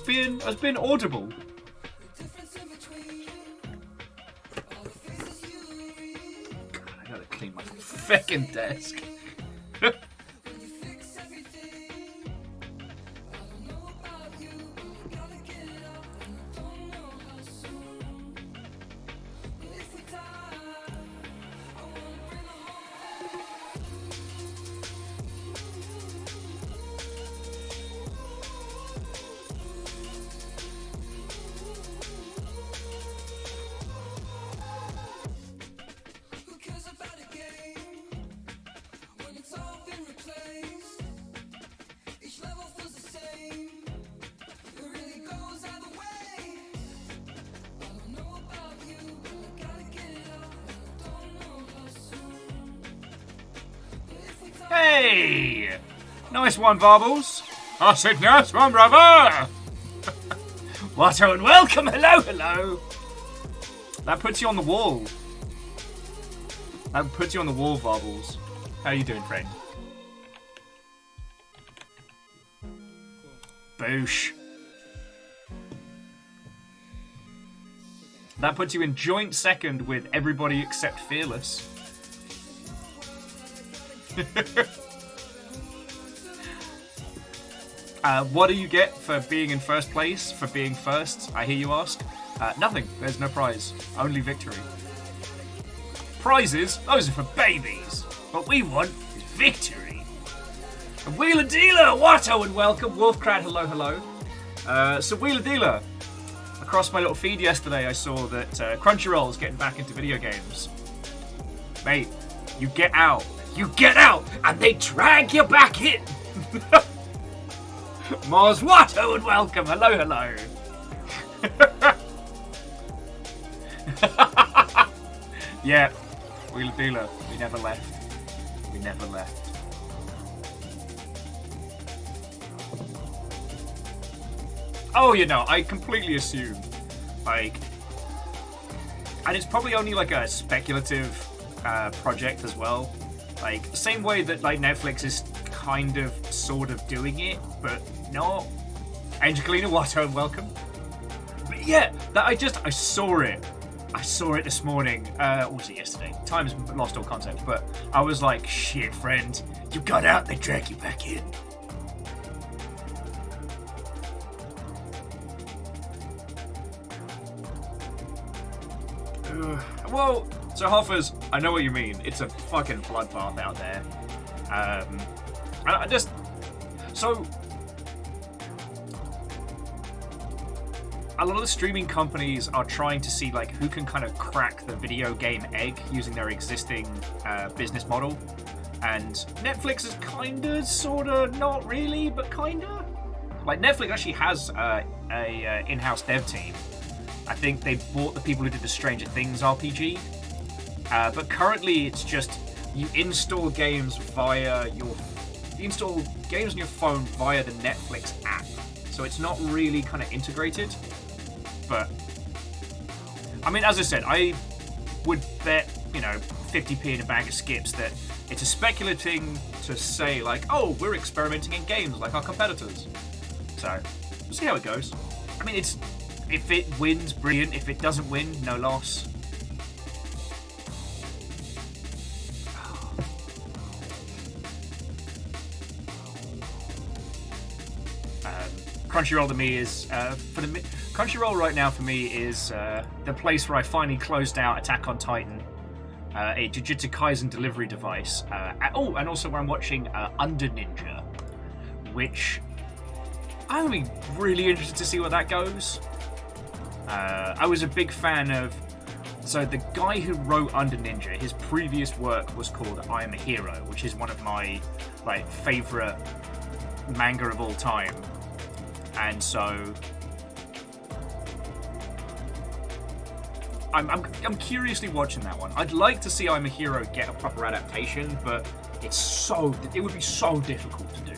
was being audible. God, I gotta clean my fucking desk. Hey! Nice one, Varbles. I said nice one, brother! Watto and welcome! Hello, hello! That puts you on the wall. That puts you on the wall, Varbles. How you doing, friend? Boosh. That puts you in joint second with everybody except Fearless. What do you get for being in first place? For being first, I hear you ask. Nothing. There's no prize. Only victory. Prizes? Those are for babies. What we want is victory. And Wheeler Dealer, Watto and welcome. Wolfcrad, hello, hello. So Wheeler Dealer, across my little feed yesterday, I saw that Crunchyroll's getting back into video games. Mate, you get out. You get out, and they drag you back in. Mars Watto and welcome. Hello, hello. Yeah, Wheeler Dealer. We never left. We never left. Oh, you know, I completely assume, like, and it's probably only like a speculative project as well. Like, same way that, like, Netflix is kind of, sort of doing it, but not. Angelina Watto, welcome. But yeah, that I saw it. I saw it this morning. Or was it yesterday? Time's lost all context, but I was like, shit, friend. You got out, they drag you back in. Well, so Hoffers, I know what you mean. It's a fucking bloodbath out there. I just... So... A lot of the streaming companies are trying to see, like, who can kind of crack the video game egg using their existing business model. And Netflix is kinda, sorta, not really, but kinda. Like, Netflix actually has a in-house dev team. I think they bought the people who did the Stranger Things RPG. But currently it's just you install games via your... You install games on your phone via the Netflix app. So it's not really kind of integrated. But... I mean, as I said, I would bet, 50p in a bag of skips that it's a speculating to say, like, oh, we're experimenting in games like our competitors. So, we'll see how it goes. I mean, it's... If it wins, brilliant. If it doesn't win, no loss. Crunchyroll to me is Crunchyroll right now for me is the place where I finally closed out Attack on Titan, a Jujutsu Kaisen delivery device. And also where I'm watching Under Ninja, which I'm gonna be really interested to see where that goes. I was a big fan of... So the guy who wrote Under Ninja, his previous work was called I Am a Hero, which is one of my favourite manga of all time. And so... I'm curiously watching that one. I'd like to see I'm a Hero get a proper adaptation, but it would be so difficult to do.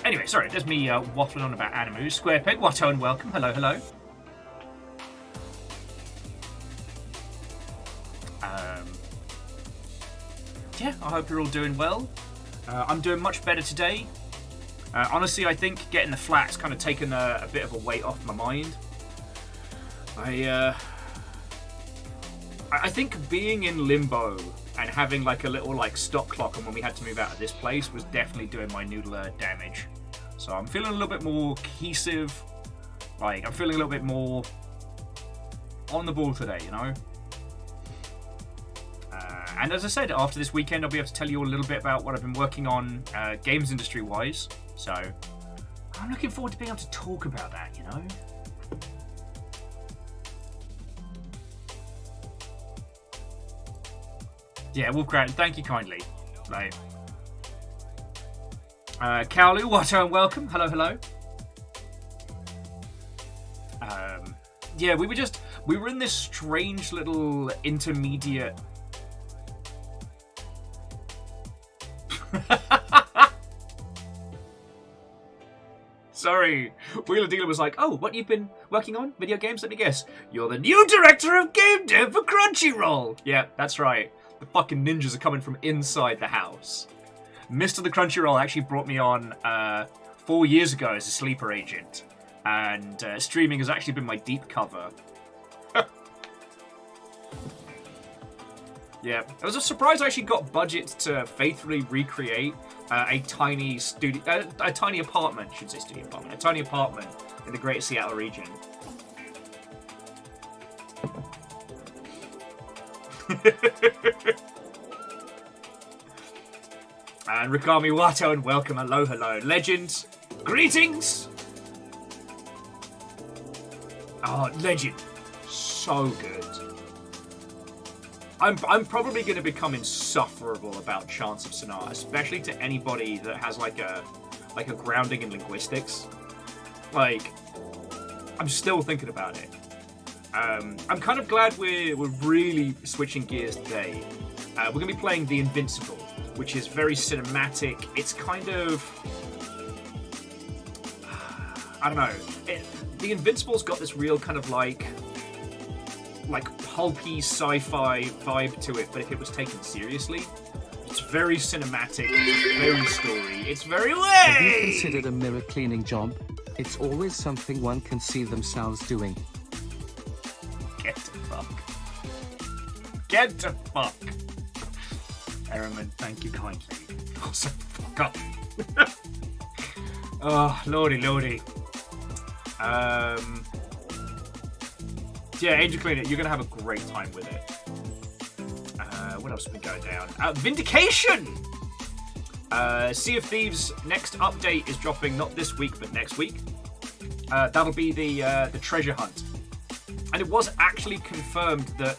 Anyway, sorry, there's me waffling on about anime. Square Peg, Watto and welcome. Hello, hello. Yeah, I hope you're all doing well. I'm doing much better today. Honestly, I think getting the flat's kind of taken a bit of a weight off my mind. I think being in limbo and having like a little like stop clock on when we had to move out of this place was definitely doing my noodler damage. So I'm feeling a little bit more cohesive. Like, I'm feeling a little bit more on the ball today, you know? And as I said, after this weekend, I'll be able to tell you a little bit about what I've been working on games industry-wise. So I'm looking forward to being able to talk about that, you know? Yeah, Wolfcrat, thank you kindly. Like, Kaolu, Watto, and welcome. Hello, hello. Yeah, we were in this strange little intermediate. Sorry, Wheeler Dealer was like, "Oh, what you've been working on? Video games? Let me guess. You're the new director of game dev for Crunchyroll." Yeah, that's right. The fucking ninjas are coming from inside the house. Mr. the Crunchyroll actually brought me on 4 years ago as a sleeper agent, and streaming has actually been my deep cover. Yeah, it was a surprise I actually got budget to faithfully recreate a tiny studio, a tiny apartment, I should say studio apartment, a tiny apartment in the Greater Seattle region. And Rikami Wato, and welcome, hello, hello. Legend, greetings! Oh, Legend, so good. I'm probably going to become insufferable about Chants of Sanaa, especially to anybody that has like a grounding in linguistics. Like, I'm still thinking about it. I'm kind of glad we're really switching gears today. We're going to be playing the Invincible, which is very cinematic. It's kind of, I don't know. The Invincible's got this real kind of like pulpy sci-fi vibe to it, but if it was taken seriously, it's very cinematic, it's very story, it's very way! Have you considered a mirror cleaning job? It's always something one can see themselves doing. Get to fuck. Get to fuck. Errorman, thank you kindly. Also, fuck up. Oh, lordy. Yeah, Angel Cleaner, you're going to have a great time with it. What else has been going down? Vindication! Sea of Thieves' next update is dropping not this week, but next week. That'll be the treasure hunt. And it was actually confirmed that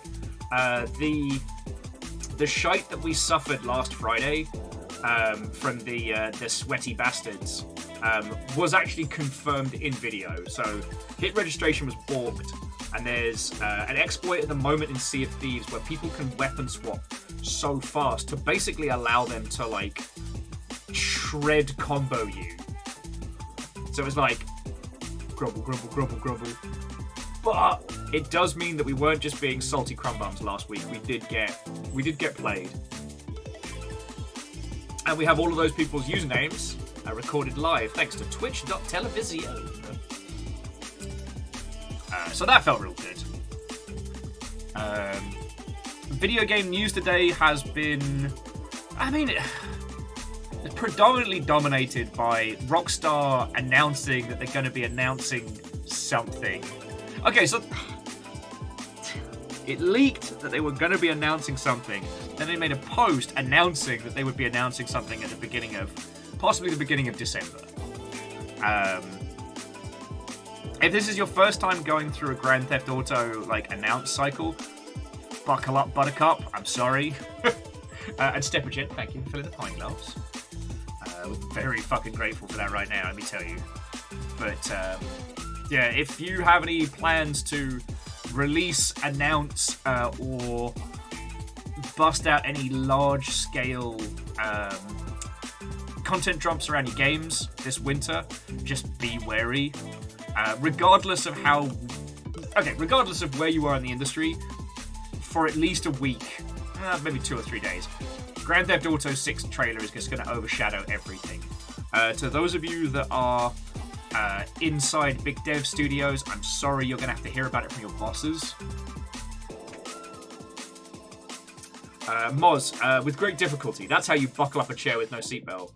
the shite that we suffered last Friday from the sweaty bastards was actually confirmed in video. So hit registration was balked. And there's an exploit at the moment in Sea of Thieves where people can weapon swap so fast to basically allow them to, like, shred combo you. So it's like, grubble. But it does mean that we weren't just being salty crumb bums last week. We did get played. And we have all of those people's usernames recorded live thanks to twitch.television. So that felt real good. Video game news today has been, it's predominantly dominated by Rockstar announcing that they're going to be announcing something. Okay, so it leaked that they were going to be announcing something. Then they made a post announcing that they would be announcing something at the beginning of, possibly the beginning of December. If this is your first time going through a Grand Theft Auto announce cycle, buckle up, Buttercup. I'm sorry. And Stepperjet, thank you for filling the pint glass. We're very fucking grateful for that right now, let me tell you. But yeah, if you have any plans to release, announce, or bust out any large-scale content drops around your games this winter, just be wary. Regardless of where you are in the industry, for at least a week, maybe 2 or 3 days, Grand Theft Auto 6 trailer is just going to overshadow everything. To those of you that are inside big dev studios, I'm sorry you're going to have to hear about it from your bosses. Moz, with great difficulty. That's how you buckle up a chair with no seatbelt.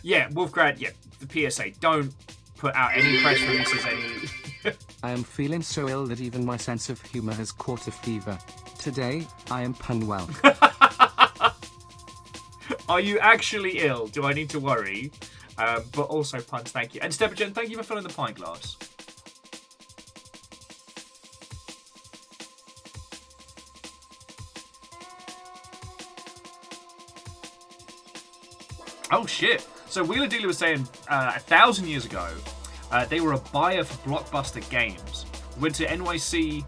Yeah, Wolfgrad, yeah, the PSA. Don't put out any press releases, any... I am feeling so ill that even my sense of humor has caught a fever. Today, I am punwell. Are you actually ill? Do I need to worry? But also, puns, thank you. And Stepagen, thank you for filling the pint glass. Oh, shit. So Wheeler Dealer was saying 1,000 years ago, they were a buyer for Blockbuster Games. Went to NYC,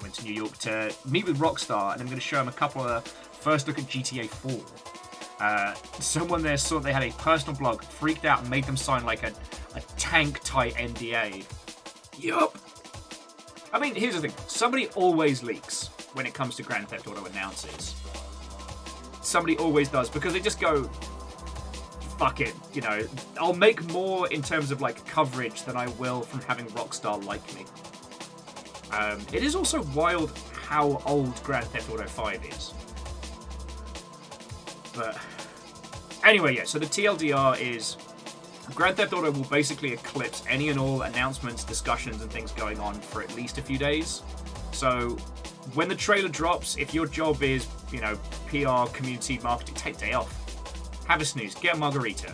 went to New York to meet with Rockstar, and I'm going to show them a couple of first look at GTA 4. Someone there saw they had a personal blog, freaked out, and made them sign like a tank-tight NDA. Yup. I mean, here's the thing. Somebody always leaks when it comes to Grand Theft Auto announces. Somebody always does, because they just go... fuck it, you know, I'll make more in terms of like coverage than I will from having Rockstar like me. It is also wild how old Grand Theft Auto 5 is. But anyway, yeah, so the TLDR is Grand Theft Auto will basically eclipse any and all announcements, discussions, and things going on for at least a few days. So when the trailer drops, if your job is, you know, PR, community, marketing, take a day off. Have a snooze, get a margarita,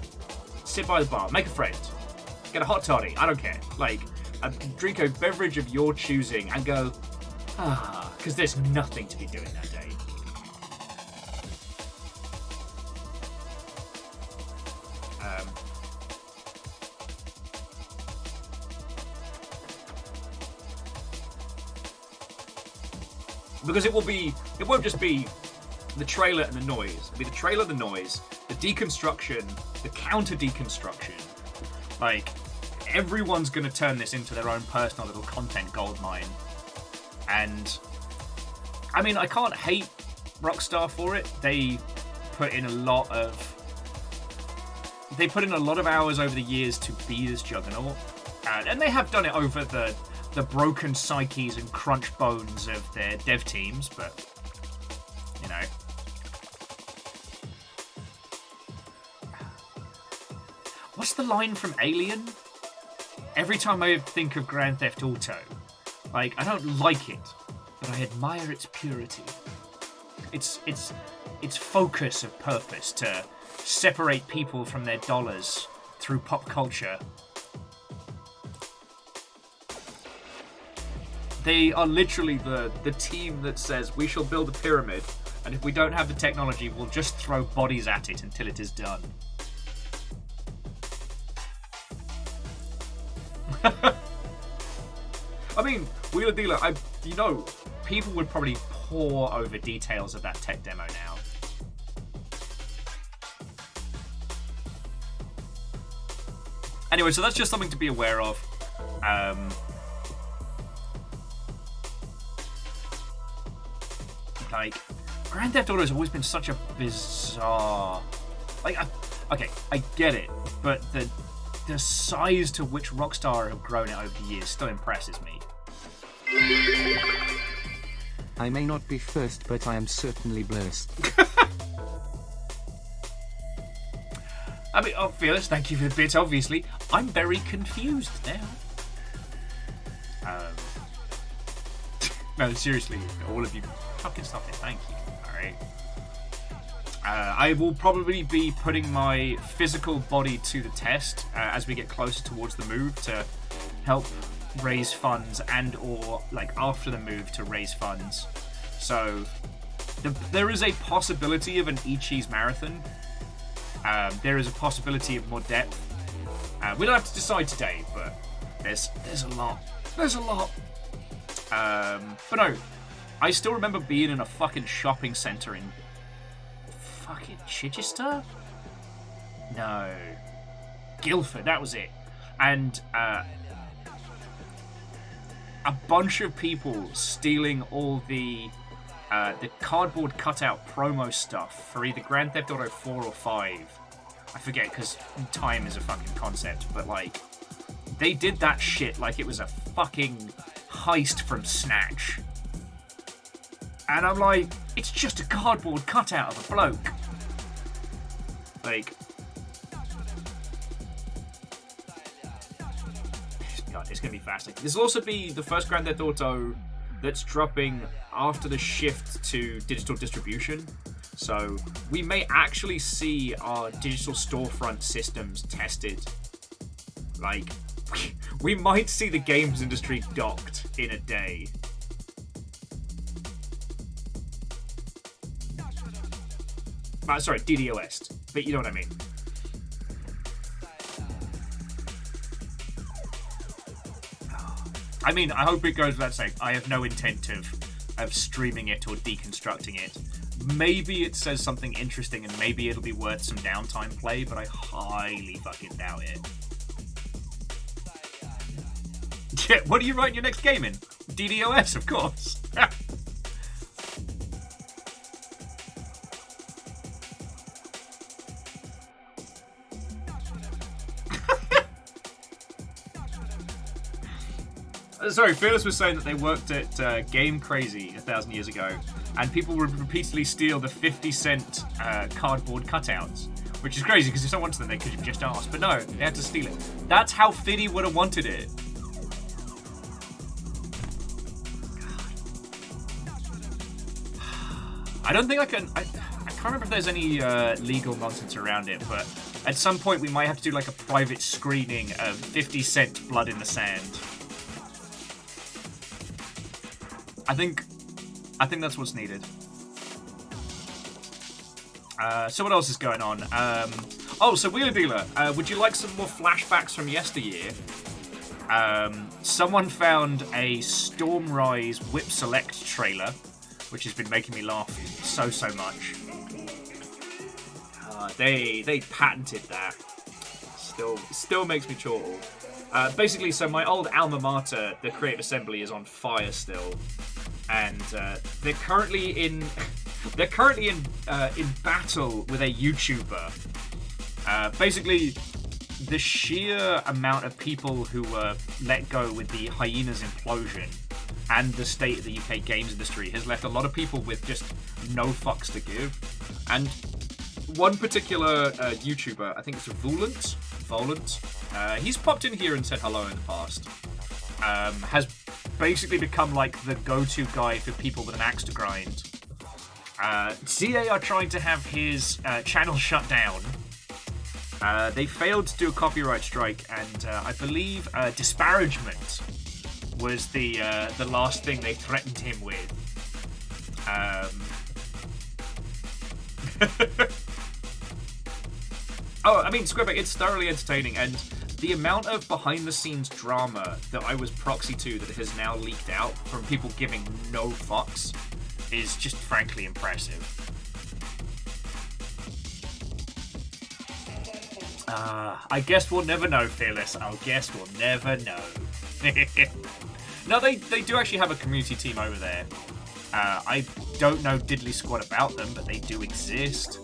sit by the bar, make a friend, get a hot toddy, I don't care. Like, drink a beverage of your choosing and go, because there's nothing to be doing that day. Because it won't just be the trailer and the noise. It'll be the trailer, the noise, the deconstruction, the counter-deconstruction. Like, everyone's going to turn this into their own personal little content goldmine. And, I mean, I can't hate Rockstar for it. They put in a lot of hours over the years to be this juggernaut. And they have done it over the broken psyches and crunch bones of their dev teams, but, you know... What's the line from Alien? Every time I think of Grand Theft Auto, like, I don't like it, but I admire its purity. Its focus of purpose to separate people from their dollars through pop culture. They are literally the team that says, we shall build a pyramid, and if we don't have the technology, we'll just throw bodies at it until it is done. I mean, Wheeler Dealer, people would probably pore over details of that tech demo now. Anyway, so that's just something to be aware of. Like, Grand Theft Auto has always been such a bizarre... Like, I get it, but the size to which Rockstar have grown it over the years still impresses me. I may not be first, but I am certainly blessed. I mean, Fearless, thank you for the bit, obviously. I'm very confused now. No, seriously, all of you fucking stop it, thank you. Alright. I will probably be putting my physical body to the test as we get closer towards the move to help raise funds and or like after the move to raise funds. So there is a possibility of an Ichi's marathon. There is a possibility of more depth. We don't have to decide today, but there's a lot. There's a lot. But no, I still remember being in a fucking shopping centre in fucking Chichester? No. Guildford, that was it. And a bunch of people stealing all the cardboard cutout promo stuff for either Grand Theft Auto 4 or 5 I forget because time is a fucking concept, but like they did that shit like it was a fucking heist from Snatch. And I'm like, it's just a cardboard cutout of a bloke. Like, God, it's going to be fascinating. This will also be the first Grand Theft Auto that's dropping after the shift to digital distribution. So we may actually see our digital storefront systems tested. Like, we might see the games industry docked in a day. Sorry, DDoS, but you know what I mean. I mean, I hope it goes without saying, I have no intent of streaming it or deconstructing it. Maybe it says something interesting and maybe it'll be worth some downtime play, but I highly fucking doubt it. Yeah, what are you writing your next game in? DDoS, of course. Sorry, Fearless was saying that they worked at Game Crazy 1,000 years ago, and people would repeatedly steal the 50-cent cardboard cutouts, which is crazy because if someone wanted them, they could have just asked. But no, they had to steal it. That's how Fiddy would have wanted it. I don't think I can. I can't remember if there's any legal nonsense around it, but at some point we might have to do like a private screening of 50-cent Blood in the Sand. I think that's what's needed. So what else is going on? So Wheeler Dealer, would you like some more flashbacks from yesteryear? Someone found a Stormrise Whip Select trailer, which has been making me laugh so much. They patented that. Still makes me chortle. Basically, so my old alma mater, the Creative Assembly, is on fire still. And they're currently in battle with a YouTuber. Basically, the sheer amount of people who were let go with the Hyenas implosion and the state of the UK games industry has left a lot of people with just no fucks to give. And one particular YouTuber, I think it's Volant, he's popped in here and said hello in the past. Has basically become like the go-to guy for people with an axe to grind. CA are trying to have his channel shut down. They failed to do a copyright strike, and I believe disparagement was the last thing they threatened him with. Squareback, it's thoroughly entertaining, and the amount of behind-the-scenes drama that I was proxy to that has now leaked out from people giving no fucks is just frankly impressive. I guess we'll never know, Fearless. I guess we'll never know. No, they do actually have a community team over there. I don't know diddly squat about them, but they do exist.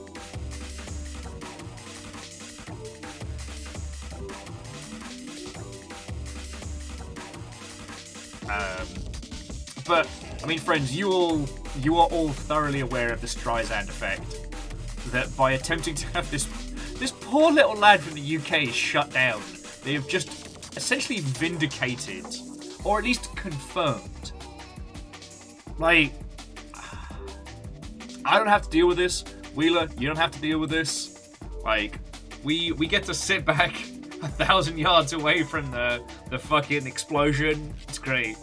But I mean, friends, you are all thoroughly aware of the Streisand effect. That by attempting to have this poor little lad from the UK shut down, they have just essentially vindicated, or at least confirmed. Like, I don't have to deal with this. Wheeler, you don't have to deal with this. Like, we get to sit back 1,000 yards away from the fucking explosion. It's great.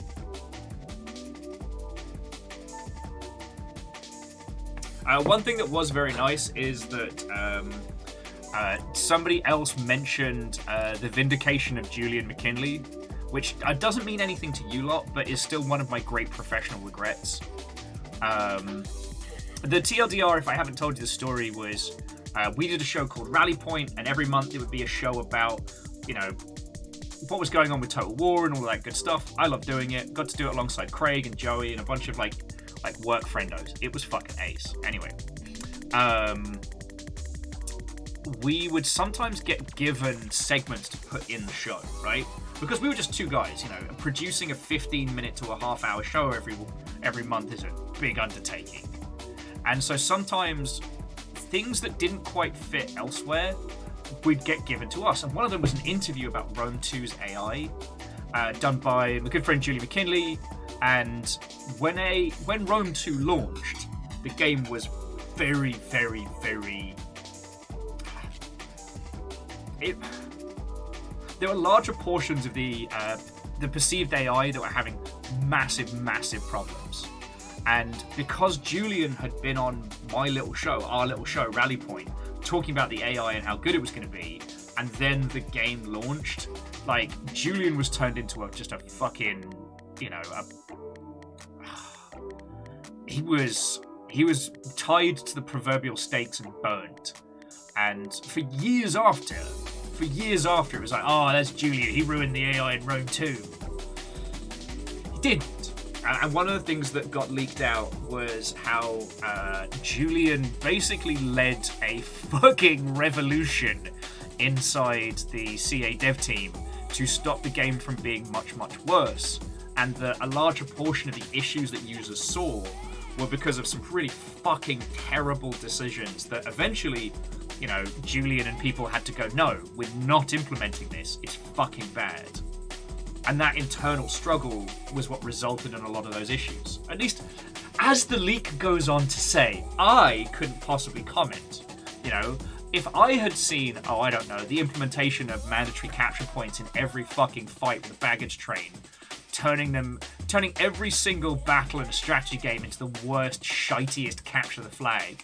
One thing that was very nice is that somebody else mentioned the vindication of Julian McKinley, which doesn't mean anything to you lot, but is still one of my great professional regrets. The TLDR, if I haven't told you the story, was we did a show called Rally Point, and every month it would be a show about, what was going on with Total War and all that good stuff. I love doing it. Got to do it alongside Craig and Joey and a bunch of like work friendos. It was fucking ace. Anyway, we would sometimes get given segments to put in the show, right? Because we were just two guys, producing a 15-minute to a half-hour show every month is a big undertaking. And so sometimes things that didn't quite fit elsewhere would get given to us. And one of them was an interview about Rome 2's AI, done by my good friend Julie McKinley. And when Rome 2 launched, the game was very, very, very... There were larger portions of the perceived AI that were having massive, massive problems. And because Julian had been on our little show, Rally Point, talking about the AI and how good it was going to be, and then the game launched, like, Julian was turned into just a fucking, he was tied to the proverbial stakes and burned. And for years after, it was like, oh, that's Julian. He ruined the AI in Rome 2. He didn't. And one of the things that got leaked out was how Julian basically led a fucking revolution inside the CA dev team to stop the game from being much, much worse. And that a larger portion of the issues that users saw were because of some pretty fucking terrible decisions that eventually, Julian and people had to go, no, we're not implementing this. It's fucking bad. And that internal struggle was what resulted in a lot of those issues. At least, as the leak goes on to say, I couldn't possibly comment. If I had seen, the implementation of mandatory capture points in every fucking fight with a baggage train, turning every single battle in a strategy game into the worst, shitiest capture the flag,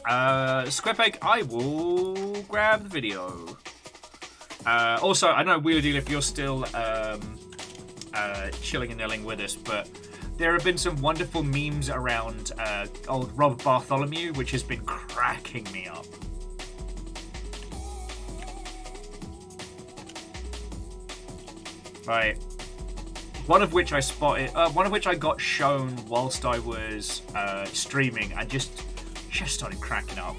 Squarepeg, I will grab the video. Also, I don't know, Wheeler Deal, if you're still chilling and nilling with us, but there have been some wonderful memes around old Rob Bartholomew, which has been cracking me up. Right. One of which I spotted, one of which I got shown whilst I was streaming, and just started cracking up.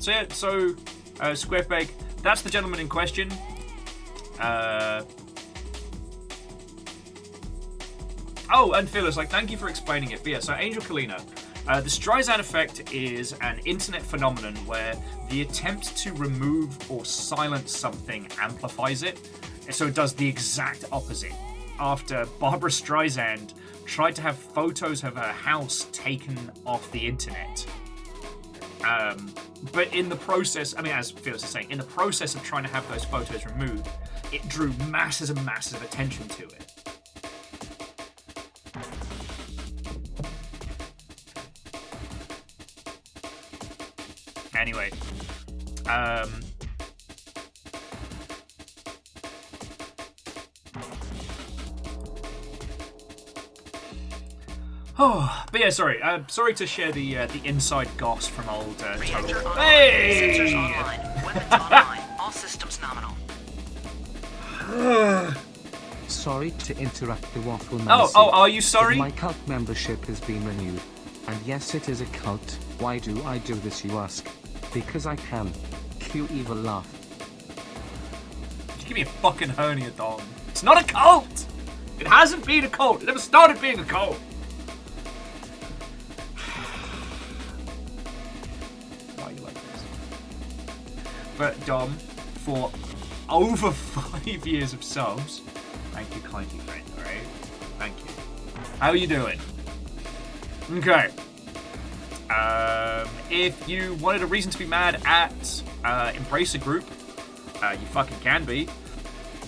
Squarepeg, that's the gentleman in question. And Phyllis, thank you for explaining it. But yeah, so Angel Kalina, the Streisand effect is an internet phenomenon where the attempt to remove or silence something amplifies it. So it does the exact opposite. After Barbara Streisand tried to have photos of her house taken off the internet. But in the process, as Phyllis is saying, in the process of trying to have those photos removed, it drew masses and masses of attention to it. Anyway, but yeah, sorry. Sorry to share the inside goss from old Total. Hey! Sensors online. Weapons online. All systems nominal. Sorry to interrupt the waffle man. Are you sorry? My cult membership has been renewed. And yes, it is a cult. Why do I do this, you ask? Because I can. Cue evil laugh. Just give me a fucking hernia, dog. It's not a cult! It hasn't been a cult. It never started being a cult. Why are you like this? But Dom, for over 5 years of subs, thank you kindly, friend, alright? Thank you. How are you doing? Okay. If you wanted a reason to be mad at Embracer Group, you fucking can be.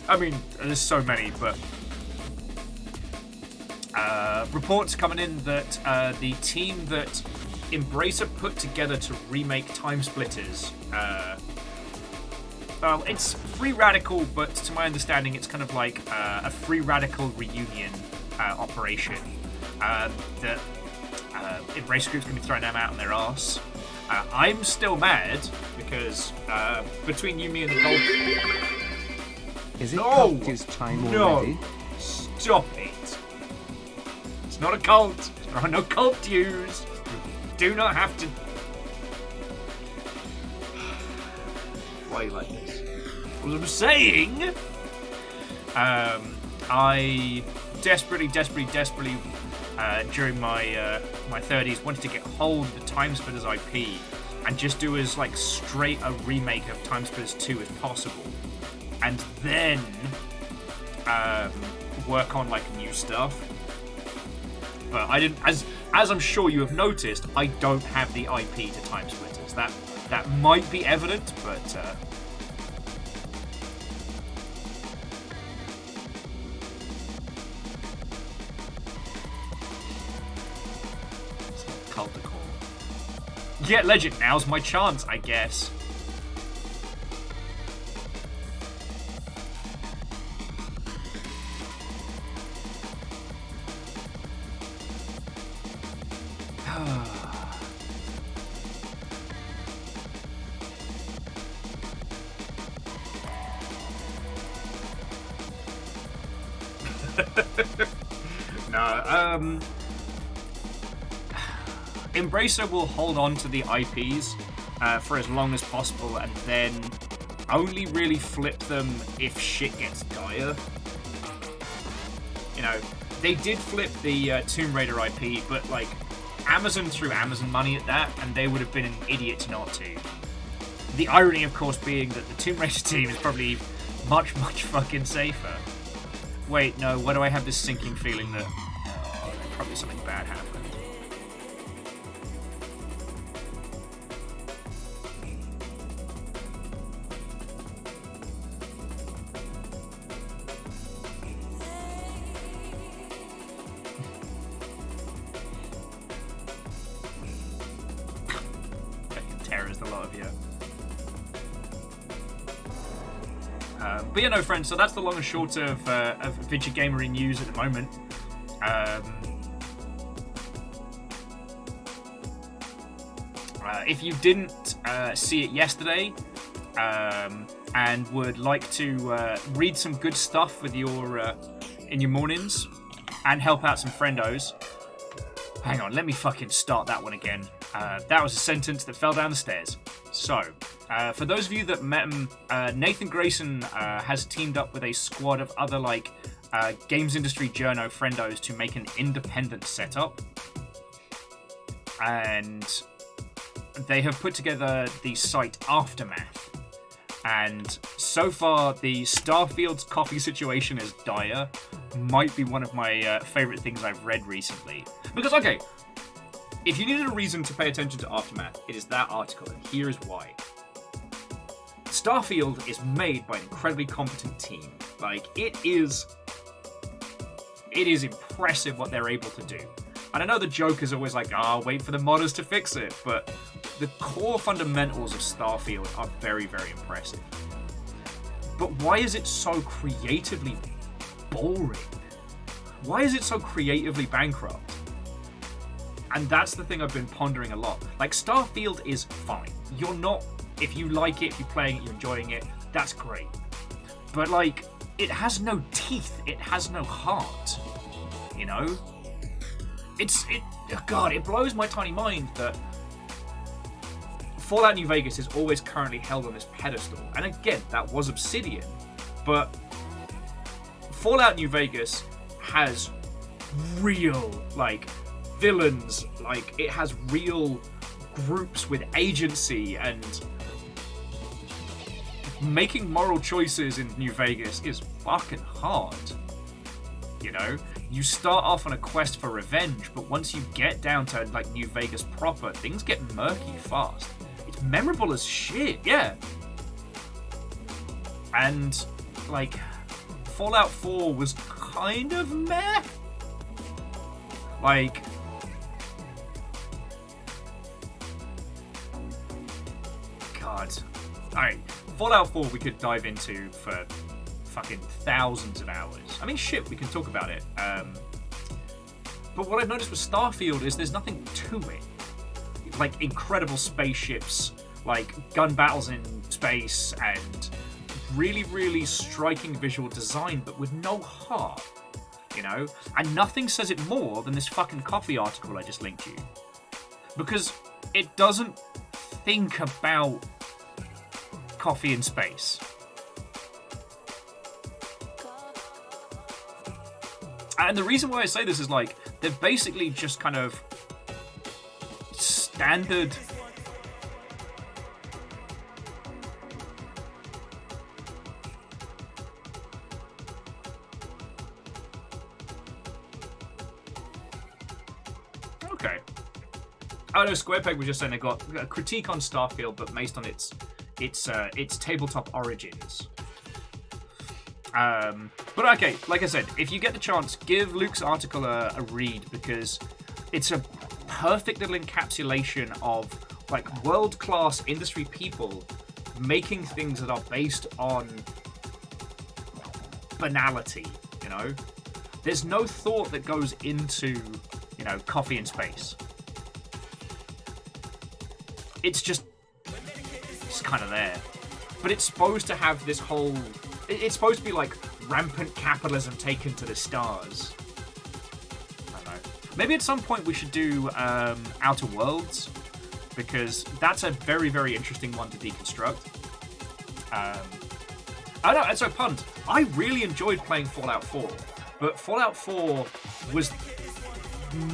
There's so many, but reports coming in that the team that Embracer put together to remake Time Splitters, it's Free Radical, but to my understanding, it's kind of like a Free Radical reunion operation that Embracer Group's going to be throwing them out on their arse. I'm still mad because between you, me, and the golf. Is it cult time already? Stop it. It's not a cult. There are no cult dues. You do not have to... Why are you like this? What I'm saying... I desperately, during my my 30s, wanted to get hold of the Timesplitters IP and just do as like straight a remake of Timesplitters 2 as possible, and then work on like new stuff. But I didn't, as I'm sure you have noticed, I don't have the IP to Timesplitters. That might be evident, but. Yeah, Legend, now's my chance, I guess. No, Embracer will hold on to the IPs for as long as possible, and then only really flip them if shit gets dire. You know, they did flip the Tomb Raider IP, but like Amazon threw Amazon money at that, and they would have been an idiot not to. The irony, of course, being that the Tomb Raider team is probably much fucking safer. Wait, no, why do I have this sinking feeling that probably something bad happened? Terrorized a lot of you. But yeah, no, friends, so that's the long and short of Vinci Gamery news at the moment. If you didn't see it yesterday and would like to read some good stuff with your in your mornings and help out some friendos, hang on, let me fucking start that one again. That was a sentence that fell down the stairs. So, for those of you that met him, Nathan Grayson has teamed up with a squad of other games industry journo friendos to make an independent setup. And they have put together the site Aftermath. And so far, the Starfield's coffee situation is dire. Might be one of my favorite things I've read recently. Because, okay, if you needed a reason to pay attention to Aftermath, it is that article, and here is why. Starfield is made by an incredibly competent team. Like, it is impressive what they're able to do. And I know the joke is always like, wait for the modders to fix it, but the core fundamentals of Starfield are very, very impressive. But why is it so creatively boring? Why is it so creatively bankrupt? And that's the thing I've been pondering a lot. Like, Starfield is fine. You're not, if you like it, if you're playing it, you're enjoying it, that's great. But, like, it has no teeth. It has no heart. You know? God, it blows my tiny mind that Fallout New Vegas is always currently held on this pedestal. And again, that was Obsidian. But Fallout New Vegas has real, villains. It has real groups with agency, and making moral choices in New Vegas is fucking hard. You know? You start off on a quest for revenge, but once you get down to, New Vegas proper, things get murky fast. It's memorable as shit, yeah. And, Fallout 4 was kind of meh. God. Alright, Fallout 4 we could dive into for fucking thousands of hours. I mean, shit, we can talk about it. But what I've noticed with Starfield is there's nothing to it. Incredible spaceships, gun battles in space, and really, really striking visual design, but with no heart. you know? And nothing says it more than this fucking coffee article I just linked you. Because it doesn't think about coffee in space. And the reason why I say this is, like, they're basically just kind of standard... Okay. Oh no, Squarepeg was just saying they got a critique on Starfield, but based on its tabletop origins. But okay, like I said, if you get the chance, give Luke's article a read, because it's a perfect little encapsulation of, like, world-class industry people making things that are based on banality, you know? There's no thought that goes into, you know, coffee in space. It's just kind of there. But it's supposed to have this whole... It's supposed to be like rampant capitalism taken to the stars. I don't know. Maybe at some point we should do Outer Worlds, because that's a very, very interesting one to deconstruct. I don't know, so puns. I really enjoyed playing Fallout 4, but Fallout 4 was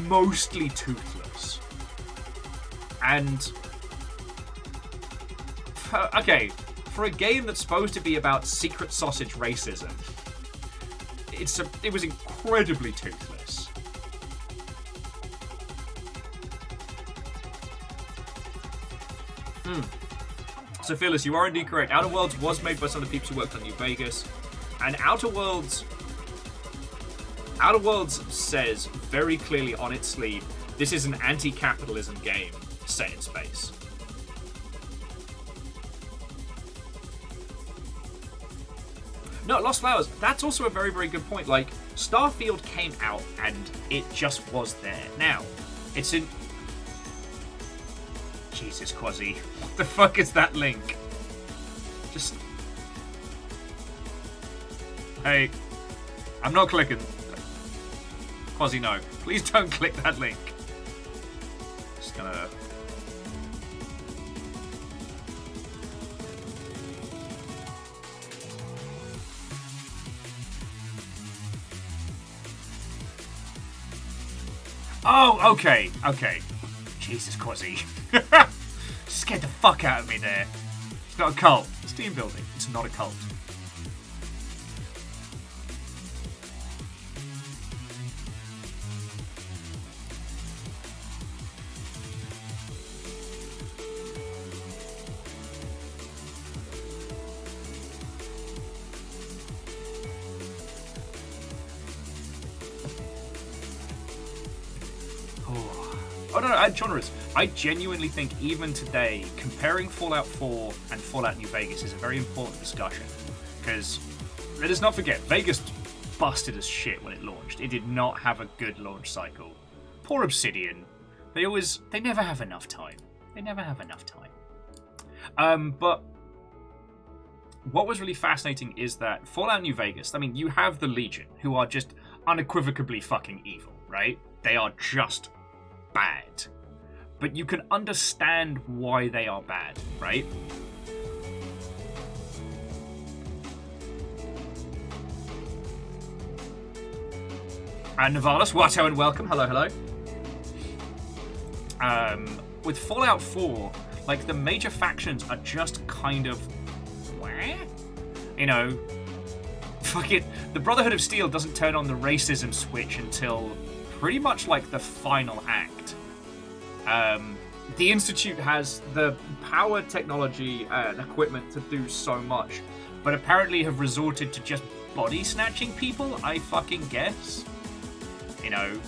mostly toothless. And... okay, for a game that's supposed to be about secret sausage racism, it was incredibly toothless. So Phyllis, you are indeed correct. Outer Worlds was made by some of the people who worked on New Vegas, and Outer Worlds says very clearly on its sleeve, this is an anti-capitalism game set in space. No, Lost Flowers, that's also a very, very good point. Like, Starfield came out and it just was there. Now, it's in... Jesus, Quasi. What the fuck is that link? Just... Hey. I'm not clicking. Quasi, no. Please don't click that link. Just gonna... Oh, okay. Jesus, Quasi. Scared the fuck out of me there. It's not a cult. It's team building. It's not a cult. Oh no, genres. I genuinely think even today, comparing Fallout 4 and Fallout New Vegas is a very important discussion. Because, let us not forget, Vegas busted as shit when it launched. It did not have a good launch cycle. Poor Obsidian. They never have enough time. But what was really fascinating is that Fallout New Vegas, I mean, you have the Legion, who are just unequivocally fucking evil, right? They are just bad, but you can understand why they are bad, right? And Navalis, Watto, and welcome. Hello. With Fallout 4, like, the major factions are just kind of, you know, fuck it. The Brotherhood of Steel doesn't turn on the racism switch until pretty much like the final act. The Institute has the power, technology, and equipment to do so much, but apparently have resorted to just body snatching people, I fucking guess. You know,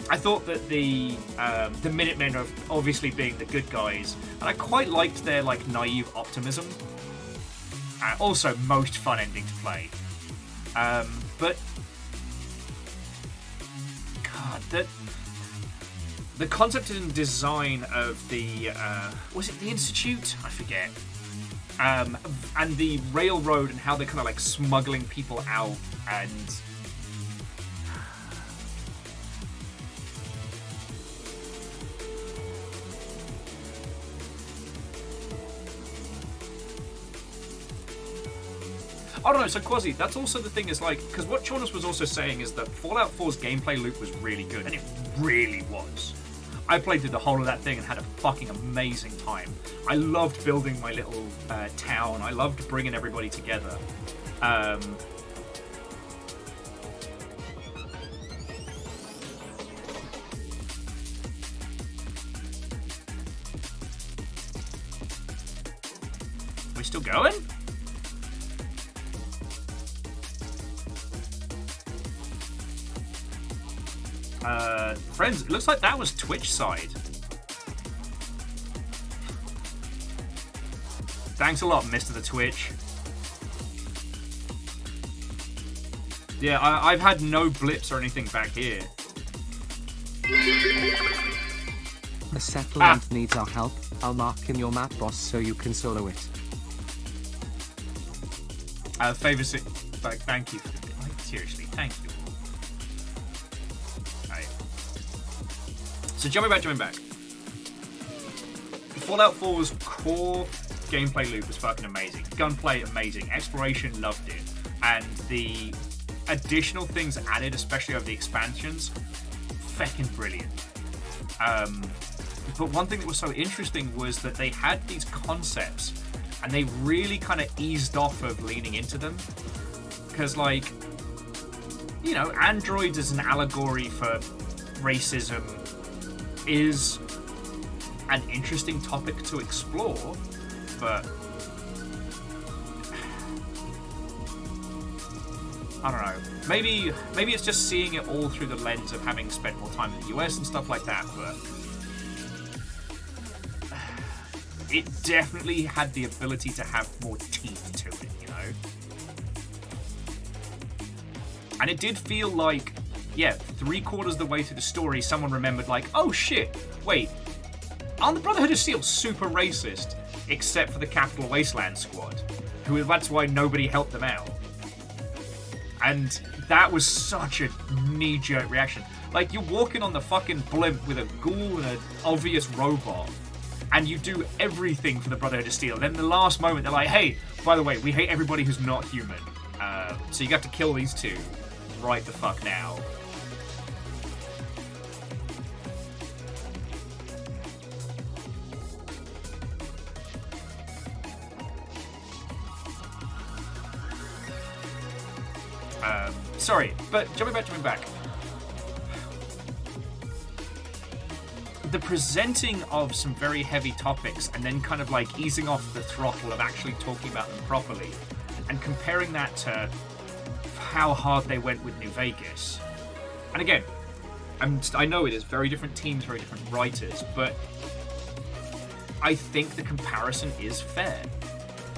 I thought that the Minutemen are obviously being the good guys, and I quite liked their, like, naive optimism. Also, most fun ending to play. But God, the concept and design of the was it the Institute? I forget. And the railroad and how they're kind of like smuggling people out, and I don't know, so Quasi, that's also the thing is like, because what Chornus was also saying is that Fallout 4's gameplay loop was really good, and it really was. I played through the whole of that thing and had a fucking amazing time. I loved building my little town. I loved bringing everybody together. We still going? Friends, it looks like that was Twitch side. Thanks a lot, Mr. the Twitch. Yeah, I've had no blips or anything back here. The settlement needs our help. I'll mark in your map, boss, so you can solo it. Favors it. Like, thank you. Like, seriously, thank you. Right. So jumping back. Fallout 4's core gameplay loop was fucking amazing. Gunplay, amazing. Exploration, loved it. And the additional things added, especially over the expansions, feckin' brilliant. But one thing that was so interesting was that they had these concepts and they really kind of eased off of leaning into them. Because, like, you know, androids as an allegory for racism is an interesting topic to explore, but I don't know. Maybe it's just seeing it all through the lens of having spent more time in the US and stuff like that, but it definitely had the ability to have more teeth to it, you know? And it did feel like, yeah, 3/4 of the way through the story, someone remembered, like, oh shit, wait, aren't the Brotherhood of Steel super racist, except for the Capital Wasteland Squad, that's why nobody helped them out. And that was such a knee-jerk reaction. Like, you're walking on the fucking blimp with a ghoul and an obvious robot, and you do everything for the Brotherhood of Steel. Then the last moment, they're like, hey, by the way, we hate everybody who's not human. So you got to kill these two right the fuck now. Sorry, but jumping back. The presenting of some very heavy topics and then kind of like easing off the throttle of actually talking about them properly and comparing that to how hard they went with New Vegas. And again, I know it is very different teams, very different writers, but I think the comparison is fair.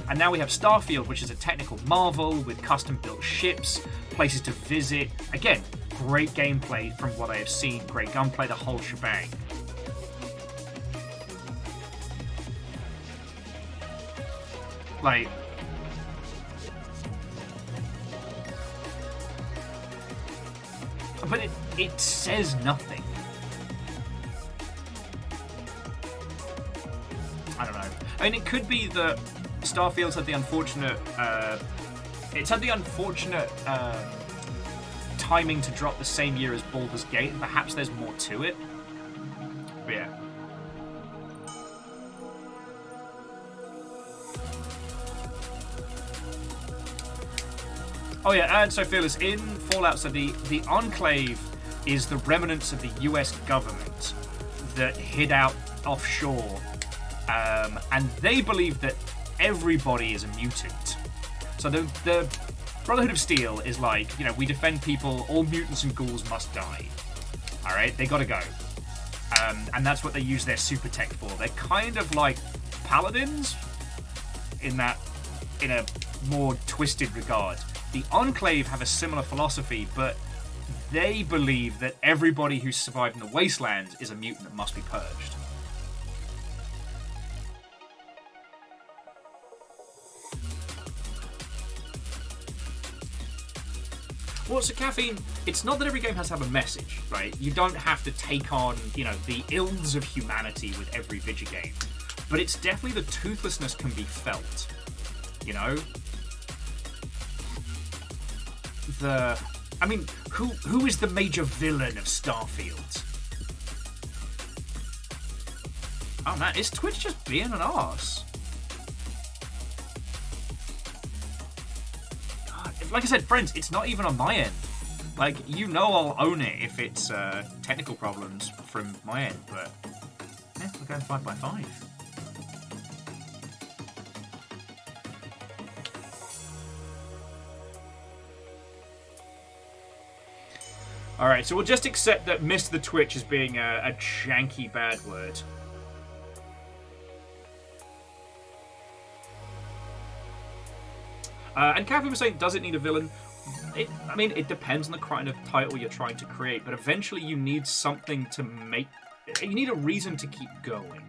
And now we have Starfield, which is a technical marvel with custom-built ships, places to visit. Again, great gameplay from what I have seen, great gunplay, the whole shebang. Like, but it says nothing. I don't know. I mean, it could be that Starfield's had the unfortunate timing to drop the same year as Baldur's Gate. Perhaps there's more to it. But yeah. Oh yeah, and so Fearless, in Fallout, so the Enclave is the remnants of the US government that hid out offshore, and they believe that everybody is a mutant. So the Brotherhood of Steel is like, you know, we defend people, all mutants and ghouls must die. Alright, they gotta go. And that's what they use their super tech for. They're kind of like paladins in a more twisted regard. The Enclave have a similar philosophy, but they believe that everybody who's survived in the Wastelands is a mutant that must be purged. Well, so Caffeine, it's not that every game has to have a message, right? You don't have to take on, you know, the ills of humanity with every video game. But it's definitely the toothlessness can be felt, you know? the... I mean, who is the major villain of Starfield? Oh man, is Twitch just being an arse? God, like I said, friends, it's not even on my end. Like, you know I'll own it if it's technical problems from my end, but yeah, we're going 5x5. Alright, so we'll just accept that Mr. the Twitch as being a janky bad word. And Kathy was saying, does it need a villain? I mean, it depends on the kind of title you're trying to create, but eventually you need something to make... You need a reason to keep going.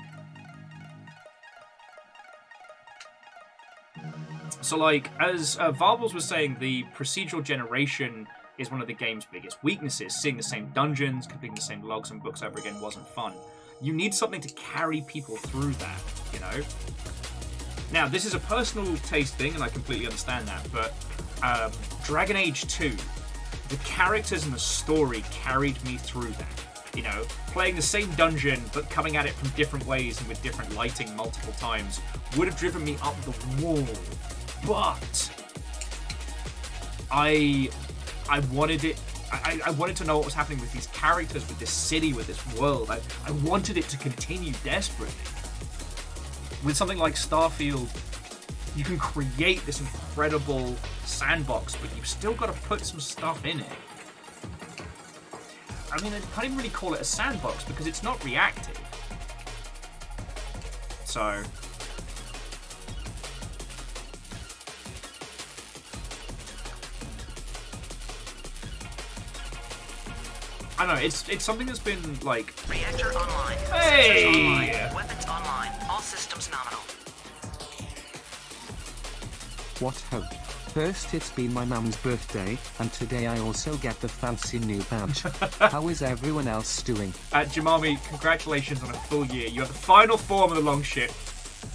So, like, as Varbles was saying, the procedural generation is one of the game's biggest weaknesses. Seeing the same dungeons, completing the same logs and books over again wasn't fun. You need something to carry people through that, you know? Now, this is a personal taste thing, and I completely understand that, but Dragon Age 2, the characters and the story carried me through that. You know, playing the same dungeon, but coming at it from different ways and with different lighting multiple times would have driven me up the wall. But I wanted it. I wanted to know what was happening with these characters, with this city, with this world. I wanted it to continue desperately. With something like Starfield, you can create this incredible sandbox, but you've still got to put some stuff in it. I mean, I can't even really call it a sandbox because it's not reactive. So... I don't know, it's something that's been, like... Reactor online. Hey! Sensors online. Weapons online. All systems nominal. What hope. First, it's been my mum's birthday, and today I also get the fancy new badge. How is everyone else doing? Jamami, congratulations on a full year. You have the final form of the long ship.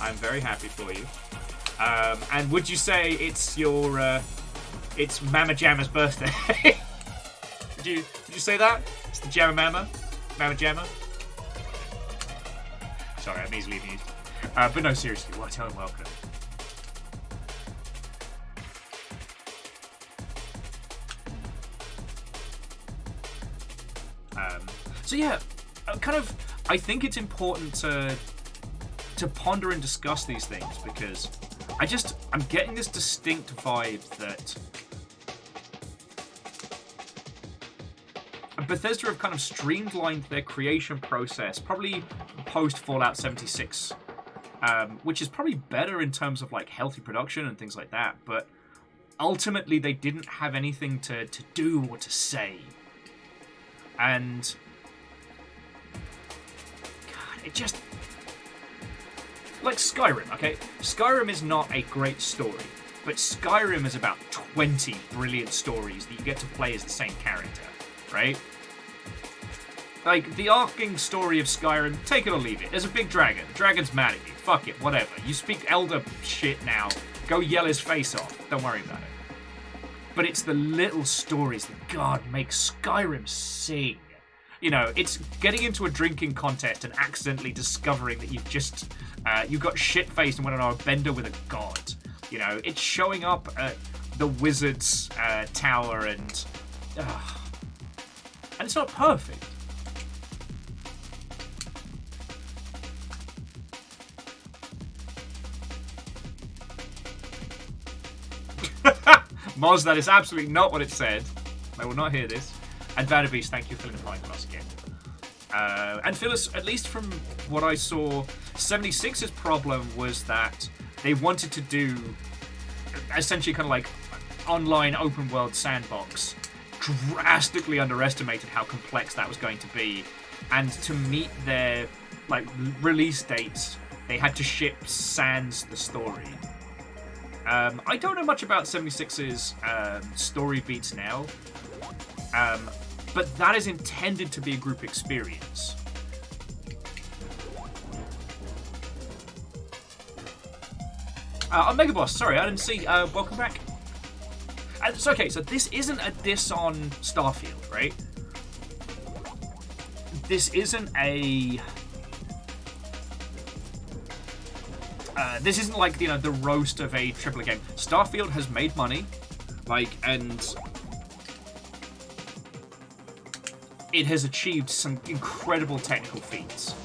I'm very happy for you. And would you say it's your, it's Mama Jamma's birthday? Did you say that? It's the Jamma Mama? Mama Jamma? Sorry, I'm easily amused. But no, seriously, what a welcome. So yeah, I think it's important to ponder and discuss these things because I'm getting this distinct vibe that Bethesda have kind of streamlined their creation process, probably post Fallout 76, which is probably better in terms of like healthy production and things like that, but ultimately they didn't have anything to do or to say. And God, it just... Like Skyrim, okay? Skyrim is not a great story, but Skyrim is about 20 brilliant stories that you get to play as the same character, right? Like, the arcing story of Skyrim, take it or leave it. There's a big dragon. The dragon's mad at you. Fuck it, whatever. You speak Elder shit now. Go yell his face off. Don't worry about it. But it's the little stories that God makes Skyrim sing. You know, it's getting into a drinking contest and accidentally discovering that you got shit-faced and went on a bender with a god. You know, it's showing up at the wizard's tower and it's not perfect. Moz, that is absolutely not what it said. I will not hear this. And Vanderbeest, thank you for filling the fine us again. And Phyllis, at least from what I saw, 76's problem was that they wanted to do essentially kind of like online open world sandbox. Drastically underestimated how complex that was going to be. And to meet their like release dates, they had to ship sans the story. I don't know much about 76's story beats now, but that is intended to be a group experience. Omega Boss, sorry, I didn't see. Welcome back. it's okay. So this isn't a diss on Starfield, right? This isn't a. This isn't like, you know, the roast of a AAA game. Starfield has made money, like, and it has achieved some incredible technical feats.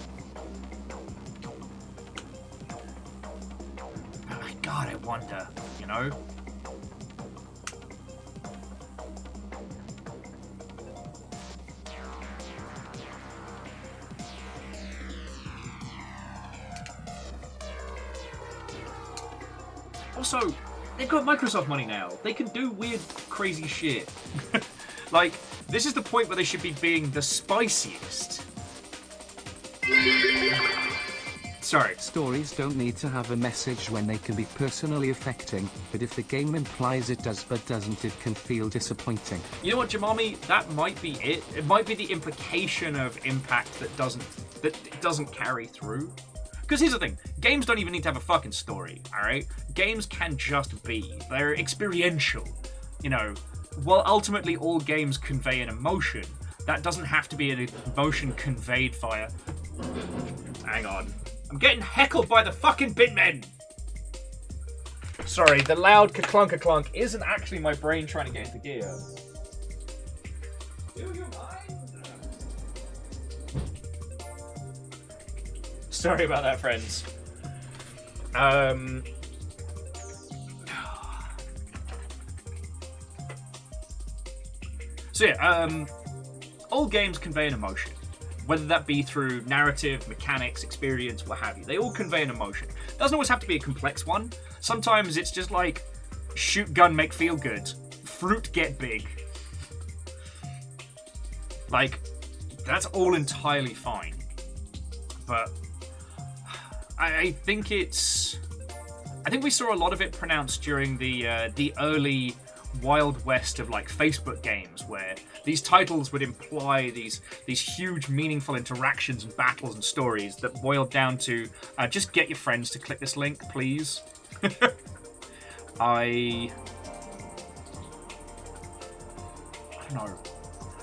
God, I wonder, you know? Also, they've got Microsoft money now. They can do weird, crazy shit. Like, this is the point where they should be being the spiciest. Sorry. Stories don't need to have a message when they can be personally affecting, but if the game implies it does but doesn't, it can feel disappointing. You know what, Jamami? That might be it. It might be the implication of impact that doesn't carry through. Because here's the thing, games don't even need to have a fucking story, alright? Games can just be. They're experiential. You know, while ultimately all games convey an emotion, that doesn't have to be an emotion conveyed via... Hang on. I'm getting heckled by the fucking Bitmen! Sorry, the loud ka-clunk isn't actually my brain trying to get into gear. Do you mind? Sorry about that, friends. So yeah, all games convey an emotion. Whether that be through narrative, mechanics, experience, what have you. They all convey an emotion. Doesn't always have to be a complex one. Sometimes it's just like, shoot gun, make feel good. Fruit, get big. Like, that's all entirely fine. But I think it's... I think we saw a lot of it pronounced during the early Wild West of like Facebook games, where these titles would imply these huge meaningful interactions and battles and stories that boiled down to just get your friends to click this link, please. I don't know.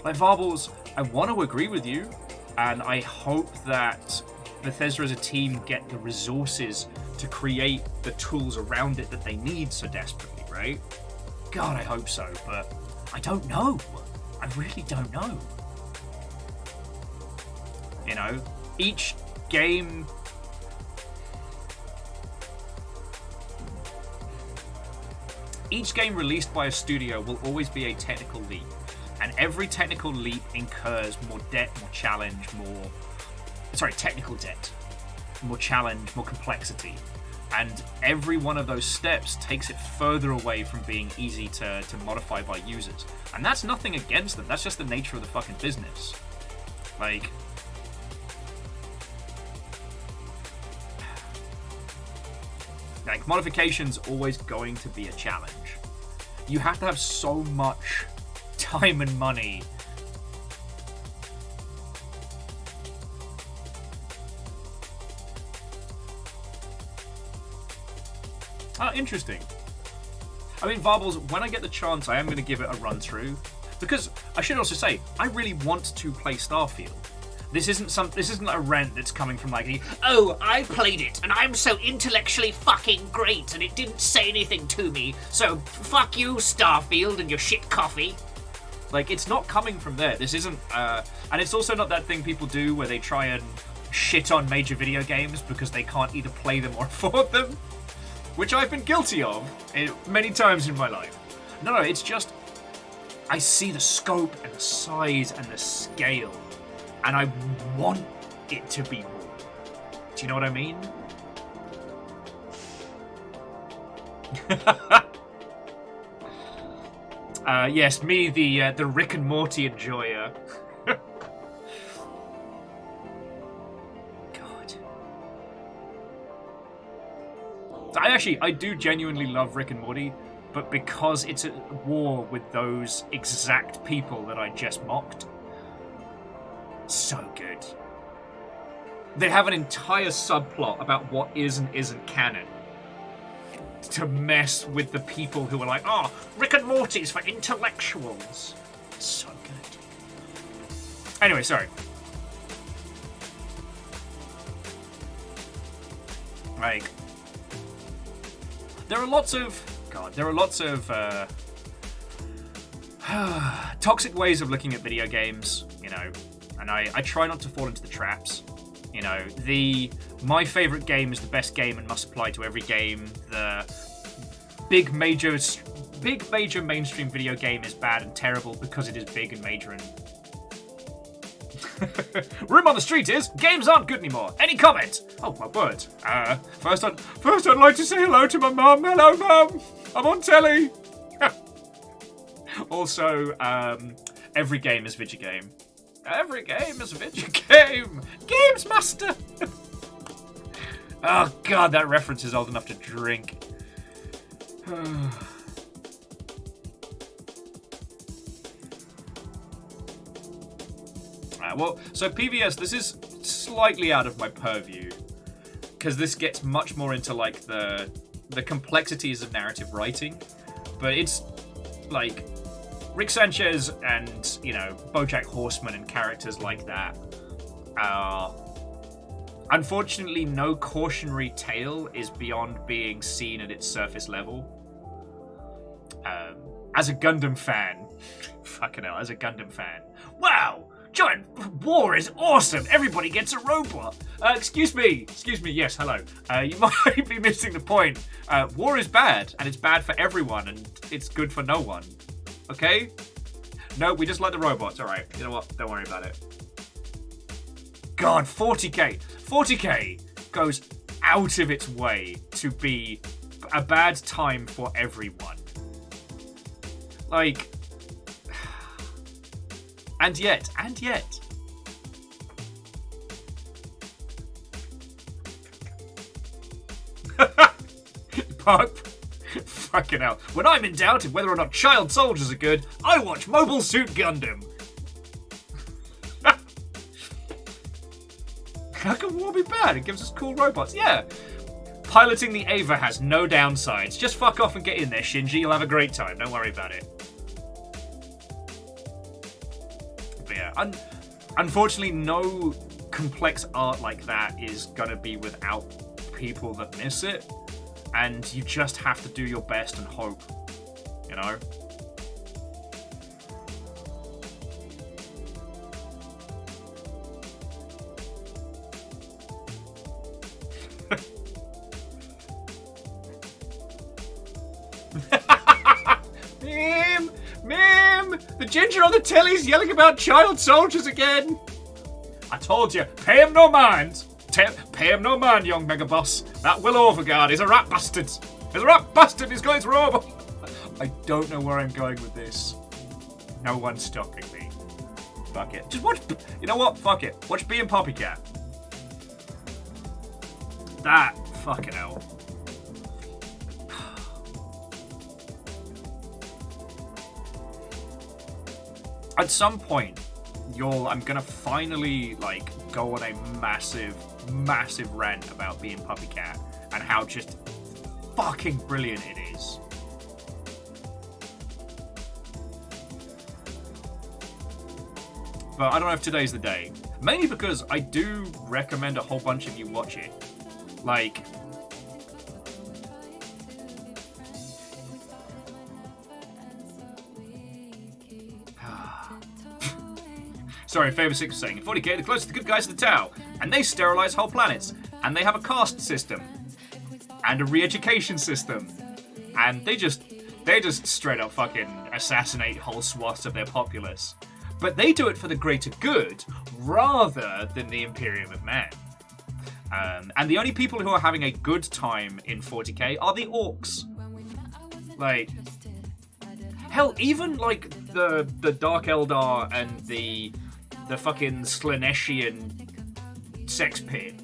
Like Varbles, I want to agree with you, and I hope that Bethesda as a team get the resources to create the tools around it that they need so desperately, right? God, I hope so, but I don't know. I really don't know. You know, each game... Each game released by a studio will always be a technical leap. And every technical leap incurs more debt, more challenge, more... Sorry, technical debt. More challenge, more complexity. And every one of those steps takes it further away from being easy to modify by users. And that's nothing against them. That's just the nature of the fucking business. Like... Like, modification's always going to be a challenge. You have to have so much time and money. Oh, interesting. I mean, Varbles, when I get the chance, I am going to give it a run through. Because, I should also say, I really want to play Starfield. This isn't a rant that's coming from like, oh, I played it, and I'm so intellectually fucking great, and it didn't say anything to me, so fuck you, Starfield, and your shit coffee. Like, it's not coming from there. This isn't, and it's also not that thing people do where they try and shit on major video games because they can't either play them or afford them. Which I've been guilty of many times in my life. No, it's just, I see the scope and the size and the scale, and I want it to be more. Do you know what I mean? Yes, me, the Rick and Morty enjoyer. I do genuinely love Rick and Morty, but because it's at war with those exact people that I just mocked, so good. They have an entire subplot about what is and isn't canon. to mess with the people who are like, oh, Rick and Morty's for intellectuals. So good. Anyway, sorry. Like, there are lots of toxic ways of looking at video games, you know, and I try not to fall into the traps. You know, my favorite game is the best game and must apply to every game. The big major mainstream video game is bad and terrible because it is big and major and... Room on the street is, games aren't good anymore. Any comment? Oh, my word. First I'd like to say hello to my mum. Hello, Mum. I'm on telly. Also, every game is video game. Every game is a video game. Games Master. Oh, God, that reference is old enough to drink. Well, so PVS, this is slightly out of my purview, because this gets much more into, like, the complexities of narrative writing, but it's, like, Rick Sanchez and, you know, BoJack Horseman and characters like that are... Unfortunately, no cautionary tale is beyond being seen at its surface level. As a Gundam fan... Fucking hell, as a Gundam fan. Wow! Giant war is awesome! Everybody gets a robot! Excuse me, yes, hello. You might be missing the point. War is bad, and it's bad for everyone, and it's good for no one. Okay? No, we just like the robots, alright. You know what? Don't worry about it. God, 40k! 40k goes out of its way to be a bad time for everyone. Like... And yet. Park. Fucking hell. When I'm in doubt of whether or not child soldiers are good, I watch Mobile Suit Gundam. How can war be bad? It gives us cool robots. Yeah. Piloting the Ava has no downsides. Just fuck off and get in there, Shinji. You'll have a great time. Don't worry about it. But yeah, unfortunately, no complex art like that is gonna be without people that miss it. And you just have to do your best and hope, you know? Meme! The ginger on the telly's yelling about child soldiers again! I told you, pay him no mind! Pay him no mind, young mega boss. That Will Overguard is a rat bastard. He's a rat bastard, he's going through over. I don't know where I'm going with this. No one's stopping me. Fuck it. Just watch, you know what? Fuck it. Watch Bee and Poppycat. That, fucking hell. At some point, I'm gonna finally, like, go on a massive rant about Bee and Puppycat and how just fucking brilliant it is. But I don't know if today's the day. Mainly because I do recommend a whole bunch of you watch it. Like... Sorry, Favor 6 was saying, in 40k, the closest the good guys to the Tau, and they sterilize whole planets, and they have a caste system, and a re-education system, and they just straight up fucking assassinate whole swaths of their populace. But they do it for the greater good, rather than the Imperium of Man. And the only people who are having a good time in 40k are the orcs. Like... Hell, even, like, the Dark Eldar and the fucking Slaneshian sex pit.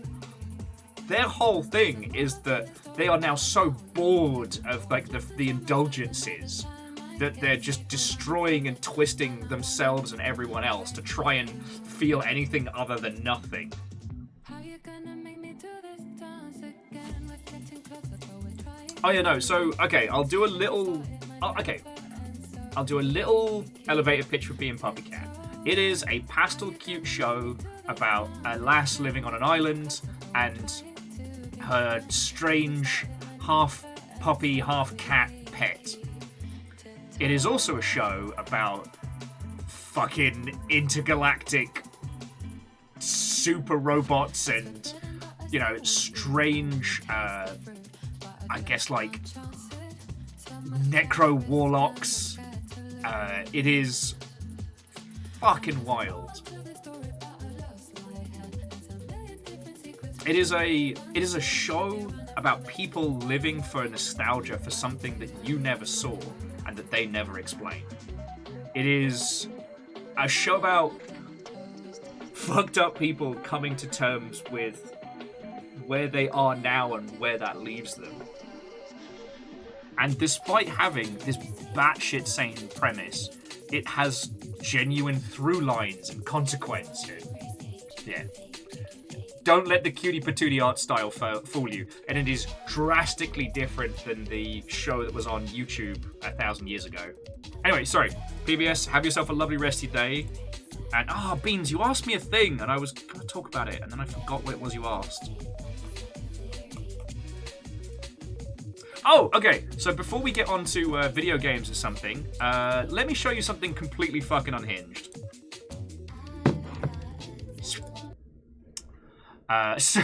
Their whole thing is that they are now so bored of, like, the indulgences that they're just destroying and twisting themselves and everyone else to try and feel anything other than nothing. Oh yeah, no. So okay, I'll do a little. I'll do a little elevator pitch for Being Puppy Cat. It is a pastel cute show about a lass living on an island and her strange half puppy, half cat pet. It is also a show about fucking intergalactic super robots and, you know, strange, I guess, like, necro warlocks. It is fucking wild. It is a show about people living for nostalgia for something that you never saw and that they never explained. It is a show about fucked up people coming to terms with where they are now and where that leaves them. And despite having this batshit sane premise, it has genuine through lines and consequence. Yeah. Don't let the cutie patootie art style fool you. And it is drastically different than the show that was on YouTube 1,000 years ago. Anyway, sorry. PBS, have yourself a lovely rest of your day. And, Beans, you asked me a thing, and I was going to talk about it, and then I forgot what it was you asked. Oh, okay. So before we get on to video games or something, let me show you something completely fucking unhinged. So,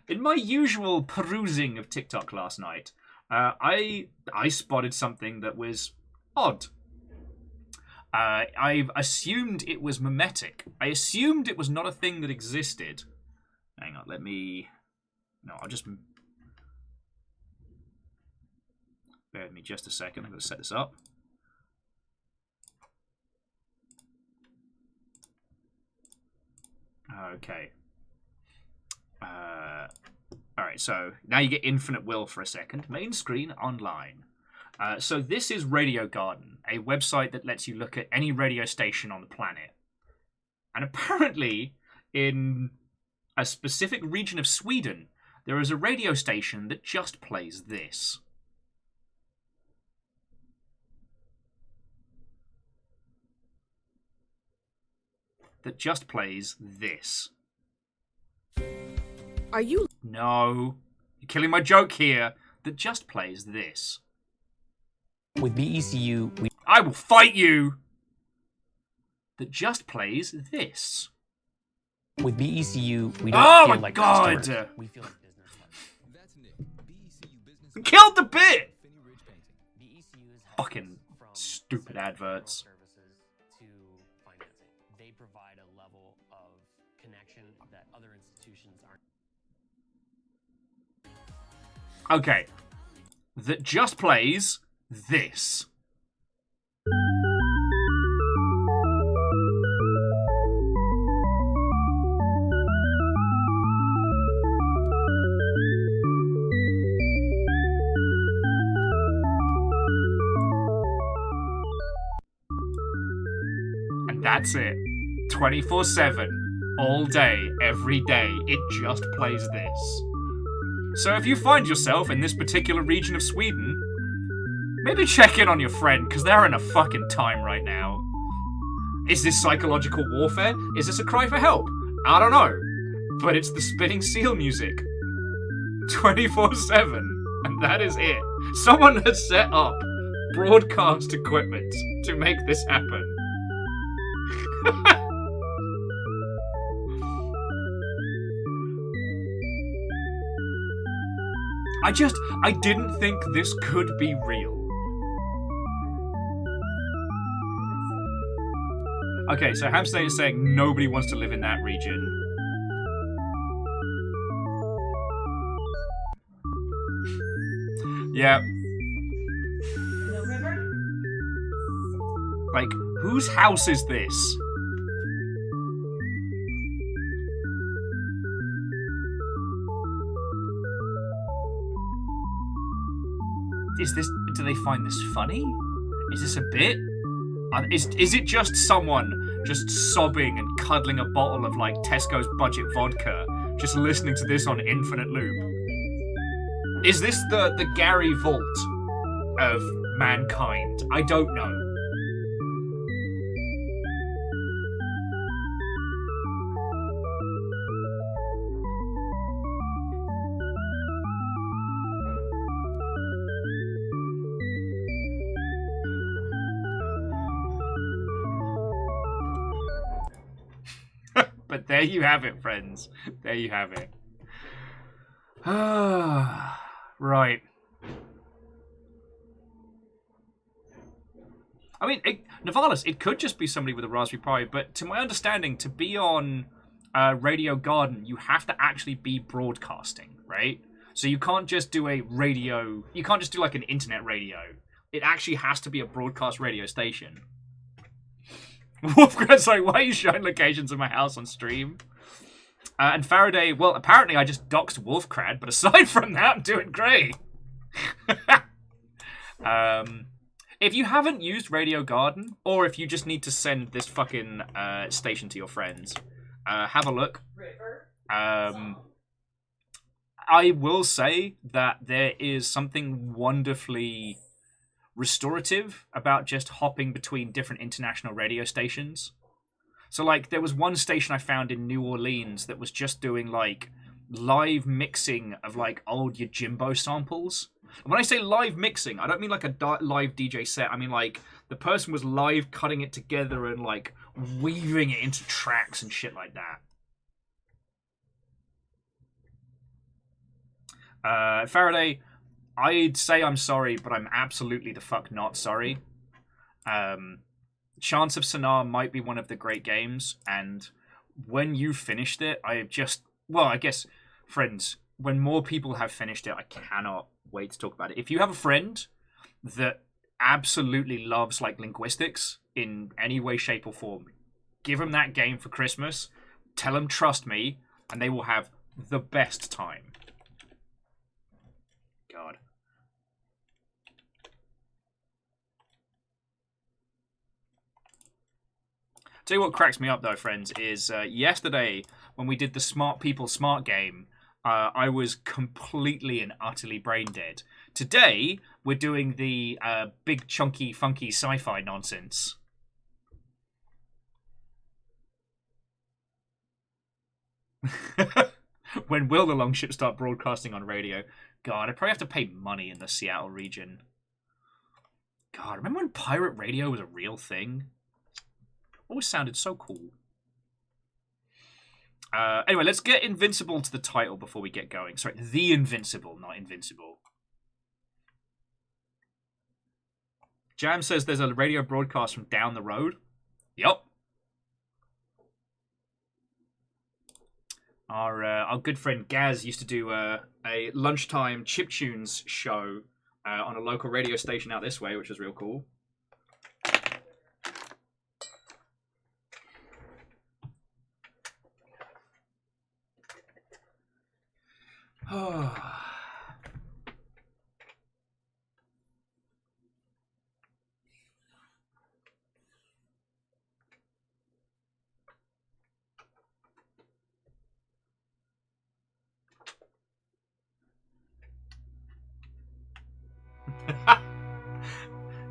in my usual perusing of TikTok last night, I spotted something that was odd. I assumed it was memetic. I assumed it was not a thing that existed. Hang on, I'll just... Bear with me just a second. I'm going to set this up. Okay. Alright, so now you get infinite will for a second. Main screen online. So this is Radio Garden, a website that lets you look at any radio station on the planet. And apparently, in a specific region of Sweden, there is a radio station that just plays this. That just plays this. Are you? No. You're killing my joke here. That just plays this. With BECU, I will fight you! That just plays this. With BECU, we don't feel like customers. We feel like business. Killed the bit! Fucking stupid adverts. To financing. They provide a level of connection that other institutions aren't. Okay. That just plays this. And that's it. 24/7. All day, every day. It just plays this. So if you find yourself in this particular region of Sweden, maybe check in on your friend, because they're in a fucking time right now. Is this psychological warfare? Is this a cry for help? I don't know. But it's the spinning seal music. 24/7. And that is it. Someone has set up broadcast equipment to make this happen. I didn't think this could be real. Okay, so Hamster is saying nobody wants to live in that region. Yeah. Like, whose house is this? Do they find this funny? Is this a bit? Is it just someone just sobbing and cuddling a bottle of, like, Tesco's budget vodka, just listening to this on infinite loop? Is this the Gary Vault of mankind? I don't know. But there you have it, friends. There you have it. Right. I mean, Navalis, it could just be somebody with a Raspberry Pi, but to my understanding, to be on Radio Garden, you have to actually be broadcasting, right? So you can't just do a radio... You can't just do, like, an internet radio. It actually has to be a broadcast radio station. Wolfgren's like, why are you showing locations of my house on stream? And Faraday, well, apparently I just doxed Wolfcrad, but aside from that, I'm doing great. If you haven't used Radio Garden, or if you just need to send this fucking station to your friends, have a look. I will say that there is something wonderfully restorative about just hopping between different international radio stations. So, like, there was one station I found in New Orleans that was just doing, like, live mixing of, like, old Yojimbo samples. And when I say live mixing, I don't mean, like, a live DJ set. I mean, like, the person was live cutting it together and, like, weaving it into tracks and shit like that. Faraday, I'd say I'm sorry, but I'm absolutely the fuck not sorry. Chance of Sonar might be one of the great games, and when you finished it, I guess, friends, when more people have finished it, I cannot wait to talk about it. If you have a friend that absolutely loves, like, linguistics in any way, shape, or form, give them that game for Christmas, tell them trust me, and they will have the best time. God. Tell you what cracks me up, though, friends, is yesterday when we did the Smart People Smart game, I was completely and utterly brain dead. Today, we're doing the big, chunky, funky sci-fi nonsense. When will the Longship start broadcasting on radio? God, I'd probably have to pay money in the Seattle region. God, remember when pirate radio was a real thing? Always sounded so cool. Anyway, let's get Invincible to the title before we get going. Sorry, The Invincible, not Invincible. Jam says there's a radio broadcast from down the road. Yup. Our good friend Gaz used to do a lunchtime chiptunes show on a local radio station out this way, which was real cool.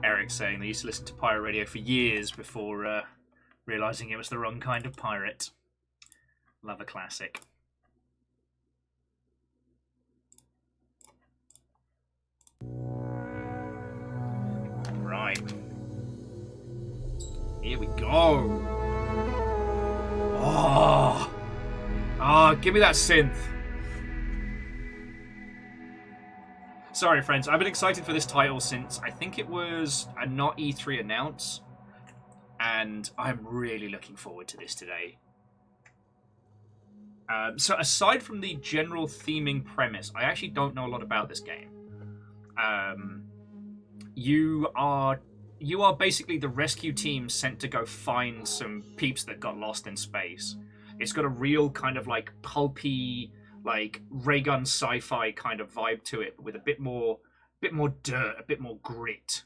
Eric saying they used to listen to pirate radio for years before realising it was the wrong kind of pirate. Love a classic. Right. Here we go. Oh, give me that synth. Sorry, friends. I've been excited for this title since I think it was a not E3 announce, and I'm really looking forward to this today. So aside from the general theming premise, I actually don't know a lot about this game. You are basically the rescue team sent to go find some peeps that got lost in space. It's got a real kind of like pulpy, like ray gun sci-fi kind of vibe to it, but with a bit more dirt, a bit more grit.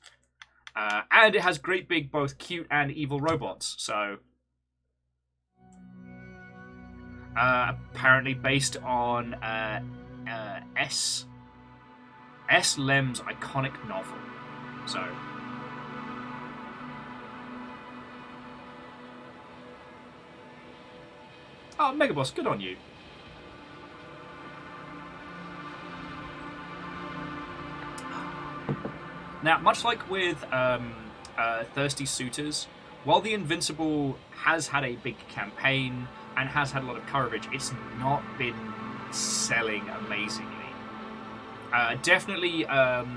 And it has great big both cute and evil robots. So apparently based on S S. Lem's iconic novel. So... Oh, Megaboss, good on you. Now, much like with Thirsty Suitors, while the Invincible has had a big campaign and has had a lot of coverage, it's not been selling amazingly. Definitely,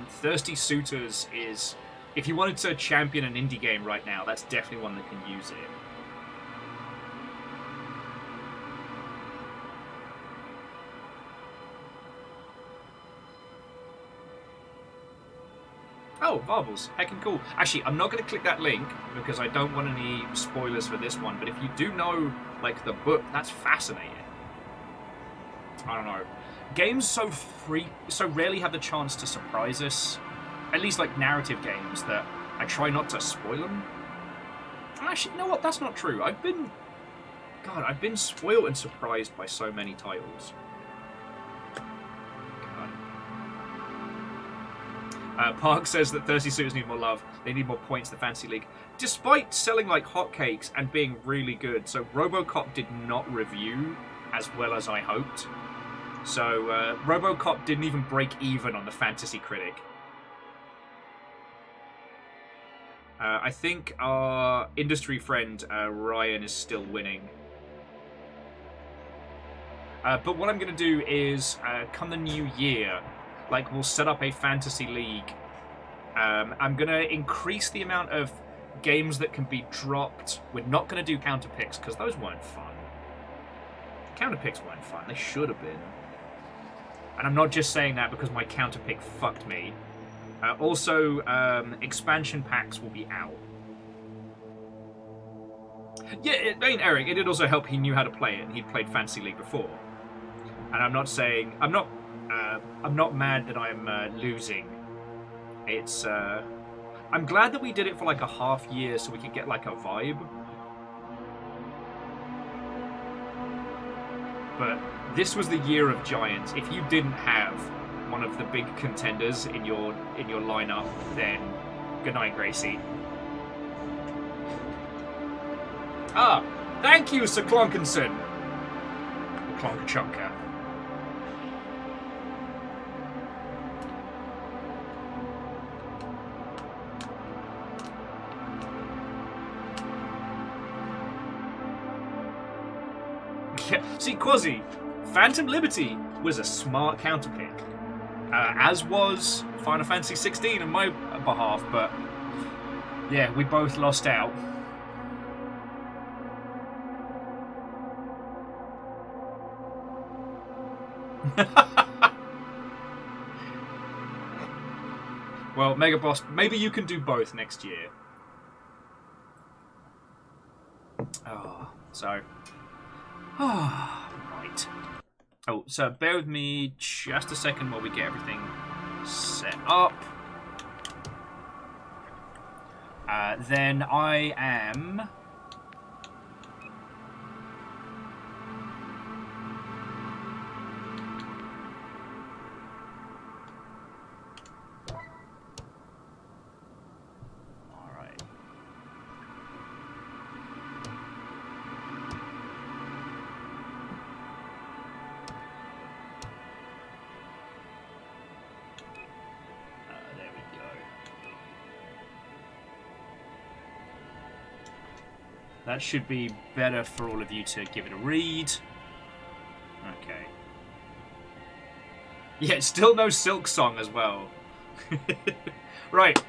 Thirsty Suitors is... If you wanted to champion an indie game right now, that's definitely one that can use it. Oh, Varbles. Heckin' cool. Actually, I'm not going to click that link because I don't want any spoilers for this one, but if you do know, like, the book, that's fascinating. I don't know. Games so rarely have the chance to surprise us, at least, like, narrative games, that I try not to spoil them. Actually, you know what? That's not true. I've been spoiled and surprised by so many titles. Park says that Thirsty Suitors need more love. They need more points in the Fantasy League. Despite selling like hotcakes and being really good. So RoboCop did not review as well as I hoped. So RoboCop didn't even break even on the Fantasy Critic. I think our industry friend Ryan is still winning. But what I'm going to do is, come the new year... Like, we'll set up a fantasy league. I'm going to increase the amount of games that can be dropped. We're not going to do counter picks, because those weren't fun. Counter picks weren't fun. They should have been. And I'm not just saying that because my counter pick fucked me. Also, expansion packs will be out. Yeah, I mean, Eric, it did also help he knew how to play it, and he'd played Fantasy League before. And I'm not saying... I'm not mad that I'm losing. It's I'm glad that we did it for like a half year so we could get like a vibe. But this was the year of giants. If you didn't have one of the big contenders in your lineup, then good night, Gracie. Ah, thank you, Sir Clonkinson. Clonkachunka. See, Quasi, Phantom Liberty was a smart counterpick, as was Final Fantasy 16 on my behalf, but yeah, we both lost out. Well, Mega Boss, maybe you can do both next year. Oh, so... right. Oh, so bear with me just a second while we get everything set up. Then I am... That should be better for all of you to give it a read. Okay. Yeah, still no Silk Song as well. Right.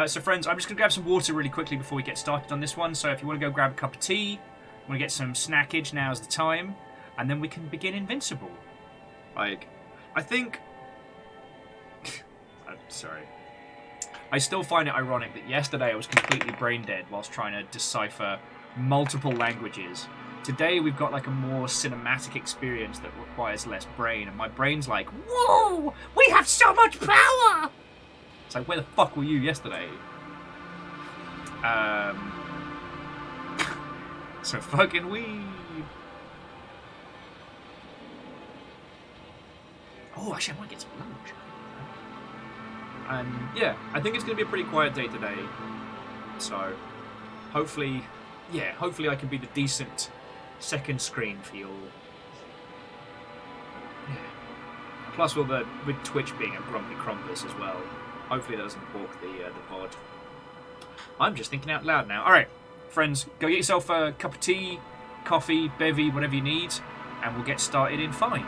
So friends, I'm just going to grab some water really quickly before we get started on this one. So if you want to go grab a cup of tea, want to get some snackage, now's the time. And then we can begin Invincible. Like, I think... I'm sorry. I still find it ironic that yesterday I was completely brain dead whilst trying to decipher multiple languages. Today we've got like a more cinematic experience that requires less brain, and my brain's like, whoa, we have so much power! It's like, where the fuck were you yesterday? So fucking weed. Oh, actually I want to get some lunch. And yeah, I think it's going to be a pretty quiet day today. So hopefully I can be the decent second screen for you all. Yeah. Plus, with Twitch being a grumpy crumpus as well, hopefully that doesn't balk the pod. I'm just thinking out loud now. All right, friends, go get yourself a cup of tea, coffee, bevy, whatever you need, and we'll get started in 5.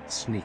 Sneak.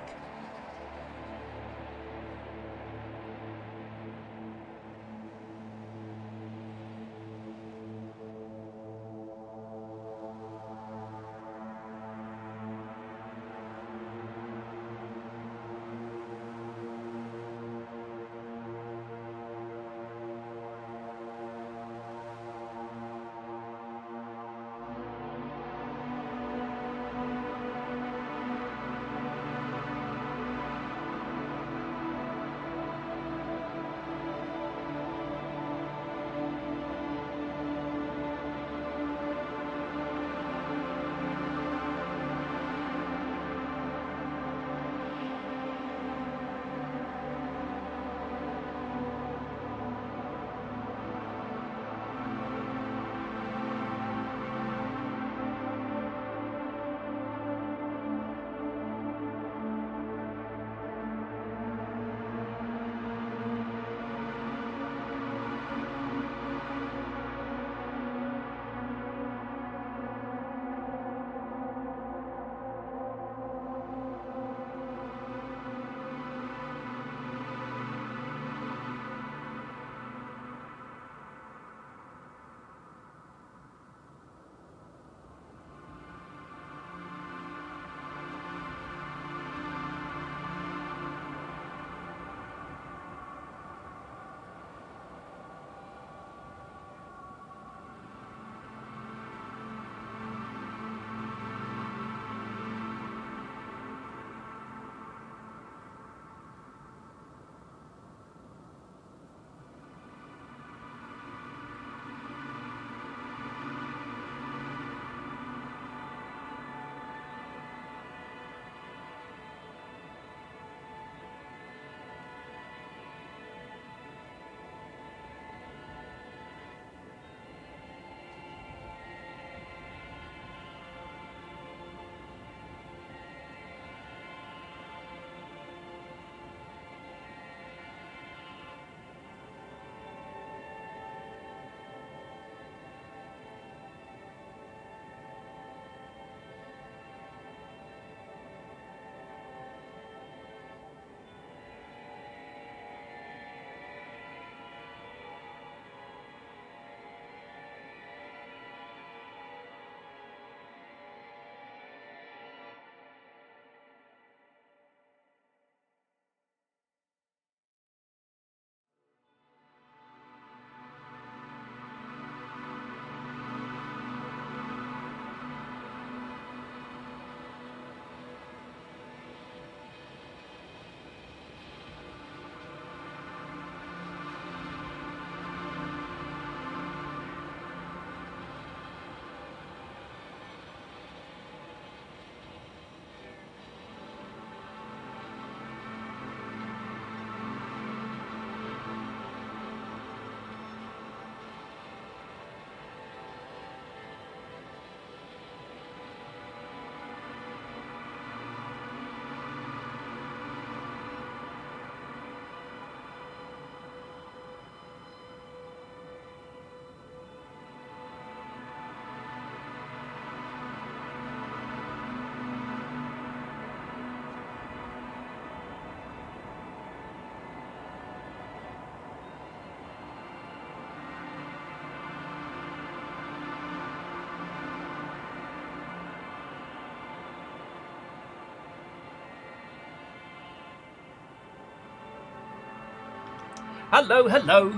Hello, hello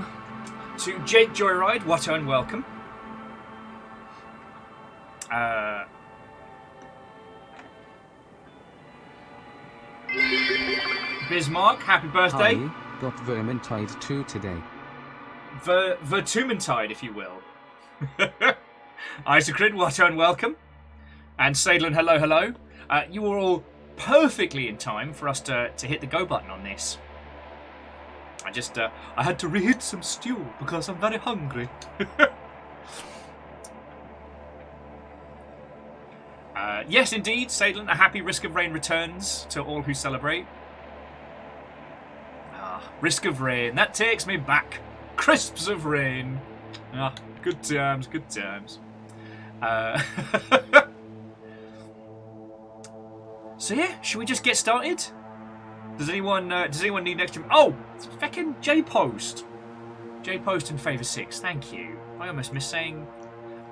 to Jake Joyride. What and welcome. Bismarck, happy birthday. Hi, got Vermintide 2 today. Vertumintide, if you will. Isacrid, what and welcome. And Sadlin, hello, hello. You were all perfectly in time for us to hit the go button on this. I had to reheat some stew because I'm very hungry. Yes, indeed, Sadlin, a happy Risk of Rain returns to all who celebrate. Risk of Rain, that takes me back. Crisps of rain. Good times, good times. So yeah, should we just get started? Does anyone need an extra? Oh, it's feckin' J-Post. J-Post in favour 6. Thank you. I almost missed saying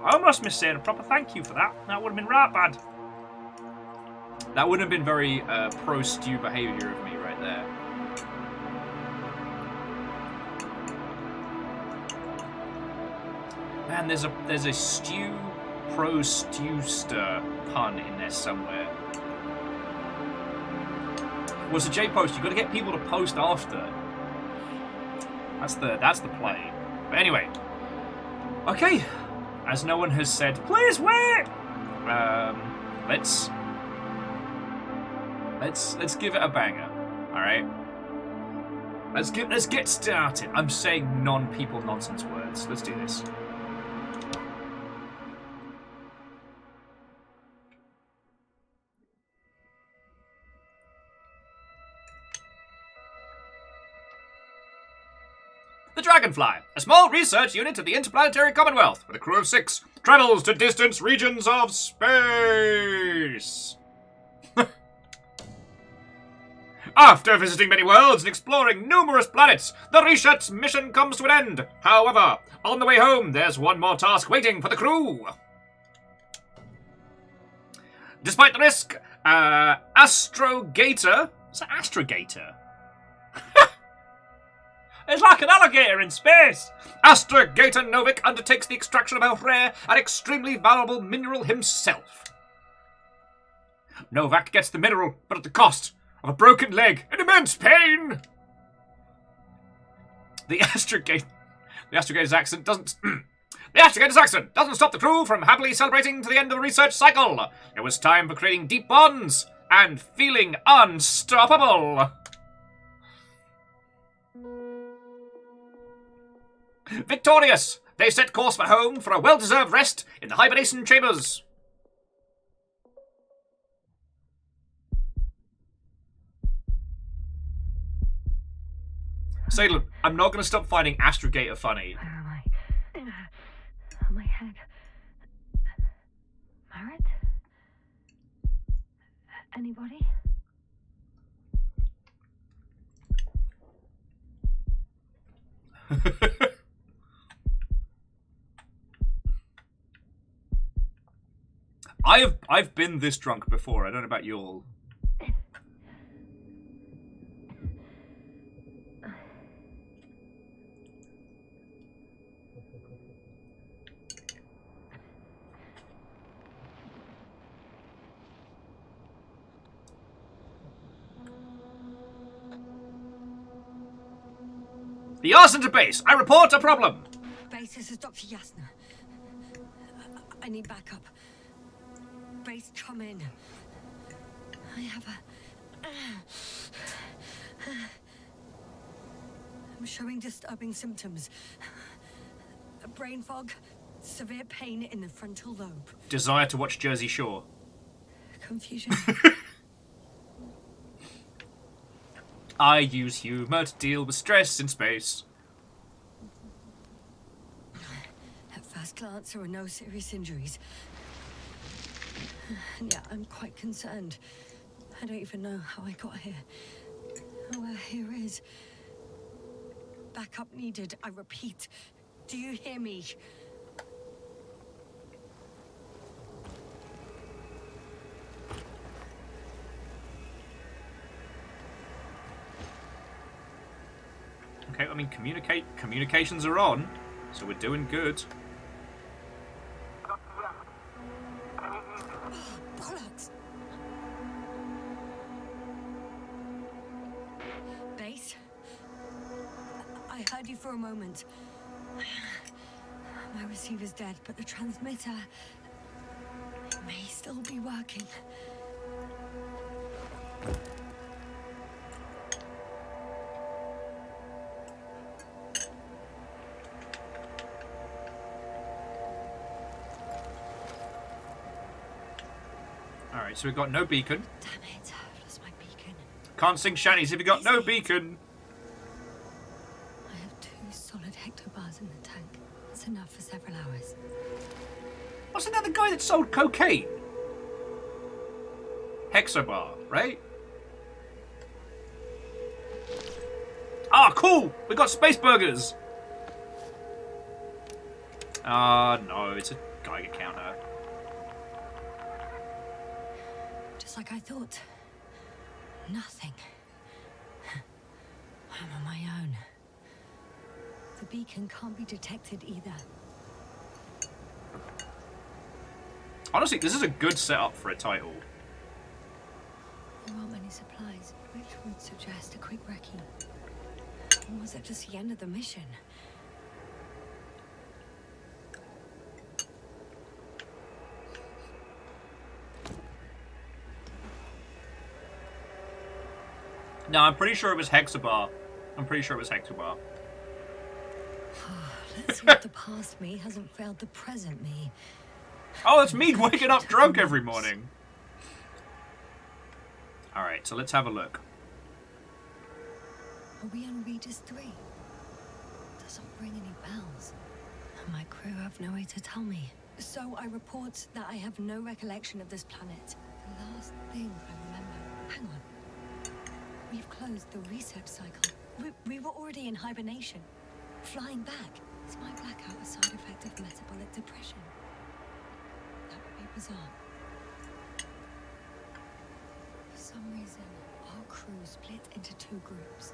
a proper thank you for that. That would have been right bad. That wouldn't have been very pro-Stew behaviour of me right there. Man, there's a Stew pro-Stewster pun in there somewhere. What's a J-Post? You've got to get people to post after. That's the play. But anyway. Okay. As no one has said, please wait! Let's give it a banger. Alright? Let's get started. I'm saying non-people nonsense words. Let's do this. The Dragonfly, a small research unit of the Interplanetary Commonwealth, with a crew of 6, travels to distant regions of space. After visiting many worlds and exploring numerous planets, the Reshet's mission comes to an end. However, on the way home, there's one more task waiting for the crew. Despite the risk, Astrogator... What's an Astrogator? It's like an alligator in space! Astrogator Novik undertakes the extraction of a rare and extremely valuable mineral himself. Novak gets the mineral, but at the cost of a broken leg and immense pain! The Astrogator's accident doesn't... The Astrogator's accident doesn't stop the crew from happily celebrating to the end of the research cycle. It was time for creating deep bonds and feeling unstoppable. Victorious, they set course for home for a well-deserved rest in the hibernation chambers. Salem, I'm not going to stop finding Astrogator funny. Where am I? My head. Marit? Anybody? I've been this drunk before. I don't know about you all. The arson to base. I report a problem. Base, this is Dr. Yasna. I need backup. Base, come in. I have I'm showing disturbing symptoms. A brain fog, severe pain in the frontal lobe. Desire to watch Jersey Shore. Confusion. I use humor to deal with stress in space. At first glance, there are no serious injuries. And yet, I'm quite concerned. I don't even know how I got here. Where here is. Backup needed, I repeat. Do you hear me? Okay. Okay, I mean, communications are on, so we're doing good. Bollocks! Base? I heard you for a moment. My receiver's dead, but the transmitter may still be working. Alright, so we've got no beacon. Damn it, I've lost my beacon. Can't sing shanties if you got no beacon. I have 2 solid hectobars in the tank. It's enough for several hours. Wasn't that the guy that sold cocaine? Hexabar, right? Ah, cool! We got space burgers! Ah, no, it's a Geiger counter. Just like I thought. Nothing. I'm on my own. The beacon can't be detected either. Honestly, this is a good setup for a title. There aren't many supplies, which would suggest a quick recce. Or was it just the end of the mission? No, I'm pretty sure it was Hexabar. I'm pretty sure it was Hexabar. Let's see if the past me hasn't failed the present me. Oh, that's me waking up drunk every morning. Alright, so let's have a look. Are we on Regis 3? Doesn't ring any bells. And my crew have no way to tell me. So I report that I have no recollection of this planet. The last thing I remember... Hang on. We've closed the research cycle. We were already in hibernation. Flying back. Is my blackout a side effect of metabolic depression? That would be bizarre. For some reason, our crew split into 2 groups.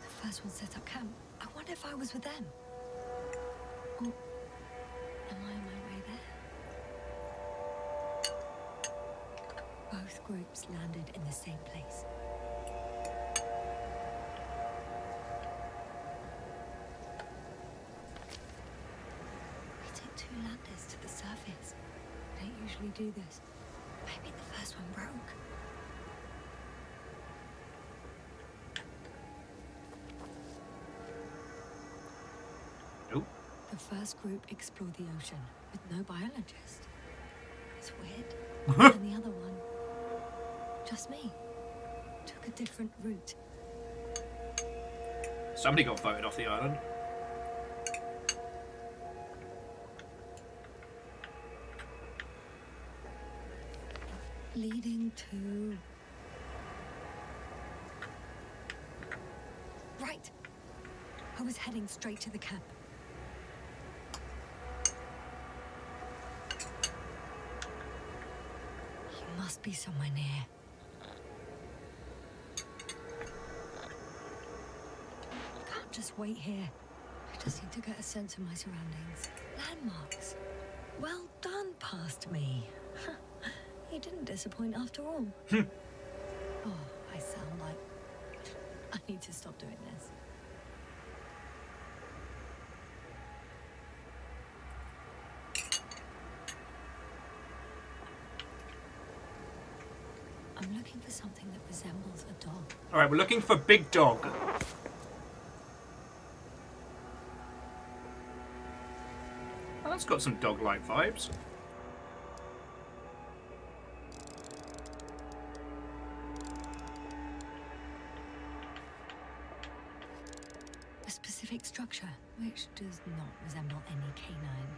The first one set up camp. I wonder if I was with them. Or am I on my way there? Both groups landed in the same place. We took 2 landers to the surface. We don't usually do this. Maybe the first one broke. Nope. The first group explored the ocean with no biologist. It's weird. And the other one, just me, took a different route. Somebody got voted off the island. Leading to... Right. I was heading straight to the camp. You must be somewhere near. Can't just wait here. I just need to get a sense of my surroundings. Landmarks. Well done, past me. You didn't disappoint after all. Oh, I sound like... I need to stop doing this. I'm looking for something that resembles a dog. Alright, we're looking for Big Dog. Oh, that's got some dog-like vibes. A specific structure, which does not resemble any canine.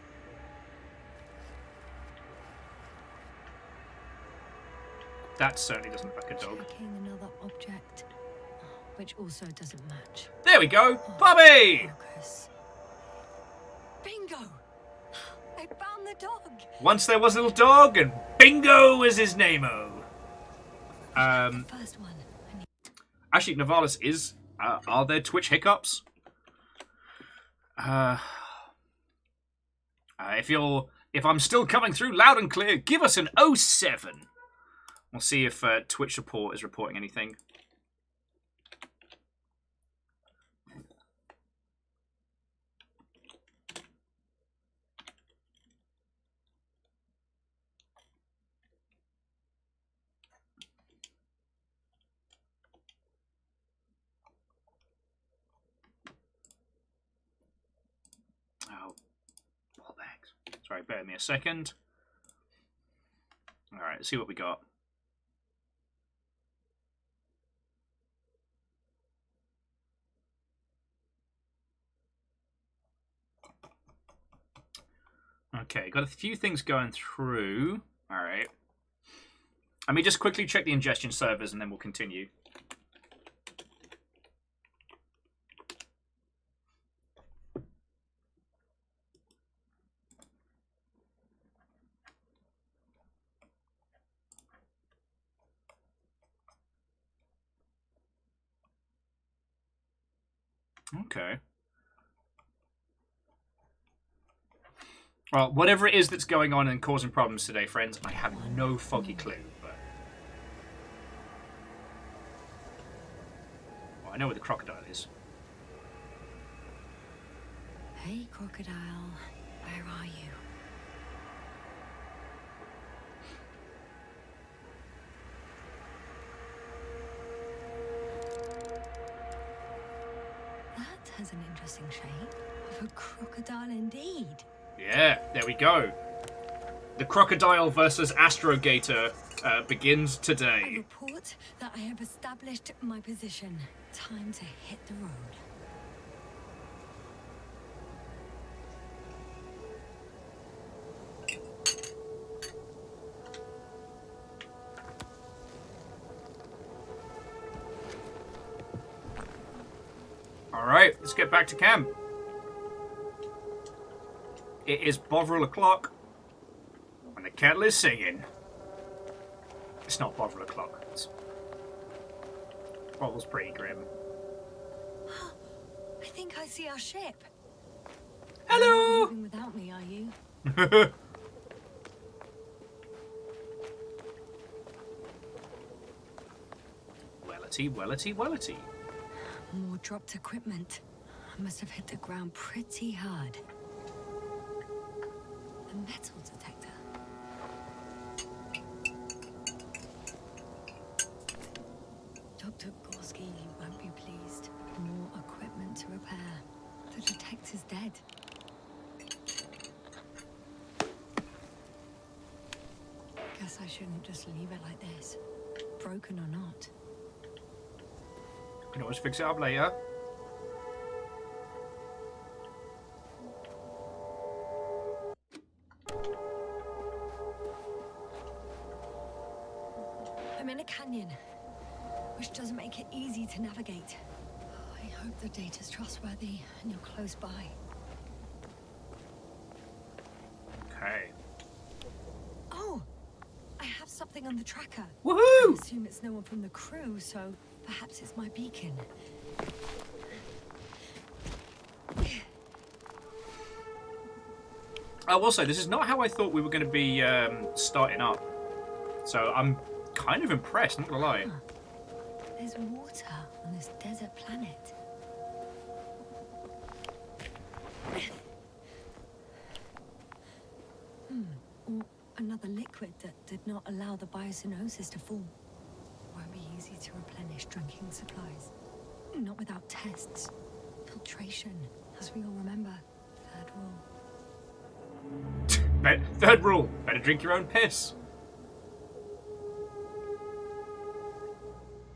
That certainly doesn't look like a dog. Checking another object, which also doesn't match. There we go! Puppy! Focus. Bingo! I found the dog! Once there was a little dog, and bingo is his name-o. The first one. I need... Actually, Navalis is... are there Twitch hiccups? If I'm still coming through loud and clear, give us an 07. We'll see if Twitch support is reporting anything. Oh, ball bags. Sorry, bear with me a second. All right, let's see what we got. Okay, got a few things going through. All right. Let me just quickly check the ingestion servers and then we'll continue. Okay. Well, whatever it is that's going on and causing problems today, friends, I have no foggy clue. But well, I know where the crocodile is. Hey, crocodile, where are you? That has an interesting shape of a crocodile indeed. Yeah, there we go. The crocodile versus astrogator begins I today. report that I have established my position. Time to hit the road. All right, let's get back to camp. It is Bovril o'clock, and the kettle is singing. It's not Bovril o'clock. Bovril's pretty grim. I think I see our ship. Hello! You're not leaving without me, are you? Wellity, wellity, wellity. More dropped equipment. I must have hit the ground pretty hard. A metal detector. Dr. Gorski, you won't be pleased. More equipment to repair. The detector's dead. Guess I shouldn't just leave it like this. Broken or not. Can always fix it up later. I'm in a canyon, which doesn't make it easy to navigate. I hope the data's trustworthy and you're close by. Okay. Oh, I have something on the tracker. I Woohoo! assume it's no one from the crew, so perhaps it's my beacon. I will say, this is not how I thought we were going to be starting up. So I'm kind of impressed, I'm not going to lie. Huh. There's water on this desert planet. Or another liquid that did not allow the biocenosis to form. Won't be easy to replenish drinking supplies. Not without tests. Filtration, as we all remember. Third rule. Third rule, better drink your own piss.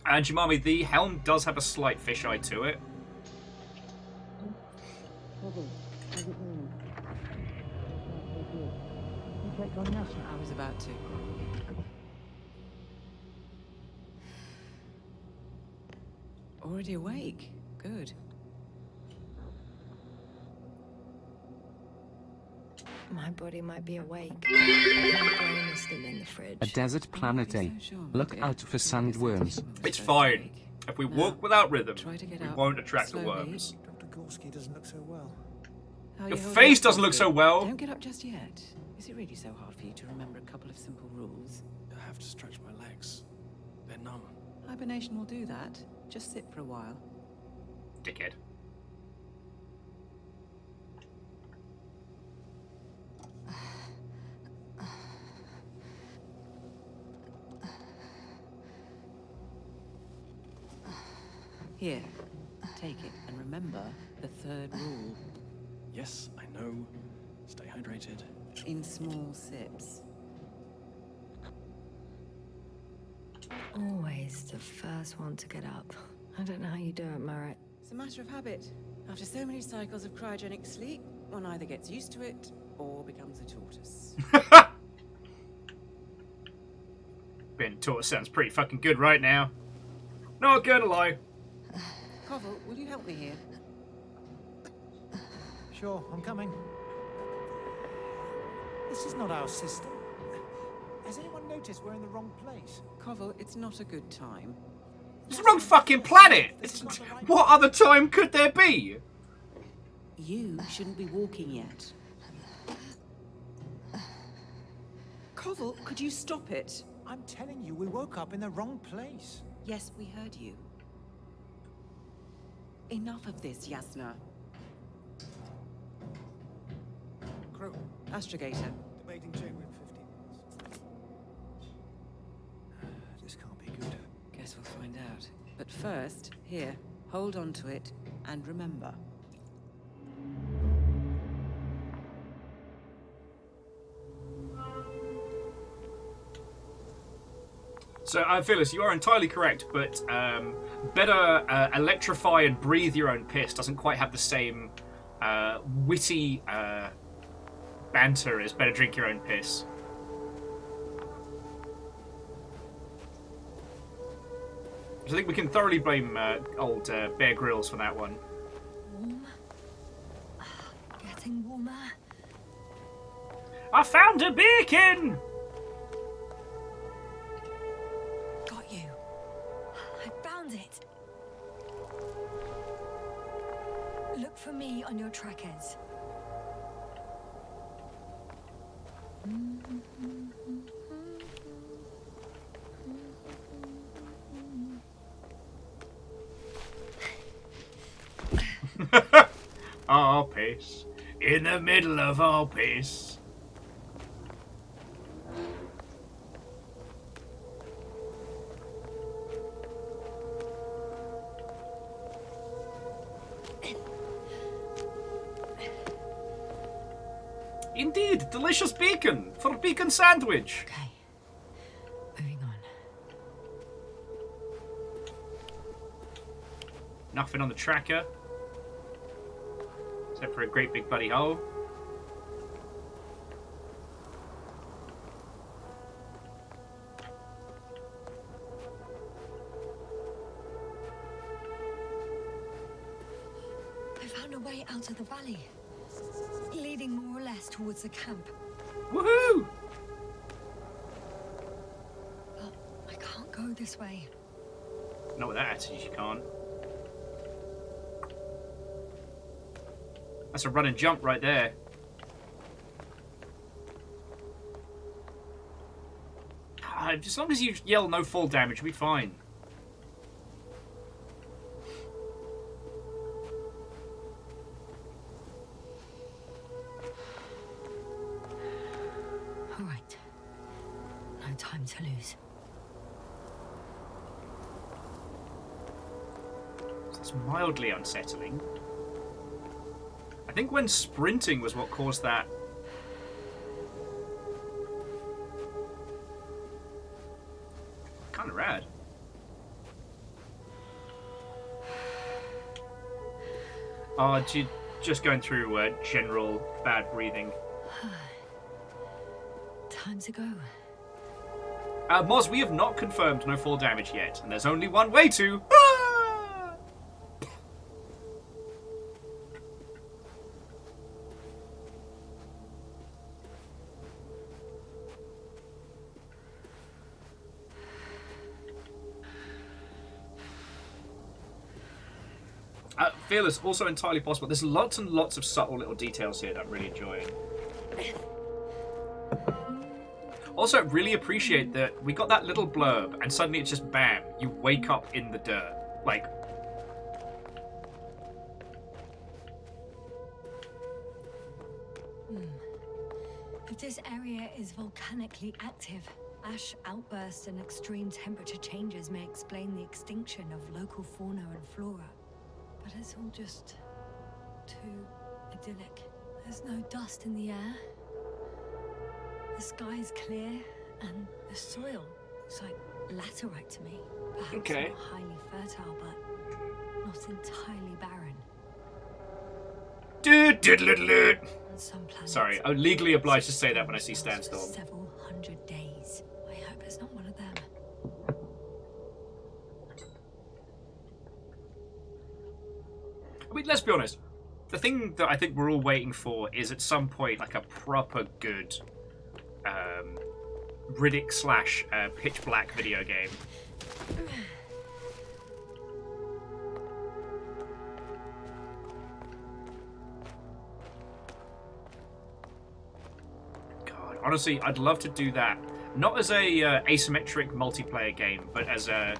And Jimami, the helm does have a slight fisheye to it. I was about to. Already awake? Good. My body might be awake. My brain is still in the fridge. A desert planet A. Look out for sandworms. It's fine. If we walk without rhythm, Try to get we up won't attract the slowly. worms. Dr. Gorski doesn't look so well. How are Your you holding face up, doesn't look Sophie? so well. Don't get up just yet. Is it really so hard for you to remember a couple of simple rules? I have to stretch my legs. They're numb. Hibernation will do that. Just sit for a while. Dickhead. Here, take it and remember the third rule. Yes, I know. Stay hydrated. In small sips. Always the first one to get up. I don't know how you do it, Merritt. It's a matter of habit. After so many cycles of cryogenic sleep, one either gets used to it or becomes a tortoise. Being a tortoise sounds pretty fucking good right now. Not gonna lie. Koval, will you help me here? Sure, I'm coming. This is not our system. Has anyone noticed we're in the wrong place? Koval, it's not a good time. It's the wrong fucking planet! What other time could there be? You shouldn't be walking yet. Koval, could you stop it? I'm telling you, we woke up in the wrong place. Yes, we heard you. Enough of this, Yasna. Crew, Astrogator. debating chamber in 15 minutes. This can't be good. Guess we'll find out. But first, here, hold on to it and remember. So, Phyllis, you are entirely correct, but better electrify and breathe your own piss doesn't quite have the same witty banter as better drink your own piss. So I think we can thoroughly blame old Bear Grylls for that one. Warm? Getting warmer? I found a beacon! Got you. I found it. Look for me on your trackers. Our piss. In the middle of our piss. Indeed, delicious beacon for a beacon sandwich. Okay. Moving on. Nothing on the tracker. Except for a great big bloody hole. I found a way out of the valley. Leading more or less towards the camp. Woohoo! But I can't go this way. Not with that attitude, you can't. That's a run and jump right there. As long as you yell no fall damage, you'll be fine. All right. No time to lose. That's mildly unsettling. I think when sprinting was what caused that. Kind of rad. Oh, just going through general bad breathing. Time to go. Moz, we have not confirmed no fall damage yet, and there's only one way to. Ah! Fearless, also entirely possible. There's lots and lots of subtle little details here that I'm really enjoying. Also, really appreciate that we got that little blurb, and suddenly it's just bam, you wake up in the dirt. Like, If this area is volcanically active, ash outbursts and extreme temperature changes may explain the extinction of local fauna and flora. But it's all just too idyllic. There's no dust in the air. The sky's clear, and the soil looks like laterite to me. Perhaps Okay. not highly fertile, but not entirely barren. On some planets, Sorry, I'm legally obliged to say that when I see themselves for Sandstorm. several hundred days. I hope it's not one of them. I mean, let's be honest. The thing that I think we're all waiting for is at some point like a proper good Riddick slash Pitch Black video game. God, honestly, I'd love to do that. Not as a asymmetric multiplayer game, but as a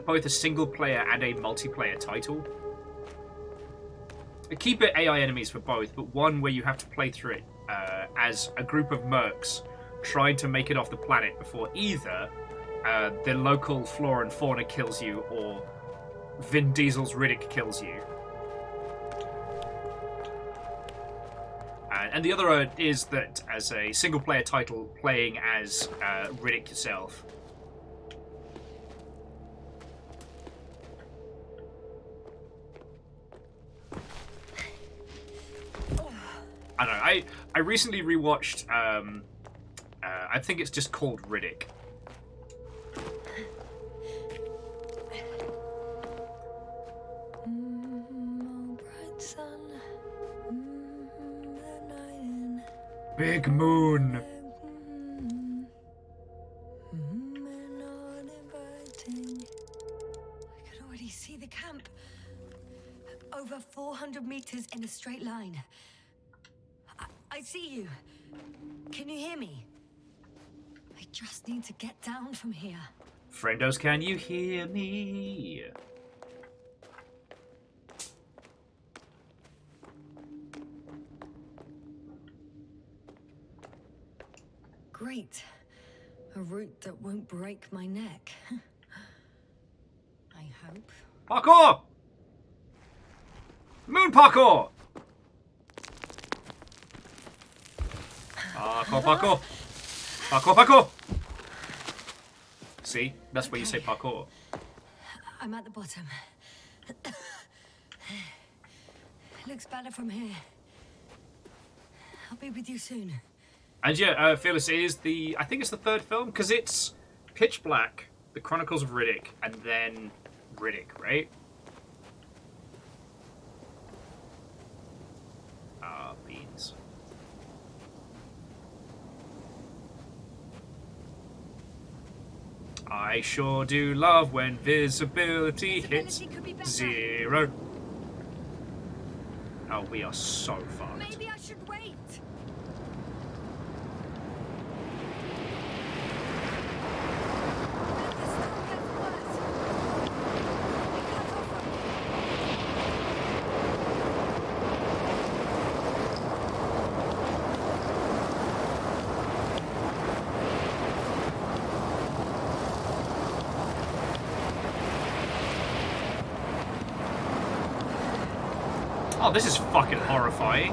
both a single player and a multiplayer title. Keep it AI enemies for both, but one where you have to play through it as a group of mercs trying to make it off the planet before either the local flora and fauna kills you or Vin Diesel's Riddick kills you. And the other is that as a single player title, playing as Riddick yourself. I don't know. I recently rewatched. I think it's just called Riddick. Big Moon. I can already see the camp. Over 400 meters in a straight line. I see you. Can you hear me? I just need to get down from here. Friendos, can you hear me? Great. A route that won't break my neck. I hope. Parkour! Moon parkour! Parkour, parkour! Parkour, parkour! See? That's where you say parkour. I'm at the bottom. It looks better from here. I'll be with you soon. And yeah, Fearless is I think it's the third film, because it's Pitch Black, The Chronicles of Riddick, and then Riddick, right? Ah, beans. I sure do love when visibility hits could be better. 0. Oh, we are so fucked. Maybe I should wait. Oh, this is fucking horrifying.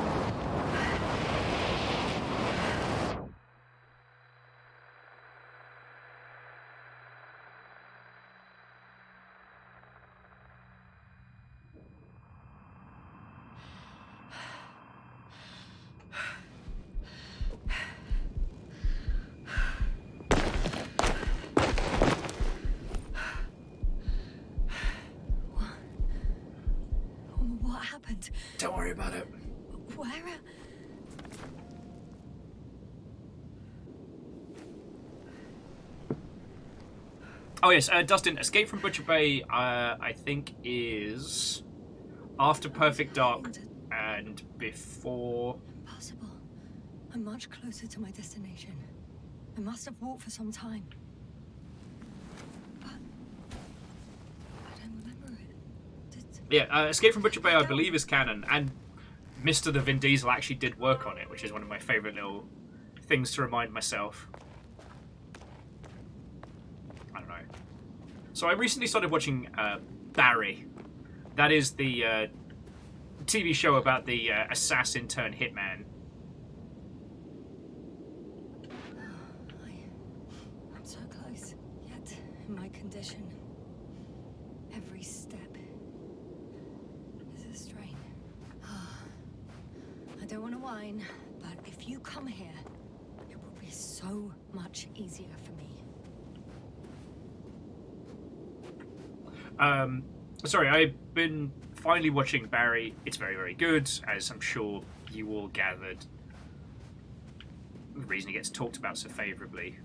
What happened? Don't worry about it. Where? Oh yes, Dustin. Escape from Butcher Bay, I think is after Perfect Dark and before. Impossible. I'm much closer to my destination. I must have walked for some time. But I don't remember it. Yeah, Escape from Butcher Bay, I believe, is canon, and Mr. the Vin Diesel actually did work on it, which is one of my favourite little things to remind myself. I don't know. So I recently started watching Barry. That is the TV show about the assassin turned hitman. I'm so close, yet in my condition, every step is a strain. I don't want to whine, but if you come here, it will be so much easier for me. Sorry, I've been finally watching Barry. It's very, very good, as I'm sure you all gathered. The reason it gets talked about so favourably.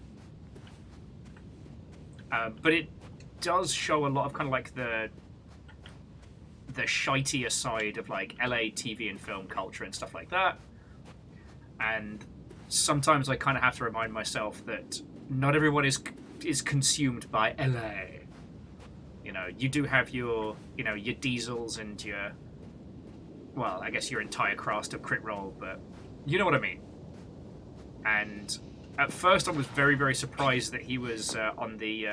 But it does show a lot of kind of like the shitier side of like LA TV and film culture and stuff like that. And sometimes I kind of have to remind myself that not everyone is consumed by LA. You know, you do have your, you know, your Diesels and your, well, I guess your entire cast of Crit Roll, but you know what I mean. And at first I was very, very surprised that he was on the,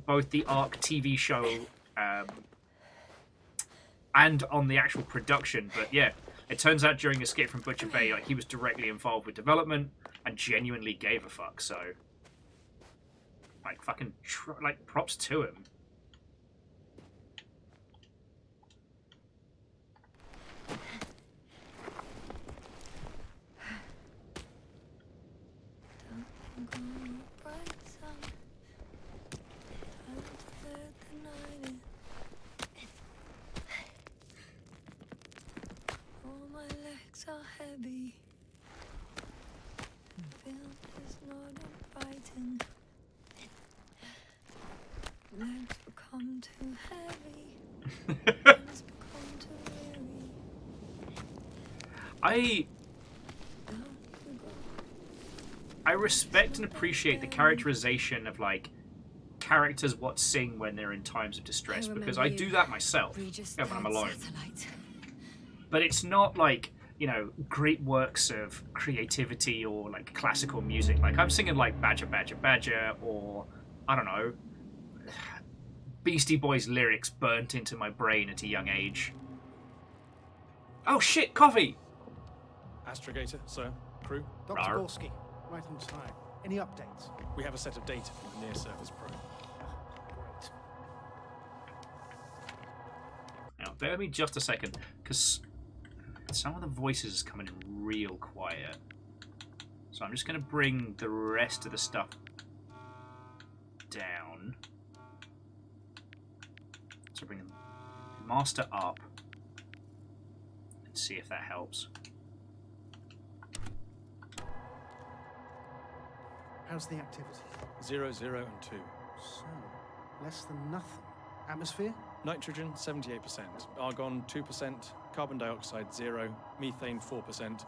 both the ARC TV show and on the actual production. But yeah, it turns out during Escape from Butcher Bay, like, he was directly involved with development and genuinely gave a fuck, so, like, fucking, like, props to him. Are heavy. The film is not inviting. Legs become too heavy. Hands become too weary. I respect and appreciate the characterization of like characters what sing when they're in times of distress, because I do that myself when I'm alone. But it's not like, you know, great works of creativity or like classical music. Like I'm singing like Badger Badger Badger, or I don't know, Beastie Boys lyrics burnt into my brain at a young age. Oh shit, coffee! Astrogator, sir. Crew. Dr. Gorski, right on time. Any updates? We have a set of data from the near-surface probe. Great. Now, bear with me just a second, because some of the voices are coming in real quiet. So I'm just going to bring the rest of the stuff down. So bring the master up and see if that helps. How's the activity? 0, 0, and 2. So, less than nothing. Atmosphere? Nitrogen, 78%. Argon, 2%. Carbon dioxide, 0. Methane, 4%.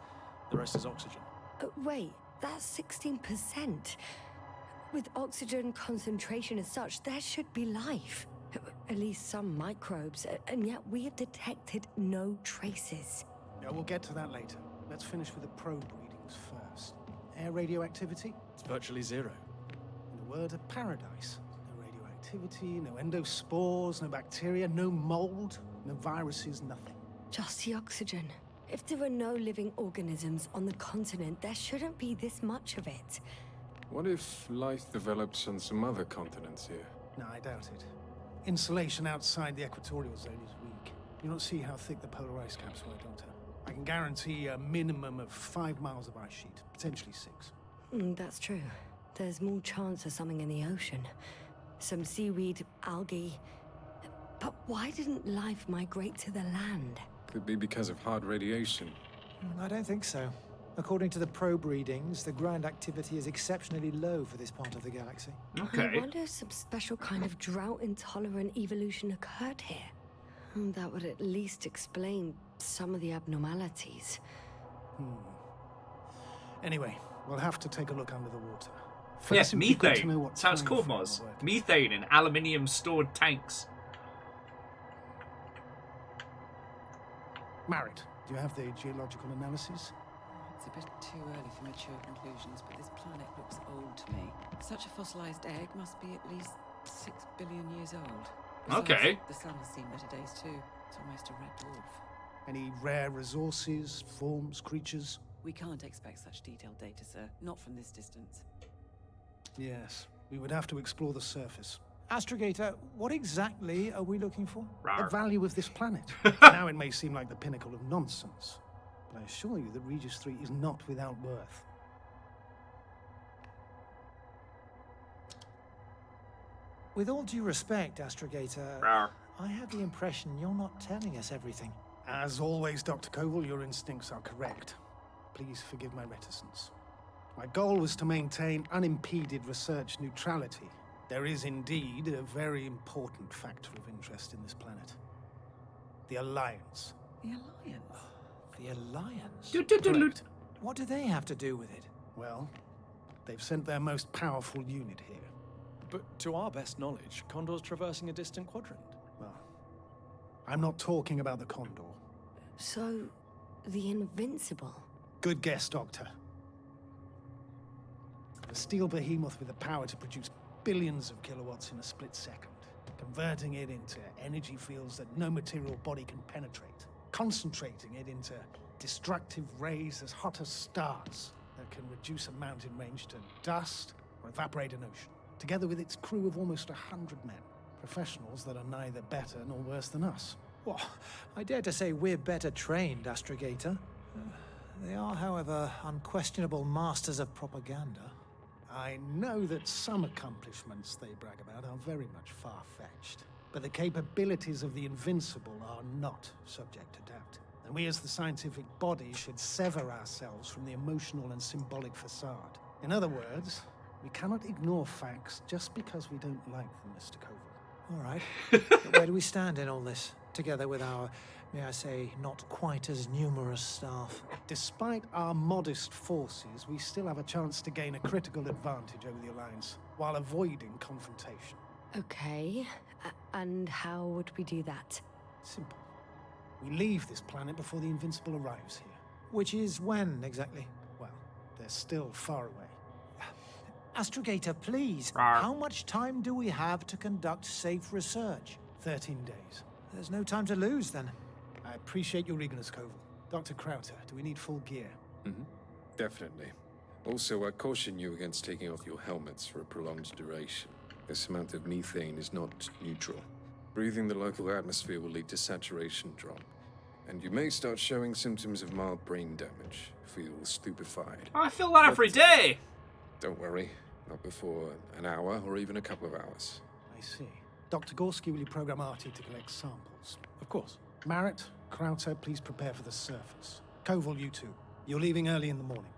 The rest is oxygen. Wait, that's 16%. With oxygen concentration as such, there should be life. At least some microbes, and yet we have detected no traces. Yeah, we'll get to that later. Let's finish with the probe readings first. Air radioactivity? It's virtually 0. In a word, a paradise. No radioactivity, no endospores, no bacteria, no mold, no viruses, nothing. Just the oxygen. If there are no living organisms on the continent, there shouldn't be this much of it. What if life develops on some other continents here? No, I doubt it. Insulation outside the equatorial zone is weak. You don't see how thick the polar ice caps were, Doctor. I can guarantee a minimum of 5 miles of ice sheet, potentially 6. That's true. There's more chance of something in the ocean. Some seaweed, algae. But why didn't life migrate to the land? Could be because of hard radiation. I don't think so. According to the probe readings, the ground activity is exceptionally low for this part of the galaxy. I wonder if some special kind of drought-intolerant evolution occurred here. That would at least explain some of the abnormalities. Anyway, we'll have to take a look under the water. Yes, First, it would be good to methane. know what That's how it's time called, frame Moz. we're working. Methane in aluminium stored tanks. Marit, do you have the geological analysis? It's a bit too early for mature conclusions, but this planet looks old to me. Such a fossilized egg must be at least 6 billion years old. Besides, Okay. The sun has seen better days too. It's almost a red dwarf. Any rare resources, forms, creatures? We can't expect such detailed data, sir. Not from this distance. Yes, we would have to explore the surface. Astrogator, what exactly are we looking for? The value of this planet. Now it may seem like the pinnacle of nonsense, but I assure you that Regis 3 is not without worth. With all due respect, Astrogator, I have the impression you're not telling us everything. As always, Dr. Koval, your instincts are correct. Please forgive my reticence. My goal was to maintain unimpeded research neutrality. There is indeed a very important factor of interest in this planet. The Alliance. The Alliance? The Alliance? Correct. What do they have to do with it? Well, they've sent their most powerful unit here. But to our best knowledge, Condor's traversing a distant quadrant. Well, I'm not talking about the Condor. So, the Invincible. Good guess, Doctor. A steel behemoth with the power to produce billions of kilowatts in a split second, converting it into energy fields that no material body can penetrate, concentrating it into destructive rays as hot as stars that can reduce a mountain range to dust or evaporate an ocean, together with its crew of almost 100 men, professionals that are neither better nor worse than us. Well, I dare to say we're better trained, Astrogator. They are, however, unquestionable masters of propaganda. I know that some accomplishments they brag about are very much far-fetched, but the capabilities of the Invincible are not subject to doubt. And we as the scientific body should sever ourselves from the emotional and symbolic facade. In other words, we cannot ignore facts just because we don't like them, Mr. Koval. All right. But where do we stand in all this, together with our, may I say, not quite as numerous staff? Despite our modest forces, we still have a chance to gain a critical advantage over the Alliance, while avoiding confrontation. Okay, and how would we do that? Simple. We leave this planet before the Invincible arrives here. Which is when, exactly? Well, they're still far away. Astrogator, please, how much time do we have to conduct safe research? 13 days. There's no time to lose, then. I appreciate your eagerness, Koval. Dr. Crowther, do we need full gear? Definitely. Also, I caution you against taking off your helmets for a prolonged duration. This amount of methane is not neutral. Breathing the local atmosphere will lead to saturation drop, and you may start showing symptoms of mild brain damage. Feel stupefied. I feel that every day. Don't worry, not before an hour or even a couple of hours. I see. Dr. Gorski, will you program Artie to collect samples? Of course. Marit, Crowther, please prepare for the surface. Koval, you too. You're leaving early in the morning.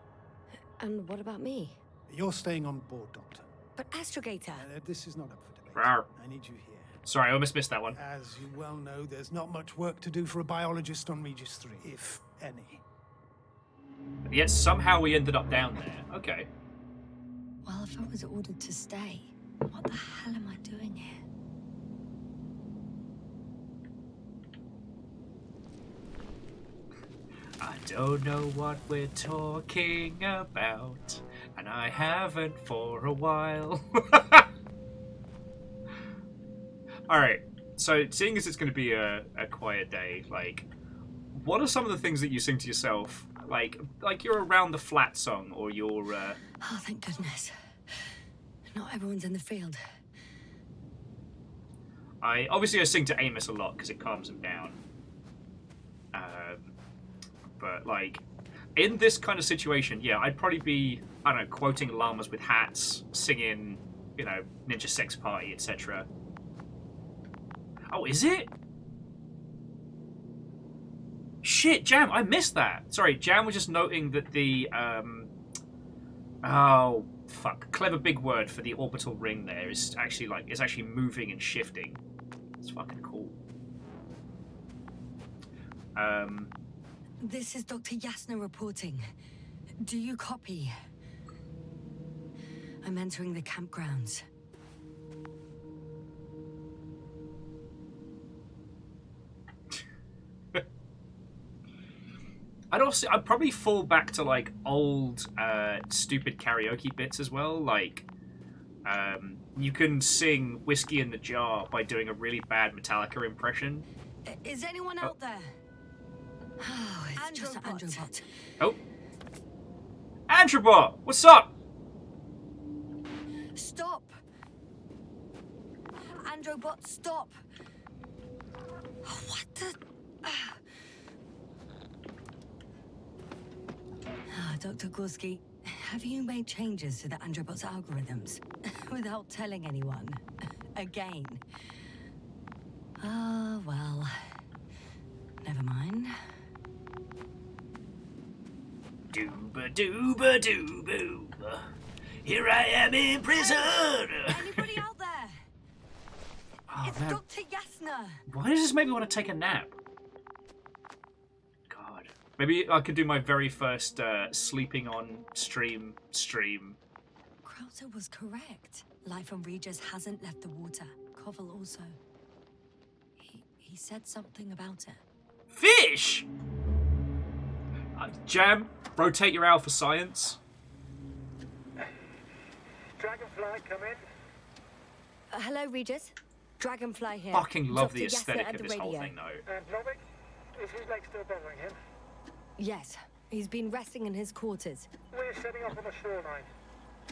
And what about me? You're staying on board, Doctor. But Astrogator... This is not up for debate. Rawr. I need you here. Sorry, I almost missed that one. As you well know, there's not much work to do for a biologist on Regis 3, if any. And yet somehow we ended up down there. Okay. Well, if I was ordered to stay, what the hell am I doing here? I don't know what we're talking about, and I haven't for a while. Alright, so seeing as it's going to be a quiet day, like, what are some of the things that you sing to yourself? Like you're around the flat song, or you're, Oh, thank goodness. Not everyone's in the field. I sing to Amos a lot, because it calms him down. But, like, in this kind of situation, yeah, I'd probably be, I don't know, quoting llamas with hats, singing, you know, Ninja Sex Party, etc. Oh, is it? Shit, Jam, I missed that. Sorry, Jam was just noting that the oh fuck, clever big word for the orbital ring there is actually moving and shifting. It's fucking cool. This is Dr. Yasna reporting. Do you copy? I'm entering the campgrounds. I'd probably fall back to like old stupid karaoke bits as well. Like you can sing "Whiskey in the Jar" by doing a really bad Metallica impression. Is anyone out there? Oh, it's just an Androbot. Oh, Androbot, what's up? Stop! Androbot, stop! What the? Dr. Gorski, have you made changes to the Androbot's algorithms without telling anyone? Again? Well, never mind. Dooba dooba dooba. Here I am in prison. Anybody out there? Oh, It's man. Dr. Yasna. Why does this make me want to take a nap? God. Maybe I could do my very first sleeping on stream. Krauser was correct. Life on Regis hasn't left the water. Koval also. He said something about it. Fish! Jam, rotate your owl for science. Dragonfly, come in. Hello, Regis. Dragonfly here. Fucking love Dr. the Yasna aesthetic at of the this whole radio. thing, though. And Novik, is his leg still bothering him? Yes, he's been resting in his quarters. We're setting off on the shoreline.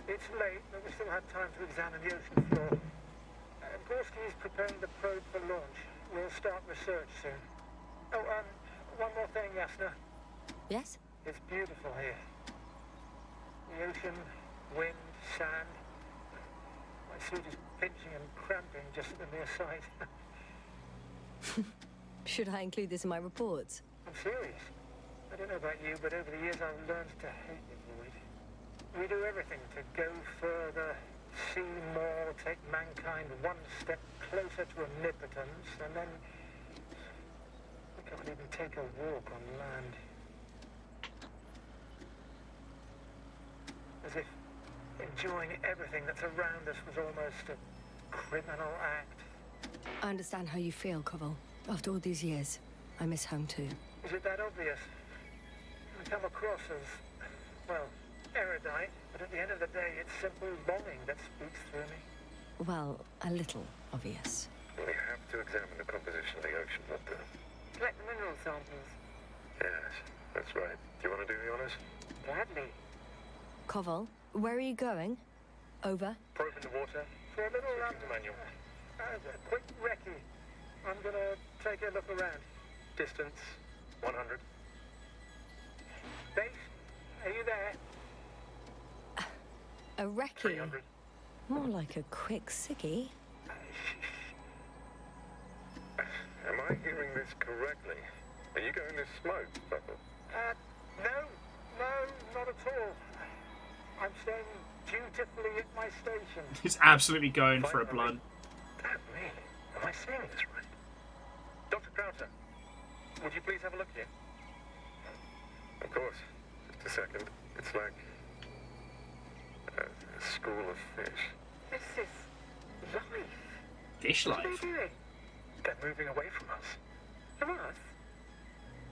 It's late, but we still have time to examine the ocean floor. Gorski is preparing the probe for launch. We'll start research soon. Oh, one more thing, Yasna. Yes? It's beautiful here. The ocean, wind, sand. My suit is pinching and cramping just at the mere sight. Should I include this in my reports? I'm serious. I don't know about you, but over the years I've learned to hate the void. We do everything to go further, see more, take mankind one step closer to omnipotence, and then we can't even take a walk on land. As if enjoying everything that's around us was almost a criminal act. I understand how you feel, Koval. After all these years, I miss home too. Is it that obvious? I come across as, well, erudite, but at the end of the day, it's simple longing that speaks through me. Well, a little obvious. We have to examine the composition of the ocean, not the... Collect the mineral samples. Yes, that's right. Do you want to do the honors? Gladly. Koval, where are you going? Over. Probe in the water. For a little manual. a quick recce. I'm gonna take a look around. Distance, 100. Base, are you there? A recce? 300. More like a quick sickie. Am I hearing this correctly? Are you going to smoke, Papa? No, not at all. I'm staying dutifully at my station. He's absolutely going for a blunt. Damn me. Am I seeing this right? Dr. Krauser, would you please have a look here? Of course. Just a second. It's like a school of fish. This is life. Fish What are life. they doing? They're moving away from us. From us?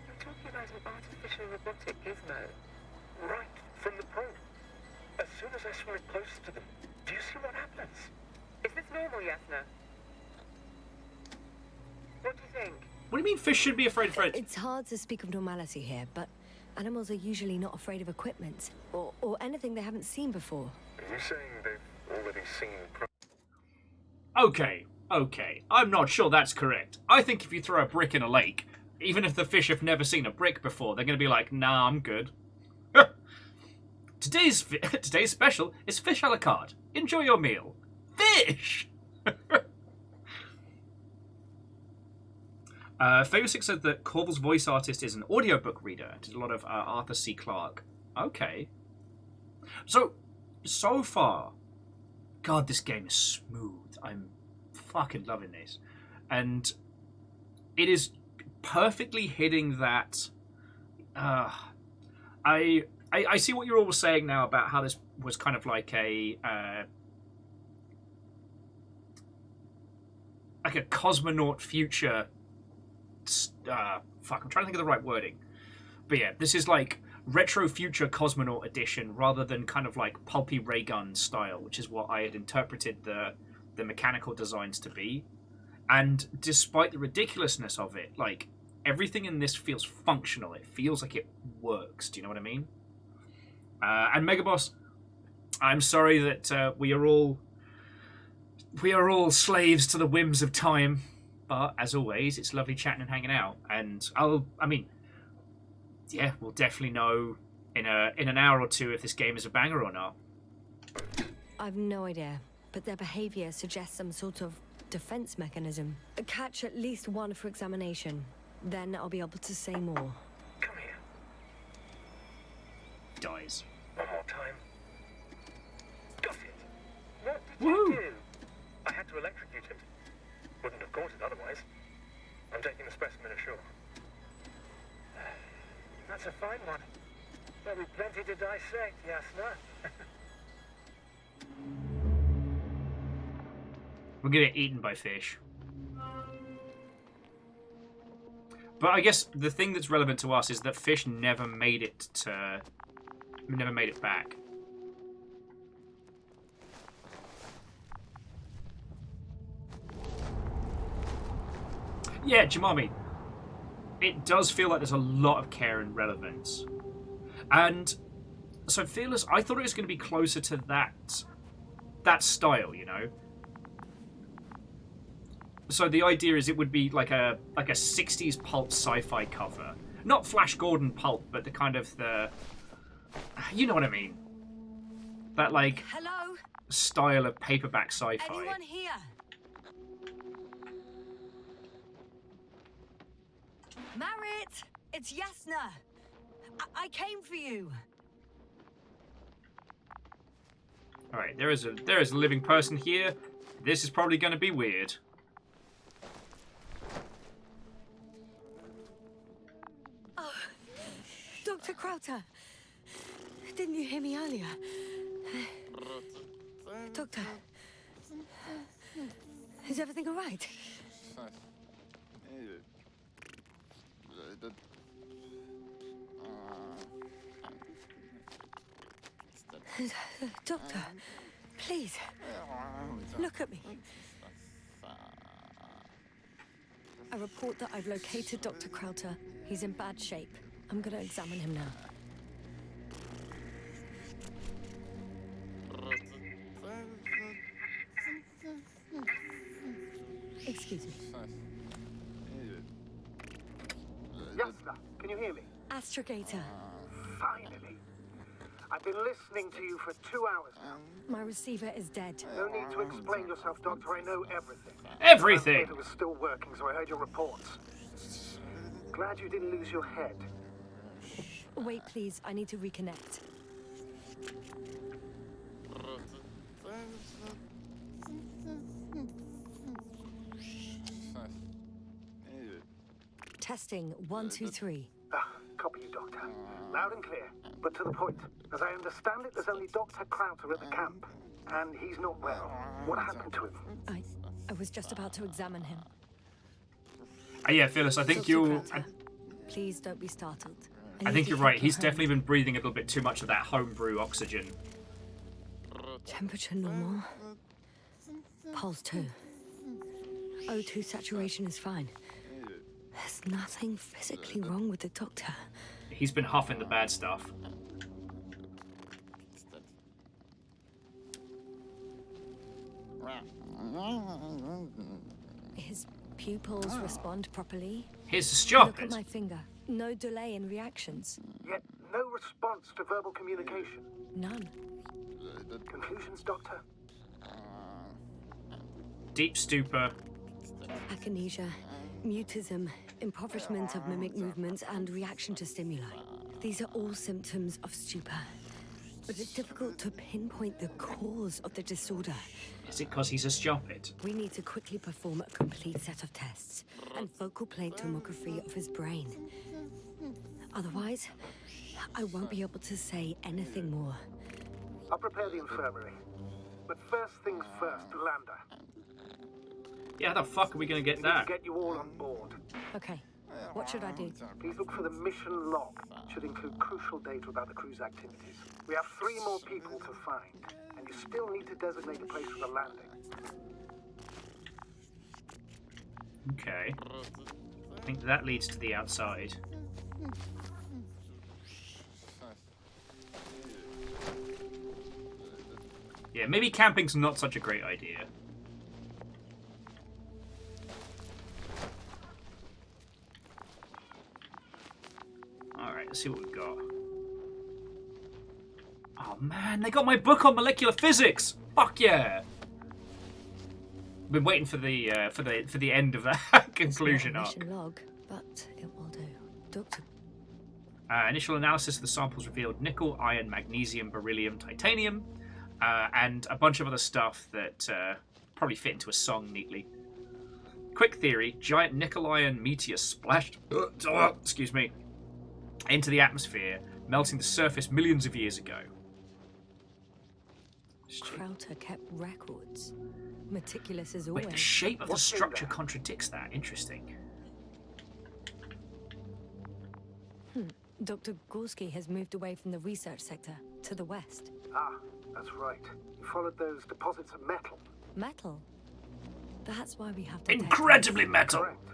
You're talking about an artificial robotic gizmo. Right from the probe. As soon as I swim close to them, do you see what happens? Is this normal, Yasna? What do you think? What do you mean fish should be afraid of Fred? It's hard to speak of normality here, but animals are usually not afraid of equipment or anything they haven't seen before. Are you saying they've already seen Okay. I'm not sure that's correct. I think if you throw a brick in a lake, even if the fish have never seen a brick before, they're going to be like, nah, I'm good. Today's special is fish a la carte. Enjoy your meal. Fish! Favorsic said that Corval's voice artist is an audiobook reader. Did a lot of Arthur C. Clarke. Okay. So far, God, this game is smooth. I'm fucking loving this. And it is perfectly hitting that... I see what you're all saying now about how this was kind of like a cosmonaut future. I'm trying to think of the right wording. But yeah, this is like retro future cosmonaut edition rather than kind of like pulpy ray gun style, which is what I had interpreted the mechanical designs to be. And despite the ridiculousness of it, like everything in this feels functional. It feels like it works. Do you know what I mean? And Megaboss, I'm sorry that we are all slaves to the whims of time, but as always, it's lovely chatting and hanging out. And we'll definitely know in an hour or two if this game is a banger or not. I've no idea, but their behavior suggests some sort of defense mechanism. Catch at least one for examination. Then I'll be able to say more. Come here. Dies. One more time. Got it. What did Woo! you do? I had to electrocute him. Wouldn't have caught it otherwise. I'm taking the specimen ashore. That's a fine one. There'll be plenty to dissect, Yasna. We're gonna get eaten by fish. But I guess the thing that's relevant to us is that fish never made it back. Yeah, Jamami. It does feel like there's a lot of care and relevance. And so Fearless, I thought it was going to be closer to that style, you know? So the idea is it would be like a 60s pulp sci-fi cover. Not Flash Gordon pulp, but the kind of you know what I mean. That like Hello? style of paperback sci-fi. Anyone here? Marit! It's Yasna! I came for you! Alright, there is a living person here. This is probably going to be weird. Oh, Dr. Crowther! Didn't you hear me earlier? Doctor, is everything all right? Doctor, please, look at me. I report that I've located Dr. Crowther. He's in bad shape. I'm going to examine him now. Excuse me. Yasna, can you hear me? Astrogator. Finally. I've been listening to you for 2 hours now. My receiver is dead. No need to explain yourself, Doctor. I know everything. Everything! It was still working, so I heard your reports. Glad you didn't lose your head. Wait, please. I need to reconnect. Testing 1, 2, 3. Copy you, Doctor. Loud and clear, but to the point. As I understand it, there's only Dr. Crowther at the camp, and he's not well. What happened to him? I was just about to examine him. Yeah, Phyllis, I think Dr. you'll... Crowther, please don't be startled. I think you're right. He's definitely been breathing a little bit too much of that homebrew oxygen. Temperature normal. Pulse 2. O2 saturation is fine. There's nothing physically wrong with the doctor. He's been huffing the bad stuff. His pupils respond properly. Here's the stop. Look at my finger. No delay in reactions. Yet no response to verbal communication. None. Conclusions, Doctor? Deep stupor. Akinesia, mutism, impoverishment of mimic movements, and reaction to stimuli. These are all symptoms of stupor. But it's difficult to pinpoint the cause of the disorder. Is it because he's a stupid? We need to quickly perform a complete set of tests and focal plane tomography of his brain. Otherwise, I won't be able to say anything more. I'll prepare the infirmary. But first things first, Lander. Yeah, how the fuck are we going to get We that? need to get you all on board. Okay, what should I do? Please look for the mission log. It should include crucial data about the crew's activities. We have 3 more people to find, and you still need to designate a place for the landing. Okay. I think that leads to the outside. Yeah, maybe camping's not such a great idea. Alright, let's see what we've got. Oh man, they got my book on molecular physics! Fuck yeah! Been waiting for the end of that conclusion arc. Mission log, but it will do. Doctor. Initial analysis of the samples revealed nickel, iron, magnesium, beryllium, titanium, and a bunch of other stuff that probably fit into a song neatly. Quick theory: giant nickel-iron meteor splashed, excuse me, into the atmosphere, melting the surface millions of years ago. Crowther kept records. Meticulous as always. Wait, the shape of the structure contradicts that. Interesting. Dr. Gorski has moved away from the research sector to the west. Ah, that's right. You followed those deposits of metal. Metal? That's why we have to. Incredibly metal! Correct.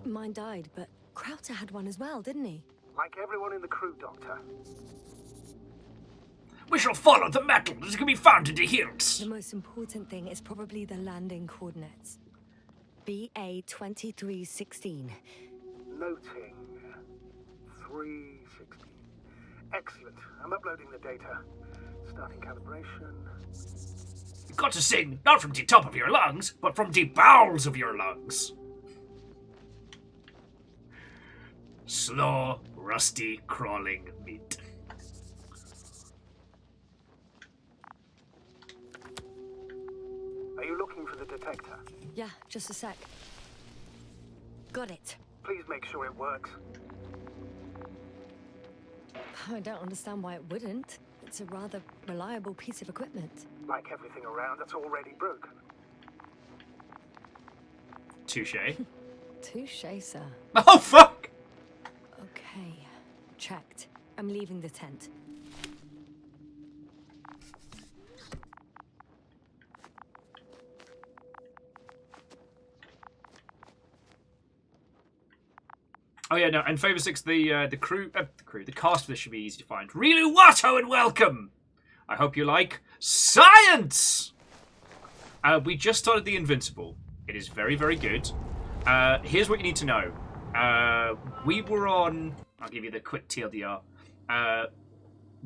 Mine died, but Crowther had one as well, didn't he? Like everyone in the crew, Doctor. We shall follow the metal that can be found in the hills. The most important thing is probably the landing coordinates. BA 2316. Noting. 316. Excellent. I'm uploading the data. Starting calibration. You've got to sing not from the top of your lungs, but from the bowels of your lungs. Slow, rusty, crawling meat. Are you looking for the detector? Yeah, just a sec. Got it. Please make sure it works. I don't understand why it wouldn't. It's a rather reliable piece of equipment. Like everything around that's already broken. Touche. Touche, sir. Oh, fuck! Okay, checked. I'm leaving the tent. Oh yeah, no, and Favor 6, the cast for this should be easy to find. Really Watto and welcome! I hope you like science! We just started the Invincible. It is very, very good. Here's what you need to know. We were on... I'll give you the quick TLDR.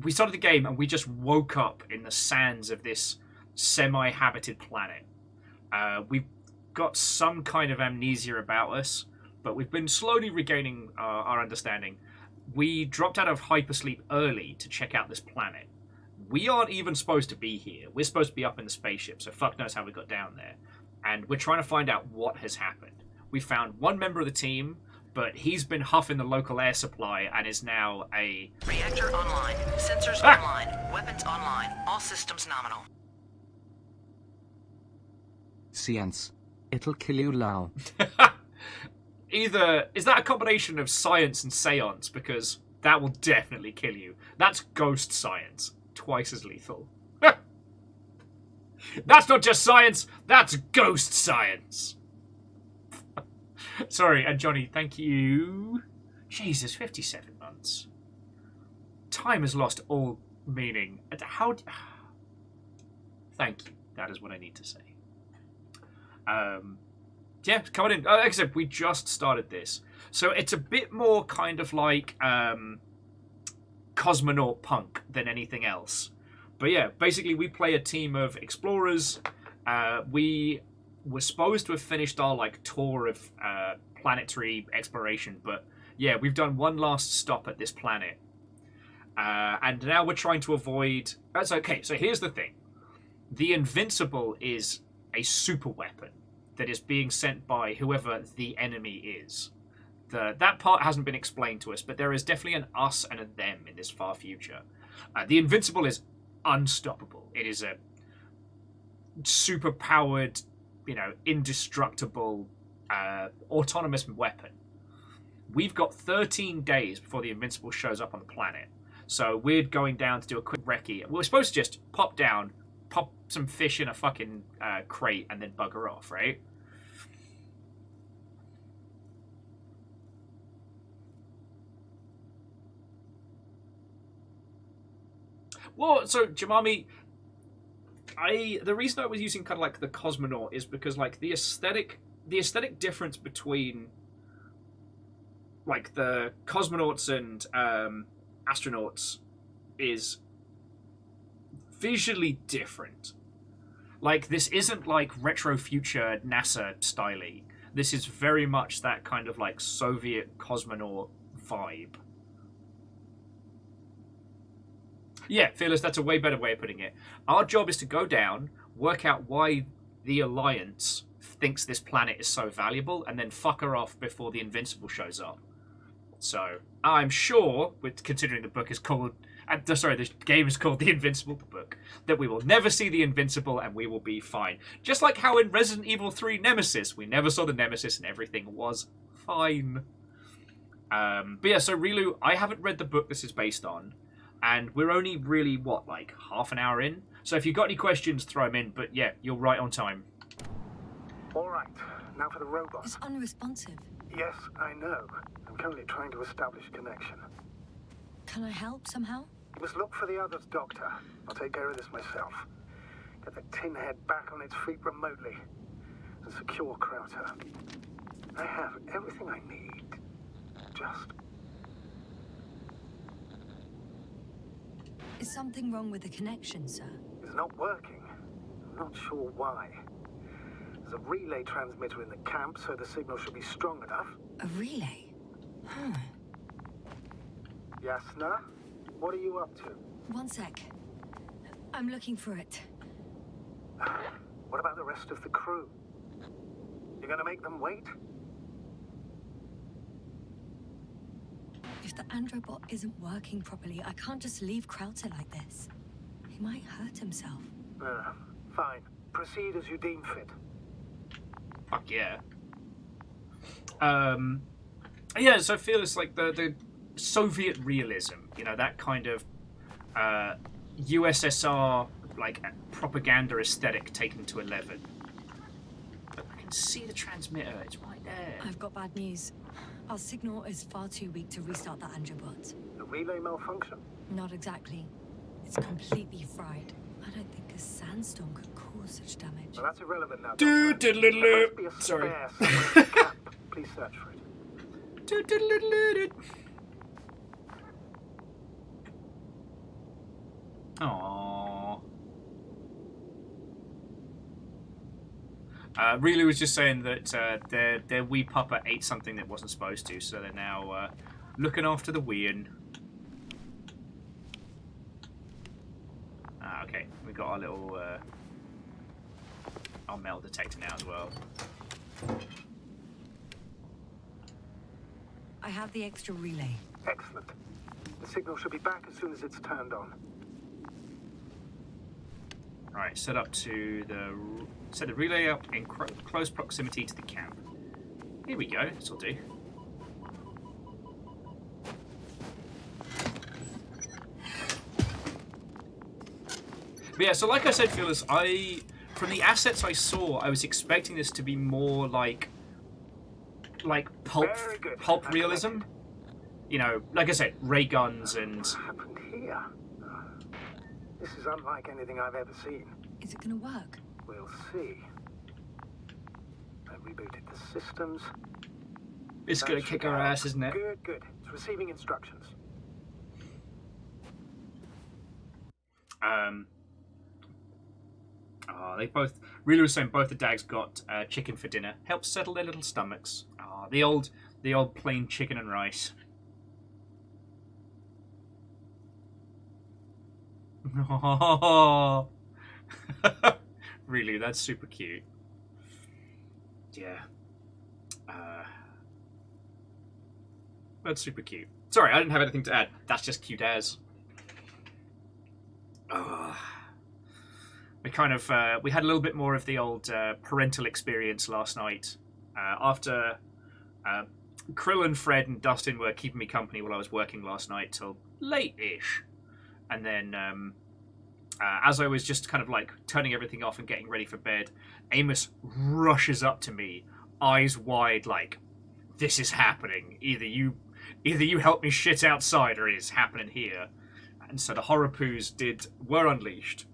We started the game and we just woke up in the sands of this semi-habited planet. We've got some kind of amnesia about us, but we've been slowly regaining our understanding. We dropped out of hypersleep early to check out this planet. We aren't even supposed to be here. We're supposed to be up in the spaceship, so fuck knows how we got down there. And we're trying to find out what has happened. We found one member of the team, but he's been huffing the local air supply and is now a... Reactor online. Sensors online. Weapons online. All systems nominal. Science. It'll kill you, Lau. Either... Is that a combination of science and seance? Because that will definitely kill you. That's ghost science. Twice as lethal. That's not just science, that's ghost science. Sorry, and Johnny, thank you. Jesus, 57 months. Time has lost all meaning. How... Thank you. That is what I need to say. Yeah, come on in. Like I said, we just started this. So it's a bit more kind of like cosmonaut punk than anything else. But yeah, basically we play a team of explorers. We we're supposed to have finished our like tour of planetary exploration, but yeah, we've done one last stop at this planet, and now we're trying to avoid. That's okay. So here's the thing: the Invincible is a super weapon that is being sent by whoever the enemy is. That part hasn't been explained to us, but there is definitely an us and a them in this far future. The Invincible is unstoppable. It is a super powered, indestructible, autonomous weapon. We've got 13 days before the Invincible shows up on the planet. So we're going down to do a quick recce. We're supposed to just pop down, pop some fish in a fucking crate, and then bugger off, right? Well, so Jamami, the reason I was using kind of like the cosmonaut is because like the aesthetic difference between like the cosmonauts and astronauts is visually different. Like, this isn't like retro future NASA styly. This is very much that kind of like Soviet cosmonaut vibe. Yeah, Fearless, that's a way better way of putting it. Our job is to go down, work out why the Alliance thinks this planet is so valuable, and then fuck her off before the Invincible shows up. So, I'm sure, considering the book is called... the game is called The Invincible, the book, that we will never see the Invincible and we will be fine. Just like how in Resident Evil 3 Nemesis, we never saw the Nemesis and everything was fine. But yeah, so Rilu, I haven't read the book this is based on, and we're only really, like half an hour in? So if you've got any questions, throw them in, but yeah, you're right on time. All right, now for the robot. It's unresponsive. Yes, I know. I'm currently trying to establish a connection. Can I help somehow? You must look for the others, Doctor. I'll take care of this myself. Get the tin head back on its feet remotely. And secure Krauter. I have everything I need. Just... Is something wrong with the connection, sir? It's not working. I'm not sure why. There's a relay transmitter in the camp, so the signal should be strong enough. A relay? Yasna, what are you up to? One sec. I'm looking for it. What about the rest of the crew? You're gonna make them wait? If the androbot isn't working properly, I can't just leave Krauter like this. He might hurt himself. Fine. Proceed as you deem fit. Fuck yeah. Yeah, so I feel it's like the Soviet realism, that kind of USSR like propaganda aesthetic taken to 11. But I can see the transmitter, it's right there. I've got bad news. Our signal is far too weak to restart the androbot. The relay malfunction? Not exactly. It's completely fried. I don't think a sandstorm could cause such damage. Well, that's irrelevant now. Sorry. Please search for it. Aww. Rilu was just saying that their wee pupper ate something that wasn't supposed to, so they're now looking after the weein. Okay, we got our little our metal detector now as well. I have the extra relay. Excellent. The signal should be back as soon as it's turned on. Alright, set the relay up in close proximity to the camp. Here we go, this'll do. But yeah, so like I said, Phyllis, from the assets I saw, I was expecting this to be more like pulp realism. Like I said, ray guns and... What happened here? This is unlike anything I've ever seen. Is it gonna work? We'll see. I rebooted the systems. It's gonna kick our ass, isn't it? Good. It's receiving instructions. Oh, they both. Really was saying both the dags got chicken for dinner. Helps settle their little stomachs. Oh, the old plain chicken and rice. Oh, really? That's super cute. Yeah. That's super cute. Sorry, I didn't have anything to add. That's just cute as. We kind of we had a little bit more of the old parental experience last night. After Krill and Fred and Dustin were keeping me company while I was working last night till late-ish. And then as I was just kind of like turning everything off and getting ready for bed, Amos rushes up to me, eyes wide, like, this is happening. Either you help me shit outside or it is happening here. And so the horror poos were unleashed.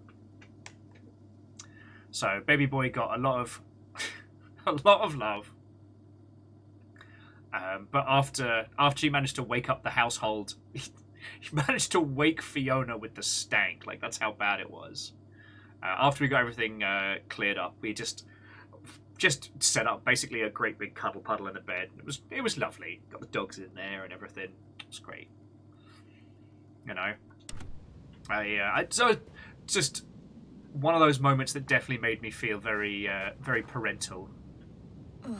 So baby boy got a lot of love. But after he managed to wake up the household, he managed to wake Fiona with the stank. Like, that's how bad it was. After we got everything cleared up, we just set up basically a great big cuddle puddle in the bed. It was lovely. Got the dogs in there and everything. It was great. You know, so just one of those moments that definitely made me feel very very parental. Ugh.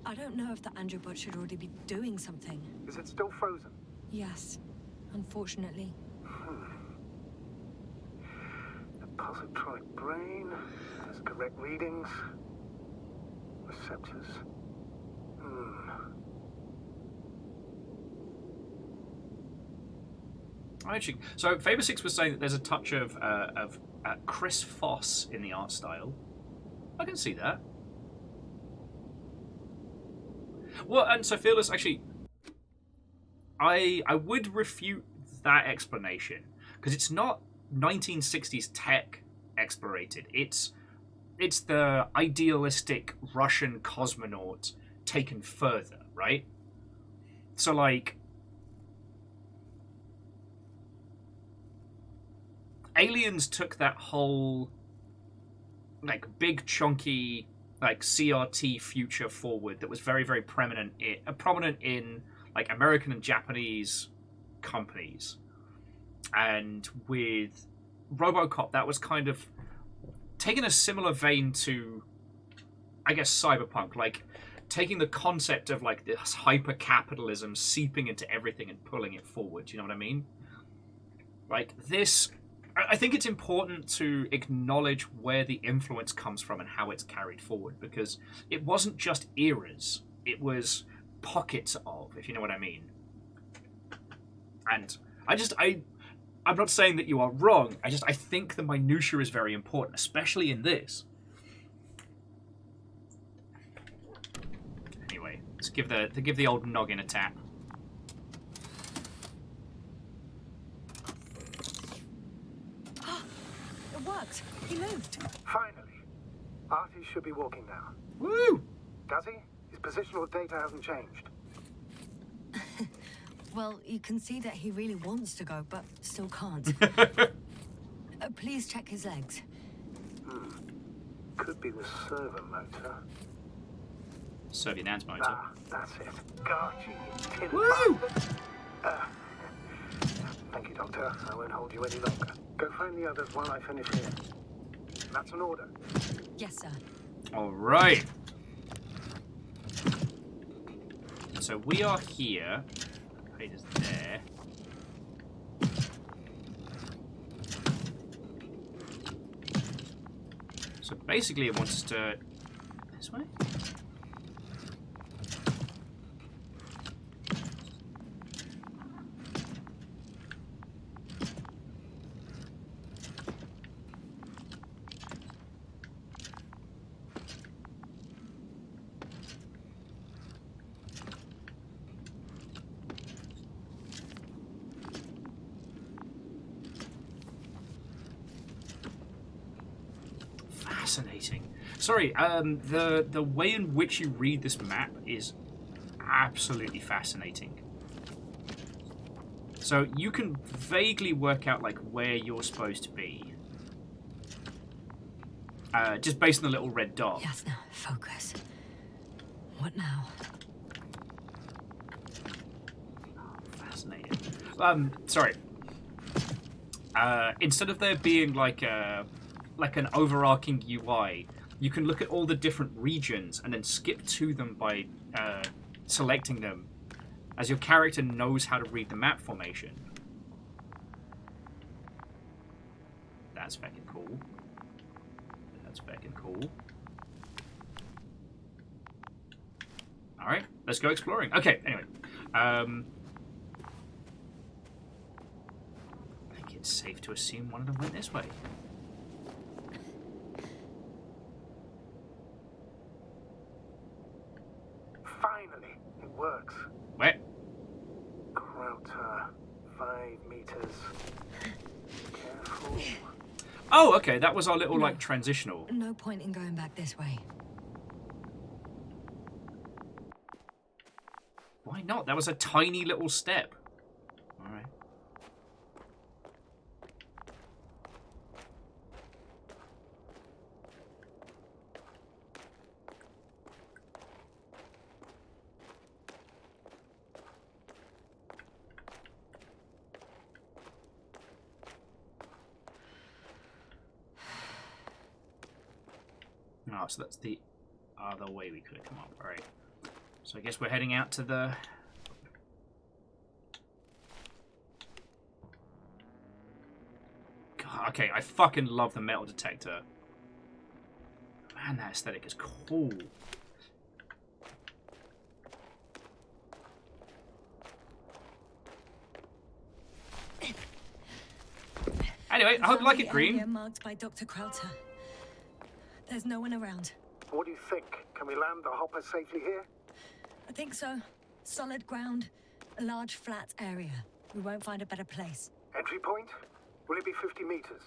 I don't know if the Androbot should already be doing something. Is it still frozen? Yes, unfortunately. The positronic brain has correct readings. Receptors. Actually, so Faber6 was saying that there's a touch of Chris Foss in the art style. I can see that. Well, and so Fearless, actually, I would refute that explanation, because it's not 1960s tech explorated. It's the idealistic Russian cosmonaut taken further, right? So, like, Aliens took that whole, like, big chunky, like, CRT future forward that was very, very prominent in like American and Japanese companies. And with RoboCop, that was kind of taking a similar vein to, I guess, cyberpunk, like taking the concept of like this hyper capitalism seeping into everything and pulling it forward. You know what I mean? Like this, I think it's important to acknowledge where the influence comes from and how it's carried forward, because it wasn't just eras, it was pockets of, if you know what I mean. And I'm not saying that you are wrong, I think the minutiae is very important, especially in this. Anyway, let's give the old noggin a tap. It worked. He moved. Finally. Artie should be walking now. Woo! Does he? His positional data hasn't changed. Well, you can see that he really wants to go, but still can't. Please check his legs. Could be the servo motor. Servo Nan's motor. Ah, that's it. Got you, tin Woo! bastard. Thank you, Doctor. I won't hold you any longer. Go find the others while I finish here. That's an order. Yes, sir. All right. So we are here. Vader's there. So basically, it wants us to this way. Fascinating. Sorry, the way in which you read this map is absolutely fascinating. So you can vaguely work out like where you're supposed to be. just based on the little red dot. Yes, now, focus. What now? Fascinating. Sorry. Instead of there being like an overarching UI, you can look at all the different regions and then skip to them by selecting them, as your character knows how to read the map formation. That's fucking cool. That's fucking cool. Alright, let's go exploring. Okay, anyway. I think it's safe to assume one of them went this way. Finally, it works. Where? Krauter, 5 meters. Careful. Oh, okay, that was our little, like, transitional. No point in going back this way. Why not? That was a tiny little step. Alright. Oh, so that's the other way we could have come up. Alright. So I guess we're heading out to the... God, okay, I fucking love the metal detector. Man, that aesthetic is cool. Anyway, I hope you like it, Green. Area marked by Dr. Krauter. There's no one around. What do you think? Can we land the hopper safely here? I think so. Solid ground, a large flat area. We won't find a better place. Entry point? Will it be 50 meters?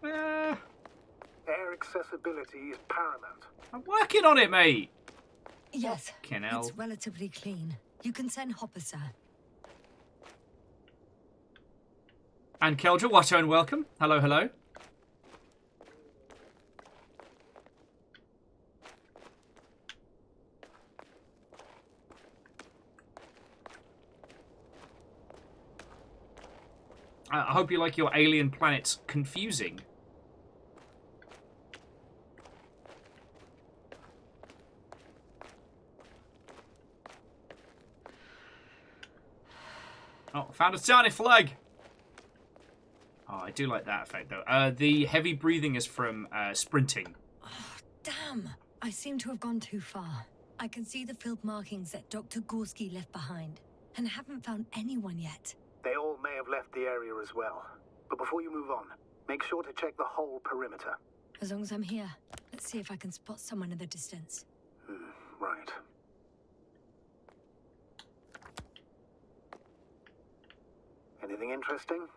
Air accessibility is paramount. I'm working on it, mate. Yes, Fucking hell. it's relatively clean. You can send Hopper, sir. And Keldra, Watto and welcome. Hello, hello. I hope you like your alien planets confusing. Oh, found a tiny flag. Oh, I do like that effect, though. The heavy breathing is from sprinting. Oh, damn. I seem to have gone too far. I can see the field markings that Dr. Gorski left behind, and haven't found anyone yet. They all may have left the area as well. But before you move on, make sure to check the whole perimeter. As long as I'm here, let's see if I can spot someone in the distance. Right. Anything interesting?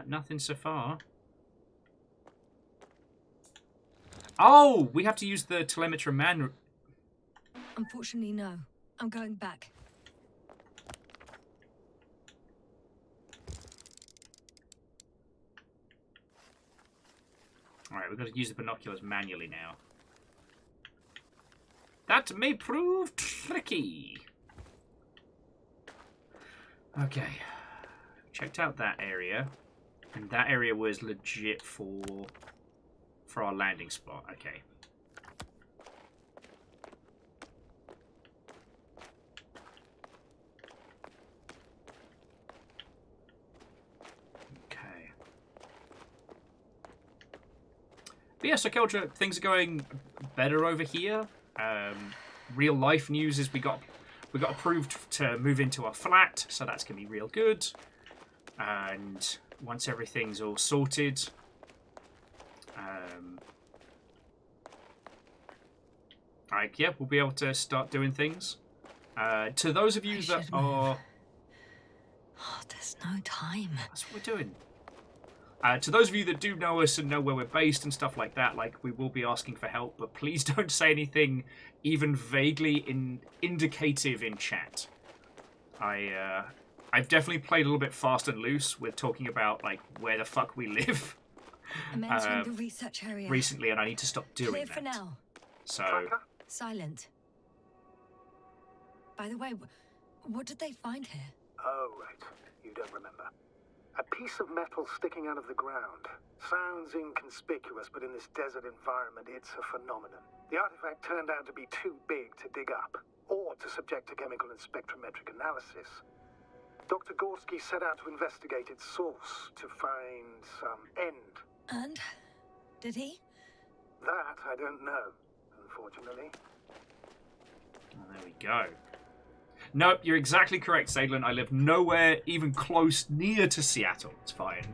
Nothing so far. Oh, we have to use the telemetry man. Unfortunately, no. I'm going back. Alright, we've got to use the binoculars manually now. That may prove tricky. Okay. Checked out that area. And that area was legit for our landing spot. Okay. Okay. But yeah, so Keldra, things are going better over here. Real life news is we got approved to move into a flat, so that's gonna be real good. And once everything's all sorted, yeah, we'll be able to start doing things. To those of you that are... Oh, there's no time. That's what we're doing. To those of you that do know us and know where we're based and stuff like that, like, we will be asking for help, but please don't say anything even vaguely indicative in chat. I I've definitely played a little bit fast and loose with talking about like where the fuck we live I'm entering the research area. recently, and I need to stop doing Clear that. for now. So Silent. By the way, what did they find here? Oh, right. You don't remember. A piece of metal sticking out of the ground. Sounds inconspicuous, but in this desert environment, it's a phenomenon. The artifact turned out to be too big to dig up, or to subject to chemical and spectrometric analysis. Dr. Gorski set out to investigate its source, to find some end. And? Did he? That I don't know, unfortunately. well, there we go. Nope, you're exactly correct, Saglin. I live nowhere even close near to Seattle. It's fine.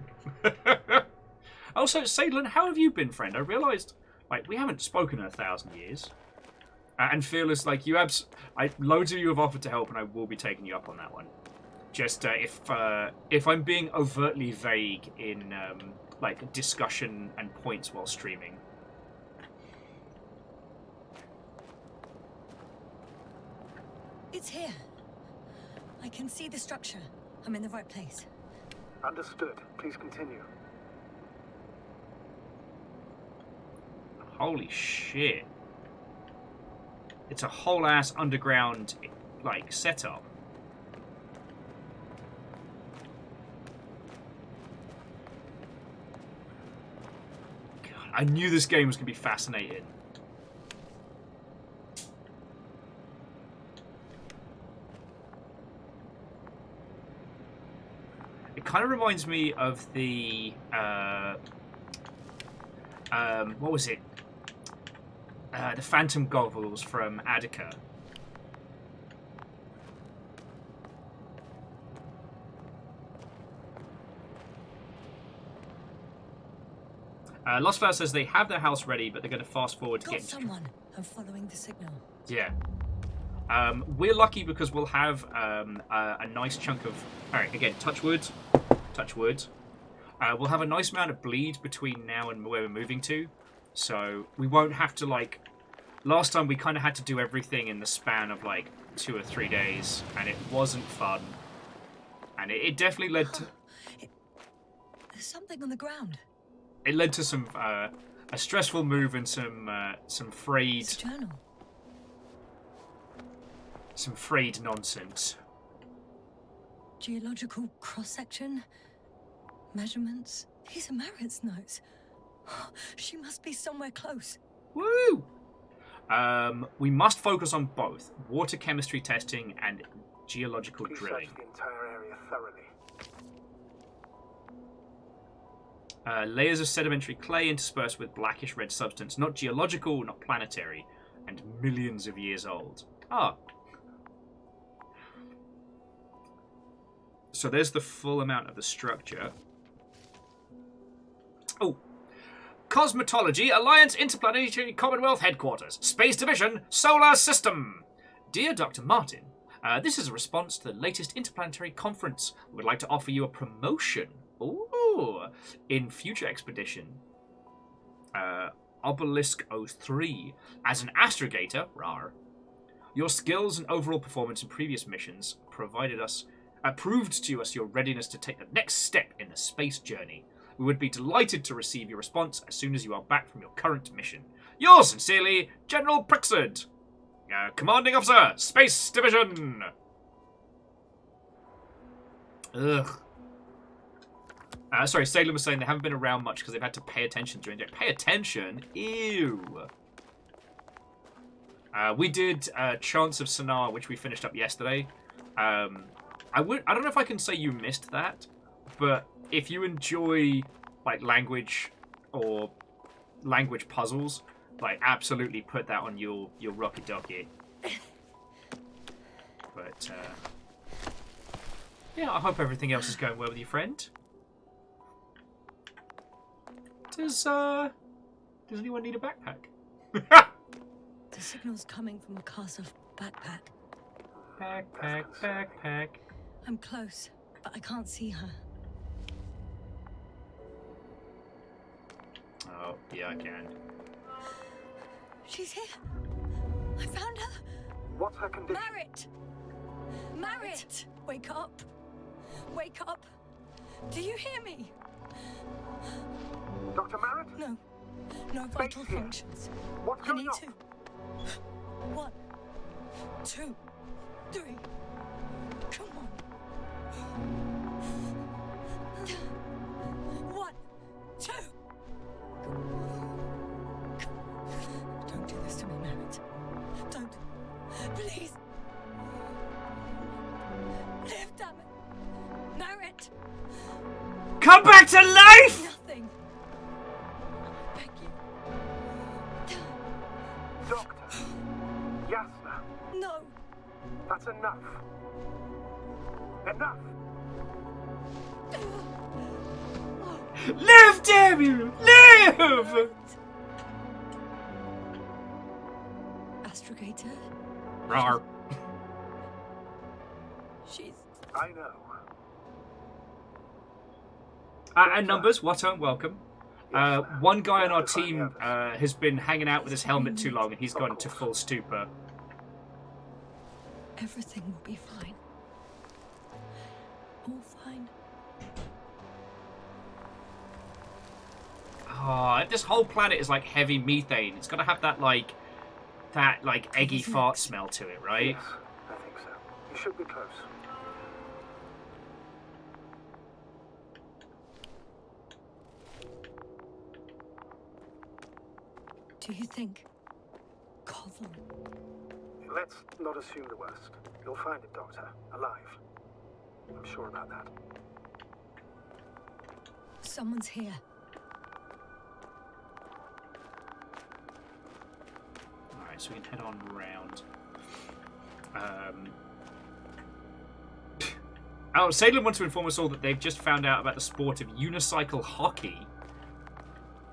Also, Saglin, how have you been, friend? I realised, like, we haven't spoken in 1,000 years. And Fearless, like, loads of you have offered to help, and I will be taking you up on that one. Just if I'm being overtly vague in like discussion and points while streaming. It's here. I can see the structure. I'm in the right place. Understood. Please continue. Holy shit. It's a whole ass underground like setup. God, I knew this game was going to be fascinating. It kind of reminds me of the what was it? The Phantom Goggles from Attica. Lost Flower says they have their house ready, but they're going to fast forward to Got get. someone. I'm following the signal. Yeah. We're lucky because we'll have a nice chunk of. All right, again, touch wood. Touch wood. We'll have a nice amount of bleed between now and where we're moving to, so we won't have to like. Last time we kind of had to do everything in the span of like 2 or 3 days, and it wasn't fun. And it definitely led to. There's something on the ground. It led to some a stressful move and some frayed. It's a journal. Some frayed nonsense. Geological cross-section. Measurements. These are Marit's notes. She must be somewhere close. Woo! We must focus on both water chemistry testing and geological drilling. Search the entire area thoroughly. Layers of sedimentary clay interspersed with blackish red substance, not geological, not planetary, and millions of years old. Ah. So there's the full amount of the structure. Oh. Cosmetology, Alliance Interplanetary Commonwealth Headquarters, Space Division, Solar System. Dear Dr. Martin, this is a response to the latest interplanetary conference. We would like to offer you a promotion. Ooh, in future expedition. Obelisk 03. As an astrogator, rar. Your skills and overall performance in previous missions proved to us your readiness to take the next step in the space journey. We would be delighted to receive your response as soon as you are back from your current mission. Yours sincerely, General Prixard, Commanding Officer, Space Division. Ugh. Sorry, Salem was saying they haven't been around much because they've had to pay attention during the day. Pay attention? Ew. We did Chance of Sonar, which we finished up yesterday. I don't know if I can say you missed that, but if you enjoy like language or language puzzles, like absolutely put that on your rocket docket. But yeah, I hope everything else is going well with your friend. Does anyone need a backpack? The signal's coming from a castle backpack. Backpack. I'm close, but I can't see her. Oh, yeah, I can. She's here. I found her. What's her condition? Marit! Wake up. Wake up! Do you hear me? Dr. Merritt? No. No vital functions. What's I need to. 1, 2, 3. Come on. 1, 2. Don't do this to me, Merritt. Don't. Please. Live, damn it. Merritt. Come back to life! Nothing. I beg you. Doctor. Yasna. No. That's enough. Enough. Live, damn you! Live! Astrogator. Rawr. She's... I know. And numbers, what on, welcome. One guy on our team has been hanging out with his helmet too long and he's gone to full stupor. Everything will be fine. All fine. Oh, this whole planet is like heavy methane. It's got to have that like eggy fart smell to it, right? Yes, I think so. You should be close. Do you think Koval? Let's not assume the worst. You'll find it, Doctor. Alive. I'm sure about that. Someone's here. Alright, so we can head on round. Oh, Salem wants to inform us all that they've just found out about the sport of unicycle hockey.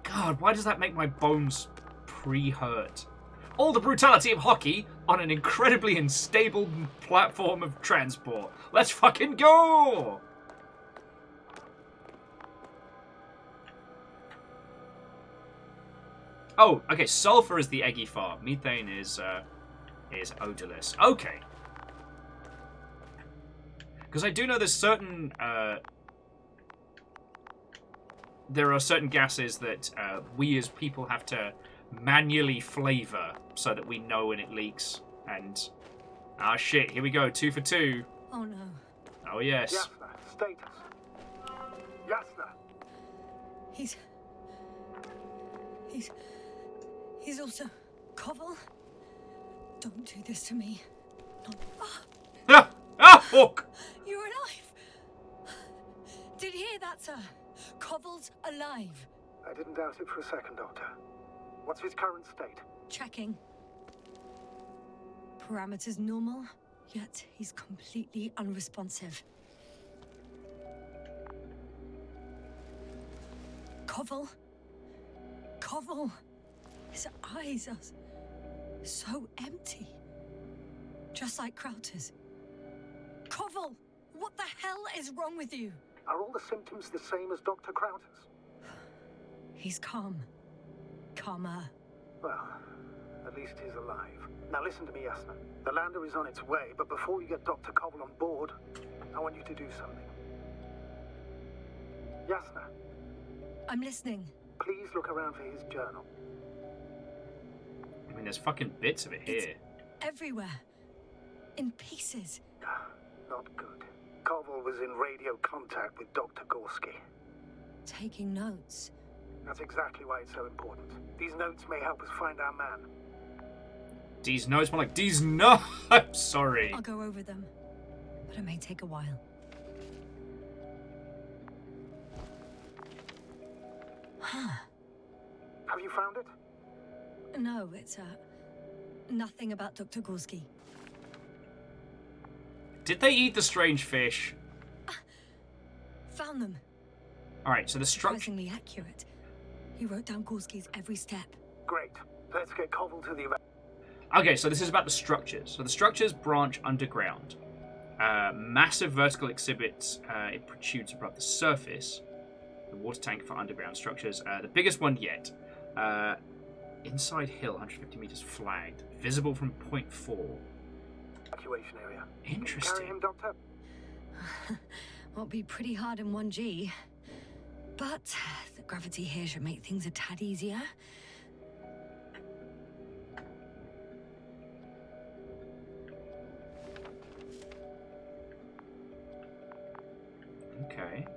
God, why does that make my bones pre-hurt? All the brutality of hockey on an incredibly unstable platform of transport. Let's fucking go! Oh, okay, sulfur is the eggy fart. Methane is odorless. Okay. Because I do know there's certain... there are certain gases that we as people have to manually flavor so that we know when it leaks. And... ah, shit, here we go. 2 for 2. Oh, no. Oh, yes. Yasna, status. Yasna. He's also Koval. Don't do this to me. Ah! Ah, fuck! You're alive. Did you hear that, sir? Koval's alive. I didn't doubt it for a second, Doctor. What's his current state? Checking. Parameters normal, yet he's completely unresponsive. Koval? Koval? His eyes are so empty. Just like Crowter's. Koval! What the hell is wrong with you? Are all the symptoms the same as Dr. Crowter's? He's calm. Calmer. Well, at least he's alive. Now listen to me, Yasna. The lander is on its way, but before you get Dr. Koval on board, I want you to do something. Yasna. I'm listening. Please look around for his journal. I mean, there's fucking bits of it here. Everywhere. In pieces. Not good. Koval was in radio contact with Dr. Gorski. Taking notes. That's exactly why it's so important. These notes may help us find our man. These notes, more like these no. I'm sorry. I'll go over them, but it may take a while. Have you found it? No, it's nothing about Dr. Gorski. Did they eat the strange fish? Found them. All right, so the structure. Surprisingly accurate. He wrote down Gorski's every step. Great. Let's get Koval to the event. Okay, so this is about the structures. So the structures branch underground. Massive vertical exhibits. It protrudes above the surface. The water tank for underground structures. The biggest one yet. Inside hill, 150 meters flagged. Visible from point 4. Evacuation area. Interesting. Carry him, Doctor? Won't be pretty hard in 1G. But the gravity here should make things a tad easier. Okay.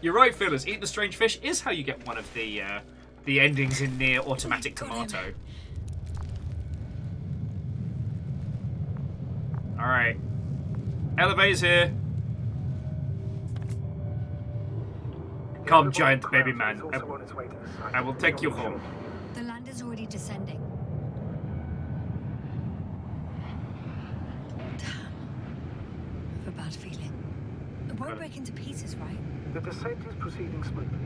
You're right, Phyllis. Eat the strange fish is how you get one of the endings in Near Automatic Tomato. Alright. Elevator's here. Come, giant baby man. I will take you home. The land is already descending. Damn. I have a bad feeling. It won't break into pieces, right? The descent is proceeding smoothly.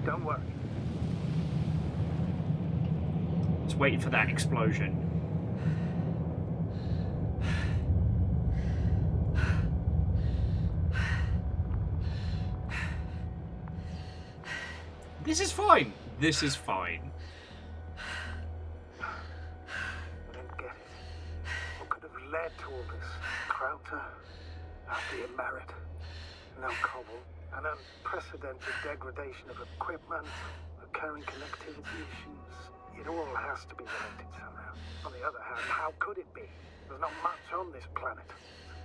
Don't worry. Just waiting for that explosion. This is fine. This is fine. I didn't get it. What could have led to all this? Crowter, being married, no cobble, an unprecedented degradation of equipment, recurring connectivity issues. It all has to be related somehow. On the other hand, how could it be? There's not much on this planet.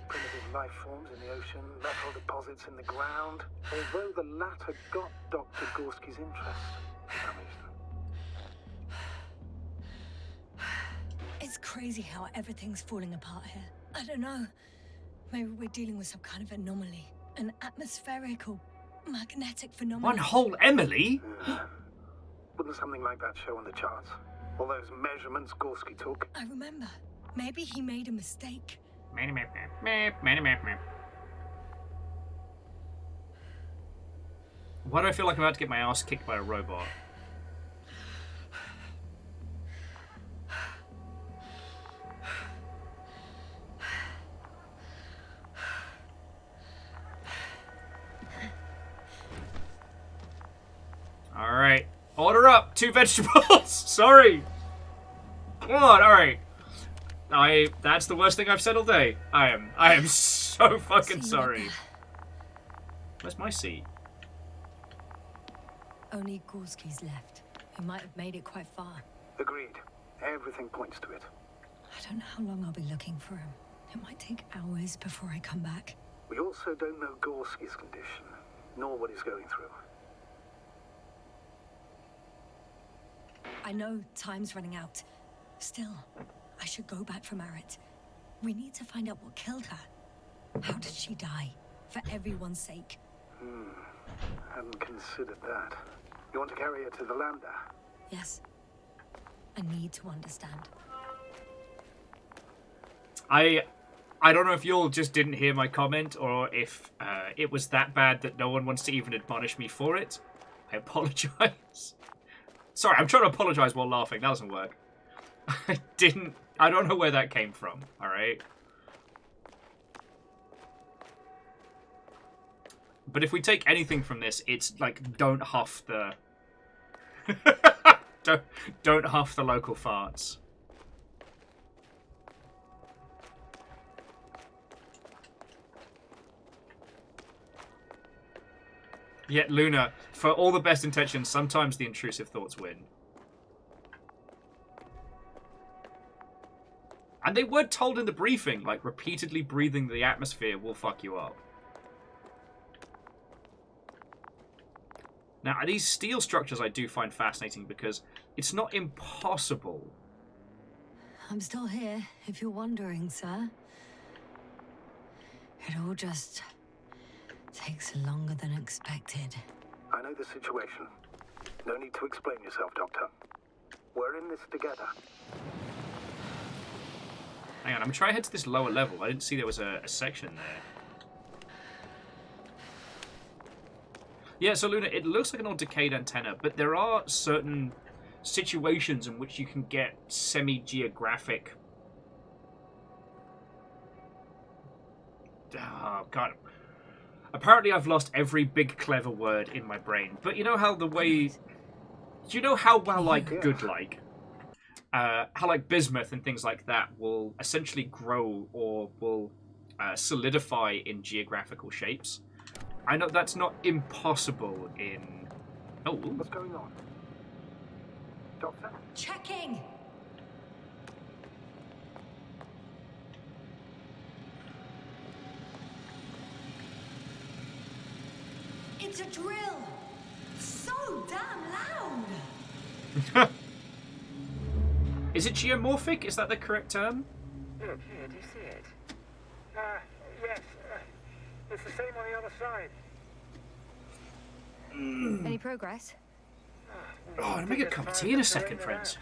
Primitive life forms in the ocean, metal deposits in the ground. Although the latter got Dr. Gorski's interest, damaged them. It's crazy how everything's falling apart here. I don't know. Maybe we're dealing with some kind of anomaly. An atmospheric or magnetic phenomenon. One whole Emily? Wouldn't something like that show on the charts? All those measurements Gorski took? I remember. Maybe he made a mistake. Why do I feel like I'm about to get my ass kicked by a robot? Alright. Order up! 2 vegetables! Sorry! Come on, alright. That's the worst thing I've said all day. I am so fucking sorry. Where's my seat? Only Gorski's left. He might have made it quite far. Agreed. Everything points to it. I don't know how long I'll be looking for him. It might take hours before I come back. We also don't know Gorski's condition, nor what he's going through. I know time's running out. Still, I should go back for Marit. We need to find out what killed her. How did she die? For everyone's sake. Hadn't considered that. You want to carry her to the lander? Yes. I need to understand. I don't know if you all just didn't hear my comment or if it was that bad that no one wants to even admonish me for it. I apologize. Sorry, I'm trying to apologize while laughing. That doesn't work. I don't know where that came from, alright? But if we take anything from this, it's like, don't huff the... don't huff the local farts. Yet, Luna, for all the best intentions, sometimes the intrusive thoughts win. And they were told in the briefing, like, repeatedly breathing the atmosphere will fuck you up. Now, these steel structures I do find fascinating because it's not impossible. I'm still here, if you're wondering, sir. It all just takes longer than expected. I know the situation. No need to explain yourself, Doctor. We're in this together. Hang on, I'm trying to head to this lower level. I didn't see there was a section there. Yeah, so Luna, it looks like an old decayed antenna, but there are certain situations in which you can get semi-geographic... Oh, God. Apparently I've lost every big clever word in my brain. But you know how the way... You know how well, like, good like? how like bismuth and things like that will essentially grow or will solidify in geographical shapes. I know that's not impossible in... Oh. What's going on? Doctor? Checking! It's a drill! So damn loud! Is it geomorphic? Is that the correct term? Look here, do you see it? Yes. It's the same on the other side. Any progress? Oh, I'll make a cup of tea in a second, friends.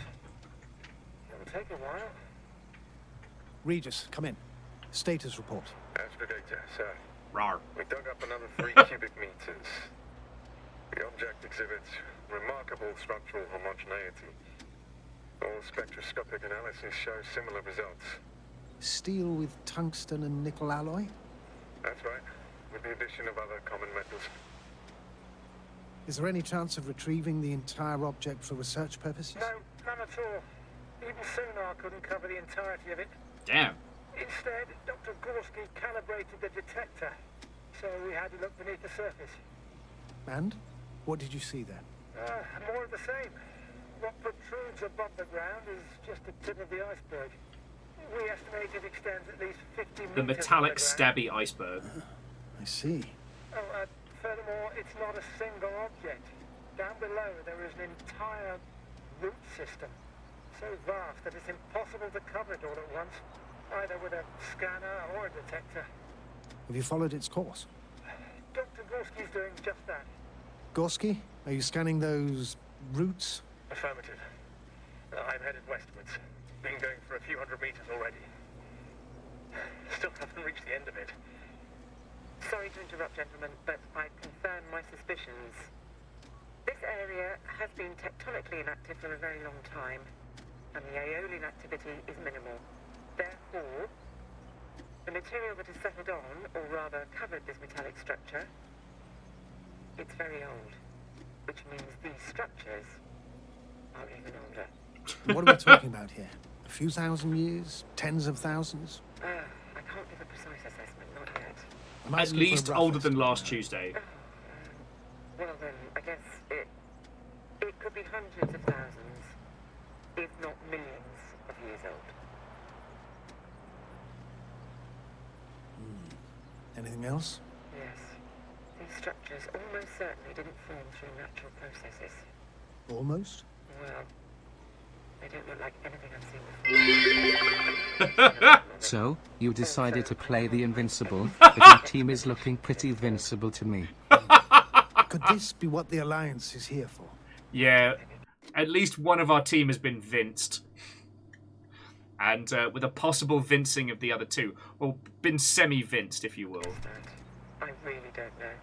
It'll take a while. Regis, come in. Status report. Astrogator, sir. Rawr. We dug up another 3 cubic meters. The object exhibits remarkable structural homogeneity. All spectroscopic analyses show similar results. Steel with tungsten and nickel alloy? That's right, with the addition of other common metals. Is there any chance of retrieving the entire object for research purposes? No, none at all. Even sonar couldn't cover the entirety of it. Damn. Instead, Dr. Gorski calibrated the detector, so we had to look beneath the surface. And? What did you see there? More of the same. What protrudes above the ground is just the tip of the iceberg. We estimate it extends at least 50 meters. The metallic underground. stabby iceberg. I see. Furthermore, it's not a single object. Down below, there is an entire root system, so vast that it's impossible to cover it all at once, either with a scanner or a detector. Have you followed its course? Dr. Gorski's doing just that. Gorski, are you scanning those roots? Affirmative. I'm headed westwards. Been going for a few hundred meters already. Still haven't reached the end of it. Sorry to interrupt, gentlemen, but I confirm my suspicions. This area has been tectonically inactive for a very long time, and the aeolian activity is minimal. Therefore, the material that has settled on, or rather covered this metallic structure, it's very old, which means these structures are even older. What are we talking about here? A few thousand years? Tens of thousands? I can't give a precise assessment, not yet. I'm At asking for a least rough older than estimate. last Tuesday. Well then, I guess it could be hundreds of thousands, if not millions of years old. Anything else? Yes. These structures almost certainly didn't form through natural processes. Almost? Well, they don't look like anything I've seen before. So, you decided to play the Invincible, but your team is looking pretty vincible to me. Could this be what the Alliance is here for? Yeah, at least one of our team has been vinced. And with a possible vincing of the other two. Well, been semi-vinced, if you will. I really don't know.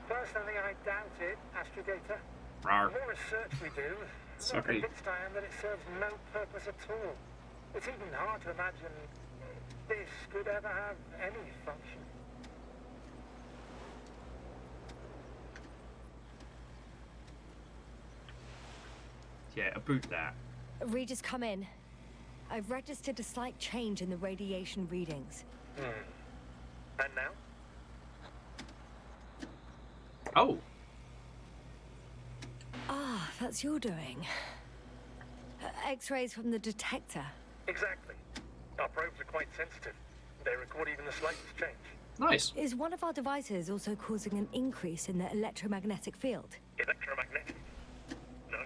Personally, I doubt it, Astrogator. Rawr. The more research we do, the more Sorry. convinced I am that it serves no purpose at all. It's even hard to imagine this could ever have any function. Yeah, about that. Regis, come in. I've registered a slight change in the radiation readings. And now? Oh. Ah, that's your doing. X-rays from the detector. Exactly. Our probes are quite sensitive. They record even the slightest change. Nice. Is one of our devices also causing an increase in the electromagnetic field? Electromagnetic? No.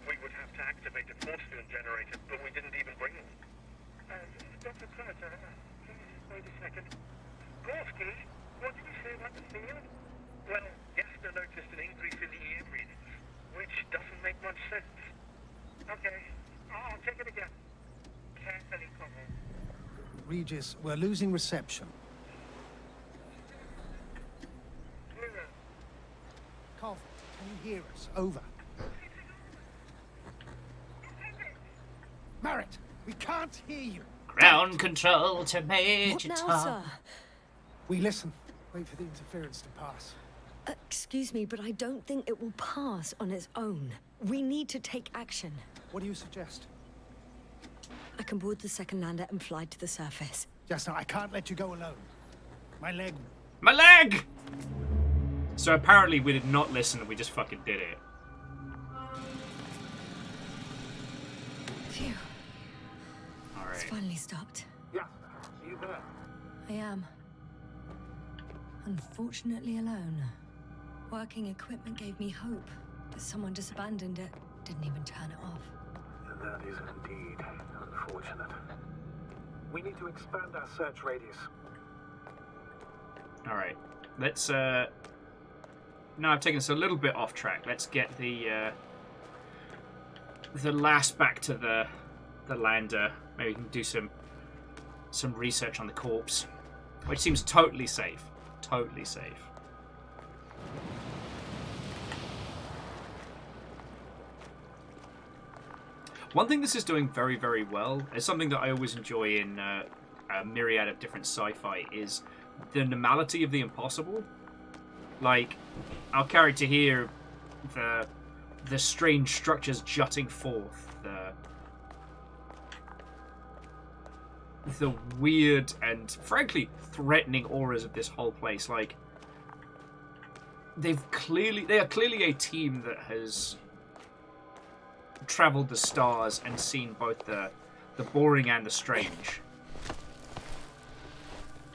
We would have to activate a force field generator, but we didn't even bring it. Dr. Carter, please wait a second. Gorski, what did you say about the field? Well, Yester noticed an increase in the EM readings, which doesn't make much sense. Okay, I'll take it again. Carefully, Conrad. Regis, we're losing reception. Mirror. Cov, can you hear us? Over. Merritt, we can't hear you. Ground control to What Major now, Tom. sir? We listen. Wait for the interference to pass. Excuse me, but I don't think it will pass on its own. We need to take action. What do you suggest? I can board the second lander and fly to the surface. Just now, I can't let you go alone. My leg. My leg! So apparently we did not listen and we just fucking did it. Phew. Alright. It's finally stopped. Yeah, are you there? I am. Unfortunately alone. Working equipment gave me hope, but someone just abandoned it. Didn't even turn it off. That is indeed unfortunate. We need to expand our search radius. Alright. Let's, now I've taken us a little bit off track. Let's get the last back to the lander. Maybe we can do some research on the corpse. Which seems totally safe. Totally safe. One thing this is doing very, very well is something that I always enjoy in a myriad of different sci-fi is the normality of the impossible. Like, our character here, the strange structures jutting forth, the weird and frankly threatening auras of this whole place. Like, they are clearly a team that has traveled the stars and seen both the boring and the strange.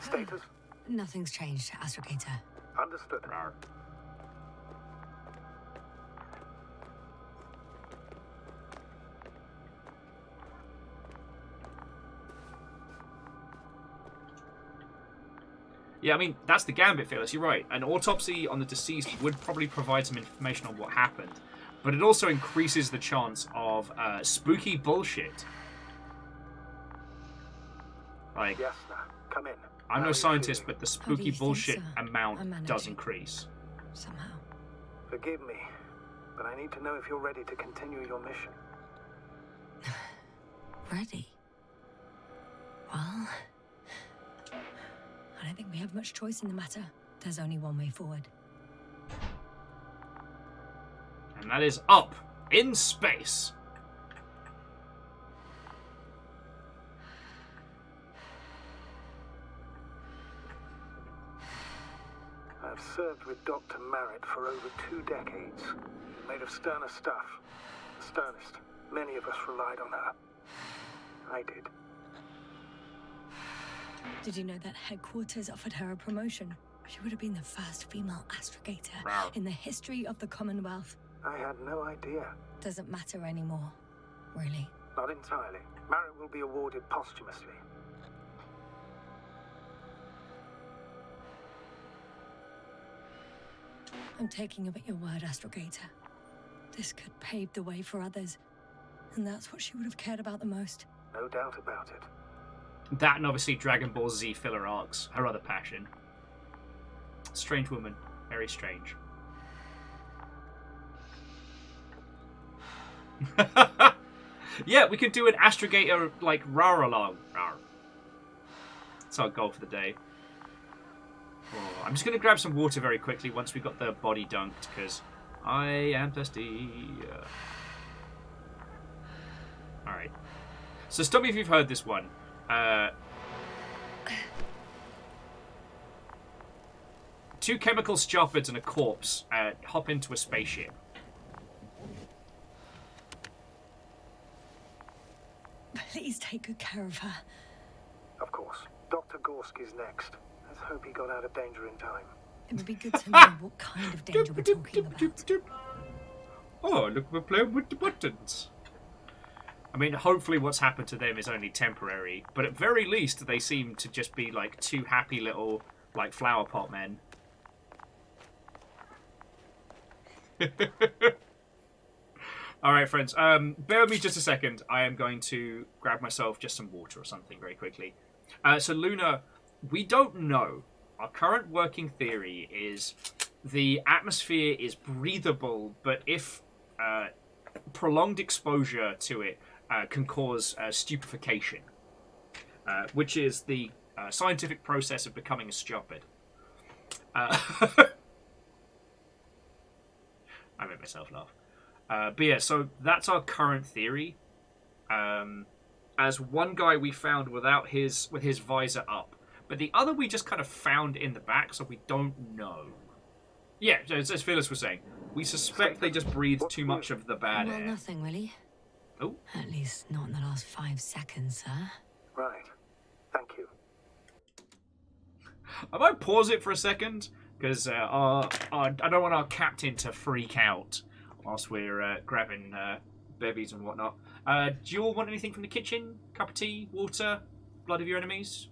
Status? Nothing's changed, Astrogator. Understood. Rawr. Yeah, I mean, that's the gambit, Phyllis. You're right. An autopsy on the deceased would probably provide some information on what happened, but it also increases the chance of spooky bullshit. Like, Yes, sir. Come in. I'm How no are you scientist, feeling? but the How do spooky you think, bullshit sir? amount I'm does managing. increase. Somehow. Forgive me, but I need to know if you're ready to continue your mission. Ready? Well, I don't think we have much choice in the matter. There's only one way forward. And that is up in space. I've served with Dr. Merritt for over 2 decades. Made of sterner stuff. The sternest. Many of us relied on her. I did. Did you know that headquarters offered her a promotion? She would have been the first female astrogator Wow. in the history of the Commonwealth. I had no idea. Doesn't matter anymore, really. Not entirely. Merritt will be awarded posthumously. I'm taking you at your word, Astrogator. This could pave the way for others, and that's what she would have cared about the most. No doubt about it. That and obviously Dragon Ball Z filler arcs, her other passion. Strange woman. Very strange. Yeah, we could do an Astrogator, like, rar along. Rar. That's our goal for the day. Oh, I'm just going to grab some water very quickly once we've got the body dunked, because I am thirsty. Alright. So stop me if you've heard this one. Two chemical sharpers and a corpse hop into a spaceship. Please take good care of her. Of course. Dr. Gorski's next. Let's hope he got out of danger in time. It would be good to know what kind of danger we're talking about. Oh, look, we're playing with the buttons. I mean, hopefully what's happened to them is only temporary, but at very least they seem to just be like two happy little, like, flower pot men. Alright, friends, bear with me just a second. I am going to grab myself just some water or something very quickly. So, Luna, we don't know. Our current working theory is the atmosphere is breathable, but if prolonged exposure to it can cause stupefaction, which is the scientific process of becoming a stupid. I made myself laugh. But yeah, so that's our current theory. As one guy we found with his visor up, but the other we just kind of found in the back, so we don't know. Yeah, as Phyllis was saying, we suspect they just breathed too much of the bad Well, air. nothing really. Oh. At least not in the last 5 seconds, sir. Right. Thank you. I might pause it for a second because I don't want our captain to freak out whilst we're grabbing bevies and whatnot. Do you all want anything from the kitchen? Cup of tea, water, blood of your enemies?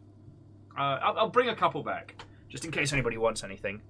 I'll bring a couple back just in case anybody wants anything.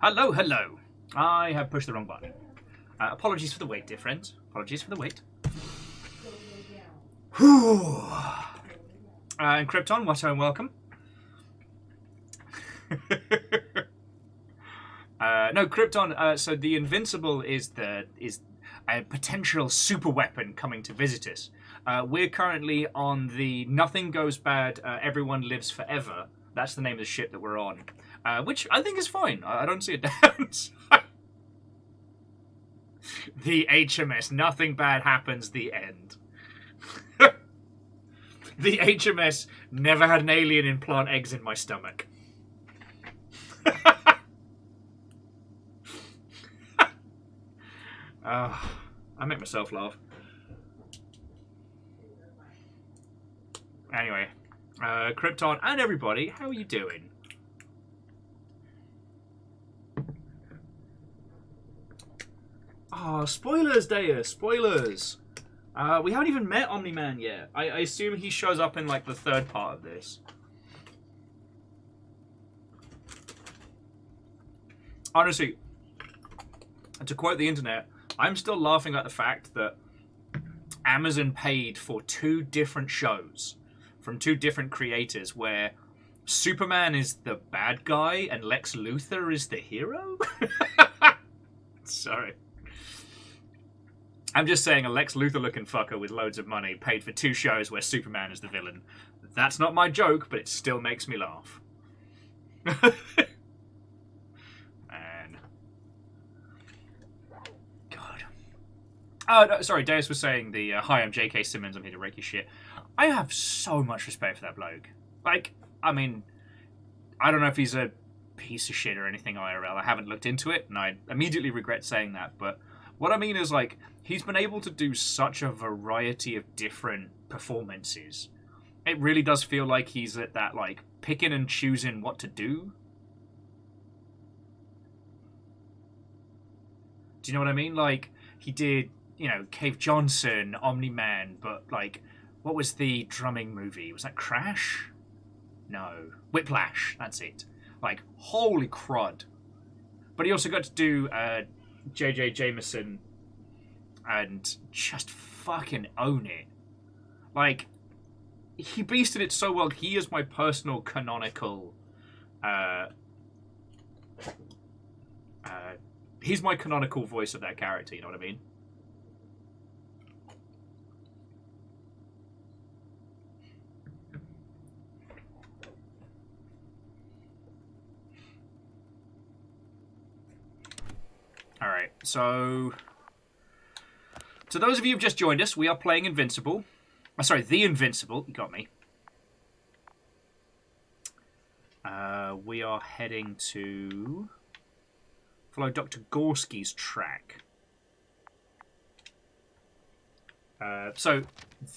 Hello, hello. I have pushed the wrong button. Apologies for the wait, dear friends. Apologies for the wait. Whew. And Krypton, what and welcome. No, Krypton. So the Invincible is a potential super weapon coming to visit us. We're currently on the Nothing Goes Bad, Everyone Lives Forever. That's the name of the ship that we're on, which I think is fine. I don't see a downside. The HMS, nothing bad happens, the end. The HMS never had an alien implant eggs in my stomach. I make myself laugh. Anyway, Krypton and everybody, how are you doing? Oh, spoilers, Dea, spoilers. We haven't even met Omni-Man yet. I assume he shows up in, like, the third part of this. Honestly, to quote the internet, I'm still laughing at the fact that Amazon paid for 2 different shows from 2 different creators where Superman is the bad guy and Lex Luthor is the hero? Sorry. I'm just saying a Lex Luthor-looking fucker with loads of money paid for 2 shows where Superman is the villain. That's not my joke, but it still makes me laugh. Man. God. Oh, no, sorry, Deus was saying the, hi, I'm J.K. Simmons, I'm here to rake your shit. I have so much respect for that bloke. Like, I mean, I don't know if he's a piece of shit or anything IRL. I haven't looked into it, and I immediately regret saying that, but what I mean is, like, he's been able to do such a variety of different performances. It really does feel like he's at that, like, picking and choosing what to do. Do you know what I mean? Like, he did, you know, Cave Johnson, Omni-Man, but, like, what was the drumming movie? Was that Crash? No. Whiplash, that's it. Like, holy crud. But he also got to do J.J. Jameson and just fucking own it. Like, he beasted it so well. He is my personal canonical he's my canonical voice of that character, you know what I mean? Alright, so to those of you who've just joined us, we are playing Invincible. Sorry, The Invincible. You got me. We are heading to follow Dr. Gorski's track. So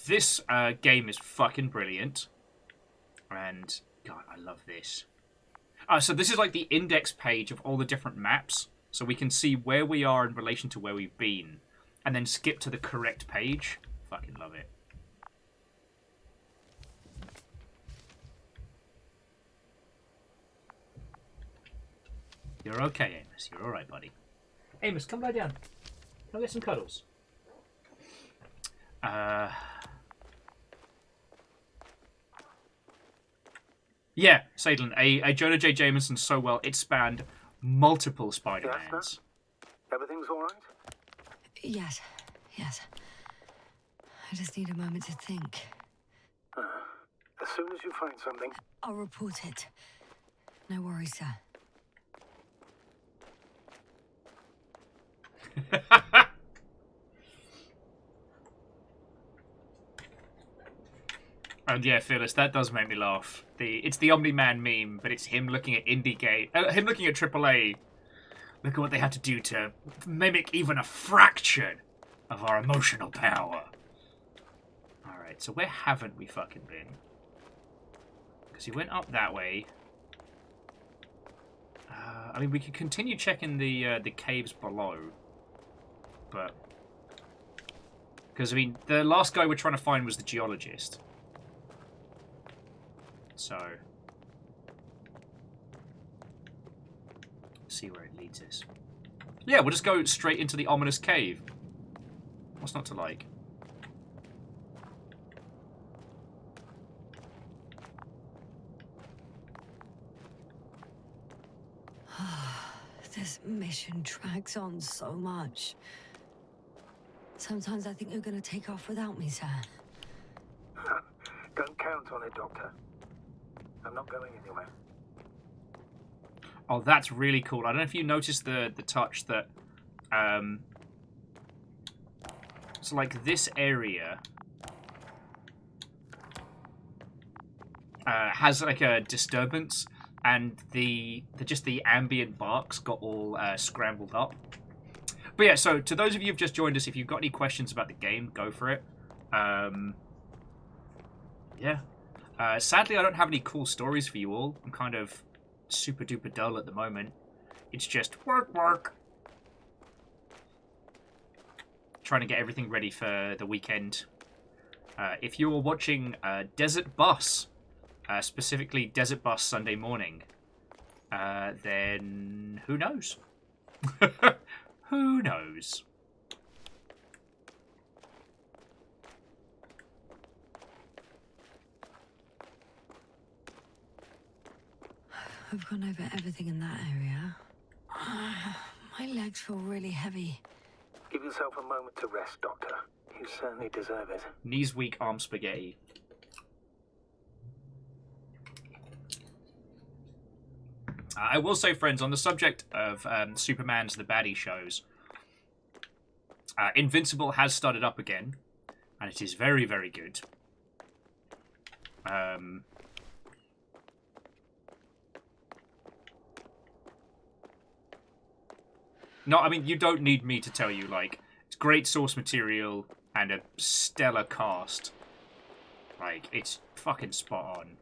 this game is fucking brilliant. And, God, I love this. So this is like the index page of all the different maps. So we can see where we are in relation to where we've been. And then skip to the correct page. Fucking love it. You're okay, Amos. You're alright, buddy. Amos, come lie down. Come get some cuddles. Yeah, Sadlin, a Jonah J. Jameson so well, it spanned multiple Spider-Mans. Yes, everything's all right? Yes, yes. I just need a moment to think. As soon as you find something. I'll report it. No worries, sir. And yeah, Phyllis, that does make me laugh. It's the Omni-Man meme, but it's him looking at him looking at AAA. Look at what they had to do to mimic even a fraction of our emotional power. Alright, so where haven't we fucking been? Because he went up that way. I mean, we could continue checking the caves below. But... because, I mean, the last guy we're trying to find was the geologist. So... See where it leads us. Yeah, we'll just go straight into the ominous cave. What's not to like? This mission drags on so much. Sometimes I think you're going to take off without me, sir. Don't count on it, Doctor. I'm not going anywhere. Oh, that's really cool. I don't know if you noticed the touch that... so, like, this area... has, like, a disturbance, and the ambient barks got all scrambled up. But yeah, so to those of you who've just joined us, if you've got any questions about the game, go for it. Yeah. Sadly, I don't have any cool stories for you all. I'm kind of super duper dull at the moment. It's just work. Trying to get everything ready for the weekend. If you're watching Desert Bus, specifically Desert Bus Sunday morning, then who knows? Who knows? I've gone over everything in that area. My legs feel really heavy. Give yourself a moment to rest, Doctor. You certainly deserve it. Knees weak, arm spaghetti. I will say, friends, on the subject of Superman's The Baddie shows, Invincible has started up again, and it is very, very good. No, I mean, you don't need me to tell you, like, it's great source material and a stellar cast. Like, it's fucking spot on.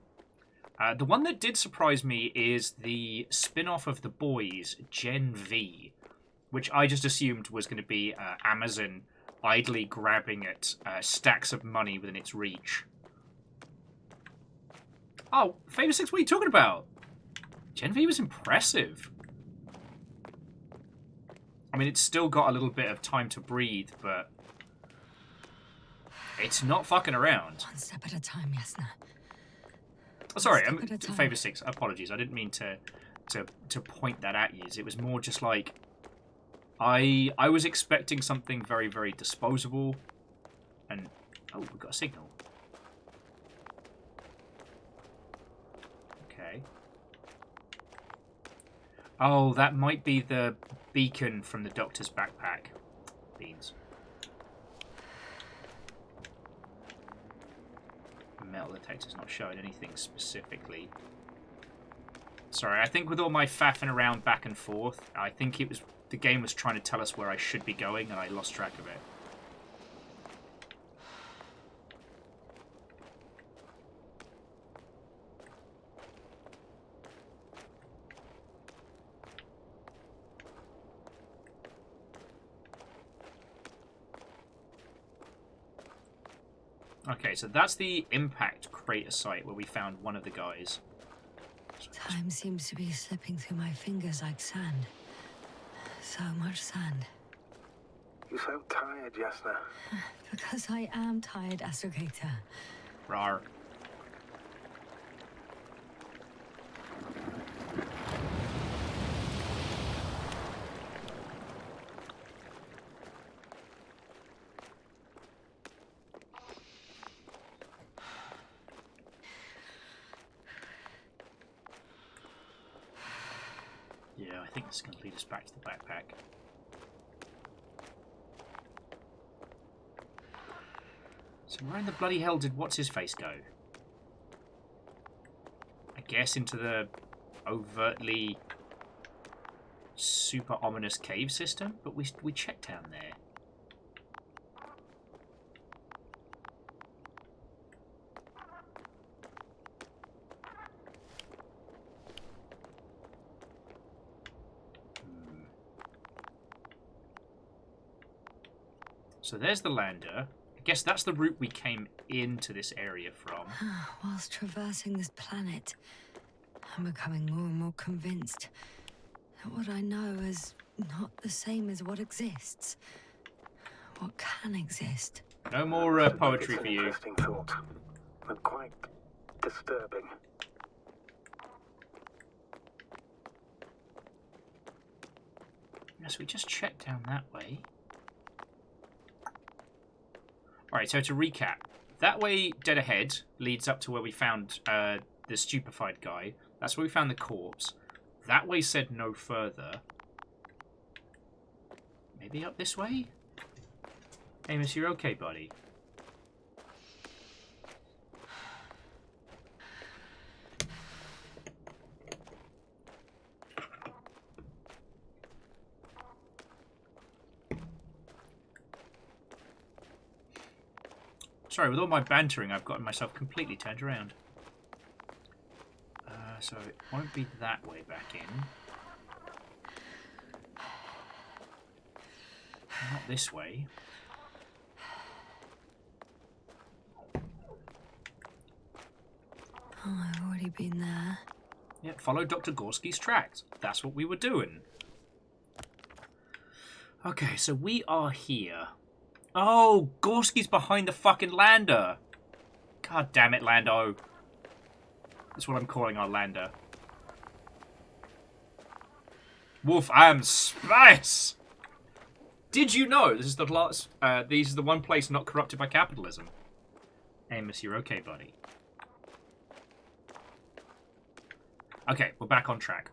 The one that did surprise me is the spin-off of The Boys, Gen V, which I just assumed was going to be Amazon idly grabbing at stacks of money within its reach. Oh, Famous 6, what are you talking about? Gen V was impressive. I mean, it's still got a little bit of time to breathe, but it's not fucking around. One step at a time, Yasna. Oh, sorry, Favor 6, apologies. I didn't mean to point that at you. It was more just like I was expecting something very, very disposable, and oh, we've got a signal. Okay. Oh, that might be the beacon from the Doctor's backpack. Beans. Metal detector's not showing anything specifically. Sorry, I think with all my faffing around back and forth, I think it was the game was trying to tell us where I should be going, and I lost track of it. Okay, so that's the impact crater site where we found one of the guys. Time seems to be slipping through my fingers like sand. So much sand. You're so tired, Yasna. Because I am tired, Astrogator. Rawr. Yeah, I think this is going to lead us back to the backpack. So where in the bloody hell did what's-his-face go? I guess into the overtly super ominous cave system? But we checked down there. So there's the lander. I guess that's the route we came into this area from. Whilst traversing this planet, I'm becoming more and more convinced What I know is not the same as what exists. What can exist. No more poetry It's for an you. interesting thought, and quite disturbing. Yes, we just checked down that way. Alright, so to recap. That way, dead ahead, leads up to where we found the stupefied guy. That's where we found the corpse. That way said no further. Maybe up this way? Amos, you're okay, buddy. Sorry, with all my bantering, I've gotten myself completely turned around. So it won't be that way back in. Not this way. Oh, I've already been there. Yeah, follow Dr. Gorski's tracks. That's what we were doing. Okay, so we are here. Oh, Gorski's behind the fucking lander. God damn it, Lando. That's what I'm calling our lander. Wolf, I am spice. Did you know this is the last? These are the one place not corrupted by capitalism. Amos, you're okay, buddy. Okay, we're back on track.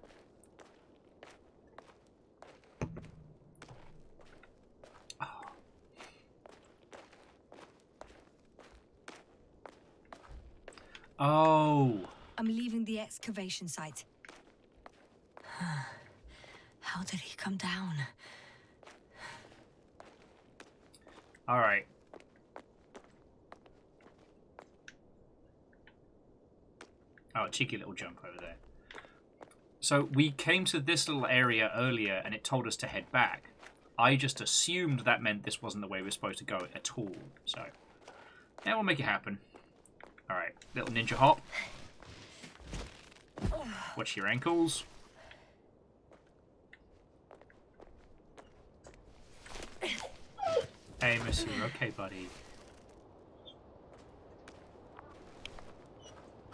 Oh. I'm leaving the excavation site. How did he come down? All right. Oh, cheeky little jump over there. So we came to this little area earlier and it told us to head back. I just assumed that meant this wasn't the way we were supposed to go at all. So, yeah, we'll make it happen. All right, little ninja hop. Watch your ankles. Amos, you're okay, buddy.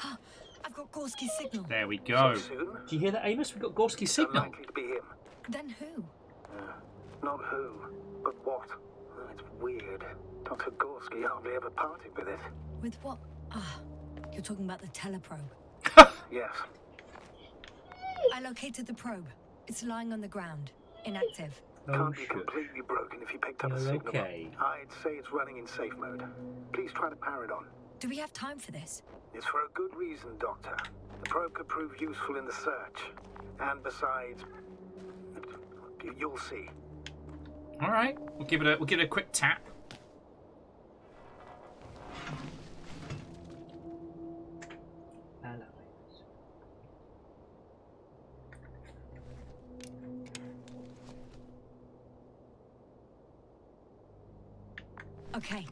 I've got Gorski's signal. There we go. So soon? Do you hear that, Amos? We've got Gorski's signal. Unlikely to be him. Then who? Not who, but what. It's weird. Dr. Gorski hardly ever parted with it. With what? Ah, you're talking about the teleprobe. Yes. I located the probe. It's lying on the ground, inactive. Can't be completely broken if you picked up a signal. Okay. I'd say it's running in safe mode. Please try to power it on. Do we have time for this? It's for a good reason, Doctor. The probe could prove useful in the search. And besides, you'll see. All right, we'll give it a quick tap. Okay.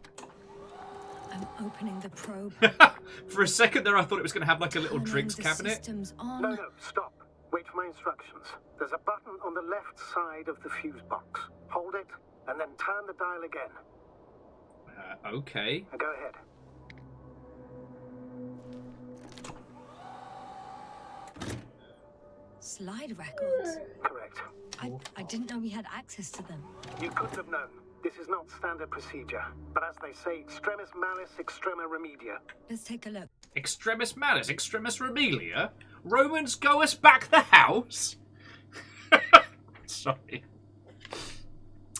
I'm opening the probe. For a second there, I thought it was going to have like a little Turning drinks the cabinet. systems on. No, stop. Wait for my instructions. There's a button on the left side of the fuse box. Hold it, and then turn the dial again. Okay. And go ahead. Slide records? Correct. I didn't know we had access to them. You couldn't have known. This is not standard procedure. But as they say, extremis malice, extrema remedia. Let's take a look. Extremis malice, extremis remelia. Romans, go us back the house. Sorry.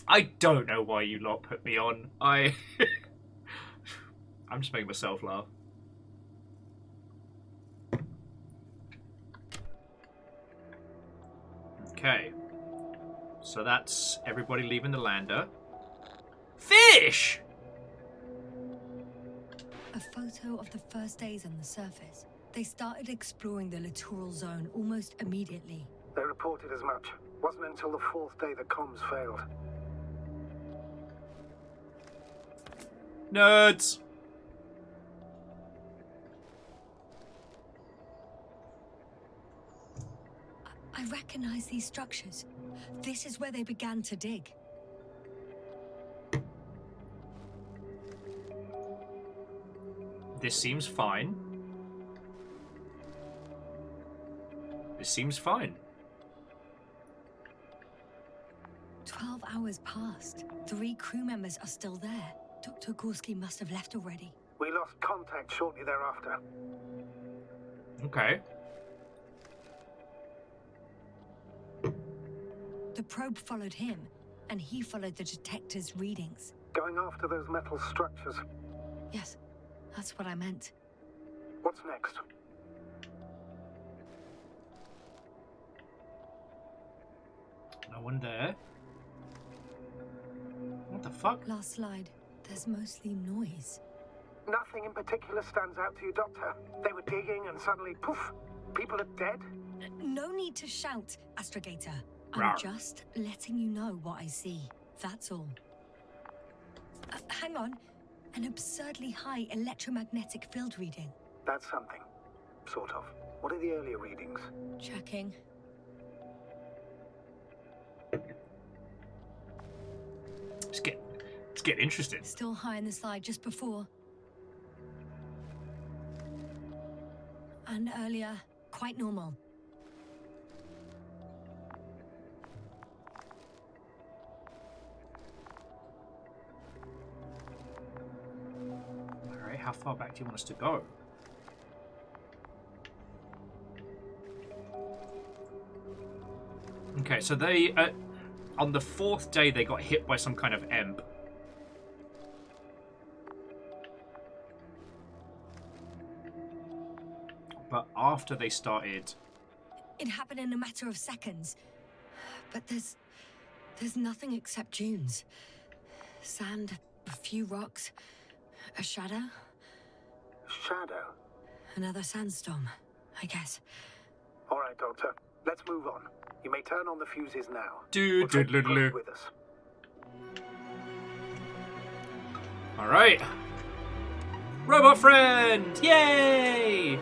I don't know why you lot put me on. I'm just making myself laugh. Okay. So that's everybody leaving the lander. Fish! A photo of the first days on the surface. They started exploring the littoral zone almost immediately. They reported as much. Wasn't until the fourth day the comms failed. Nerds! I recognize these structures. This is where they began to dig. This seems fine. This seems fine. 12 hours passed. 3 crew members are still there. Dr. Gorski must have left already. We lost contact shortly thereafter. Okay. The probe followed him, and he followed the detector's readings. Going after those metal structures. Yes, that's what I meant. What's next? No one there. What the fuck? Last slide. There's mostly noise. Nothing in particular stands out to you, Doctor. They were digging and suddenly, poof, people are dead? No need to shout, Astrogator. I'm Rawr. just letting you know what I see. That's all. Hang on. An absurdly high electromagnetic field reading. That's something. Sort of. What are the earlier readings? Checking. Let's get interested. Still high in the slide just before. And earlier, quite normal. Alright, how far back do you want us to go? Okay, so they, on the 4th day, they got hit by some kind of EMP. But after they started... It happened in a matter of seconds. But there's nothing except dunes. Sand, a few rocks, a shadow. Shadow? Another sandstorm, I guess. All right, Doctor. Let's move on. You may turn on the fuses now. We'll take the probe with us. Alright. Robot friend! Yay!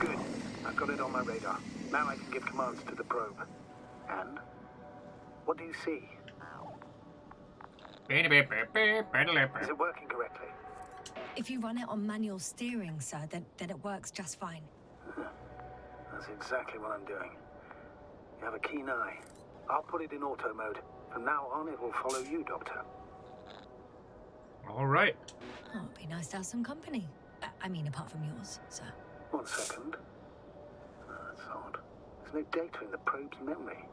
Good. I've got it on my radar. Now I can give commands to the probe. And? What do you see? Is it working correctly? If you run it on manual steering, sir, then it works just fine. That's exactly what I'm doing. You have a keen eye. I'll put it in auto mode. From now on, it will follow you, Doctor. All right. Oh, it'd be nice to have some company. I mean, apart from yours, sir. 1 second. Oh, that's odd. There's no data in the probe's memory.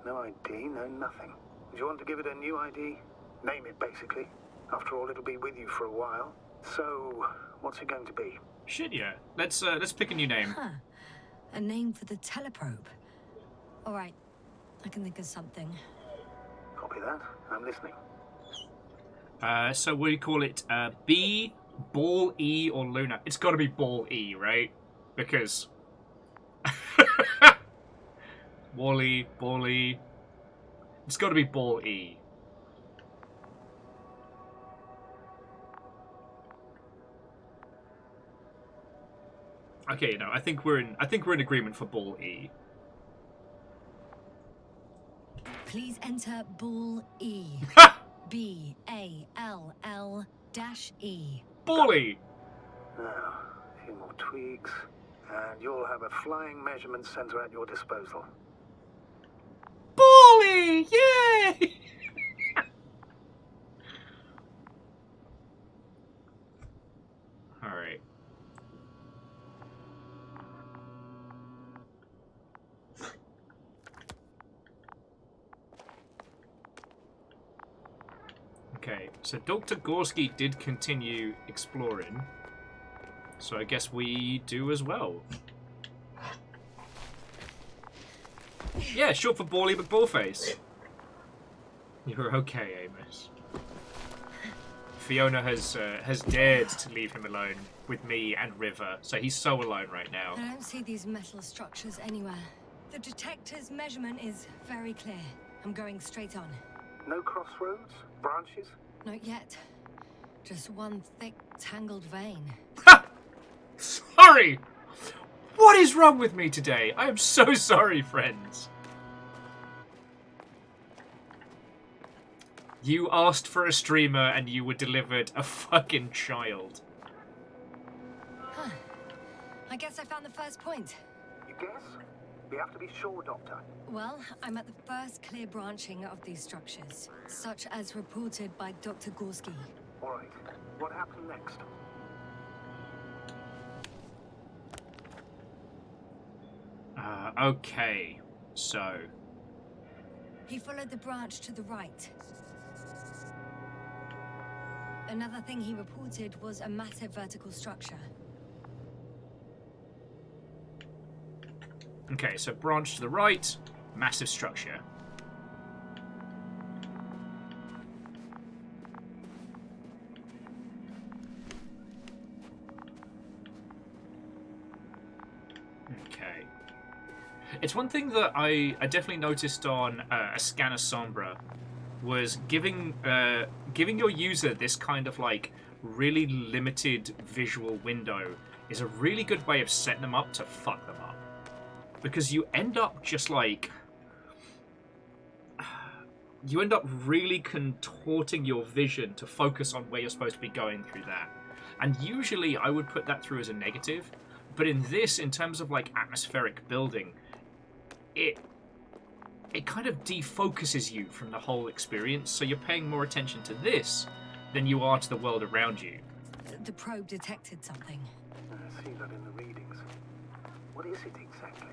No ID, no nothing. Do you want to give it a new ID? Name it, basically. After all, it'll be with you for a while. So, what's it going to be? Shit, yeah. Let's pick a new name. Huh. A name for the teleprobe. All right. I can think of something. Copy that. I'm listening. So we call it B, Ball E, or Luna. It's got to be Ball E, right? Because Wally, Bally. It's got to be Ball E. Okay, no, I think we're in agreement for Ball E. Please enter Ball E. B-A-L-L--E. Bally! Now, a few more tweaks, and you'll have a flying measurement center at your disposal. Bally! Yay! Alright. Okay, so Dr. Gorski did continue exploring, so I guess we do as well. Yeah, short for Bally McBallface. You're okay, Amos. Fiona has dared to leave him alone with me and River, so he's so alone right now. I don't see these metal structures anywhere. The detector's measurement is very clear. I'm going straight on. No crossroads? Branches? Not yet. Just one thick, tangled vein. Sorry! What is wrong with me today? I am so sorry, friends. You asked for a streamer and you were delivered a fucking child. Huh. I guess I found the first point. You guess? We have to be sure, Doctor. Well, I'm at the first clear branching of these structures, such as reported by Dr. Gorski. All right. What happened next? Okay, so... He followed the branch to the right. Another thing he reported was a massive vertical structure. Okay, so branch to the right, massive structure. Okay. It's one thing that I definitely noticed on a Scanner Sombra was giving your user this kind of like really limited visual window is a really good way of setting them up to fuck them up. Because you end up just like... You end up really contorting your vision to focus on where you're supposed to be going through that. And usually I would put that through as a negative. But in this, in terms of like atmospheric building, it kind of defocuses you from the whole experience. So you're paying more attention to this than you are to the world around you. The probe detected something. I see that in the readings. What is it exactly?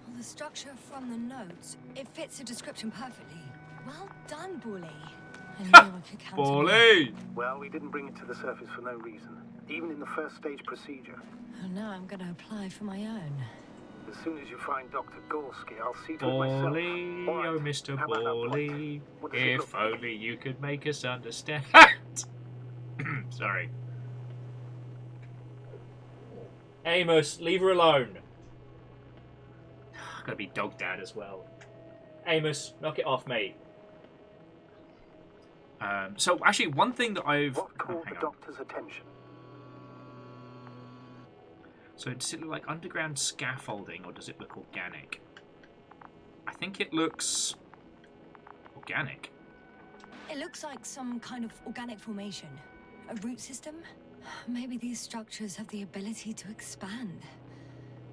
Well, the structure from the notes, it fits the description perfectly. Well done, Bully. I knew I could count on you. Bully! Well, we didn't bring it to the surface for no reason. Even in the first stage procedure. And now I'm going to apply for my own. As soon as you find Dr. Gorski, I'll see to it myself. Bully, All right. oh Mr. How about that Bully, What does it if look like? only you could make us understand. Sorry. Amos, leave her alone. Gotta be dog dad as well. Amos, knock it off, mate. So actually, one thing that I've... What caught hang the on. doctor's attention? So does it look like underground scaffolding, or does it look organic? I think it looks... organic. It looks like some kind of organic formation. A root system? Maybe these structures have the ability to expand.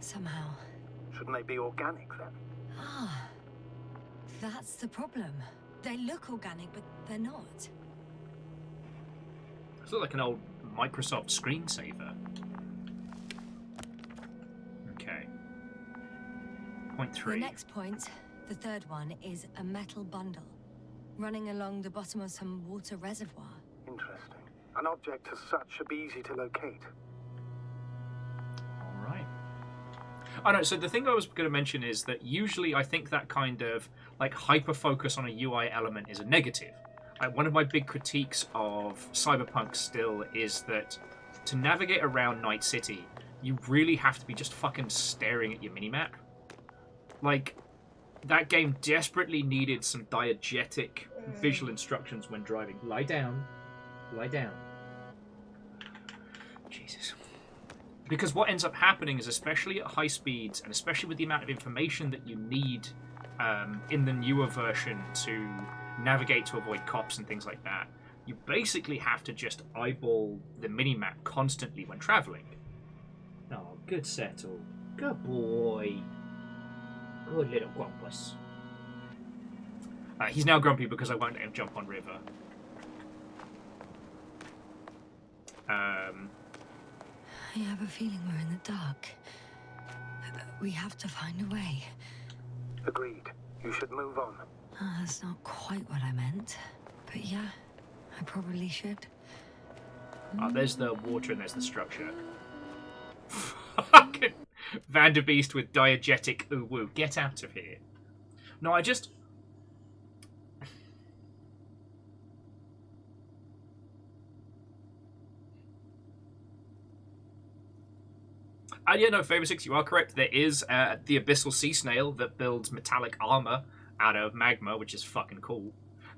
Somehow. Shouldn't they be organic then? Ah. That's the problem. They look organic, but they're not. It's like an old Microsoft screensaver. Okay. Point 3. The next point, the third one, is a metal bundle running along the bottom of some water reservoir. Interesting. An object as such should be easy to locate. Alright. Oh no, so the thing I was going to mention is that usually I think that kind of like hyper-focus on a UI element is a negative. Like, one of my big critiques of Cyberpunk still is that to navigate around Night City, you really have to be just fucking staring at your minimap. Like, that game desperately needed some diegetic visual instructions when driving. Lie down. Lie down. Jesus. Because what ends up happening is, especially at high speeds, and especially with the amount of information that you need in the newer version to navigate to avoid cops and things like that, you basically have to just eyeball the minimap constantly when traveling. Oh, good settle. Good boy. Good little grumpus. He's now grumpy because I won't let him jump on river. I have a feeling we're in the dark. We have to find a way. Agreed. You should move on. That's not quite what I meant. But yeah, I probably should. There's the water and there's the structure. Fucking Vanderbeest with diegetic ooh-woo. Get out of here. No, I just... yeah, no, Favor 6, you are correct. There is the Abyssal Sea Snail that builds metallic armor out of magma, which is fucking cool.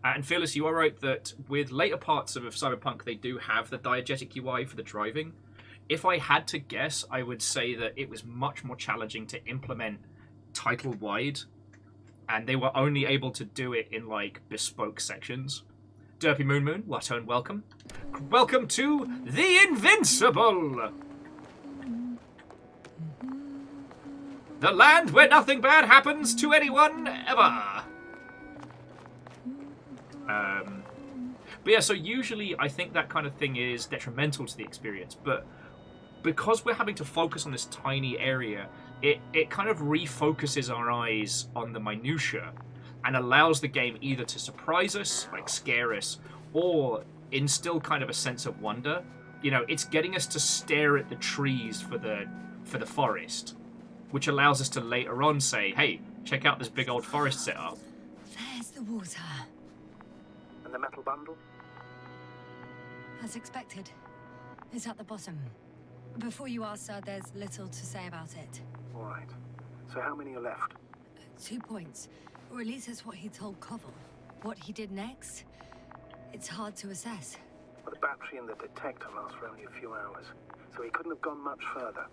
And Fearless, you are right that with later parts of Cyberpunk, they do have the diegetic UI for the driving. If I had to guess, I would say that it was much more challenging to implement title-wide, and they were only able to do it in, like, bespoke sections. Derpy Moon, what and welcome. Welcome to the Invincible! The land where nothing bad happens to anyone ever! But yeah, so usually I think that kind of thing is detrimental to the experience, but because we're having to focus on this tiny area, it kind of refocuses our eyes on the minutiae and allows the game either to surprise us, like scare us, or instill kind of a sense of wonder. You know, it's getting us to stare at the trees for the forest, which allows us to later on say, hey, check out this big old forest setup. There's the water. And the metal bundle? As expected. It's at the bottom. Before you ask, sir, there's little to say about it. All right. So how many are left? 2 points. Or at least that's what he told Koval. What he did next, it's hard to assess. Well, the battery and the detector last for only a few hours, so he couldn't have gone much further.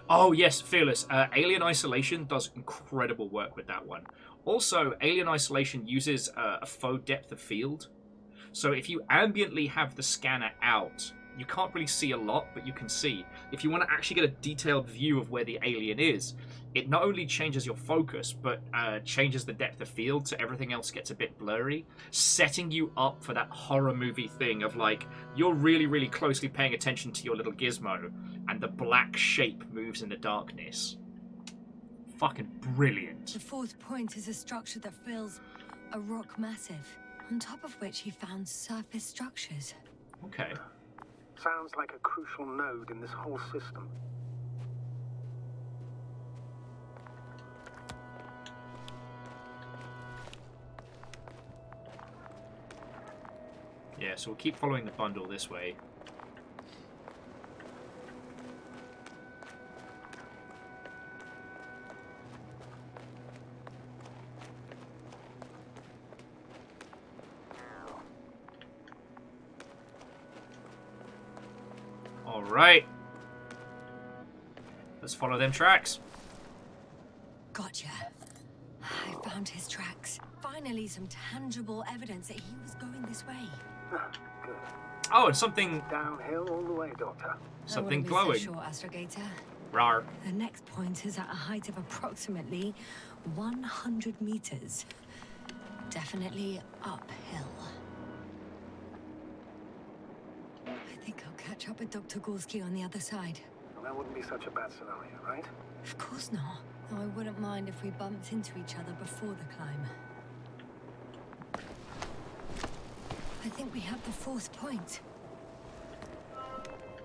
Oh yes, Fearless. Alien Isolation does incredible work with that one. Also, Alien Isolation uses a faux depth of field. So if you ambiently have the scanner out, you can't really see a lot, but you can see. If you want to actually get a detailed view of where the alien is, it not only changes your focus, but changes the depth of field so everything else gets a bit blurry, setting you up for that horror movie thing of like, you're really, really closely paying attention to your little gizmo, and the black shape moves in the darkness. Fucking brilliant. The 4th point is a structure that fills a rock massive, on top of which he found surface structures. Okay. Sounds like a crucial node in this whole system. Yeah, so we'll keep following the bundle this way. Alright. Let's follow them tracks. Gotcha. I found his tracks. Finally, some tangible evidence that he was going this way. Good. Oh, and something... Downhill all the way, Doctor. Something I glowing. wouldn't be so sure, Astrogator. Rar. The next point is at a height of approximately 100 meters. Definitely uphill. I think I'll catch up with Dr. Gorski on the other side. Well, that wouldn't be such a bad scenario, right? Of course not. Though I wouldn't mind if we bumped into each other before the climb. I think we have the 4th point.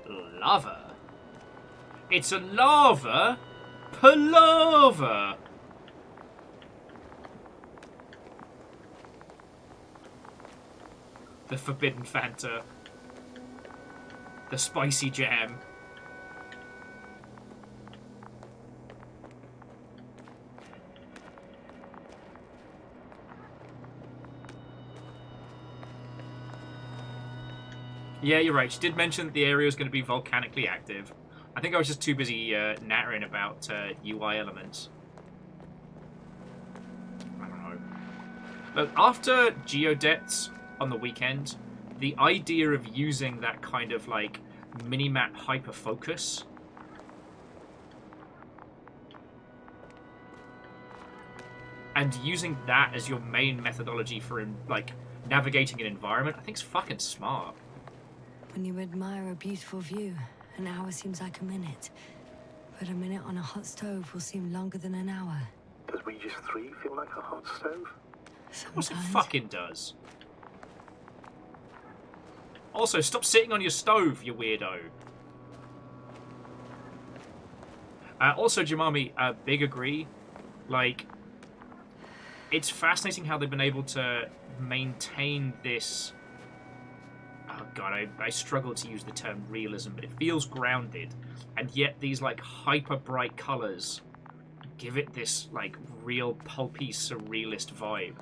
Lava. It's a lava palaver. The forbidden Fanta. The spicy jam. Yeah, you're right. She did mention that the area is going to be volcanically active. I think I was just too busy nattering about UI elements. I don't know. Look, after Geodets on the weekend, the idea of using that kind of like minimap hyperfocus and using that as your main methodology for like navigating an environment, I think is fucking smart. When you admire a beautiful view, an hour seems like a minute. But a minute on a hot stove will seem longer than an hour. Does Regis 3 feel like a hot stove? Of course it fucking does. Also, stop sitting on your stove, you weirdo. Also, Jamami, big agree. Like, it's fascinating how they've been able to maintain this... Oh god, I struggle to use the term realism, but it feels grounded. And yet these, like, hyper-bright colours give it this like real pulpy surrealist vibe.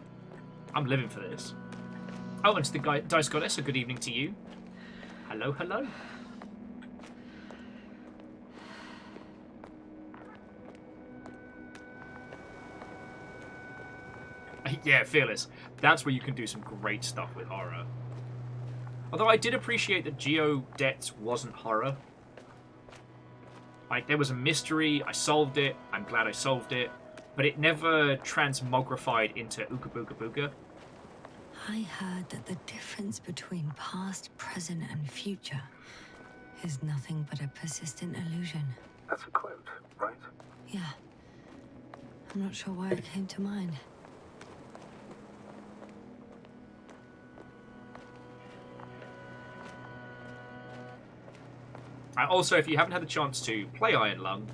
I'm living for this. Oh, and to the Dice Goddess, a good evening to you. Hello, hello. Yeah, Fearless. That's where you can do some great stuff with horror. Although I did appreciate that Geodets wasn't horror. Like, there was a mystery, I solved it, I'm glad I solved it, but it never transmogrified into Ooga Booga Booga. I heard that the difference between past, present, and future is nothing but a persistent illusion. That's a quote, right? Yeah. I'm not sure why it came to mind. Also, if you haven't had the chance to play Iron Lung,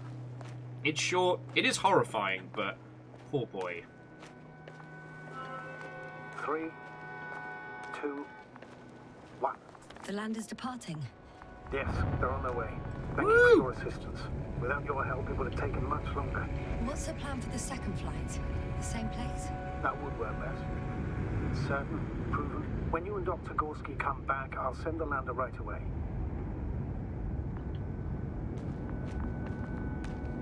it's short, it is horrifying, but poor boy. 3, 2, 1. The land is departing. Yes, they're on their way. Thank you for your assistance. Without your help, it would have taken much longer. What's the plan for the second flight? The same place? That would work best. Certain, proven. When you and Dr. Gorski come back, I'll send the lander right away.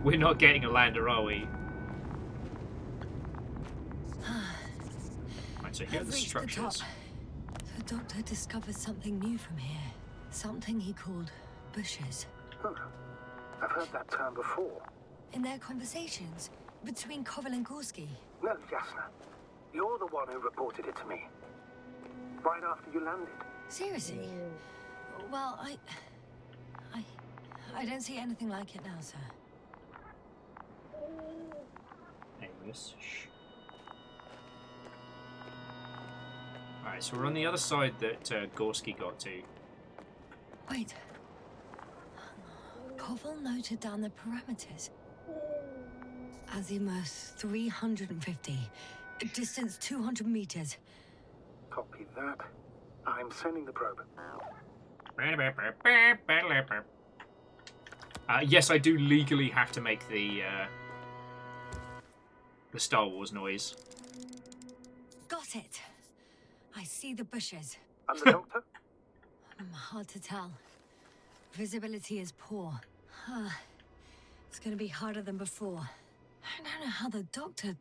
We're not getting a lander, are we? Right, so here are the structures. The doctor discovered something new from here. Something he called bushes. Huh. I've heard that term before. In their conversations between Koval and Gorski. No, Jasna. You're the one who reported it to me. Right after you landed. Seriously? Well, I don't see anything like it now, sir. Anyways, shh. Alright, so we're on the other side that Gorski got to. Wait. Koval noted down the parameters. Azimuth 350. Distance 200 meters. Copy that. I'm sending the probe. Yes, I do legally have to make the Star Wars noise. Got it. I see the bushes. And the doctor? Hard to tell. Visibility is poor. It's gonna be harder than before. I don't know how the doctor...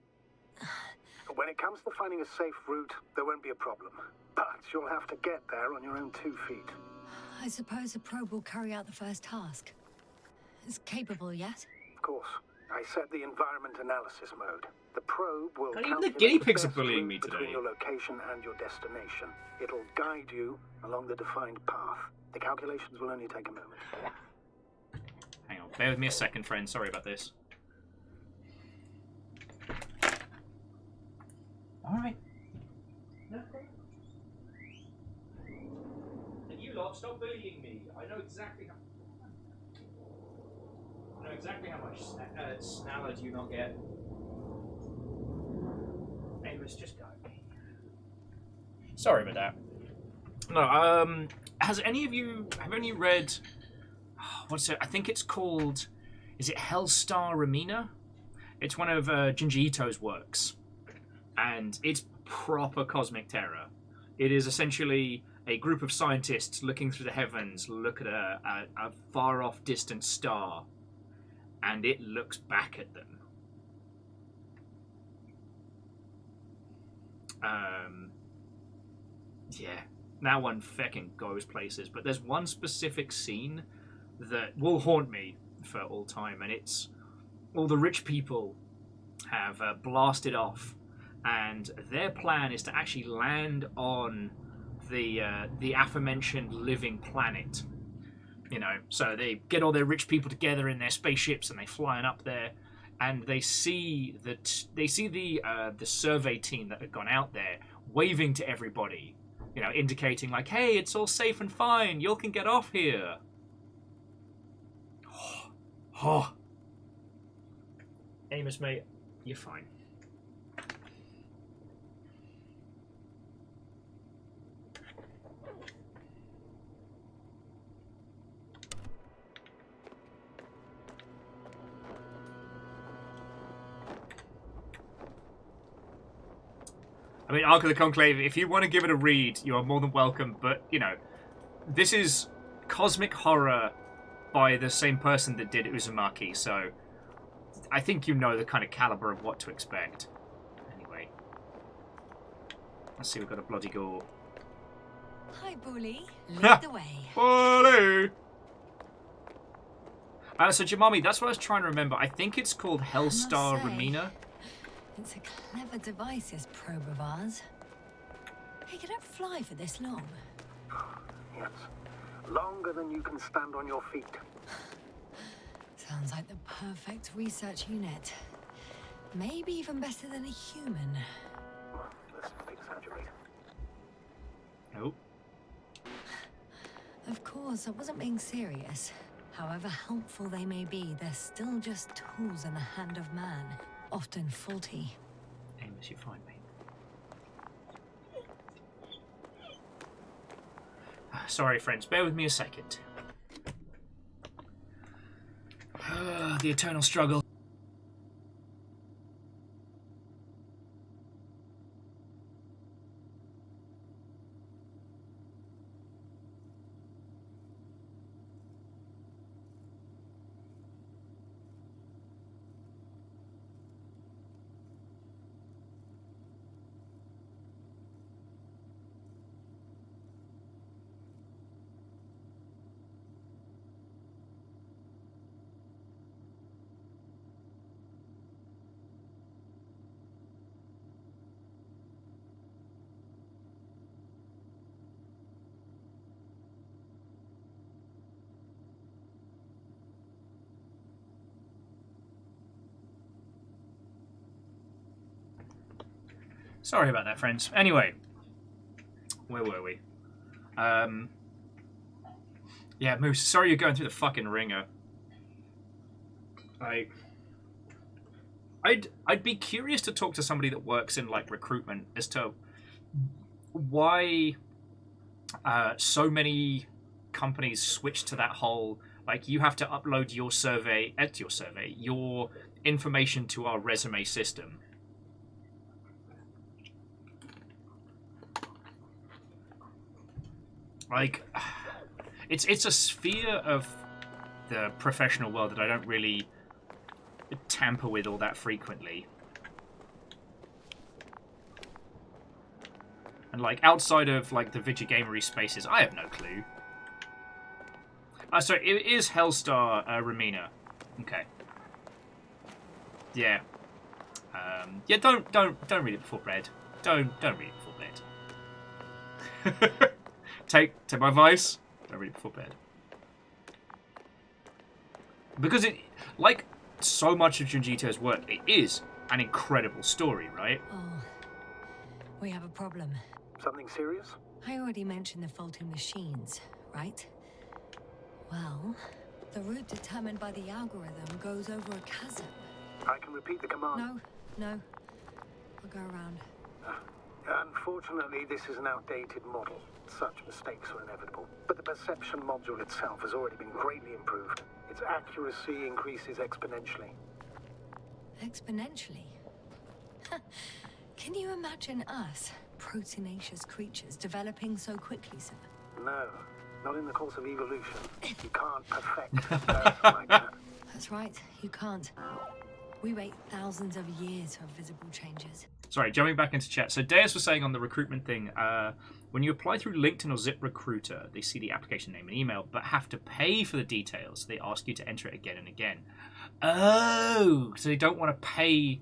When it comes to finding a safe route, there won't be a problem. But you'll have to get there on your own 2 feet. I suppose the probe will carry out the first task. It's capable, yes? Of course. I set the environment analysis mode. The probe will Not even the calculate guinea pigs the are best bullying route me today. between your location and your destination. It'll guide you along the defined path. The calculations will only take a moment. Hang on, bear with me a second, friend. Sorry about this. Alright. And you lot, stop bullying me. I know exactly how much snallow do you not get. Anyways, just go. Sorry about that. No, have any of you read, what's it, I think it's called, is it Hellstar Ramina? It's one of Junji Ito's works. And it's proper cosmic terror. It is essentially a group of scientists looking through the heavens, look at a far off distant star, and it looks back at them. Yeah, that one feckin' goes places. But there's one specific scene that will haunt me for all time, and it's all the rich people have blasted off, and their plan is to actually land on the aforementioned living planet. You know, so they get all their rich people together in their spaceships and they flying up there, and they see the survey team that had gone out there waving to everybody, you know, indicating like, hey, it's all safe and fine, you all can get off here. Oh. Amos, mate, you're fine. I mean, Ark of the Conclave, if you want to give it a read, you are more than welcome, but, you know, this is cosmic horror by the same person that did Uzumaki, so I think you know the kind of caliber of what to expect. Anyway. Let's see, we've got a bloody gore. Hi, Bully. Lead the way. Bully! So, Jamami, that's what I was trying to remember. I think it's called Hellstar Ramina. It's a clever device, this probe of ours. Hey, can it fly for this long? Yes. Longer than you can stand on your feet. Sounds like the perfect research unit. Maybe even better than a human. Let's not exaggerate. Nope. Of course, I wasn't being serious. However helpful they may be, they're still just tools in the hand of man, often faulty. Aim as you find me. Sorry, friends, bear with me a second. The eternal struggle. Sorry about that, friends. Anyway, where were we? Yeah, Moose, sorry you're going through the fucking ringer. I'd be curious to talk to somebody that works in, like, recruitment as to why so many companies switch to that whole, like, you have to upload your your information to our resume system. Like, it's a sphere of the professional world that I don't really tamper with all that frequently. And, like, outside of, like, the videogamery spaces, I have no clue. Sorry, it is Hellstar Ramina. Okay. Yeah. Yeah, don't read it before bed. Don't read it before bed. Take my advice. Don't read it before bed. Because it, like so much of Junjito's work, it is an incredible story, right? Oh, we have a problem. Something serious? I already mentioned the faulty machines, right? Well, the route determined by the algorithm goes over a chasm. I can repeat the command. No. I'll go around. Unfortunately, this is an outdated model. Such mistakes are inevitable. But the perception module itself has already been greatly improved. Its accuracy increases exponentially. Exponentially? Can you imagine us, proteinaceous creatures, developing so quickly, sir? No, not in the course of evolution. You can't perfect a like that. That's right, you can't. We wait thousands of years for visible changes. Sorry, jumping back into chat. So Deus was saying on the recruitment thing, when you apply through LinkedIn or ZipRecruiter, they see the application name and email, but have to pay for the details. They ask you to enter it again and again. Oh, so they don't want to pay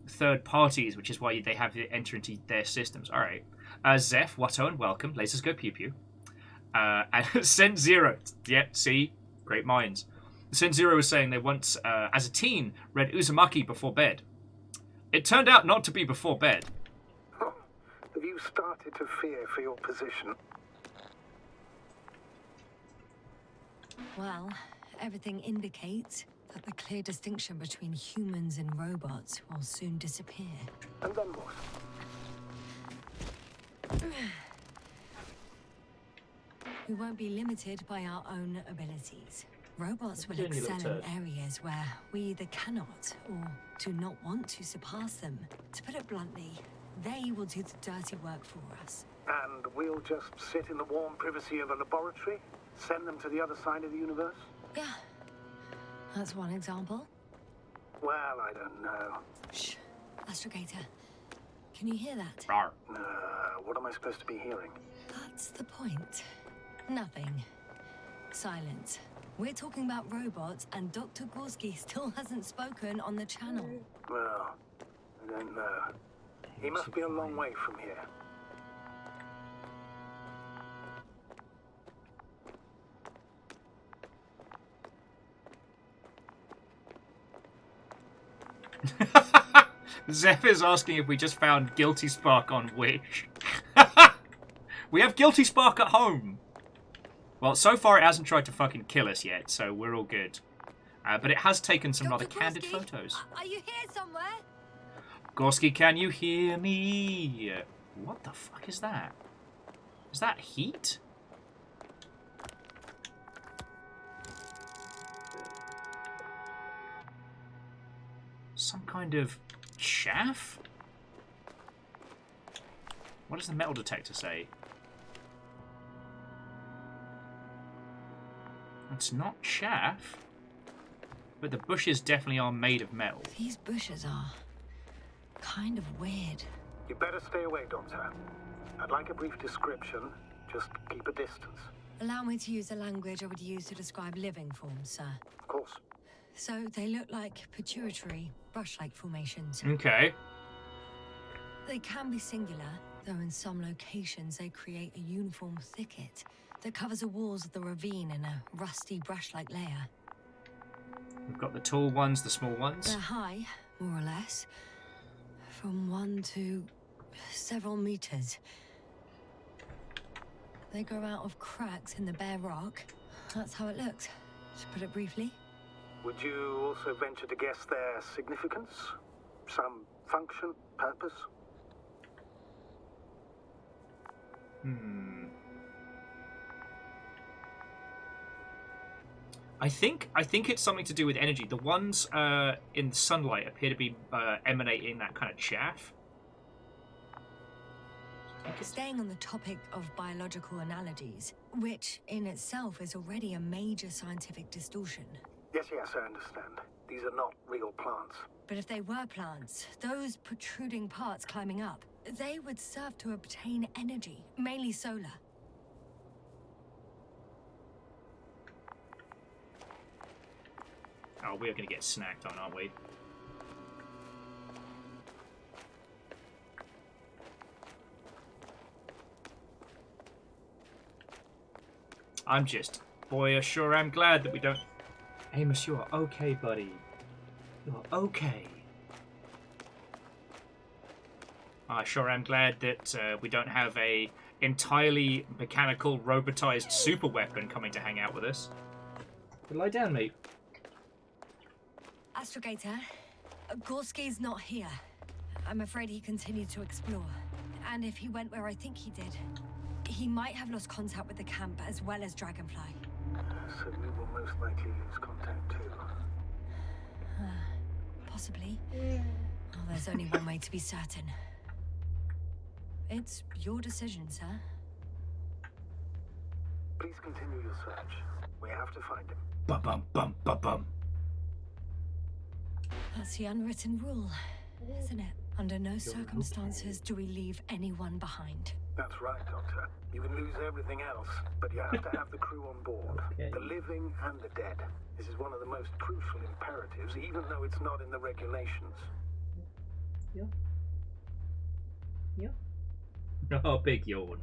third parties, which is why they have it enter into their systems. All right. Zeph, Watto, and welcome. Lasers go pew pew. And Sent Zero. Yeah, see? Great minds. Sent Zero was saying they once, as a teen, read Uzumaki before bed. It turned out not to be before bed. Oh, have you started to fear for your position? Well, everything indicates that the clear distinction between humans and robots will soon disappear. And then what? We won't be limited by our own abilities. Robots will excel in areas where we either cannot or do not want to surpass them. To put it bluntly, They will do the dirty work for us. And we'll just sit in the warm privacy of a laboratory? Send them to the other side of the universe? Yeah. That's one example. Well, I don't know. Shh. Astrogator. Can you hear that? What am I supposed to be hearing? That's the point. Nothing. Silence. We're talking about robots, and Dr. Gorski still hasn't spoken on the channel. Well, I don't know. He must be a long way from here. Zeph is asking if we just found Guilty Spark on Wish. We have Guilty Spark at home. Well, so far it hasn't tried to fucking kill us yet, so we're all good. But it has taken some rather candid photos. Are you here somewhere? Gorski, can you hear me? What the fuck is that? Is that heat? Some kind of chaff? What does the metal detector say? It's not chaff, but the bushes definitely are made of metal. These bushes are kind of weird. You better stay away, Doctor. I'd like a brief description. Just keep a distance. Allow me to use the language I would use to describe living forms, sir. Of course. So they look like pituitary, brush-like formations. Okay. They can be singular, though in some locations they create a uniform thicket that covers the walls of the ravine in a rusty brush-like layer. We've got the tall ones, the small ones. They're high, more or less, from 1 to several meters. They grow out of cracks in the bare rock. That's how it looks, to put it briefly. Would you also venture to guess their significance? Some function, purpose? I think it's something to do with energy. The ones in the sunlight appear to be emanating that kind of chaff. Staying on the topic of biological analogies, which in itself is already a major scientific distortion. Yes, I understand. These are not real plants. But if they were plants, those protruding parts climbing up, they would serve to obtain energy, mainly solar. Oh, we're going to get snacked on, aren't we? I'm just... Boy, I sure am glad that we don't... Amos, you are okay, buddy. You are okay. I sure am glad that we don't have a entirely mechanical, robotized super weapon coming to hang out with us. But lie down, mate. Astrogator, Gorski's not here. I'm afraid he continued to explore. And if he went where I think he did, he might have lost contact with the camp as well as Dragonfly. So we will most likely lose contact too. Possibly. Well, there's only one way to be certain. It's your decision, sir. Please continue your search. We have to find him. Ba-bum, bum, ba-bum. That's the unwritten rule, isn't it? Under no circumstances do we leave anyone behind. That's right, Doctor. You can lose everything else, but you have to have the crew on board. Okay. The living and the dead. This is one of the most crucial imperatives, even though it's not in the regulations. Yeah. Oh, big yawn.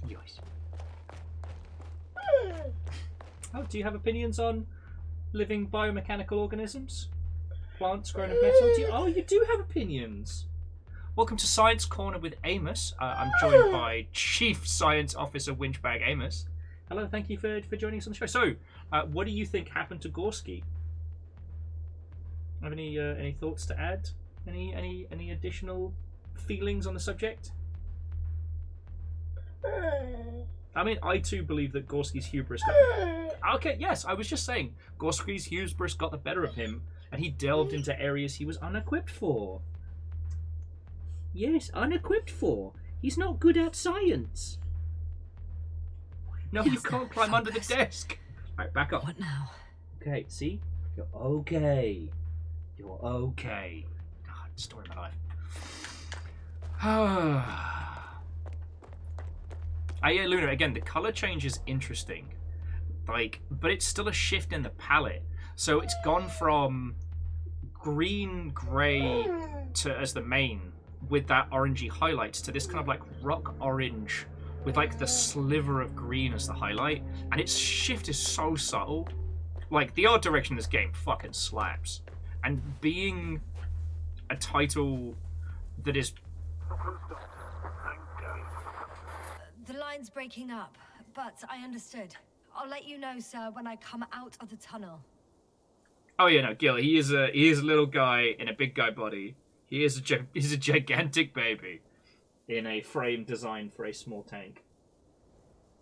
Yes. Oh, do you have opinions on living biomechanical organisms? Plants grown of metal? Oh, you do have opinions. Welcome to Science Corner with Amos. I'm joined by Chief Science Officer Winchbag Amos. Hello, thank you for joining us on the show. So, what do you think happened to Gorski? Have any thoughts to add? Any additional feelings on the subject? I mean, I too believe that Gorski's hubris Okay, yes, I was just saying, Gorski's hubris got the better of him, and he delved into areas he was unequipped for. Yes, unequipped for. He's not good at science. No, you can't climb under the desk. Right, back up. What now? Okay, see? You're okay. You're okay. God, story of my life. Yeah, Luna, again, the color change is interesting. Like, but it's still a shift in the palette. So it's gone from green, grey to as the main with that orangey highlights to this kind of like rock orange with like the sliver of green as the highlight. And its shift is so subtle. Like, the art direction in this game fucking slaps. And being a title that is... The line's breaking up, but I understood. I'll let you know, sir, when I come out of the tunnel. Oh yeah, no, Gil, he is a little guy in a big guy body. He's a gigantic baby in a frame designed for a small tank.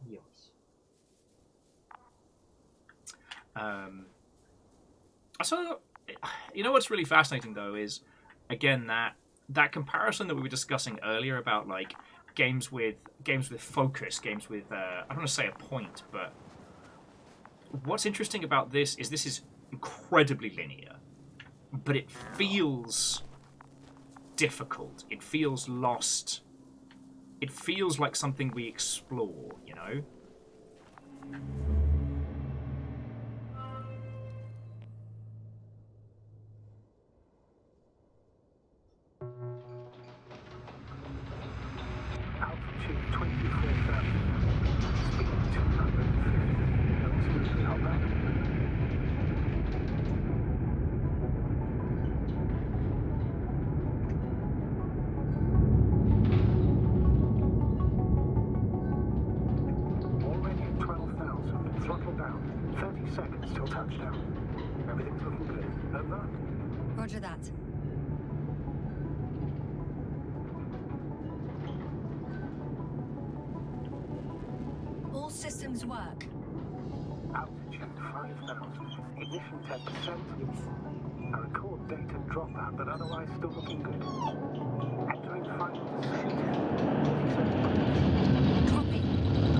Yes. So, you know what's really fascinating though is, again, that comparison that we were discussing earlier about like games with focus, games with I don't want to say a point, but what's interesting about this is incredibly linear, but it feels difficult. It feels lost. It feels like something we explore, you know? Altitude 24,000. Speed 250. Going smoothly, Hopper. Already at 12,000. Throttle down. 30 seconds till touchdown. Everything's looking good. Over? Roger that. All systems work. Altitude 5,000. Ignition 10%. I record data dropout, but otherwise still looking good. Entering final descent. Copy.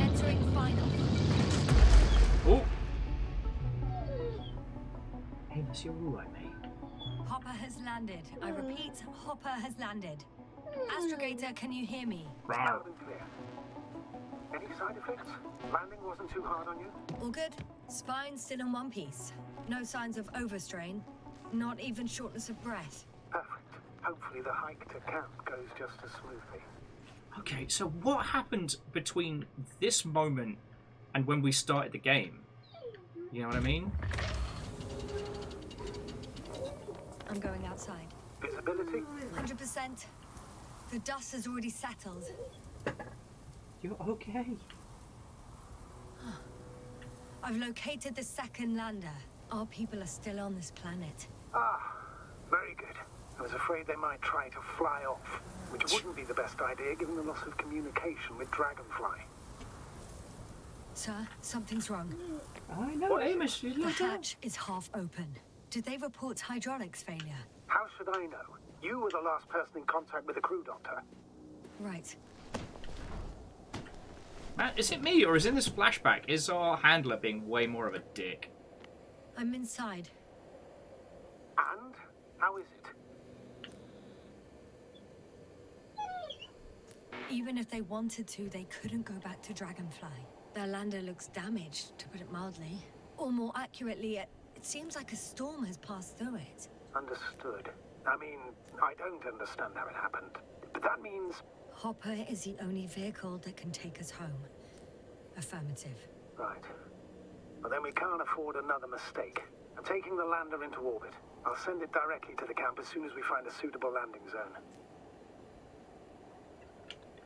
Entering final. Oh! Hey, miss, you're alright, mate. Hopper has landed. I repeat, Hopper has landed. Astrogator, can you hear me? Loud and clear. Any side effects? Landing wasn't too hard on you? All good. Spine still in one piece. No signs of overstrain. Not even shortness of breath. Perfect. Hopefully the hike to camp goes just as smoothly. Okay, so what happened between this moment and when we started the game? You know what I mean? I'm going outside. Visibility? 100%. The dust has already settled. You're okay. I've located the second lander. Our people are still on this planet. Ah, very good. I was afraid they might try to fly off, which wouldn't be the best idea given the loss of communication with Dragonfly. Sir, something's wrong. I know, Amos. The hatch is half open. Did they report hydraulics failure? How should I know? You were the last person in contact with the crew doctor. Right. Man, is it me, or is in this flashback, is our handler being way more of a dick? I'm inside. And? How is it? Even if they wanted to, they couldn't go back to Dragonfly. Their lander looks damaged, to put it mildly. Or more accurately, it seems like a storm has passed through it. Understood. I mean, I don't understand how it happened. But that means... Hopper is the only vehicle that can take us home. Affirmative. Right. Well, then we can't afford another mistake. I'm taking the lander into orbit. I'll send it directly to the camp as soon as we find a suitable landing zone.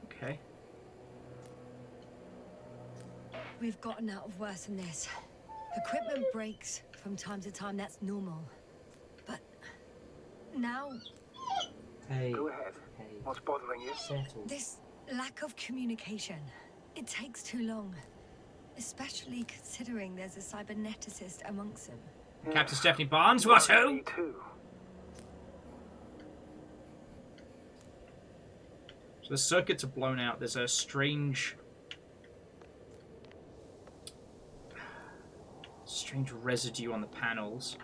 Okay. We've gotten out of worse than this. Equipment breaks from time to time, that's normal. But now... Hey. Go ahead. Hey. What's bothering you? Settle. This lack of communication. It takes too long. Especially considering there's a cyberneticist amongst them. Captain Stephanie Barnes, what who? So the circuits are blown out. There's a strange residue on the panels.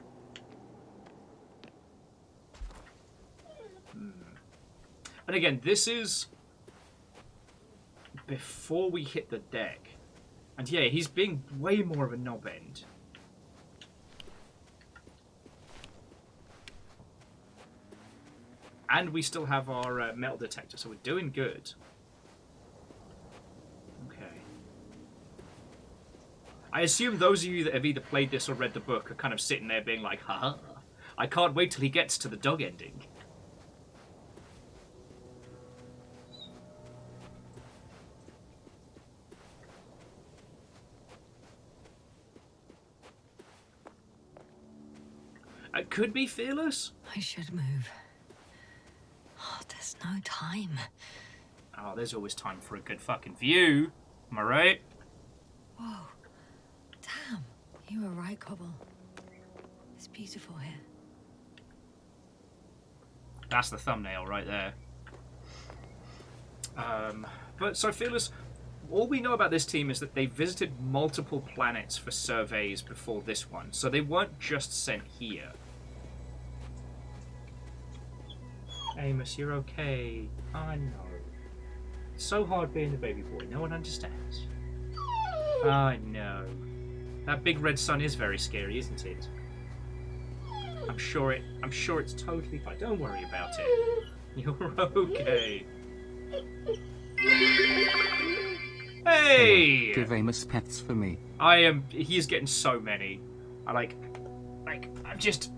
And again, this is before we hit the deck. And yeah, he's being way more of a knob end. And we still have our metal detector, so we're doing good. Okay. I assume those of you that have either played this or read the book are kind of sitting there being like, haha, I can't wait till he gets to the dog ending. It could be Fearless. I should move. Oh, there's no time. Oh, there's always time for a good fucking view. Am I right? Whoa. Damn. You were right, Cobble. It's beautiful here. That's the thumbnail right there. But so Fearless, all we know about this team is that they visited multiple planets for surveys before this one. So they weren't just sent here. Amos, you're okay. I know. It's so hard being the baby boy. No one understands. I know. That big red sun is very scary, isn't it? I'm sure it's totally fine. Don't worry about it. You're okay. Hey! Give Amos pets for me. He's getting so many. I'm just.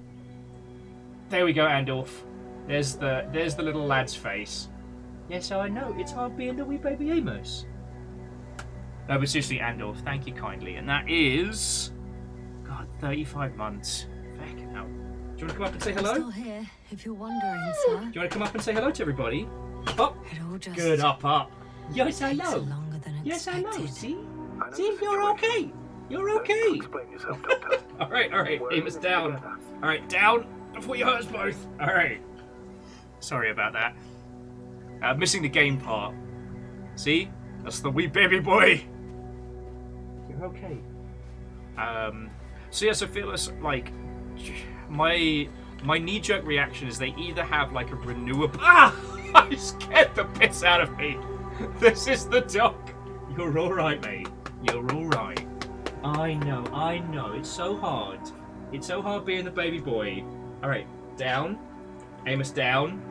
There we go, Andorf. There's the little lad's face. Yes, I know. It's hard being the wee baby Amos. No, but seriously, Andorf, thank you kindly. And that is... God, 35 months. Fucking hell. Do you want to come up and say hello? I'm still here, if you're wondering, sir. Do you want to come up and say hello to everybody? Up. It all just Good, up. Yes, takes hello. longer than Yes, I know. expected. See, you're okay. You're okay. all right. Amos, down. All right, down before you hurt us both. All right. Sorry about that. Missing the game part. See? That's the wee baby boy. You're okay. So yeah, so Fearless, like, my knee-jerk reaction is they either have like a renewable... Ah! I scared the piss out of me. This is the dog. You're alright, mate. You're alright. I know. It's so hard. It's so hard being the baby boy. Alright, down. Amos, down.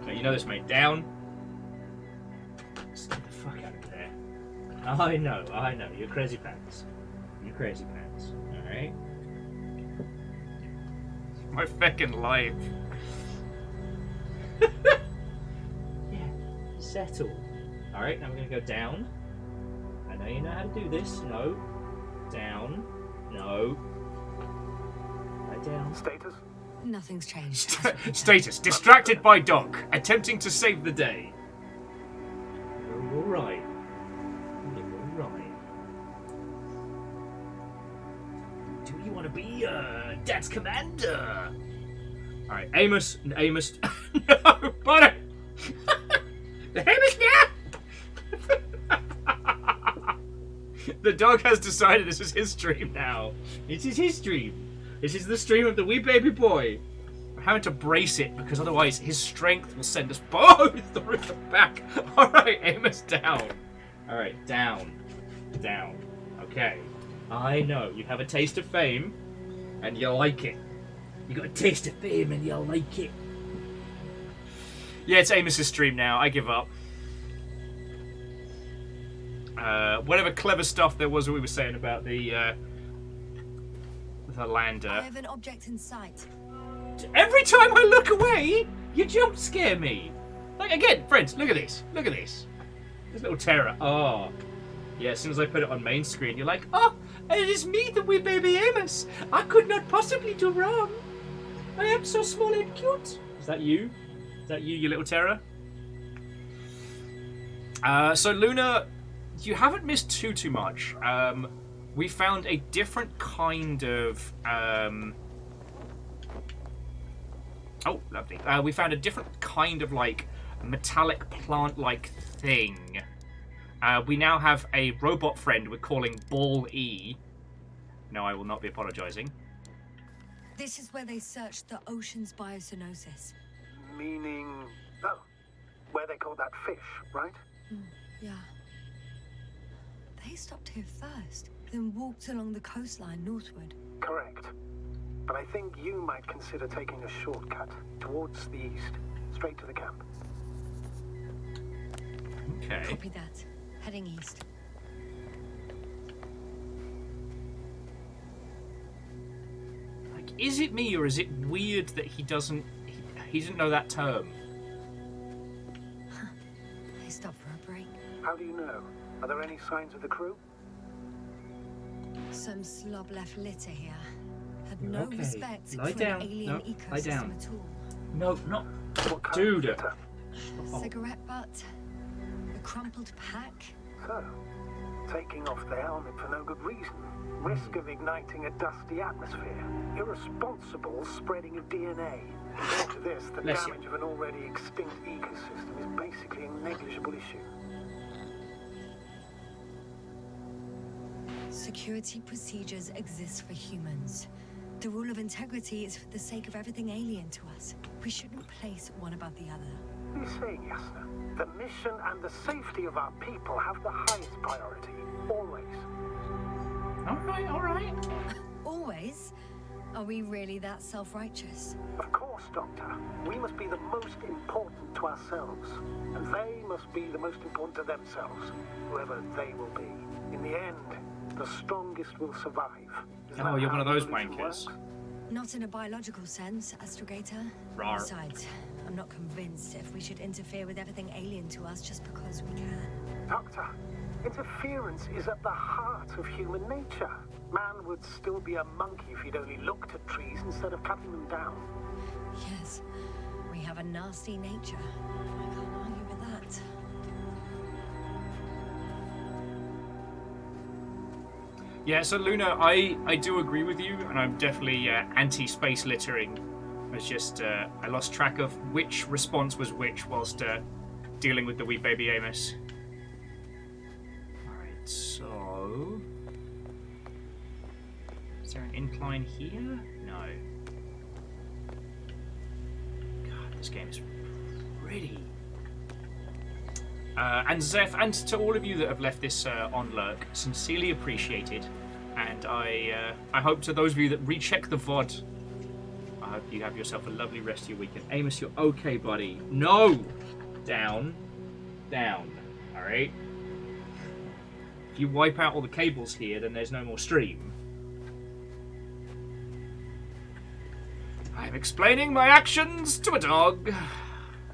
No, you know this, mate. Down. Just get the fuck out of there. I know. You're crazy pants. Alright? My fucking life. Yeah, settle. Alright, now we're gonna go down. I know you know how to do this. No. Down. No. Right down. Status? Nothing's changed. Status. Distracted by Doc. Attempting to save the day. You're alright. Do you want to be Dad's commander? Alright, Amos. No, buddy! Amos, now! The dog has decided this is his stream now. This is his stream. This is the stream of the wee baby boy. I'm having to brace it because otherwise his strength will send us both through the back. Alright, Amos, down. Alright, down. Okay. I know, you have a taste of fame, and you like it. You got a taste of fame, and you like it. Yeah, it's Amos's stream now. I give up. Whatever clever stuff there was we were saying about the lander. I have an object in sight. Every time I look away, you jump scare me. Like, again, friends, look at this. This little terror. Oh. Yeah, as soon as I put it on main screen, you're like, oh, it is me, the wee baby Amos. I could not possibly do wrong. I am so small and cute. Is that you? You little terror? So Luna, you haven't missed too much. We found a different kind of... Oh, lovely. We found a different kind of, like, metallic plant-like thing. We now have a robot friend we're calling Ball E. No, I will not be apologizing. This is where they searched the ocean's biocenosis. Meaning... Oh, where they caught that fish, right? Yeah. They stopped here first, then walked along the coastline northward. Correct. But I think you might consider taking a shortcut towards the east, straight to the camp. Okay. Copy that. Heading east. Like, is it me or is it weird that he doesn't know that term? They stopped for a break. How do you know? Are there any signs of the crew? Some slob left litter here. Had no Okay. respect Lie for down. an alien No, ecosystem lie down. at all. No, not... What kind Dude. of litter? Cigarette butt, a crumpled pack. So, taking off the helmet for no good reason. Risk of igniting a dusty atmosphere. Irresponsible spreading of DNA. Compared to this, the Bless you. damage of an already extinct ecosystem is basically a negligible issue. Security procedures exist for humans. The rule of integrity is for the sake of everything alien to us. We shouldn't place one above the other. What are you saying, Yasna? The mission and the safety of our people have the highest priority. Always. All right. Always? Are we really that self-righteous? Of course, Doctor. We must be the most important to ourselves. And they must be the most important to themselves. Whoever they will be. In the end, the strongest will survive. Oh, you're one of those wankers. Not in a biological sense, Astrogator. Rawr. Besides, I'm not convinced if we should interfere with everything alien to us just because we can. Doctor, interference is at the heart of human nature. Man would still be a monkey if he'd only looked at trees instead of cutting them down. Yes, we have a nasty nature. I can't argue with that. Yeah, so Luna, I do agree with you, and I'm definitely anti-space littering. It's just I lost track of which response was which whilst dealing with the wee baby Amos. Alright, so... Is there an incline here? No. God, this game is pretty... and Zeph, and to all of you that have left this on lurk, sincerely appreciated. And I hope to those of you that recheck the VOD, I hope you have yourself a lovely rest of your weekend. Amos, you're okay, buddy. No! Down. Down. Alright? If you wipe out all the cables here, then there's no more stream. I'm explaining my actions to a dog.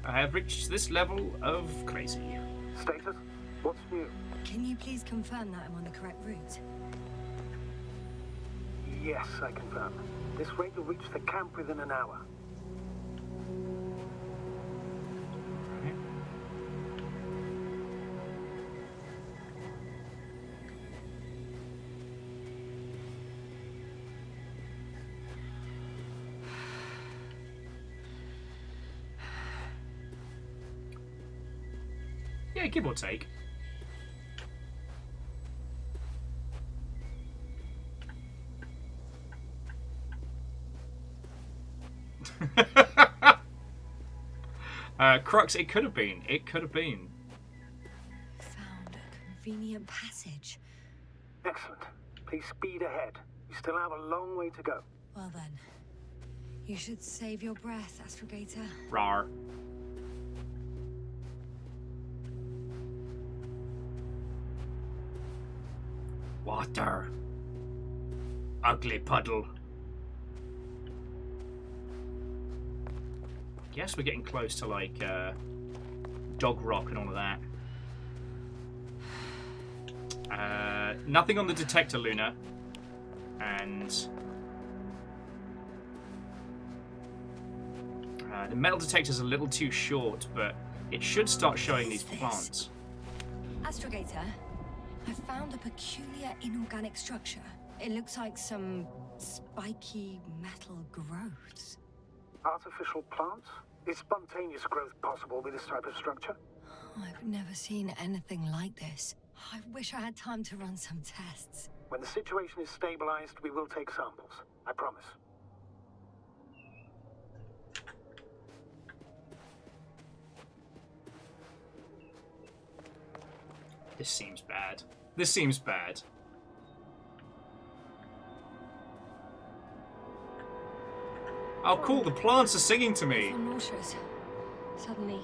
I have reached this level of crazy. Status? What's new? Can you please confirm that I'm on the correct route? Yes, I confirm. This rate will reach the camp within an hour. Yeah, give or take. Crux, it could have been. It could have been. Found a convenient passage. Excellent. Please speed ahead. You still have a long way to go. Well then, you should save your breath, Astrogator. Rawr. Water. Ugly puddle. Guess we're getting close to like Dog Rock and all of that. Nothing on the detector, Luna. And the metal detector's a little too short, but it should start showing these plants. Astrogator, I found a peculiar inorganic structure. It looks like some spiky metal growths. Artificial plants? Is spontaneous growth possible with this type of structure? I've never seen anything like this. I wish I had time to run some tests. When the situation is stabilized, we will take samples. I promise. This seems bad. This seems bad. Oh, cool. The plants are singing to me. I'm nauseous. Suddenly.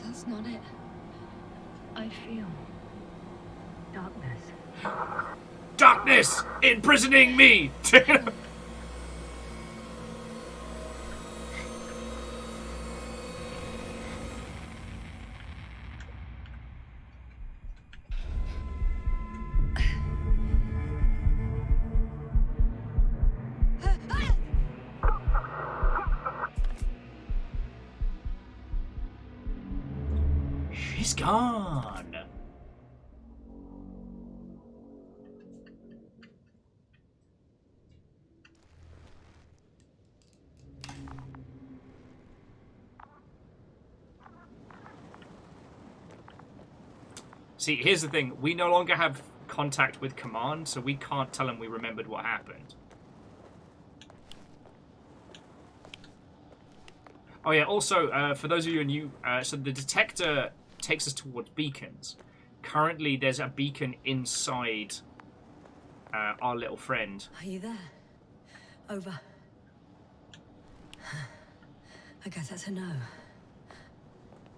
That's not it. I feel darkness. Darkness imprisoning me. She's gone. See, here's the thing. We no longer have contact with Command, so we can't tell him we remembered what happened. Oh yeah, also, for those of you who are new, so the detector takes us towards beacons. Currently, there's a beacon inside our little friend. Are you there? Over. I guess that's a no.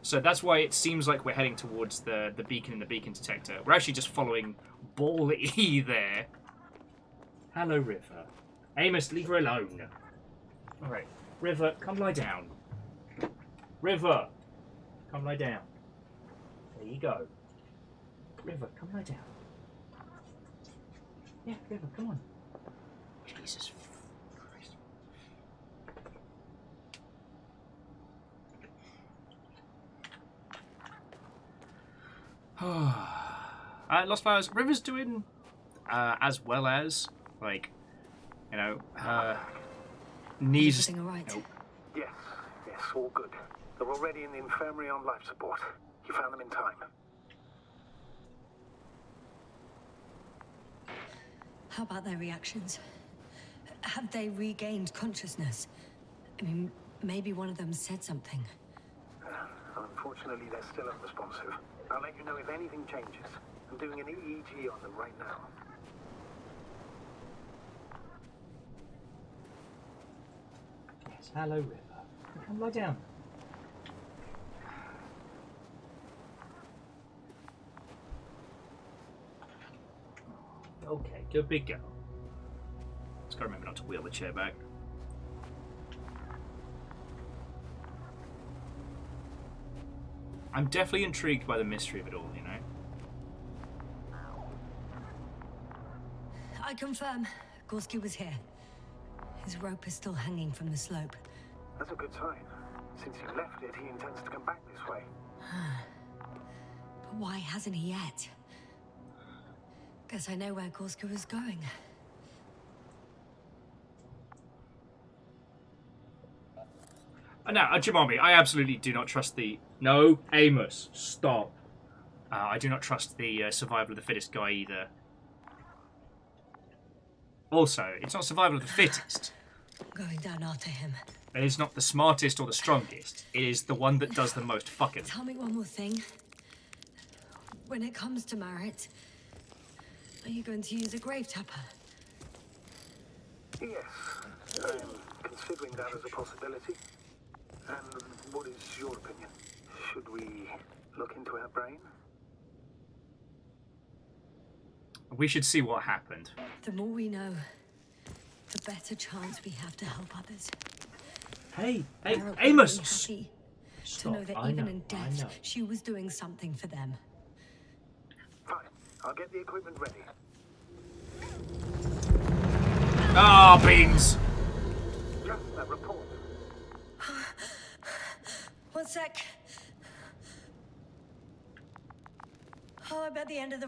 So that's why it seems like we're heading towards the beacon and the beacon detector. We're actually just following Ball E there. Hello, River. Amos, leave her alone. All right, River, come lie down. River, come lie down. There you go. River, come lie down. Yeah, River, come on. Jesus Christ. Lost Flowers. River's doing as well as, like, you know, knees. Everything all right? Nope. Yes, all good. They're already in the infirmary on life support. You found them in time. How about their reactions? Have they regained consciousness? I mean, maybe one of them said something. Unfortunately, they're still unresponsive. I'll let you know if anything changes. I'm doing an EEG on them right now. Yes, hello, River. Come lie down. Okay, good big girl. Just gotta remember not to wheel the chair back. I'm definitely intrigued by the mystery of it all, you know? I confirm, Gorski was here. His rope is still hanging from the slope. That's a good sign. Since he left it, he intends to come back this way. But why hasn't he yet? Guess I know where Gorski was going. Now, Jimami, I absolutely do not trust the... No, Amos, stop. I do not trust the survival of the fittest guy either. Also, it's not survival of the fittest. I'm going down after him. It is not the smartest or the strongest. It is the one that does the most fucking. Tell me one more thing. When it comes to Marit, are you going to use a grave tapper? Yes, I'm considering that as a possibility. And what is your opinion? Should we look into her brain? We should see what happened. The more we know, the better chance we have to help others. Hey, Marit will Amos! be happy to Stop. know that I even know, in I death, know. she was doing something for them. Fine, I'll get the equipment ready. Ah, beans! Just a report. 1 sec.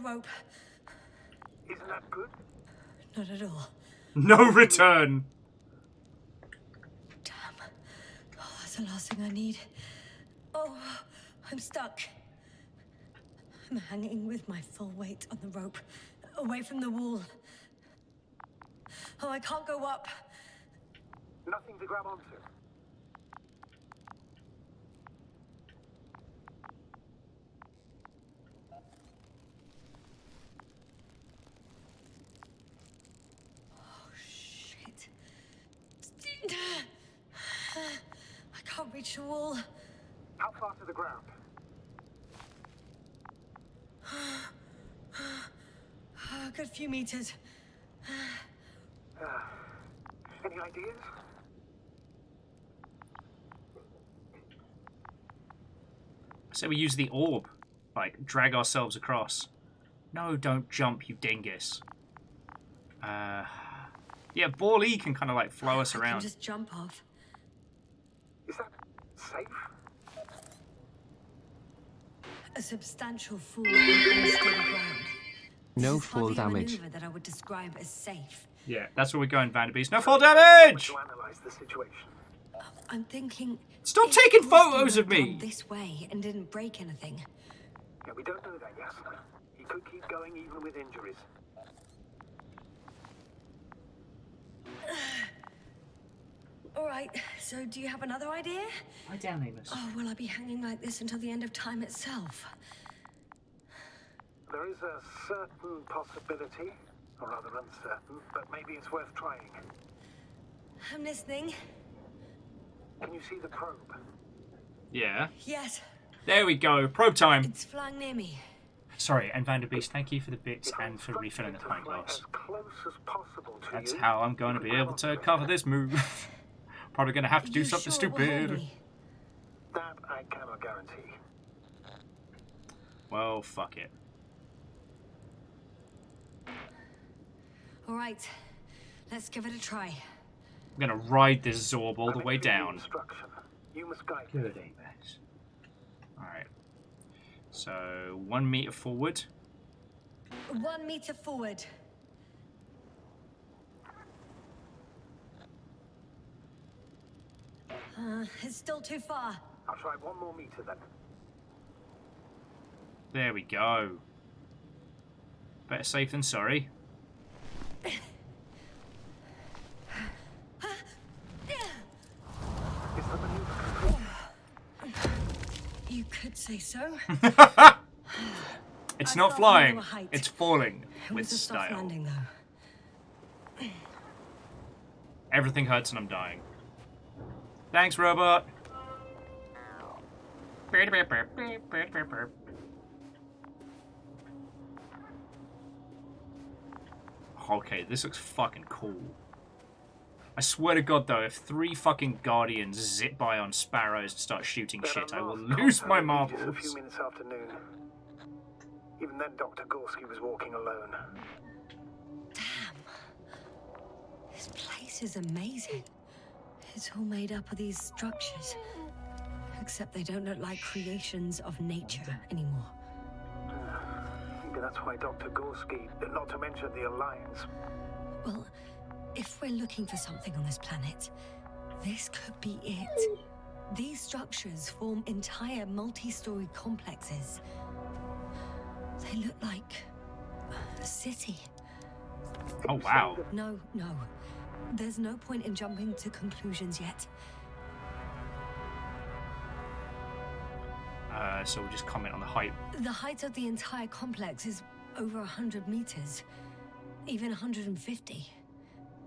the rope. Isn't that good? Not at all. No return. Damn. Oh, that's the last thing I need. Oh, I'm stuck. I'm hanging with my full weight on the rope, away from the wall. Oh, I can't go up. Nothing to grab onto. Oh, shit. I can't reach the wall. How far to the ground? A good few meters. Any ideas? So we use the orb. Like, drag ourselves across. No, don't jump, you dingus. Yeah, Ball E can kind of like flow us I around. can just jump off. Is that safe? A substantial fall on unsteady ground. No This is fall hardly a damage. maneuver that I would describe as safe. Yeah, that's where we're going, Vanderbeest. No fall damage! To analyze the situation. I'm thinking. Stop if taking Gorski photos had of me! gone this way and didn't break anything. Yeah, we don't know that yet. He could keep going even with injuries. All right. So, do you have another idea? Lie down, Amos. Oh, will I be hanging like this until the end of time itself? There is a certain possibility, or rather uncertain, but maybe it's worth trying. I'm listening. Can you see the probe? Yeah. Yes. There we go. Probe time. It's flying near me. Sorry, and Vanderbeest, thank you for the bits and for refilling the pint glass. As close as possible to That's you. how I'm going to be able to cover this move. Probably going to have to do You something sure it will hold stupid. me? That I cannot guarantee. Well, fuck it. All right. Let's give it a try. I'm going to ride this Zorb all the way down. Instruction. You must guide me. Good, Amos. Alright. So, 1 meter forward. 1 meter forward. It's still too far. I'll try 1 more meter then. There we go. Better safe than sorry. Is the maneuver complete? You could say so. It's I not fell from flying. lower height. It's falling It with was a soft style. landing, though. Everything hurts and I'm dying. Thanks, robot. Okay, this looks fucking cool. I swear to God, though, if 3 fucking Guardians zip by on Sparrows and start shooting shit, I will lose my A few marbles. minutes after noon. Even then, Dr. Gorski was walking alone. This place is amazing. It's all made up of these structures. Except they don't look like creations of nature anymore. Maybe that's why Dr. Gorski, not to mention the Alliance. Well, if we're looking for something on this planet, this could be it. These structures form entire multi-story complexes. They look like a city. Oh, wow. No. There's no point in jumping to conclusions yet. So we'll just comment on the height. The height of the entire complex is over 100 meters. Even 150.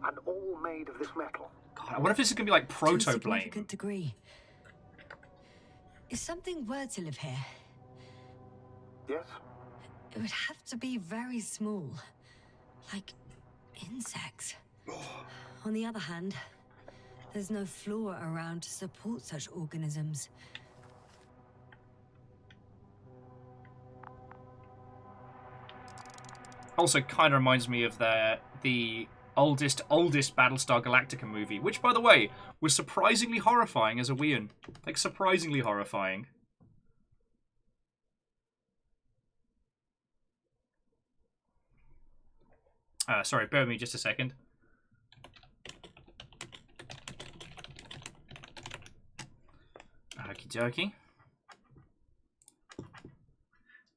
And all made of this metal. God, I wonder if this is going to be like To a proto-blame. significant degree. If something were to live here, Yes? it would have to be very small. Like insects. On the other hand, there's no flora around to support such organisms. Also, kind of reminds me of the oldest Battlestar Galactica movie, which, by the way, was surprisingly horrifying as a Wien. Like, surprisingly horrifying. Sorry, bear with me just a second. Okie dokie.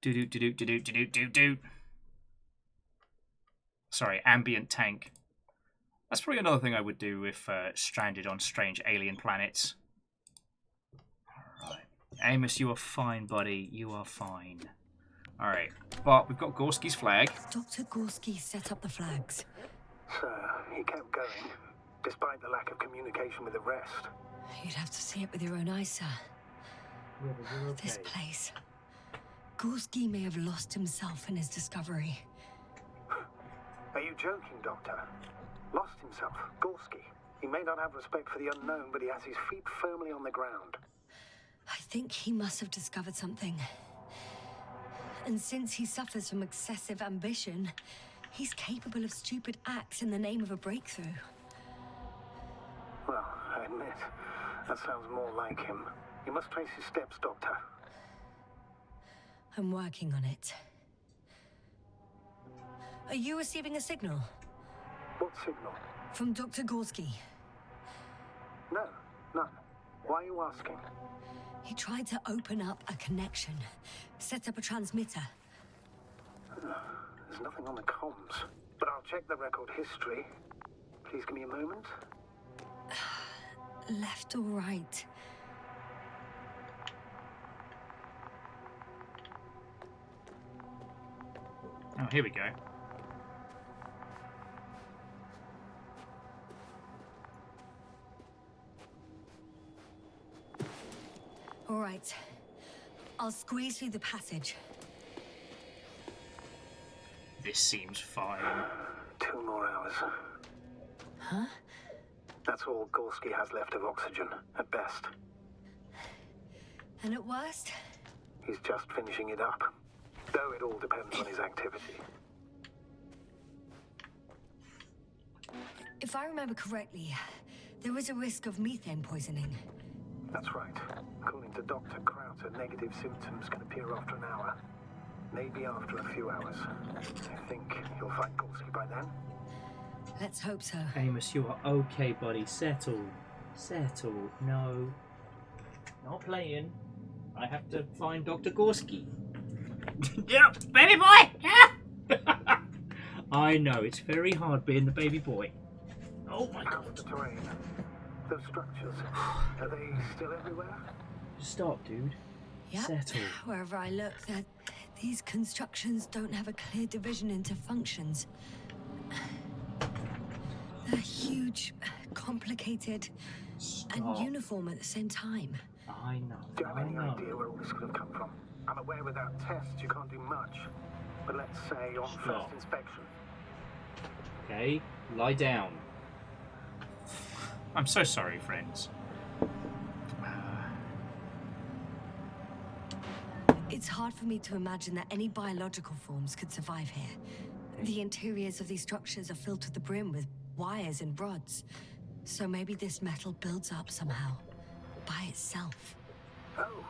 Do. Sorry, ambient tank. That's probably another thing I would do if stranded on strange alien planets. Alright. Amos, you are fine, buddy. You are fine. Alright. But we've got Gorski's flag. Dr. Gorski set up the flags. So, he kept going, despite the lack of communication with the rest. You'd have to see it with your own eyes, sir. Yeah, but you're okay. This place. Gorski may have lost himself in his discovery. Are you joking, Doctor? Lost himself, Gorski. He may not have respect for the unknown, but he has his feet firmly on the ground. I think he must have discovered something. And since he suffers from excessive ambition, he's capable of stupid acts in the name of a breakthrough. Well, I admit, that sounds more like him. You must trace his steps, Doctor. I'm working on it. Are you receiving a signal? What signal? From Dr. Gorski. No, none. Why are you asking? He tried to open up a connection, set up a transmitter. There's nothing on the comms, but I'll check the record history. Please give me a moment. Left or right? Oh, here we go. All right. I'll squeeze through the passage. This seems fine. 2 more hours. Huh? That's all Gorski has left of oxygen, at best. And at worst? He's just finishing it up. Though it all depends on his activity. If I remember correctly, there is a risk of methane poisoning. That's right. According to Dr. Krauter, negative symptoms can appear after an hour. Maybe after a few hours. I think you'll find Gorski by then. Let's hope so. Amos, you are okay, buddy. Settle. Settle. No. Not playing. I have to find Dr. Gorski. Yeah, baby boy! Yeah! I know, it's very hard being the baby boy. Oh my How's god. the terrain? Those structures, are they still everywhere? Stop, dude. Yep. Settle. Wherever I look, these constructions don't have a clear division into functions. They're huge, complicated, and uniform at the same time. I know. Do you have I any know. idea where all this could have come from? I'm aware without tests you can't do much. But let's say on Stop. first inspection. Okay, lie down. I'm so sorry, friends. It's hard for me to imagine that any biological forms could survive here. The interiors of these structures are filled to the brim with wires and rods. So maybe this metal builds up somehow, by itself. Oh,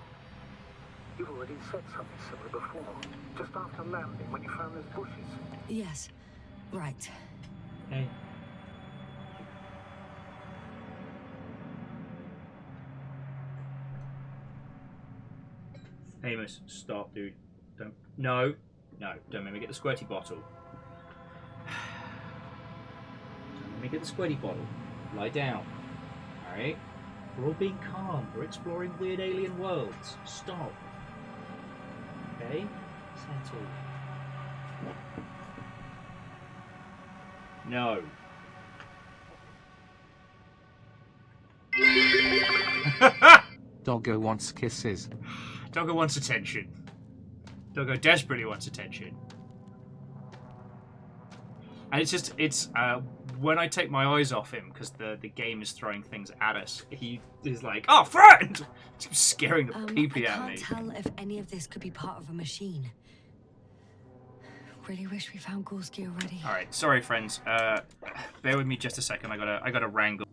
you've already said something similar before. Just after landing, when you found those bushes. Yes, right. Hey. Amos, stop, dude. Don't. No. No, don't make me get the squirty bottle. Don't make me get the squirty bottle. Lie down. Alright? We're all being calm. We're exploring weird alien worlds. Stop. Okay? Settle. No. Doggo wants kisses. Doggo wants attention. Doggo desperately wants attention. And it's when I take my eyes off him, because the game is throwing things at us, he is like, oh, friend! It's scaring the pee-pee out of me. I can't tell if any of this could be part of a machine. Really wish we found Gorski already. Alright, sorry friends. Bear with me just a second, I gotta wrangle.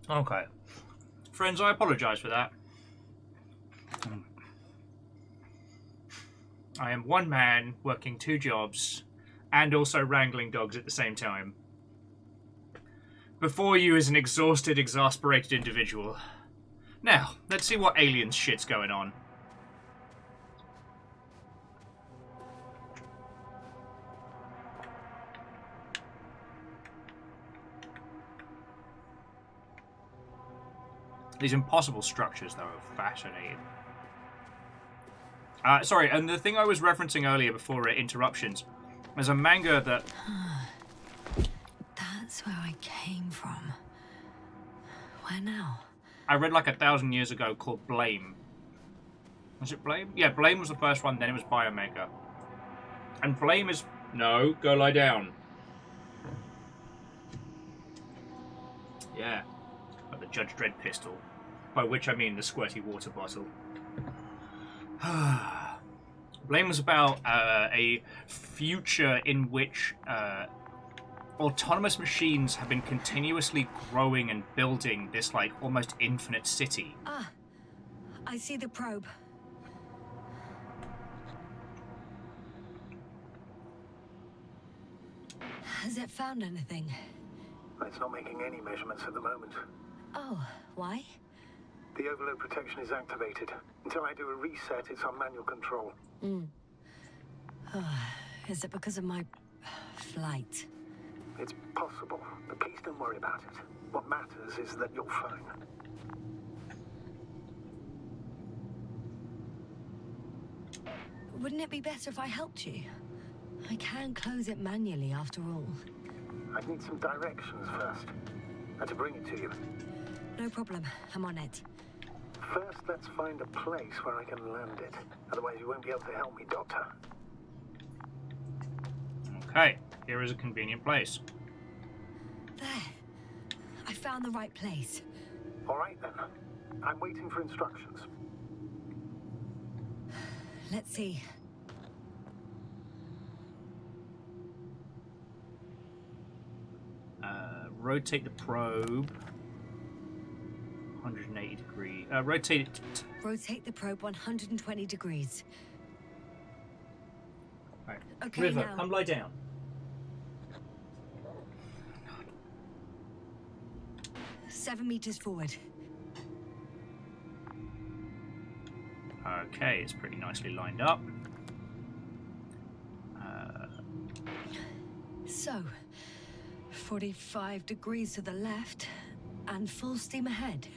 Okay. Friends, I apologise for that. I am one man working 2 jobs and also wrangling dogs at the same time. Before you is an exhausted, exasperated individual. Now, let's see what alien shit's going on. These impossible structures, though, are fascinating. Sorry, and the thing I was referencing earlier before interruptions, there's a manga that... That's where I came from. Where now? I read like 1,000 years ago called Blame. Was it Blame? Yeah, Blame was the first one, then it was Biomega. And Blame is... No, go lie down. Yeah. Like the Judge Dredd pistol. By which I mean the squirty water bottle. Blame was about a future in which autonomous machines have been continuously growing and building this like almost infinite city. Ah, I see the probe. Has it found anything? It's not making any measurements at the moment. Oh, why? The overload protection is activated. Until I do a reset, it's on manual control. Is it because of my flight? It's possible, but please don't worry about it. What matters is that you're fine. Wouldn't it be better if I helped you? I can close it manually after all. I'd need some directions first. And to bring it to you. No problem. I'm on it. First, let's find a place where I can land it. Otherwise, you won't be able to help me, Doctor. Okay, here is a convenient place. There. I found the right place. All right, then. I'm waiting for instructions. Let's see. Rotate the probe. 180 degrees. Rotate it. Rotate the probe 120 degrees. Right. Okay, River, now. come lie down. 7 meters forward. Okay, it's pretty nicely lined up. So, 45 degrees to the left, and full steam ahead.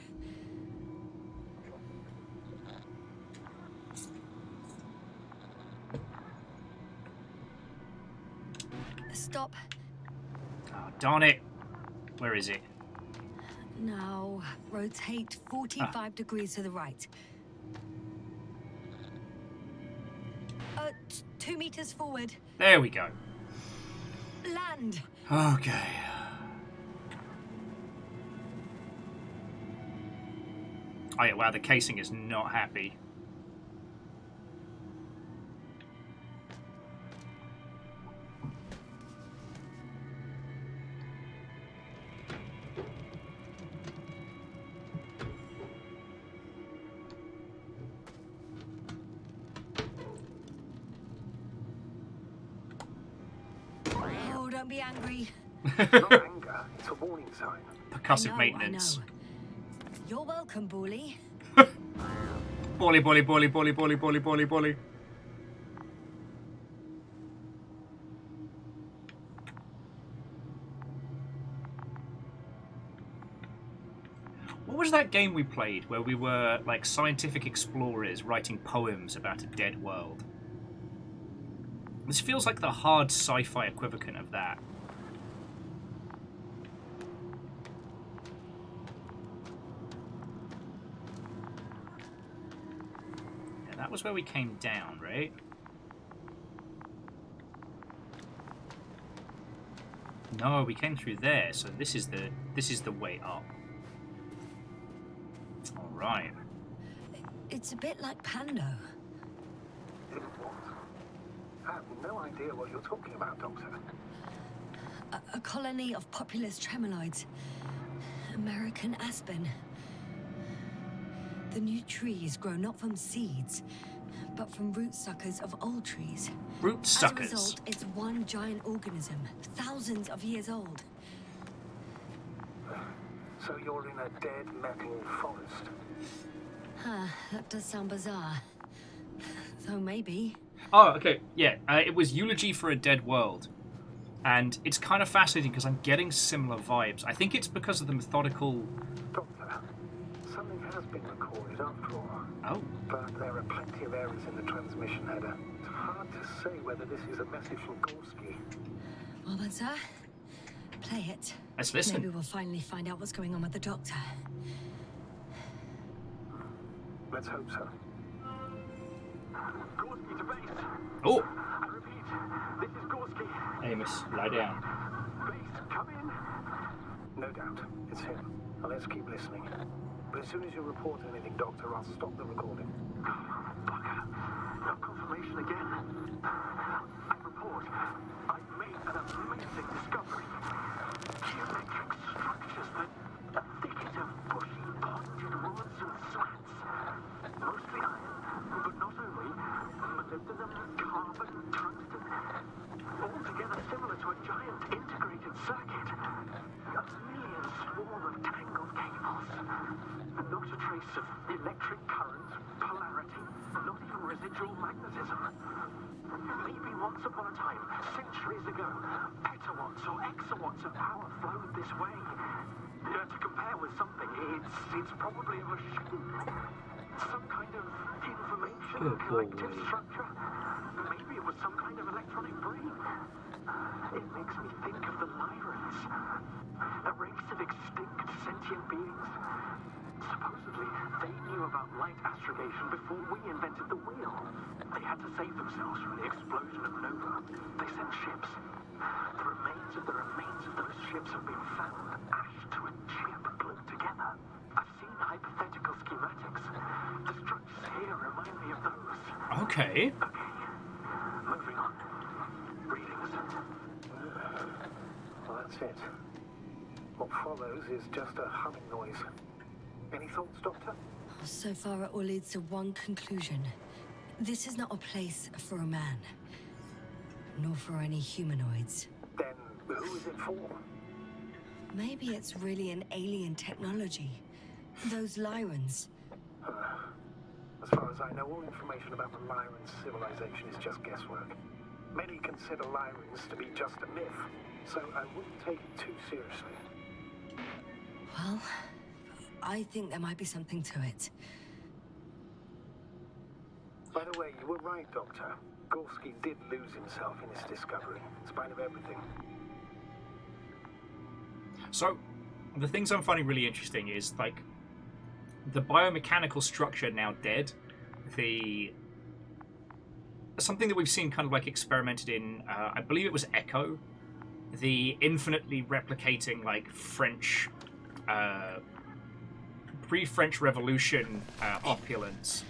Stop. Oh, darn it. Where is it? Now, rotate 45 degrees to the right. 2 meters forward. There we go. Land. Okay. Oh yeah, wow, the casing is not happy. Oh, don't be angry. It's not anger, it's a warning sign. Percussive maintenance. I know. You're welcome, Bully. Bolly, bolly, bolly, bolly, bolly, bolly, bolly, bolly. What was that game we played where we were like scientific explorers writing poems about a dead world? This feels like the hard sci-fi equivalent of that. Yeah, that was where we came down, right? No, we came through there, so this is the way up. All right. It's a bit like Pando. I have no idea what you're talking about, Doctor. A colony of populous tremoloids. American aspen. The new trees grow not from seeds, but from root suckers of old trees. Root suckers? As a result, it's one giant organism, thousands of years old. So you're in a dead metal forest? Huh, that does sound bizarre. Though maybe. Oh, okay, yeah. It was Eulogy for a Dead World. And it's kind of fascinating because I'm getting similar vibes. I think it's because of the methodical... Doctor, something has been recorded after all. Oh. But there are plenty of errors in the transmission header. It's hard to say whether this is a message from Gorski. Well then, sir, play it. Let's listen. Maybe we'll finally find out what's going on with the doctor. Let's hope so. Gorski to base. Oh. I repeat, this is Gorski. Amos, lie down. Base, come in. No doubt, it's him. Now let's keep listening. But as soon as you report anything, Doctor, I'll stop the recording. Bugger. No confirmation again. I report. I've made an amazing discovery. Geometric structures that a thicket of bushy, pointed roots and slats. Mostly iron, but not only. Molybdenum, carbon, tungsten. Altogether similar to a giant integrated circuit. A million swarm of tangled cables. Not a trace of electric current, polarity, not even residual magnetism. Maybe once upon a time, centuries ago, petawatts or exawatts of power flowed this way. To compare with something, it's probably a machine. Some kind of information collective structure. Maybe it was some kind of electronic brain. It makes me think of the Lyrans, a race of extinct sentient beings. Supposedly, they knew about light astrogation before we invented the wheel. They had to save themselves from the explosion of Nova. They sent ships. The remains of those ships have been found, ashed to a chip glued together. I've seen hypothetical schematics. The structures here remind me of those. Okay. Moving on. Readings. Well, that's it. What follows is just a humming noise. Any thoughts, Doctor? So far, it all leads to one conclusion. This is not a place for a man. Nor for any humanoids. Then who is it for? Maybe it's really an alien technology. Those Lyrans. As far as I know, all information about the Lyran civilization is just guesswork. Many consider Lyrans to be just a myth, so I wouldn't take it too seriously. Well, I think there might be something to it. By the way, you were right, Doctor. Gorski did lose himself in his discovery, in spite of everything. So, the things I'm finding really interesting is, like, the biomechanical structure now dead. Something that we've seen kind of, like, experimented in, I believe it was Echo. The infinitely replicating, like, French... pre-French Revolution opulence.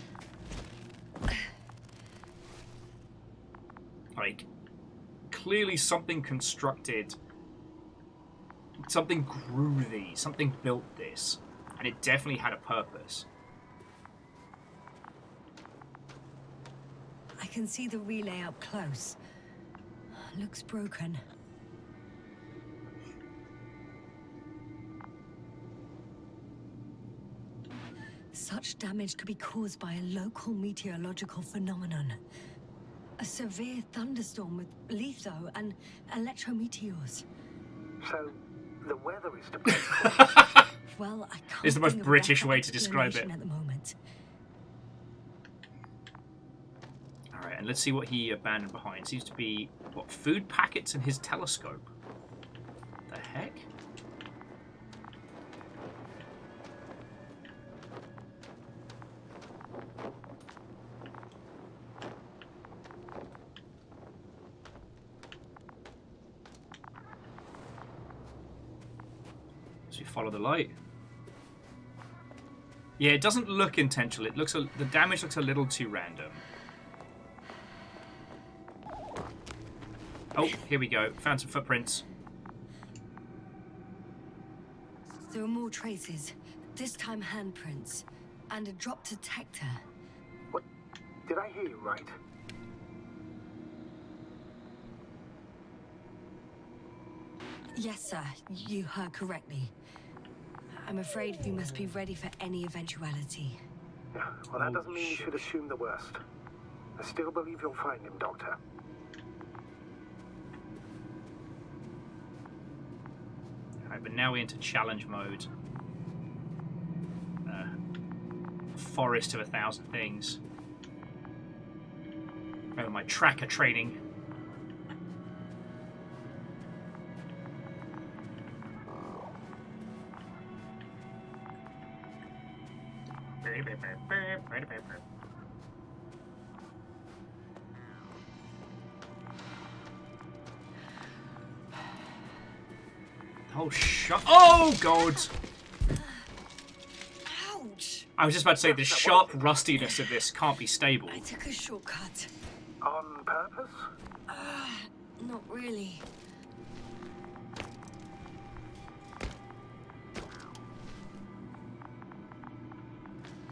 Like, clearly something constructed, something grew these, something built this, and it definitely had a purpose. I can see the relay up close. Looks broken. Such damage could be caused by a local meteorological phenomenon. A severe thunderstorm with litho and electrometeors. So, the weather is to blame. Well, I can't It's the most think of a British better way to describe it. explanation at the moment. Alright, and let's see what he abandoned behind. Seems to be, what, food packets and his telescope? The heck? So we follow the light. Yeah, it doesn't look intentional. It looks the damage looks a little too random. Oh, here we go. Found some footprints. There are more traces. This time handprints. And a drop detector. What? Did I hear you right? Yes, sir. You heard correctly. I'm afraid we must be ready for any eventuality. Yeah, well, that doesn't mean you should assume the worst. I still believe you'll find him, Doctor. Alright, but now we're into challenge mode. Forest of 1,000 things. Oh, my tracker training. Oh, oh, God! Ouch! I was just about to say, the sharp rustiness of this can't be stable. I took a shortcut. On purpose? Not really.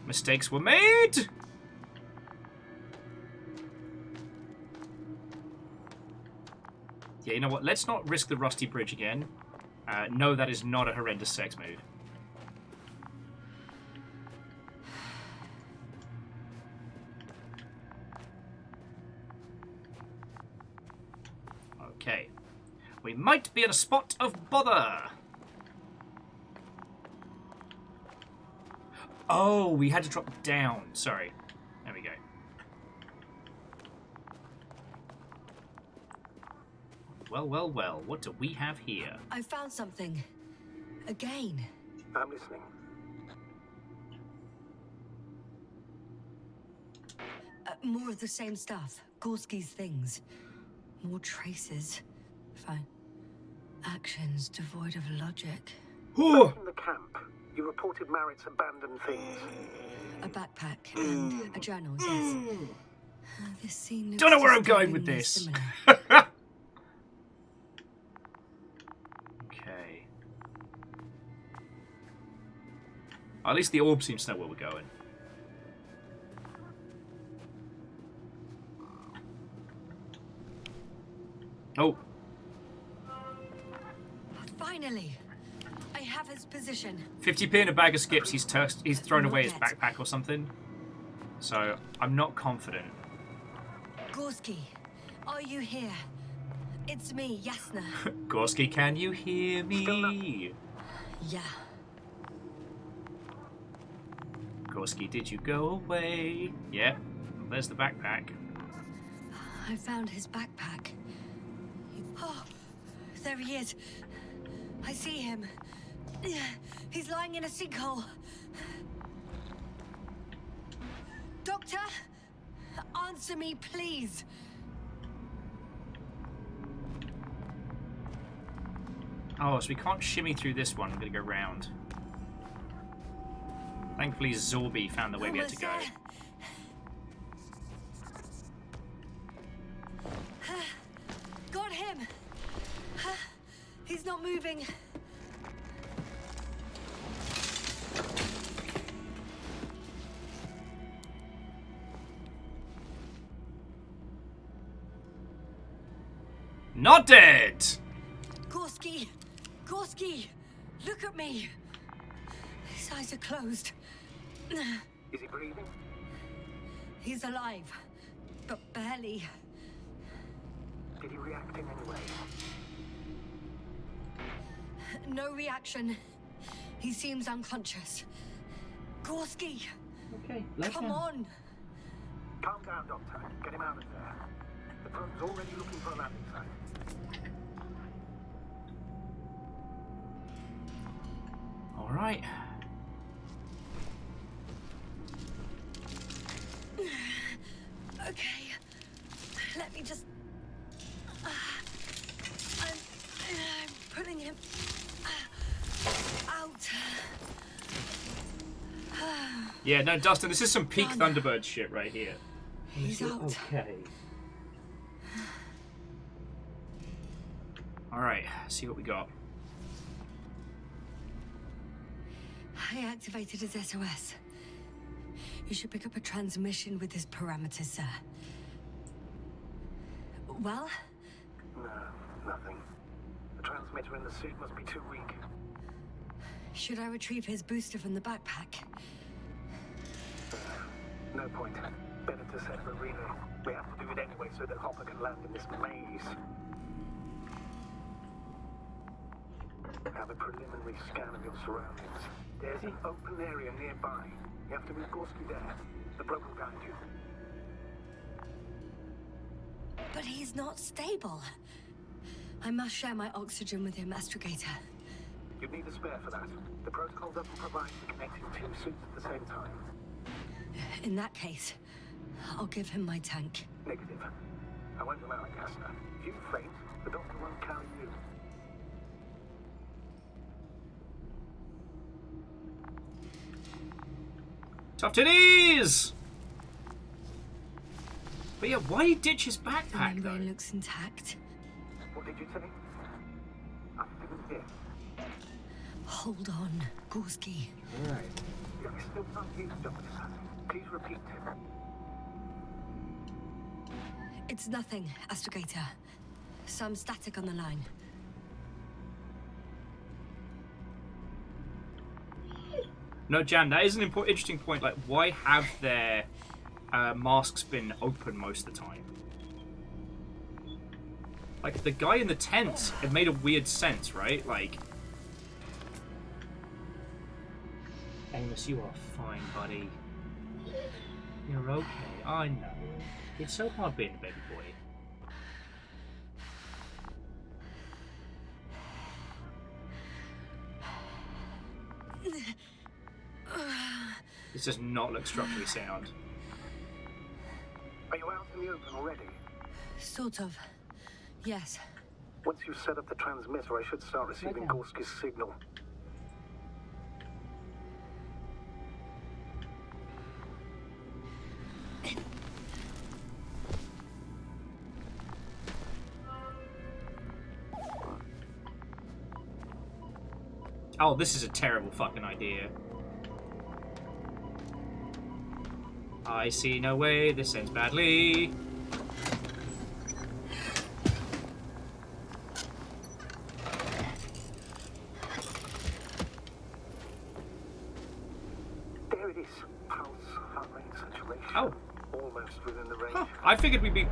Mistakes were made! Yeah, you know what? Let's not risk the rusty bridge again. No, that is not a horrendous sex move. Okay. We might be in a spot of bother. Oh, we had to drop down. Sorry. There we go. Well, well, well. What do we have here? I found something. Again. I'm listening. More of the same stuff. Gorski's things. More traces. Fine. Actions devoid of logic. Back in the camp, you reported Marritt's abandoned things. A backpack and a journal, yes. This scene looks Don't know where I'm going with this. similar. Okay. At least the orb seems to know where we're going. Oh. Finally. I have his position. 50p in a bag of skips. He's thrown away his backpack or something. So I'm not confident. Gorski, are you here? It's me, Yasna. Gorski, can you hear me? Yeah. Gorski, did you go away? Yeah. There's the backpack. I found his backpack. Oh, there he is. I see him. He's lying in a sinkhole. Doctor, answer me, please. Oh, so we can't shimmy through this one. I'm going to go round. Thankfully, Zorby found the way we had to go. Got him. He's not moving. Not dead! Gorski! Gorski! Look at me! His eyes are closed. Is he breathing? He's alive, but barely. Did he react in any way? No reaction. He seems unconscious. Gorski! Okay, come on! Calm down, Doctor. Get him out of there. The probe's already looking for a landing site. All right. Okay. Let me just... I'm pulling him out. Yeah, no, Dustin, this is some peak Thunderbird shit right here. He's out. Okay. All right, see what we got. I activated his SOS. You should pick up a transmission with his parameters, sir. Well? No, nothing. The transmitter in the suit must be too weak. Should I retrieve his booster from the backpack? No point. Better to set up a relay. We have to do it anyway so that Hopper can land in this maze. Have a preliminary scan of your surroundings. There's an open area nearby. You have to meet Gorski there. The bloke will guide you. But he's not stable. I must share my oxygen with him, Astrogator. You'd need a spare for that. The protocol doesn't provide for connecting two suits at the same time. In that case, I'll give him my tank. Negative. I won't allow it, Castor. If you faint, the doctor won't carry you. Tough titties! But yeah, why ditch his The backpack, though? membrane looks intact. What did you say? I didn't hear. Hold on, Gorski. Right. I still can't hear you, Doctor. Please repeat. It's nothing, Astrogator. Some static on the line. No, Jan, that is an interesting point. Like, why have their masks been open most of the time? Like, the guy in the tent, it made a weird sense, right? Like... Amos, you are fine, buddy. You're okay, I know. It's so hard being a baby boy. This does not look structurally sound. Are you out in the open already? Sort of. Yes. Once you've set up the transmitter, I should start receiving Gorski's signal. Oh, this is a terrible fucking idea. I see no way this ends badly. There it is. Pulse, heart rate, saturation. Oh. Almost within the range. Huh. I figured we'd be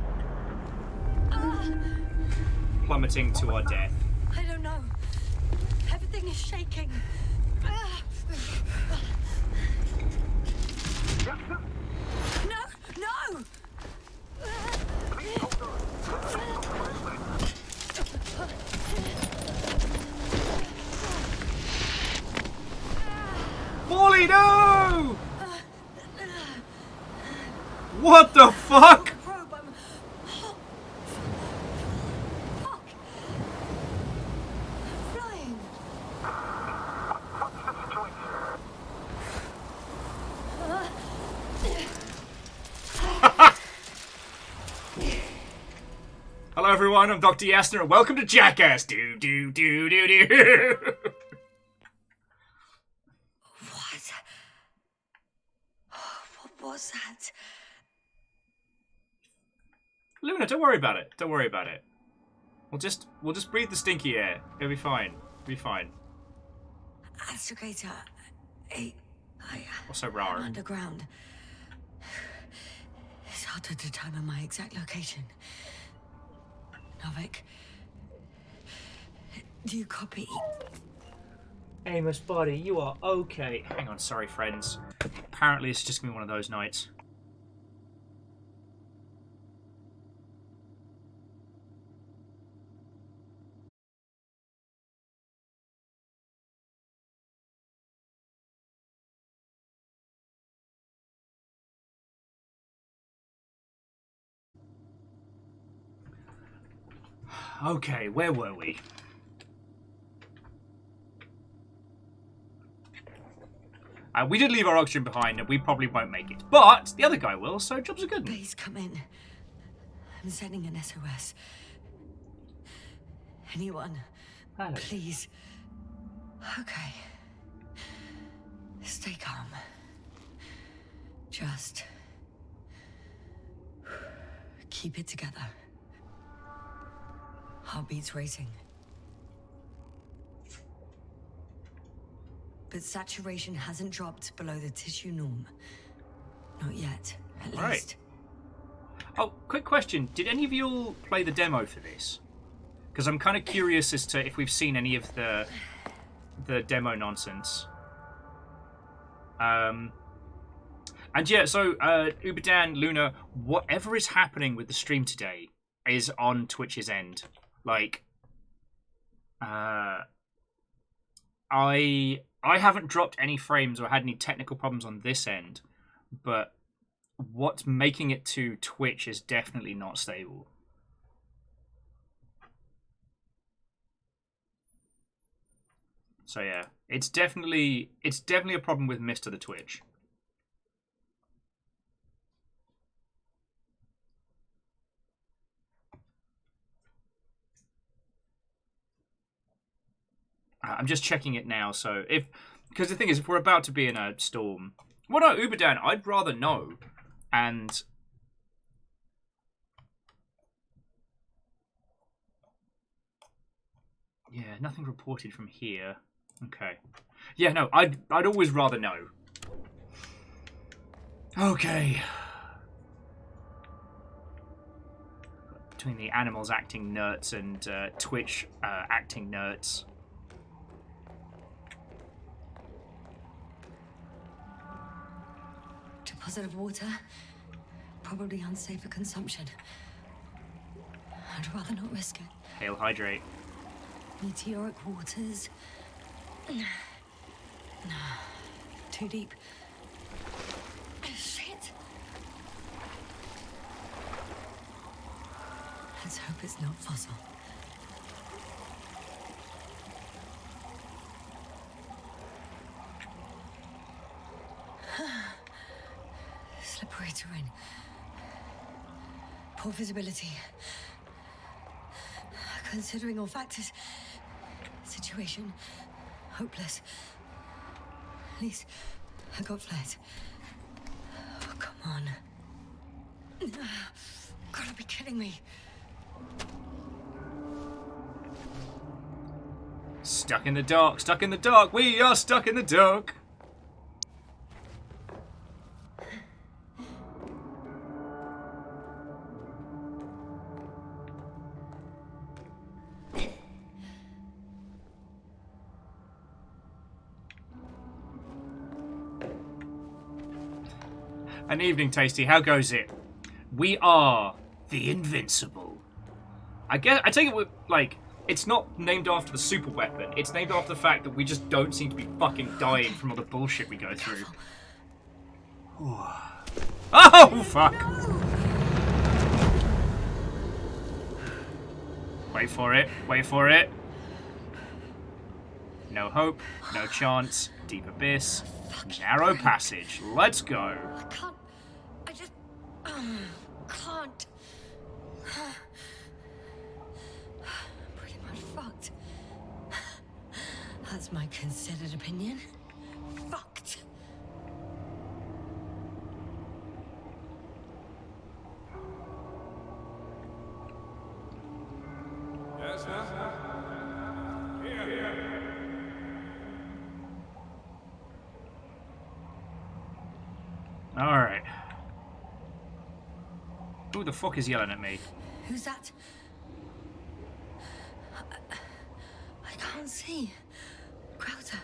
plummeting to our death. I don't know. Everything is shaking. No! No! Molly, no! What the fuck? Hello everyone, I'm Dr. Yasner and welcome to Jackass. Do do do do do. What was that? Luna, don't worry about it. Don't worry about it. We'll just breathe the stinky air. It'll be fine. It'll be fine. Astrogator, What's so I'm rare? underground. It's hard to determine my exact location. Novik, do you copy? Amos, buddy, you are okay. Hang on, sorry, friends. Apparently, it's just gonna be one of those nights. Okay, where were we? We did leave our oxygen behind, and we probably won't make it. But the other guy will, so jobs are good. Please come in. I'm sending an SOS. Anyone, Hello. please. Okay. Stay calm. Just keep it together. Heartbeats racing. But saturation hasn't dropped below the tissue norm. Not yet, at least. Oh, quick question. Did any of you all play the demo for this? Because I'm kind of curious as to if we've seen any of the demo nonsense. And yeah, so Uberdan, Luna, whatever is happening with the stream today is on Twitch's end. Like, I haven't dropped any frames or had any technical problems on this end, but what's making it to Twitch is definitely not stable. So yeah, it's definitely a problem with Mr. the Twitch. I'm just checking it now, so because the thing is, if we're about to be in a storm, well, no, Uberdan, I'd rather know, and yeah, nothing reported from here. Okay, yeah, no, I'd always rather know. Okay. Between the animals acting nerds and Twitch acting nerds. Deposit of water, probably unsafe for consumption. I'd rather not risk it. Hail hydrate. Meteoric waters. Too deep. Shit. Let's hope it's not fossil. Slippery terrain. Poor visibility. Considering all factors, situation hopeless. At least I got flares. Oh, come on. Gotta be kidding me. Stuck in the dark, stuck in the dark. We are stuck in the dark. An evening, Tasty. How goes it? We are the Invincible. I take it with, like, it's not named after the super weapon. It's named after the fact that we just don't seem to be fucking dying from all the bullshit we go through. Oh, fuck! Wait for it. Wait for it. No hope. No chance. Deep abyss. Narrow passage. Let's go. I can't. I just can't. Pretty much fucked. That's my considered opinion. Fucked. Yes, sir. Here. Alright. Who the fuck is yelling at me? Who's that? I can't see. Crowther.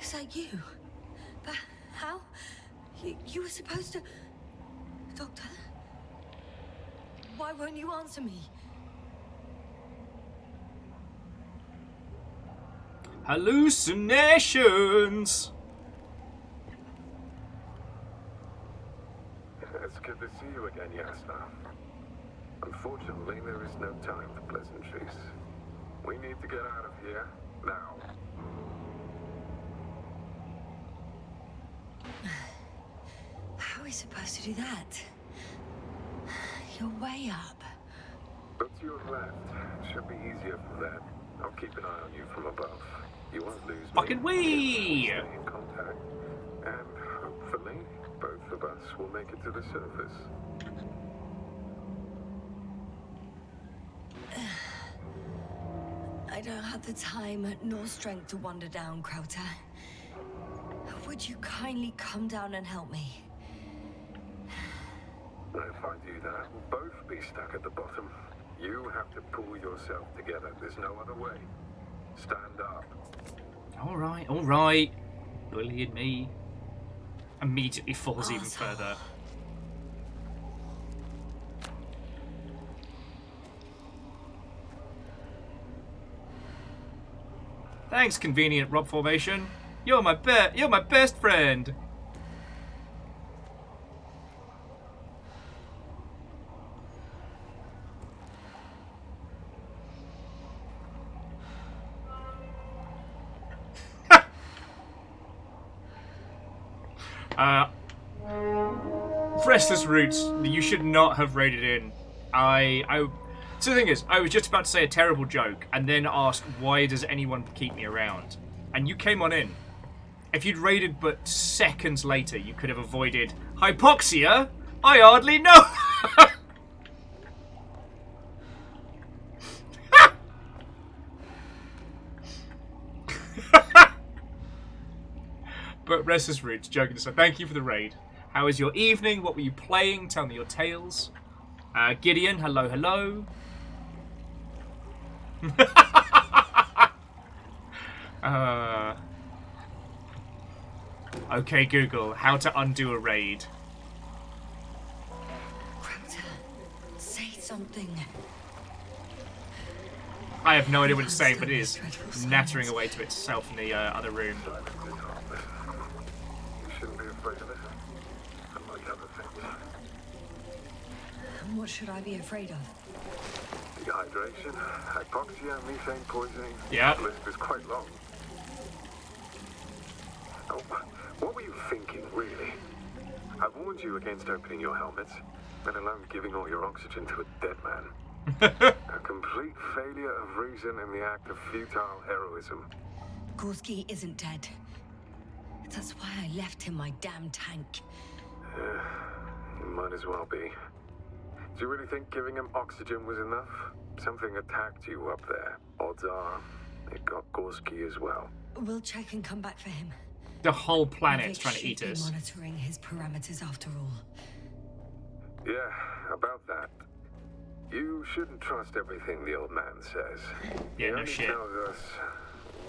Is that you? But how? You were supposed to... Doctor? Why won't you answer me? Hallucinations! It's good to see you again, Yasna. Unfortunately, there is no time for pleasantries. We need to get out of here, now. How are we supposed to do that? You're way up. Look to your left. Should be easier from there. I'll keep an eye on you from above. You won't lose me. Fucking wee! Stay in contact. And hopefully, both of us will make it to the surface. I don't have the time nor strength to wander down, Crowter. Would you kindly come down and help me? If I do that, we'll both be stuck at the bottom. You have to pull yourself together. There's no other way. Stand up. Alright, alright. Bullying me. Immediately falls even further. Thanks, convenient Rob formation. You're my best friend. Restless Roots, you should not have raided in. So the thing is, I was just about to say a terrible joke and then ask, why does anyone keep me around? And you came on in. If you'd raided but seconds later, you could have avoided hypoxia? I hardly know! But Restless Roots, joking aside, thank you for the raid. How was your evening? What were you playing? Tell me your tales. Gideon, hello, hello. Okay, Google, how to undo a raid. Crowder, say something. I have no idea what it's saying, but it is nattering away to itself in the other room. You shouldn't be afraid of it. Unlike other things. And what should I be afraid of? Dehydration, hypoxia, methane poisoning. Yeah. The list is quite long. Oh, what were you thinking, really? I warned you against opening your helmets, let alone giving all your oxygen to a dead man. A complete failure of reason in the act of futile heroism. Gorski isn't dead. That's why I left him my damn tank. It might as well be. Do you really think giving him oxygen was enough? Something attacked you up there. Odds are, it got Gorski as well. We'll check and come back for him. The whole planet's Vic trying to eat should be us. monitoring his parameters after all. Yeah, about that. You shouldn't trust everything the old man says. Yeah, he no only shit. tells us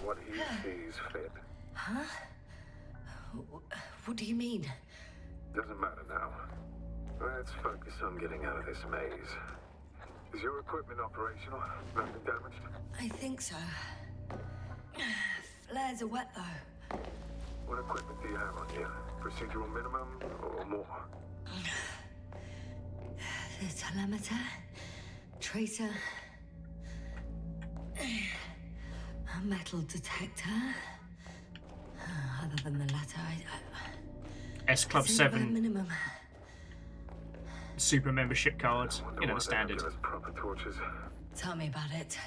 what he sees fit. Huh? What do you mean? Doesn't matter now. Let's focus on getting out of this maze. Is your equipment operational? Nothing damaged? I think so. Flares are wet though. What equipment do you have on you? Procedural minimum or more? The telemeter, tracer, a metal detector. Other than the latter, S Club I'd say the bare 7 minimum. super membership cards. You know, the standard. Give us proper torches. Tell me about it.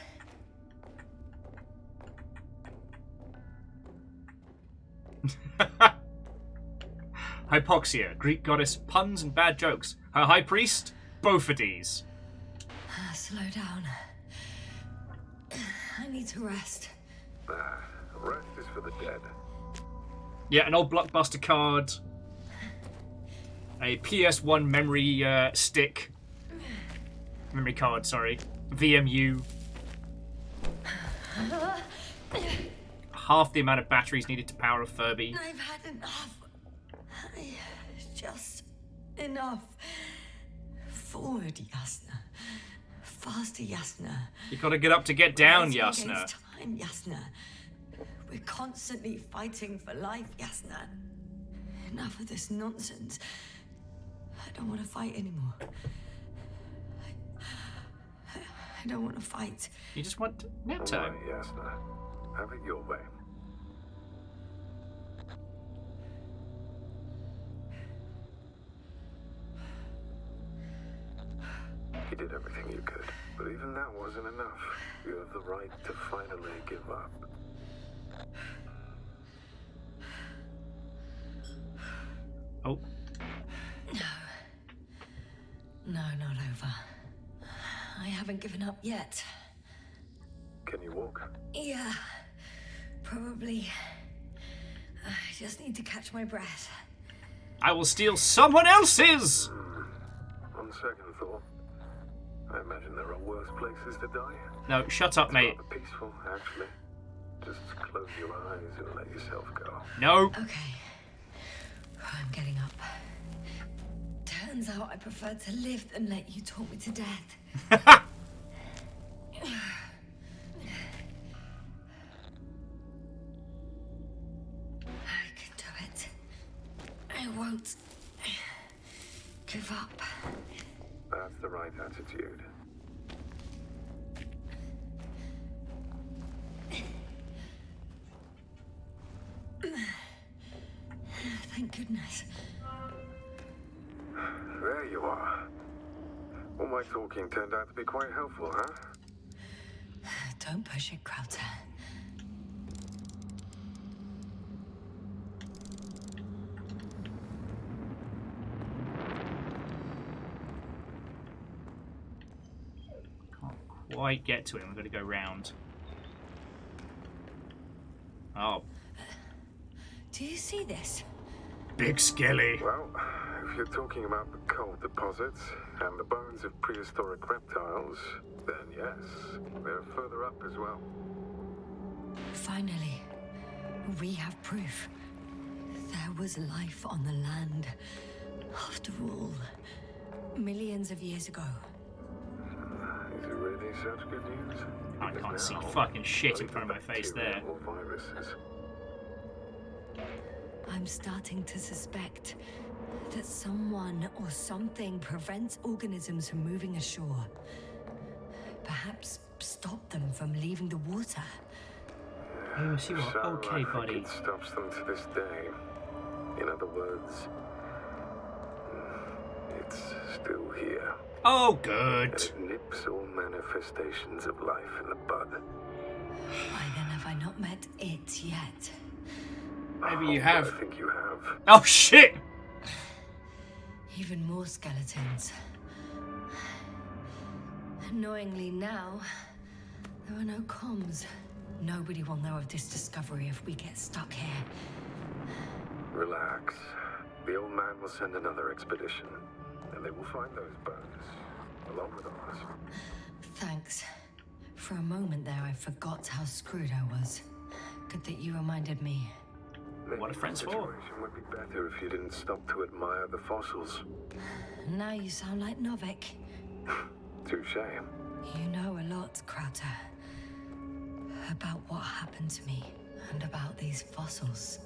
Hypoxia, Greek goddess, puns and bad jokes. Her high priest, Bophades. Slow down. I need to rest. Rest is for the dead. Yeah, an old blockbuster card. A PS1 memory stick. Memory card, sorry. VMU. Half the amount of batteries needed to power a Furby. I've had enough. Just enough. Forward, Yasna. Faster, Yasna. You gotta get up to get down, Racing Yasna. against time, Yasna. We're constantly fighting for life, Yasna. Enough of this nonsense. I don't want to fight anymore. I don't want to fight. You just want nap All time. right, Yasna. Have it your way. You did everything you could, but even that wasn't enough. You have the right to finally give up. Oh. No, not over. I haven't given up yet. Can you walk? Yeah, probably. I just need to catch my breath. I will steal someone else's! On second thought, I imagine there are worse places to die. No, shut up, mate. Rather peaceful, actually. Just close your eyes and let yourself go. No. Okay. I'm getting up. Turns out I prefer to live than let you talk me to death. I can do it. I won't give up. That's the right attitude. Thank goodness. There you are. All my talking turned out to be quite helpful, huh? Don't push it, Crowther. Can't quite get to him. I'm going to go round. Oh. Do you see this? Big Skelly. Well, if you're talking about the coal deposits and the bones of prehistoric reptiles, then yes, they're further up as well. Finally, we have proof. There was life on the land. After all, millions of years ago. Is it really such good news? I can't see fucking shit in front of my face there. Viruses. I'm starting to suspect that someone or something prevents organisms from moving ashore. Perhaps stop them from leaving the water. Oh, see what? So Okay, I buddy. think it stops them to this day. In other words, it's still here. Oh, good. And it nips all manifestations of life in the bud. Why then have I not met it yet? Maybe you have. I think you have. Oh, shit! Even more skeletons. Annoyingly now, there are no comms. Nobody will know of this discovery if we get stuck here. Relax. The old man will send another expedition, and they will find those bones, along with ours. Thanks. For a moment there, I forgot how screwed I was. Good that you reminded me. Maybe What are friends the for? situation would be better if you didn't stop to admire the fossils. Now you sound like Novik. Touche. You know a lot, Crowther. About what happened to me, and about these fossils.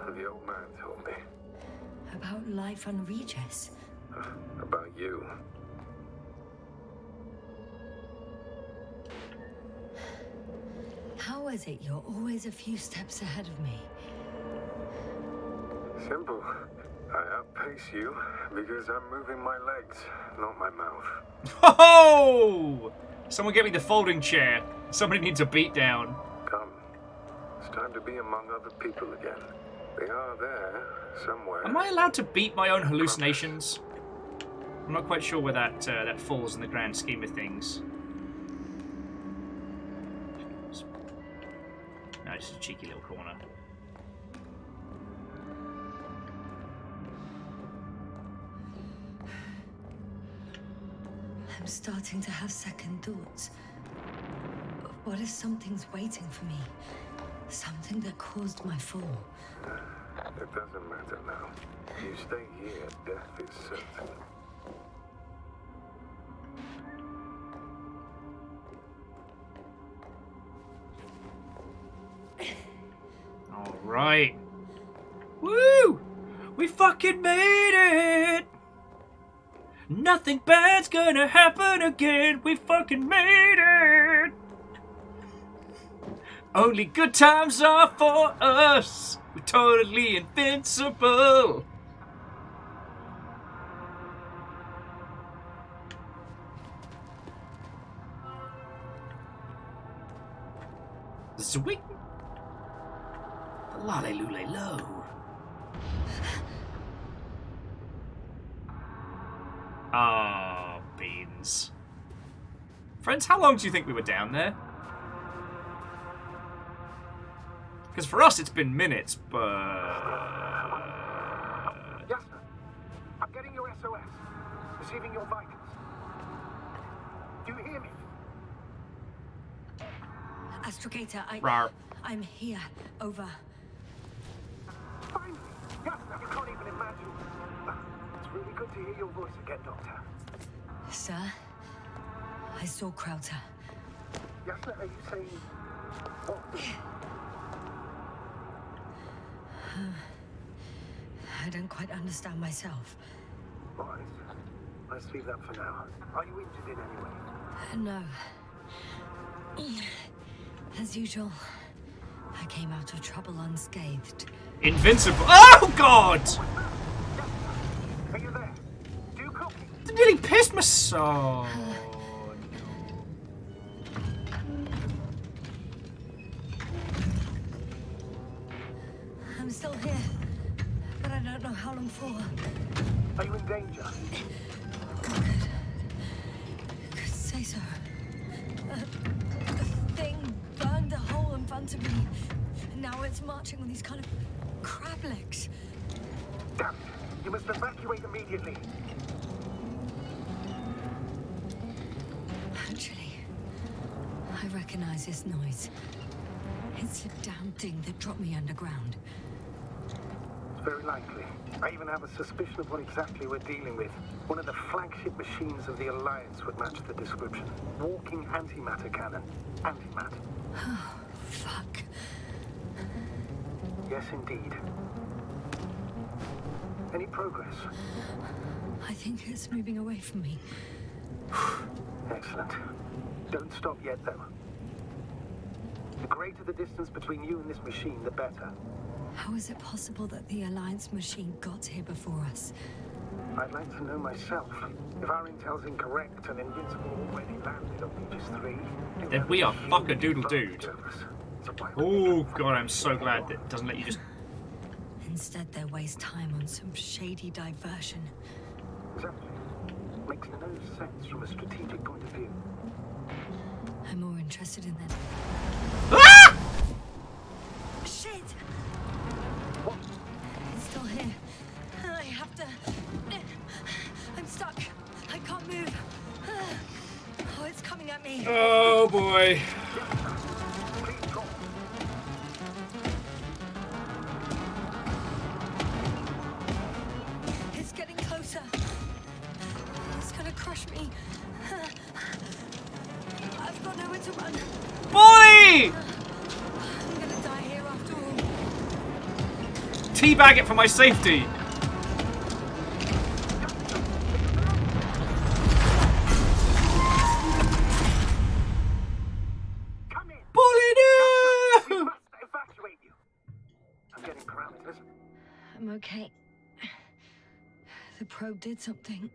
The old man told me. About life on Regis. About you. How is it you're always a few steps ahead of me? Simple. I outpace you because I'm moving my legs, not my mouth. Ho! Someone get me the folding chair. Somebody needs a beat down. Come. It's time to be among other people again. They are there, somewhere. Am I allowed to beat my own hallucinations? I'm not quite sure where that falls in the grand scheme of things. No, just a cheeky little corner. I'm starting to have second thoughts. What if something's waiting for me? Something that caused my fall? It doesn't matter now. You stay here, death is certain. Alright. Woo! We fucking made it! Nothing bad's gonna happen again. We fucking made it! Only good times are for us. We're totally invincible. Sweet. Lalelulelo. Ah, beans. Friends, how long do you think we were down there? Because for us, it's been minutes, but... Yes, sir. I'm getting your SOS. Receiving your Vikings. Do you hear me? Astrogator, Rawr. I'm here. Over. Finally! Yes, sir. You can't even imagine. It's really good to hear your voice again, Doctor. Sir, I saw Krauter. Yes, sir. Are you saying... What? I don't quite understand myself. All right. Let's leave that for now. Are you injured in any way? No. As usual, I came out of trouble unscathed. Invincible. Oh, God! Are you there? Do you copy? It nearly pissed my soul. I'm still here, but I don't know how long for. Are you in danger? Could say so. The thing burned a hole in front of me. Now it's marching on these kind of crab legs. Damn it. You must evacuate immediately. Actually, I recognize this noise. It's the damn thing that dropped me underground. It's very likely. I even have a suspicion of what exactly we're dealing with. One of the flagship machines of the Alliance would match the description. Walking antimatter cannon. Antimatter. Oh, fuck. Yes, indeed. Any progress? I think it's moving away from me. Excellent. Don't stop yet, though. The greater the distance between you and this machine, the better. How is it possible that the Alliance machine got here before us? I'd like to know myself. If our intel's incorrect and Invincible already landed on Aegis 3... Then we are fuck-a-doodle-dude. Oh, God, I'm so glad that it doesn't let you just... Instead, they waste time on some shady diversion. Exactly. Makes no sense from a strategic point of view. I'm more interested in that. Ah! Shit! What? It's still here. I have to... I'm stuck. I can't move. Oh, it's coming at me. Oh, boy. It's getting closer. It's gonna crush me. I've got nowhere to run. Boy! I'm gonna die here after all. Teabag it for my safety. I'm okay. The probe did something.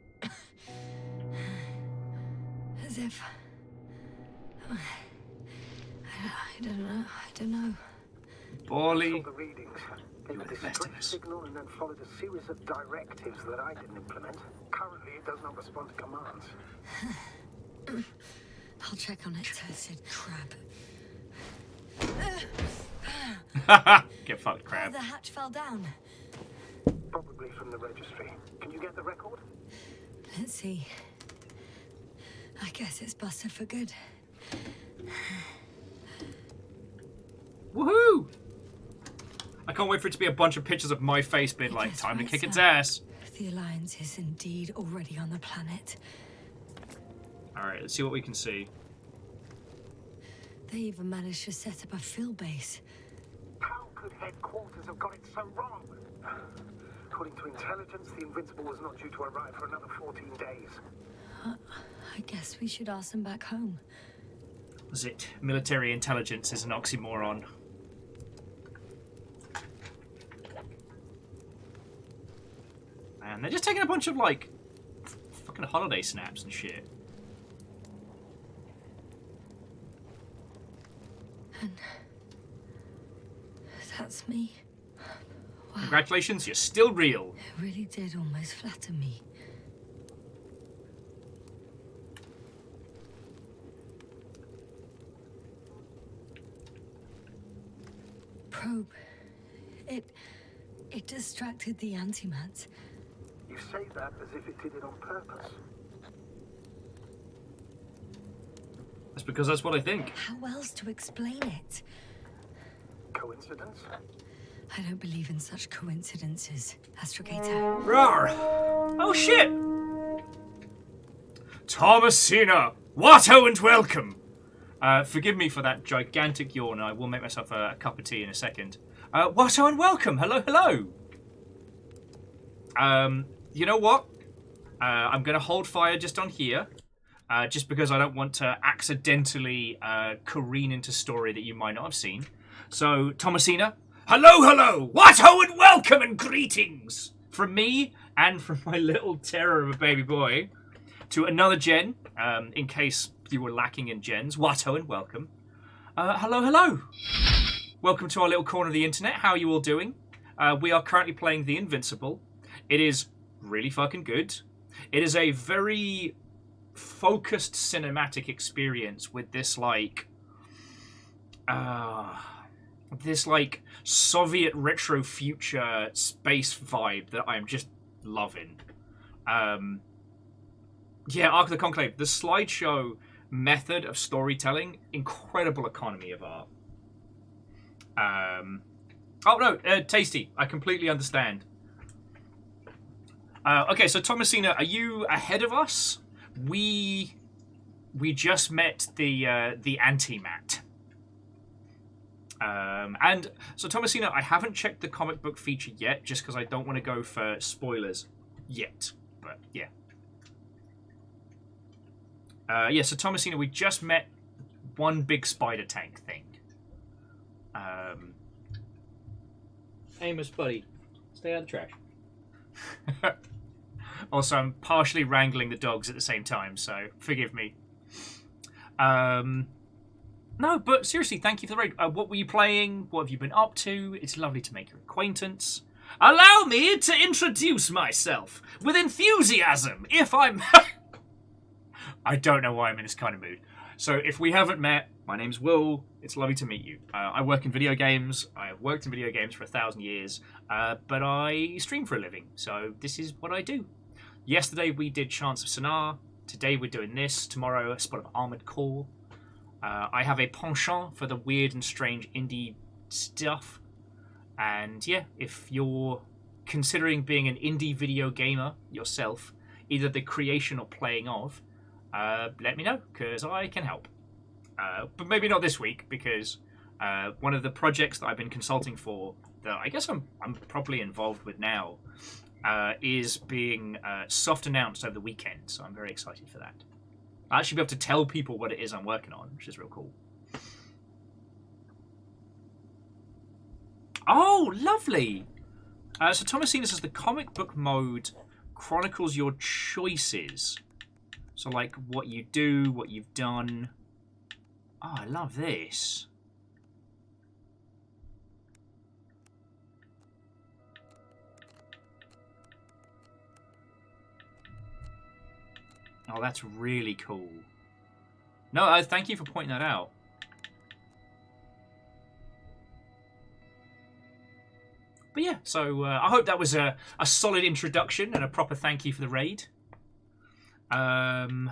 As if... I don't know. Bolly. The readings. It was a distress signal and then followed a series of directives that I didn't implement. Currently, it does not respond to commands. I'll check on it. Cursed crab. Get fucked, crab. The hatch fell down. Probably from the registry. Can you get the record? Let's see. I guess it's busted for good. Woohoo! I can't wait for it to be a bunch of pictures of my face being like, time to kick its ass. The Alliance is indeed already on the planet. Alright, let's see what we can see. They even managed to set up a field base. How could headquarters have got it so wrong? According to intelligence, the Invincible was not due to arrive for another 14 days. I guess we should ask them back home. Was it military intelligence is an oxymoron? Man, they're just taking a bunch of, like, fucking holiday snaps and shit. And That's me. Wow. Congratulations, you're still real. It really did almost flatter me. Probe. It distracted the antimats. You say that as if it did it on purpose. That's because that's what I think. How else to explain it? Coincidence? I don't believe in such coincidences, Astrogator. Rawr! Oh shit! Thomasina, Watto and welcome! Forgive me for that gigantic yawn. I will make myself a cup of tea in a second. Watto and welcome! Hello, hello! You know what? I'm going to hold fire just on here. Just because I don't want to accidentally careen into story that you might not have seen. So, Thomasina, hello, hello! Watto and welcome and greetings! From me and from my little terror of a baby boy to another gen, in case you were lacking in gens. Watto and welcome. Hello, hello! Welcome to our little corner of the internet. How are you all doing? We are currently playing the Invincible. It is really fucking good. It is a very focused cinematic experience with this Soviet retro future space vibe that I'm just loving. Yeah, Ark of the Conclave, the slideshow method of storytelling, incredible economy of art. Oh no, tasty. I completely understand. Okay, so Thomasina, are you ahead of us? We just met the antimat. And so Thomasina, I haven't checked the comic book feature yet, just because I don't want to go for spoilers yet. But yeah. Yeah, so Thomasina, we just met one big spider tank thing. Amos, buddy, stay out of the trash. Also, I'm partially wrangling the dogs at the same time, so forgive me. No, but seriously, thank you for the raid. What were you playing? What have you been up to? It's lovely to make your acquaintance. Allow me to introduce myself with enthusiasm, if I'm... I don't know why I'm in this kind of mood. So, if we haven't met, my name's Will. It's lovely to meet you. I work in video games. I've worked in video games for 1,000 years, but I stream for a living, so this is what I do. Yesterday we did Chants of Sonar. Today we're doing this. Tomorrow a spot of Armored Core. I have a penchant for the weird and strange indie stuff. And yeah, if you're considering being an indie video gamer yourself, either the creation or playing of, let me know, because I can help. But maybe not this week, because one of the projects that I've been consulting for, that I guess I'm probably involved with now, is being soft announced over the weekend, so I'm very excited for that. I'll actually be able to tell people what it is I'm working on, which is real cool. Oh, lovely! So Thomasina says the comic book mode chronicles your choices. So, like, what you do, what you've done. Oh, I love this. Oh, that's really cool. No, thank you for pointing that out. But yeah, so I hope that was a solid introduction and a proper thank you for the raid. Ark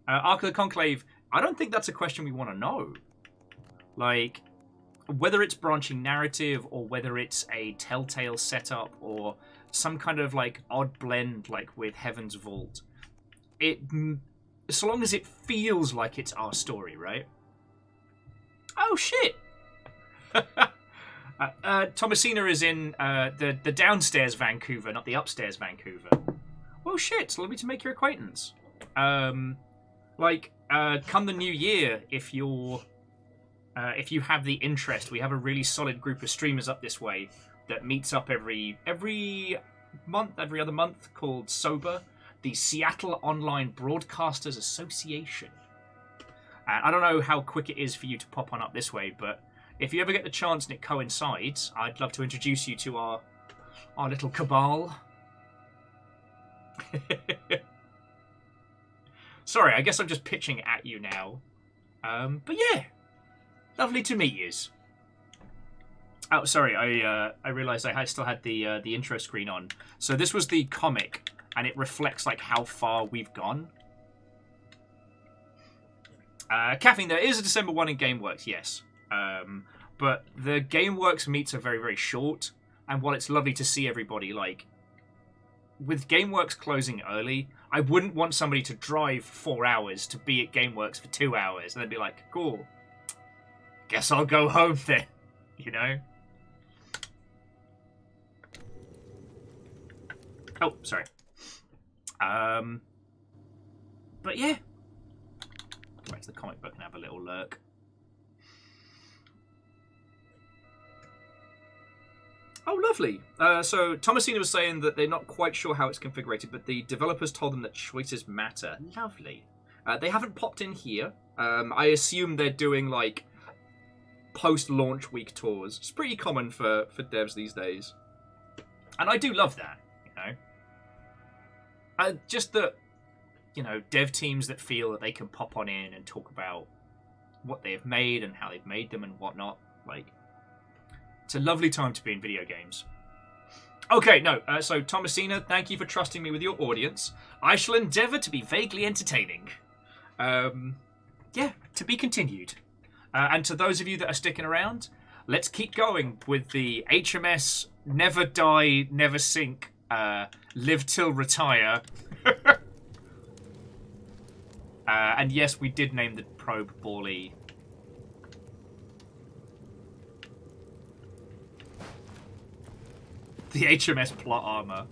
of the Conclave, I don't think that's a question we want to know. Like, whether it's branching narrative or whether it's a Telltale setup or some kind of, like, odd blend, like with Heaven's Vault. So long as it feels like it's our story, right? Oh, shit! Thomasina is in the downstairs Vancouver, not the upstairs Vancouver. Well, shit, it's lovely to make your acquaintance. Come the new year, if you have the interest, we have a really solid group of streamers up this way that meets up every other month, called SOBER, the Seattle Online Broadcasters Association. I don't know how quick it is for you to pop on up this way, but if you ever get the chance and it coincides, I'd love to introduce you to our little cabal. Sorry, I guess I'm just pitching at you now. But yeah, lovely to meet yous. Oh, sorry, I realised I still had the intro screen on. So this was the comic, and it reflects like how far we've gone. Kathleen, there is a December 1 in GameWorks, yes. But the GameWorks meets are very, very short, and while it's lovely to see everybody, like, with GameWorks closing early, I wouldn't want somebody to drive 4 hours to be at GameWorks for 2 hours, and then be like, cool, guess I'll go home then, you know? Oh, sorry. But yeah. Go back to the comic book and have a little lurk. Oh, lovely. So Thomasina was saying that they're not quite sure how it's configured, but the developers told them that choices matter. Lovely. They haven't popped in here. I assume they're doing like post-launch week tours. It's pretty common for devs these days. And I do love that, you know. Just that, you know, dev teams that feel that they can pop on in and talk about what they've made and how they've made them and whatnot. Like, it's a lovely time to be in video games. Okay, no, so Thomasina, thank you for trusting me with your audience. I shall endeavour to be vaguely entertaining. Yeah, to be continued. And to those of you that are sticking around, let's keep going with the HMS Never Die, Never Sink, Live Till Retire. And yes, we did name the probe Borley. The HMS Plot Armor.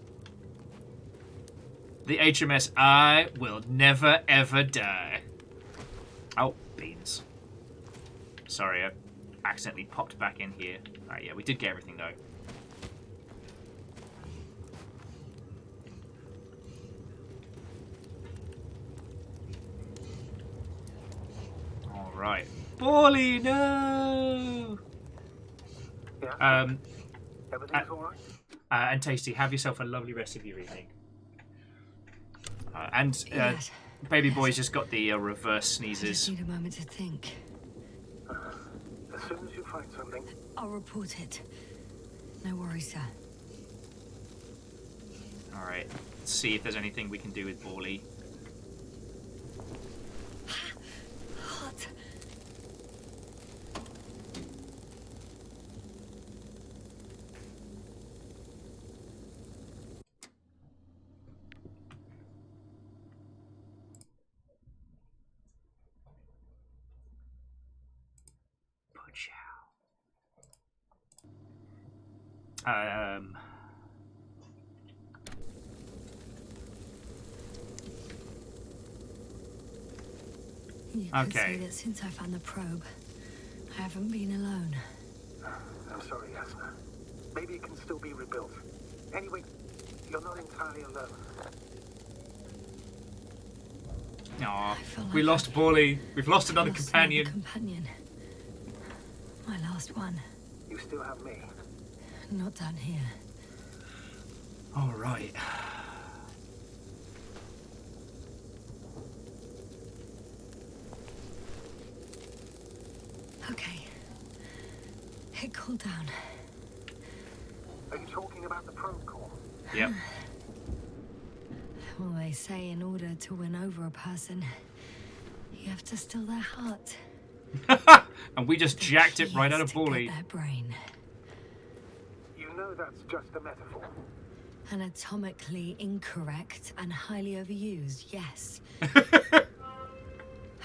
The HMS I Will Never Ever Die. Oh, beans. Sorry, I accidentally popped back in here. Alright, yeah, we did get everything though. Alright. Borley, no! Yeah? Everything's alright? And Tasty, have yourself a lovely rest of your evening. Yes. Baby boy's just got the reverse sneezes. I just need a moment to think. As soon as you find something, I'll report it. No worries, sir. Alright, let's see if there's anything we can do with Borley. Hot. You could say that since I found the probe, I haven't been alone. I'm sorry, Yasna. Maybe it can still be rebuilt. Anyway, you're not entirely alone. Aw, we lost Borley. We've lost another companion. My last one. You still have me. Not down here. All right. Okay. It cooled down. Are you talking about the probe core? Yep. Well, they say in order to win over a person, you have to steal their heart. And we just jacked it right out of Borley. Their brain. You know that's just a metaphor. Anatomically incorrect and highly overused, yes.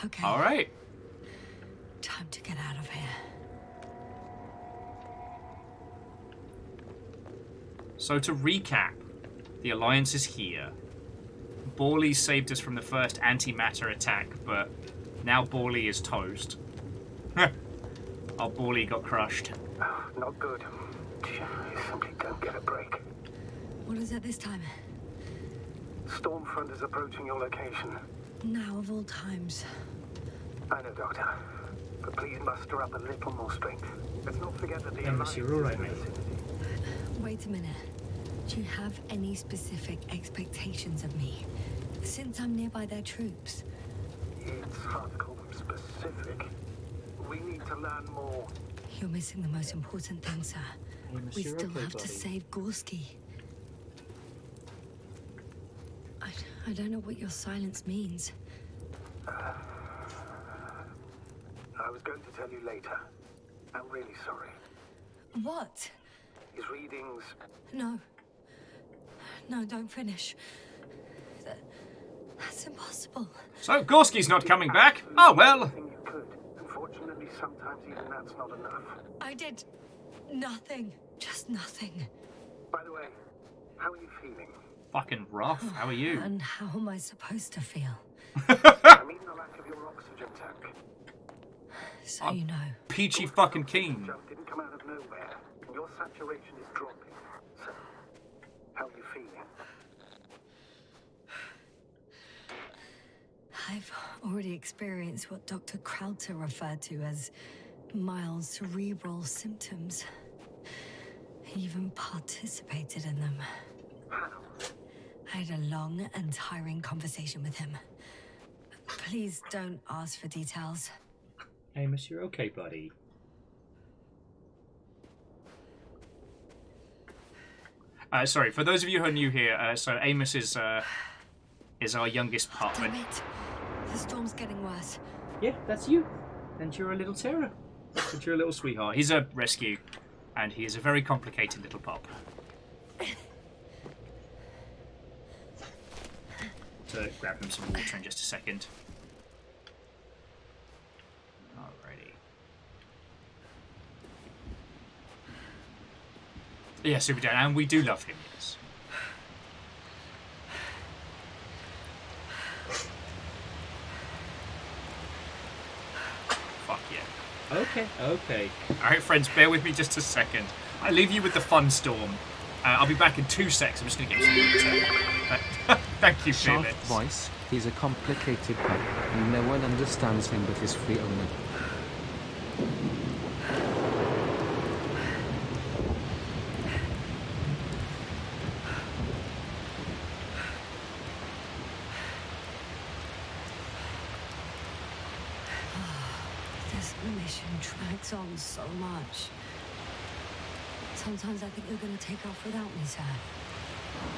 Okay. All right. Time to get out of here. So to recap, the Alliance is here. Borley saved us from the first antimatter attack, but now Borley is toast. Our Borley got crushed. Oh, not good. You simply don't get a break. What is it this time? Stormfront is approaching your location. Now of all times. I know, Doctor. but please muster up a little more strength. Let's not forget that the Amos, you're all right, mate. Wait a minute. Do you have any specific expectations of me? Since I'm nearby their troops. It's hard to call them specific. We need to learn more. You're missing the most important thing, sir. Amos, We you're still okay, have to buddy. save Gorski. I don't know what your silence means. I was going to tell you later. I'm really sorry. What? His readings... No. No, don't finish. That's impossible. So Gorski's not coming back. Oh well. Everything you could. Unfortunately, sometimes even that's not enough. I did nothing. Just nothing. By the way, how are you feeling? Fucking rough. How are you? And how am I supposed to feel? I mean the lack of your oxygen tank. So you know. Peachy fucking keen. Jump didn't come out of nowhere, and your saturation is dropping. So, how are you feeling? I've already experienced what Dr. Krauter referred to as mild cerebral symptoms. I even participated in them. I had a long and tiring conversation with him. Please don't ask for details. Amos, you're okay, buddy. Sorry, for those of you who are new here, so Amos is our youngest pup. Damn it. The storm's getting worse. Yeah, that's you. And you're a little terror. And you're a little sweetheart. He's a rescue, and he is a very complicated little pup. So grab him some water in just a second. Alrighty. Yeah, Super Dan, and we do love him, yes. Fuck yeah. Okay. Alright, friends, bear with me just a second. I leave you with the fun storm. I'll be back in 2 secs. I'm just going to get some water. Thank you, Soft Felix. voice, he's a complicated man, and no one understands him but his free owner. This mission drags on so much. Sometimes I think you're going to take off without me, sir.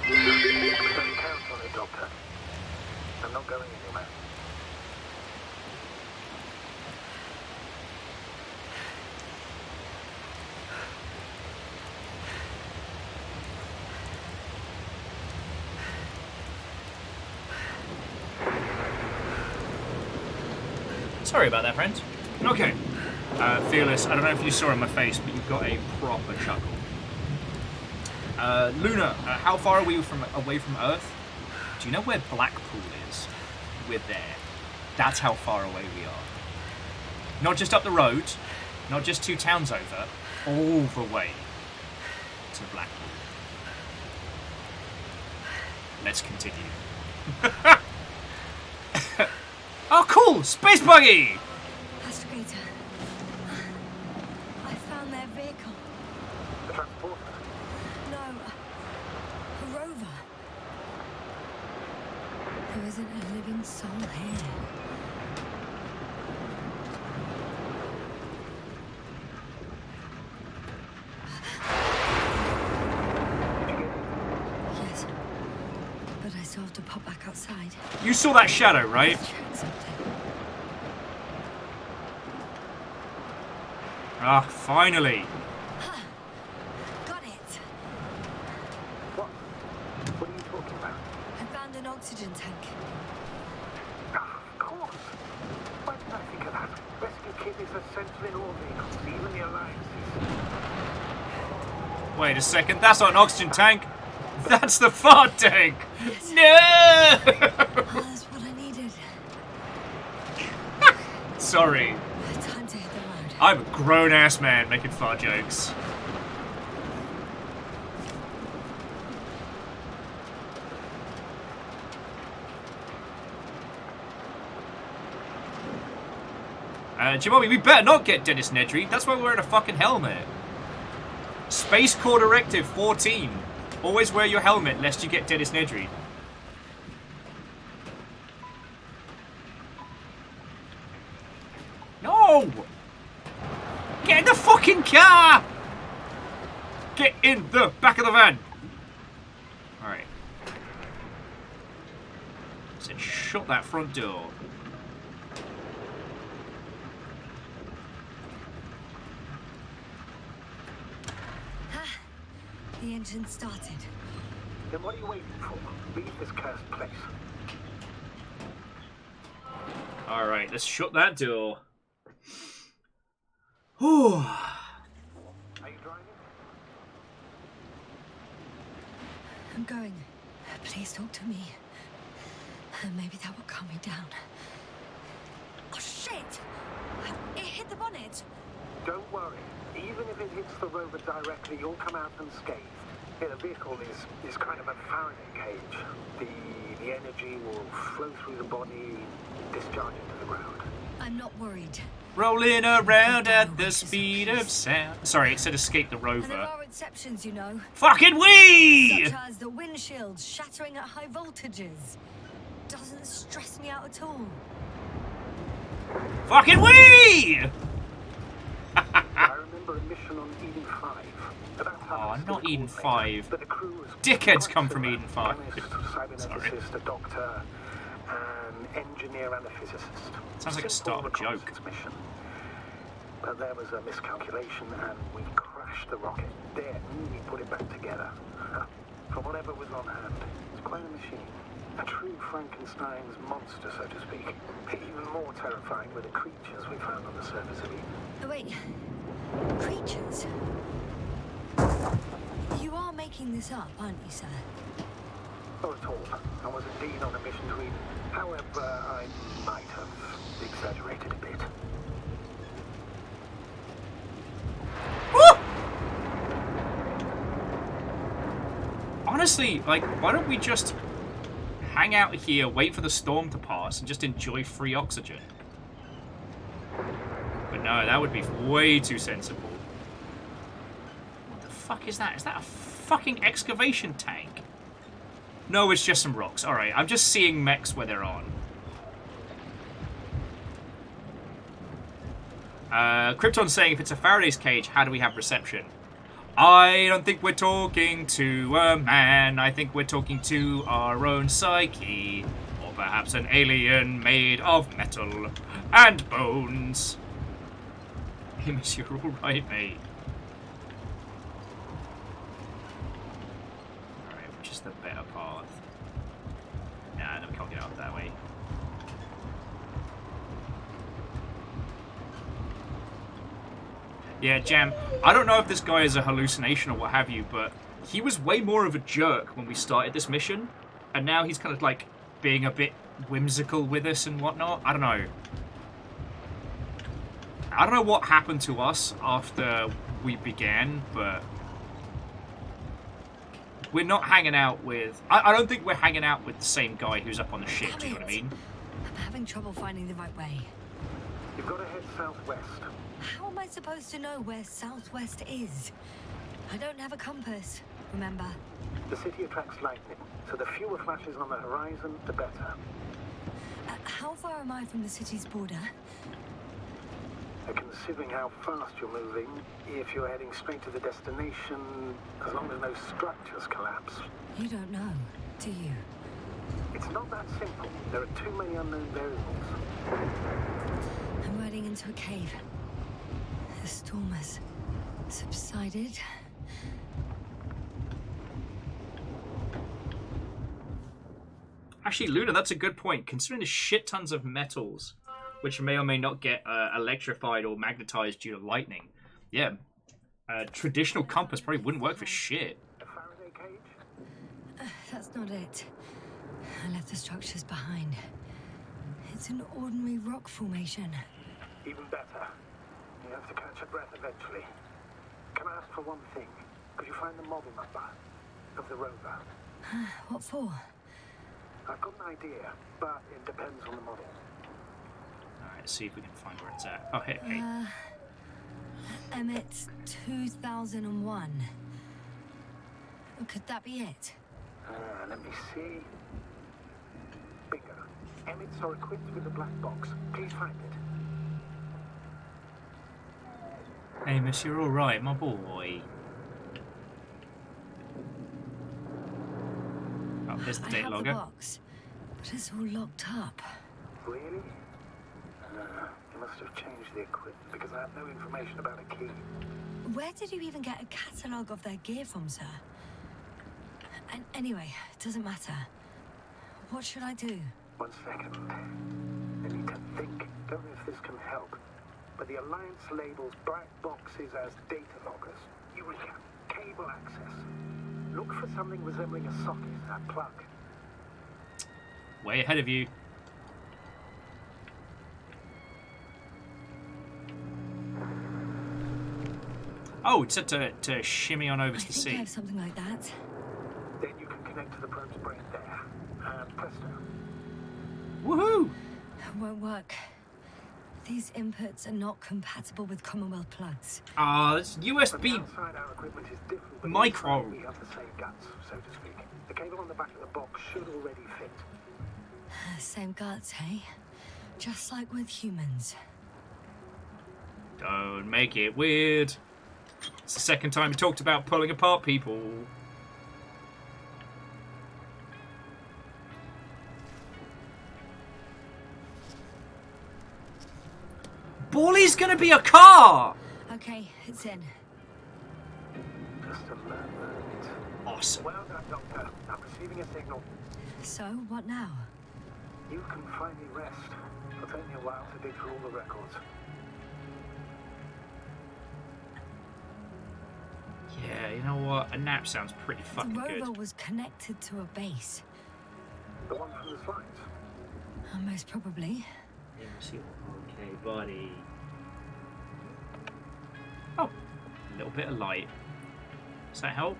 Don't count on it, Doctor. I'm not going anywhere. Sorry about that, friends. Okay. Fearless, I don't know if you saw in my face, but you've got a proper chuckle. Luna, how far are we away from Earth? Do you know where Blackpool is? We're there. That's how far away we are. Not just up the road, not just 2 towns over, all the way to Blackpool. Let's continue. Oh, cool! Space buggy! Astrogator. I found their vehicle. The transporter? No. A rover. There isn't a living soul here. Yes. But I still have to pop back outside. You saw that shadow, right? Ah, finally. Got it. What? What are you talking about? I found an oxygen tank. Of course. Why didn't I think of that? Rescue kit is essential in all vehicles, even the Alliance's. Wait a second, that's not an oxygen tank. That's the fart tank. No! That's what I needed. Sorry. Time to hit the road. I'm a grown-ass man making fart jokes. Jimmy, we better not get Dennis Nedry. That's why we're wearing a fucking helmet. Space Corps Directive 14. Always wear your helmet lest you get Dennis Nedry. No! Get in the fucking car! Get in the back of the van! Alright. Said shut that front door. The engine started. Then what are you waiting for? Leave this cursed place. Alright, let's shut that door. Whew. Are you driving? I'm going. Please talk to me. Maybe that will calm me down. Oh shit! It hit the bonnet. Don't worry. Even if it hits the rover directly, you'll come out unscathed. Yeah, the vehicle is kind of a Faraday cage. The energy will flow through the body, discharge into the ground. I'm not worried. Rolling around at the speed of sound. Sorry, it said escape the And there rover. are exceptions, you know. Fucking wee! Such as the windshields shattering at high voltages. Doesn't stress me out at all. Fucking wee! I remember a mission on Eden 5. Oh, not Eden 5. Dickheads come from Eden 5. Sorry. A doctor, an engineer and a physicist. Sounds like a start of a joke. Mission. But there was a miscalculation and we crashed the rocket. Then we put it back together. From whatever was on hand. It's quite a machine. A true Frankenstein's monster, so to speak. Even more terrifying were the creatures we found on the surface of Eden. Oh, wait. Creatures? You are making this up, aren't you, sir? Not at all. I was indeed on a mission to Eden. However, I might have exaggerated a bit. Woo! Honestly, like, why don't we just hang out here, wait for the storm to pass, and just enjoy free oxygen? But no, that would be way too sensible. What the fuck is that? Is that a fucking excavation tank? No, it's just some rocks. Alright, I'm just seeing mechs where they're on. Krypton's saying if it's a Faraday's cage, how do we have reception? I don't think we're talking to a man. I think we're talking to our own psyche. Or perhaps an alien made of metal and bones. Amos, you're alright, mate. Alright, which is the better path? Nah, no, we can't get out that way. Yeah, Jam, I don't know if this guy is a hallucination or what have you, but he was way more of a jerk when we started this mission, and now he's kind of like being a bit whimsical with us and whatnot. I don't know. I don't know what happened to us after we began, but we're not hanging out with... I don't think we're hanging out with the same guy who's up on the ship, do you know what I mean? I'm having trouble finding the right way. You've got to head southwest. How am I supposed to know where southwest is? I don't have a compass, remember? The city attracts lightning, so the fewer flashes on the horizon, the better. How far am I from the city's border? Considering how fast you're moving, if you're heading straight to the destination, as long as no structures collapse. You don't know, do you? It's not that simple. There are too many unknown variables. I'm riding into a cave. The storm has subsided. Actually, Luna, that's a good point. Considering the shit tons of metals, which may or may not get electrified or magnetized due to lightning. Yeah, traditional compass probably wouldn't work for shit. A Faraday cage? That's not it. I left the structures behind. It's an ordinary rock formation. Even better. You have to catch your breath eventually. Can I ask for one thing? Could you find the model number of the rover? What for? I've got an idea, but it depends on the model. Alright, Let's see if we can find where it's at. Oh, hey. Emmett 2001. Could that be it? Let me see. Bingo. Emmets are equipped with a black box. Please find it. Amos, you're alright, my boy. Oh, there's the data logger. I have the box, but it's all locked up. Really? You must have changed the equipment because I have no information about a key. Where did you even get a catalogue of their gear from, sir? And anyway, it doesn't matter. What should I do? 1 second. I need to think. Don't know if this can help. But the Alliance labels black boxes as data loggers. Eureka. Cable access. Look for something resembling a socket, that plug. Way ahead of you. Oh, it said to shimmy on over to the sea. I have something like that. Then you can connect to the probe's brain there. Presto. Woohoo! It won't work. These inputs are not compatible with Commonwealth plugs. Ah, it's USB Outside our equipment is different, but micro. inside we have the same guts, so to speak. The cable on the back of the box should already fit. Same guts, hey? Just like with humans. Don't make it weird. It's the second time we talked about pulling apart people. Bally's gonna be a car! Okay, it's in. Just a moment. Awesome. Well done, Doctor. I'm receiving a signal. So, what now? You can finally rest. It'll take me a while to dig through all the records. Yeah, you know what? A nap sounds pretty fucking The rover good. was connected to a base. The one from the slides? Most probably. Okay, buddy. Oh, a little bit of light. Does that help?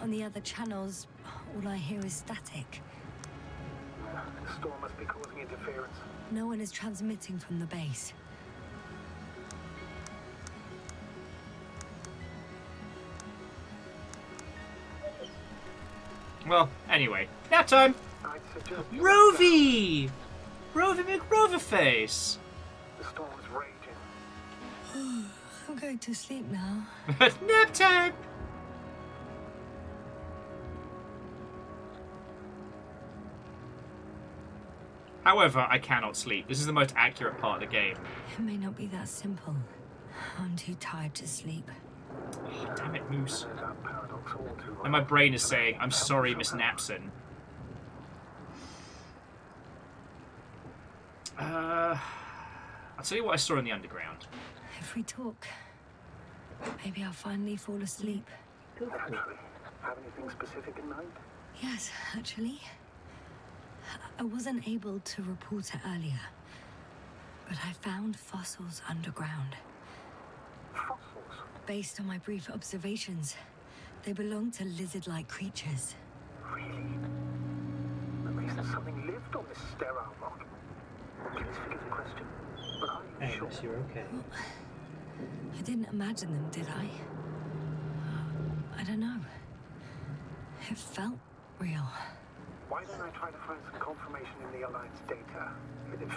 On the other channels, all I hear is static. The storm must be causing interference. No one is transmitting from the base. Well, anyway, nap time! I'd suggest Rovy! Rovy McRoverface! the storm's raging. I'm going to sleep now. Nap time! However, I cannot sleep. This is the most accurate part of the game. It may not be that simple. I'm too tired to sleep. Oh, damn it, Moose. And my brain is saying, I'm sorry, Miss Napson. I'll tell you what I saw in the underground. If we talk, maybe I'll finally fall asleep. Naturally. Have anything specific in mind? Yes, actually. I wasn't able to report it earlier, but I found fossils underground. Fossils? Based on my brief observations, they belong to lizard-like creatures. Really? That means that something lived on this sterile rock. Please forgive the question, but are you sure? You're okay. Well, I didn't imagine them, did I? I don't know. It felt real. Why don't I try to find some confirmation in the Alliance data?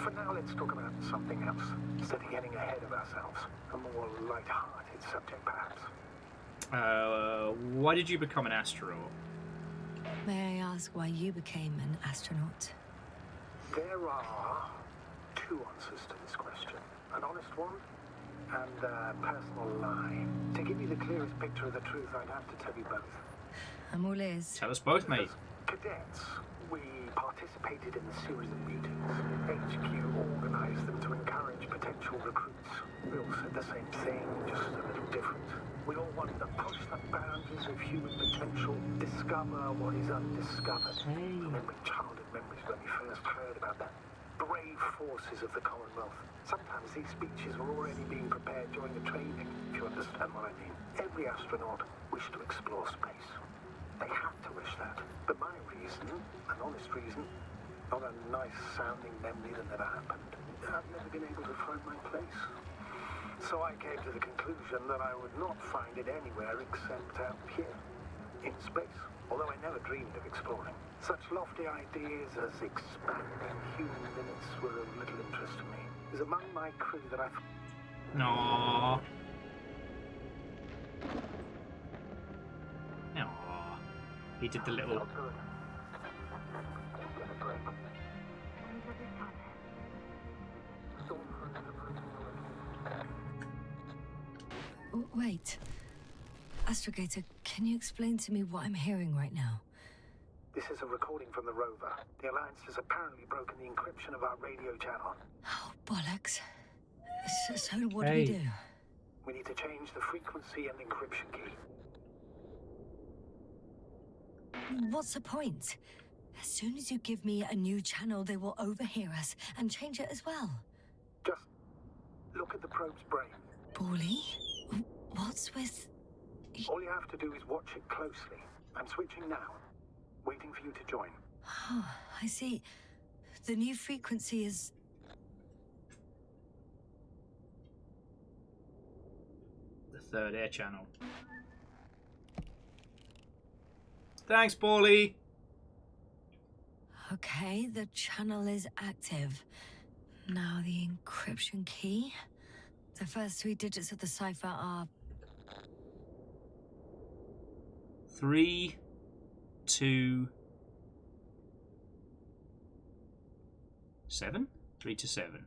For now, let's talk about something else, instead of getting ahead of ourselves. A more light-hearted subject, perhaps. Why did you become an astronaut? May I ask why you became an astronaut? There are two answers to this question. An honest one, and a personal lie. To give you the clearest picture of the truth, I'd have to tell you both. I'm all ears. Tell us both, mate. Cadets, we participated in the series of meetings. HQ organized them to encourage potential recruits. We all said the same thing, just a little different. We all wanted to push the boundaries of human potential, discover what is undiscovered. Remembering childhood memories when we first heard about that brave forces of the Commonwealth. Sometimes these speeches were already being prepared during the training, if you understand what I mean. Every astronaut wished to explore space. They have to wish that. But my reason, an honest reason, not a nice-sounding memory that never happened. I've never been able to find my place. So I came to the conclusion that I would not find it anywhere except out here, in space. Although I never dreamed of exploring. Such lofty ideas as expanding human limits were of little interest to me. It was among my crew that I... No. No. He did the little... Wait. Astrogator, can you explain to me what I'm hearing right now? This is a recording from the rover. The Alliance has apparently broken the encryption of our radio channel. Oh, bollocks. So what do we do? We need to change the frequency and encryption key. What's the point? As soon as you give me a new channel, they will overhear us and change it as well. Just look at the probe's brain. Paulie? What's with... All you have to do is watch it closely. I'm switching now. Waiting for you to join. Oh, I see. The new frequency is... The third air channel. Thanks, Paulie. Okay, the channel is active. Now the encryption key. The first 3 digits of the cipher are... 3, 2, 7? 3 to 7.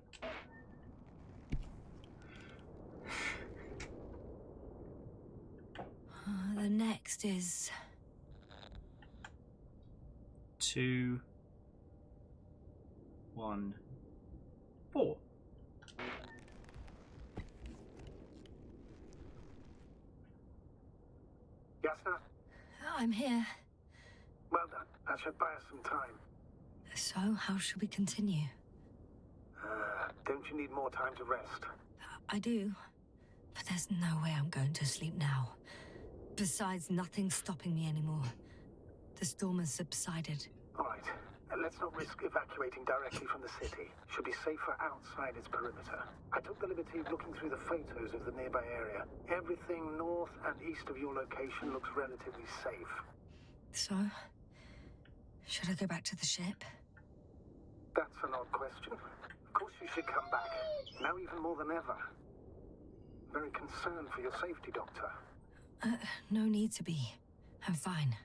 The next is... 2, 1, 4. Yes, sir? I'm here. Well done. That should buy us some time. So, how should we continue? Don't you need more time to rest? I do. But there's no way I'm going to sleep now. Besides, nothing's stopping me anymore. The storm has subsided. All right. Let's not risk evacuating directly from the city. Should be safer outside its perimeter. I took the liberty of looking through the photos of the nearby area. Everything north and east of your location looks relatively safe. So, should I go back to the ship? That's an odd question. Of course you should come back. Now even more than ever. Very concerned for your safety, Doctor. No need to be. I'm fine.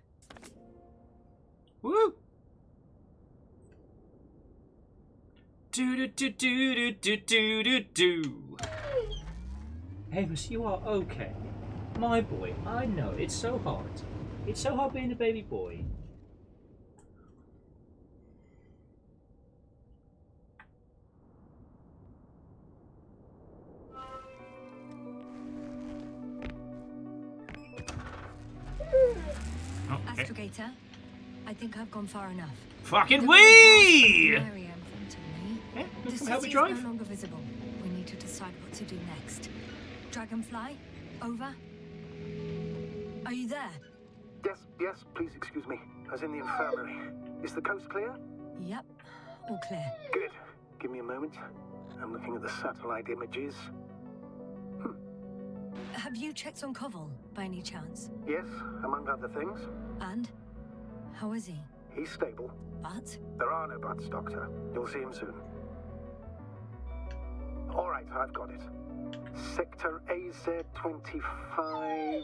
Woo! Do. Amos, you are okay. My boy, I know, it's so hard. It's so hard being a baby boy. Okay. Astrogator, I think I've gone far enough. Fucking wee! Area in front of me. Yeah, The can help me city drive. is no longer visible. We need to decide what to do next. Dragonfly, over. Are you there? Yes, please excuse me. I was in the infirmary. Is the coast clear? Yep, all clear. Good. Give me a moment. I'm looking at the satellite images. Have you checked on Koval, by any chance? Yes, among other things. And? How is he? He's stable. But? There are no buts, Doctor. You'll see him soon. All right, I've got it. Sector AZ-25...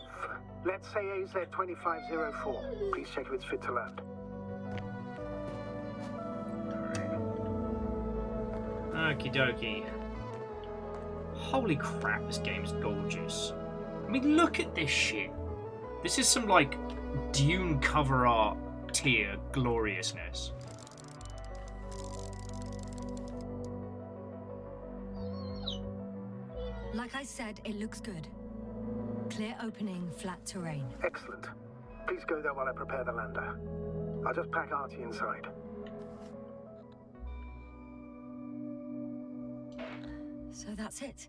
Let's say AZ-2504. Please check if it's fit to land. Okie dokie. Holy crap, this game is gorgeous. I mean, look at this shit. This is some, like, Dune cover art tier gloriousness. Like I said, it looks good. Clear opening, flat terrain. Excellent. Please go there while I prepare the lander. I'll just pack Artie inside. So that's it.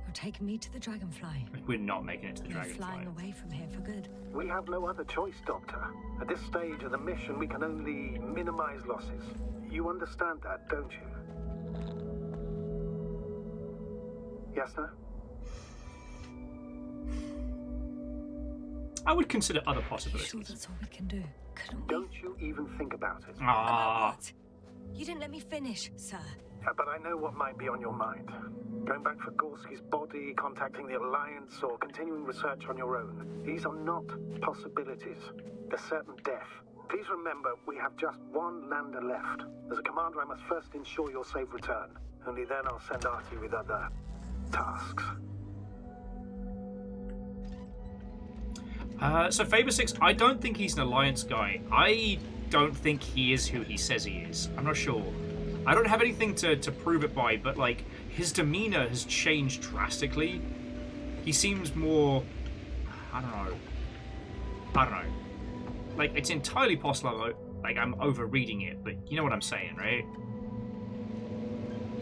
You're taking me to the Dragonfly. We're not making it to the You're Dragonfly. flying away from here for good. We have no other choice, Doctor. At this stage of the mission, we can only minimize losses. You understand that, don't you? Yes, sir? I would consider other possibilities. Sure, that's all we can do. Couldn't we? Don't you even think about it. Ah. What? You didn't let me finish, sir. But I know what might be on your mind. Going back for Gorski's body, contacting the Alliance, or continuing research on your own. These are not possibilities. They're certain death. Please remember, we have just one lander left. As a commander, I must first ensure your safe return. Only then I'll send Artie with other tasks. So Faber 6, I don't think he's an Alliance guy. I don't think he is who he says he is. I'm not sure. I don't have anything to prove it by, but like his demeanor has changed drastically. He seems more, I don't know. Like it's entirely possible like I'm overreading it, but you know what I'm saying, right?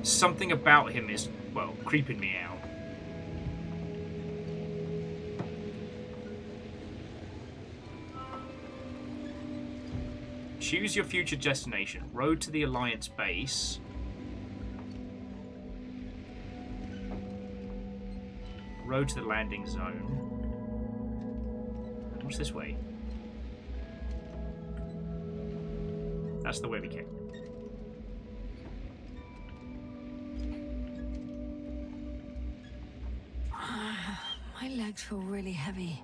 Something about him is, well, creeping me out. Choose your future destination. Road to the Alliance base. Road to the landing zone. What's this way? That's the way we came. My legs feel really heavy.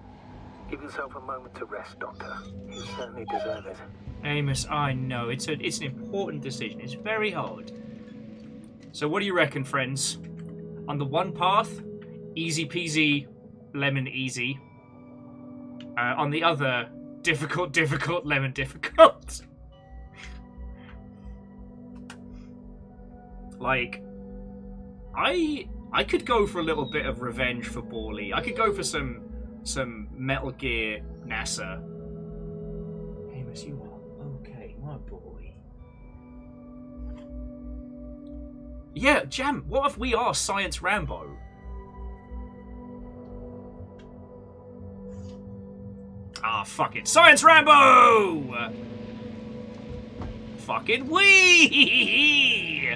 Give yourself a moment to rest, Doctor. You certainly deserve it. Amos, I know. It's an important decision. It's very hard. So what do you reckon, friends? On the one path, easy peasy, lemon easy. On the other, difficult, difficult, lemon difficult. Like, I could go for a little bit of revenge for Bally. I could go for some Metal Gear NASA. Amos, you are okay, my boy. Yeah, Jam, what if we are Science Rambo? Ah, fuck it. Science Rambo! Fucking wee!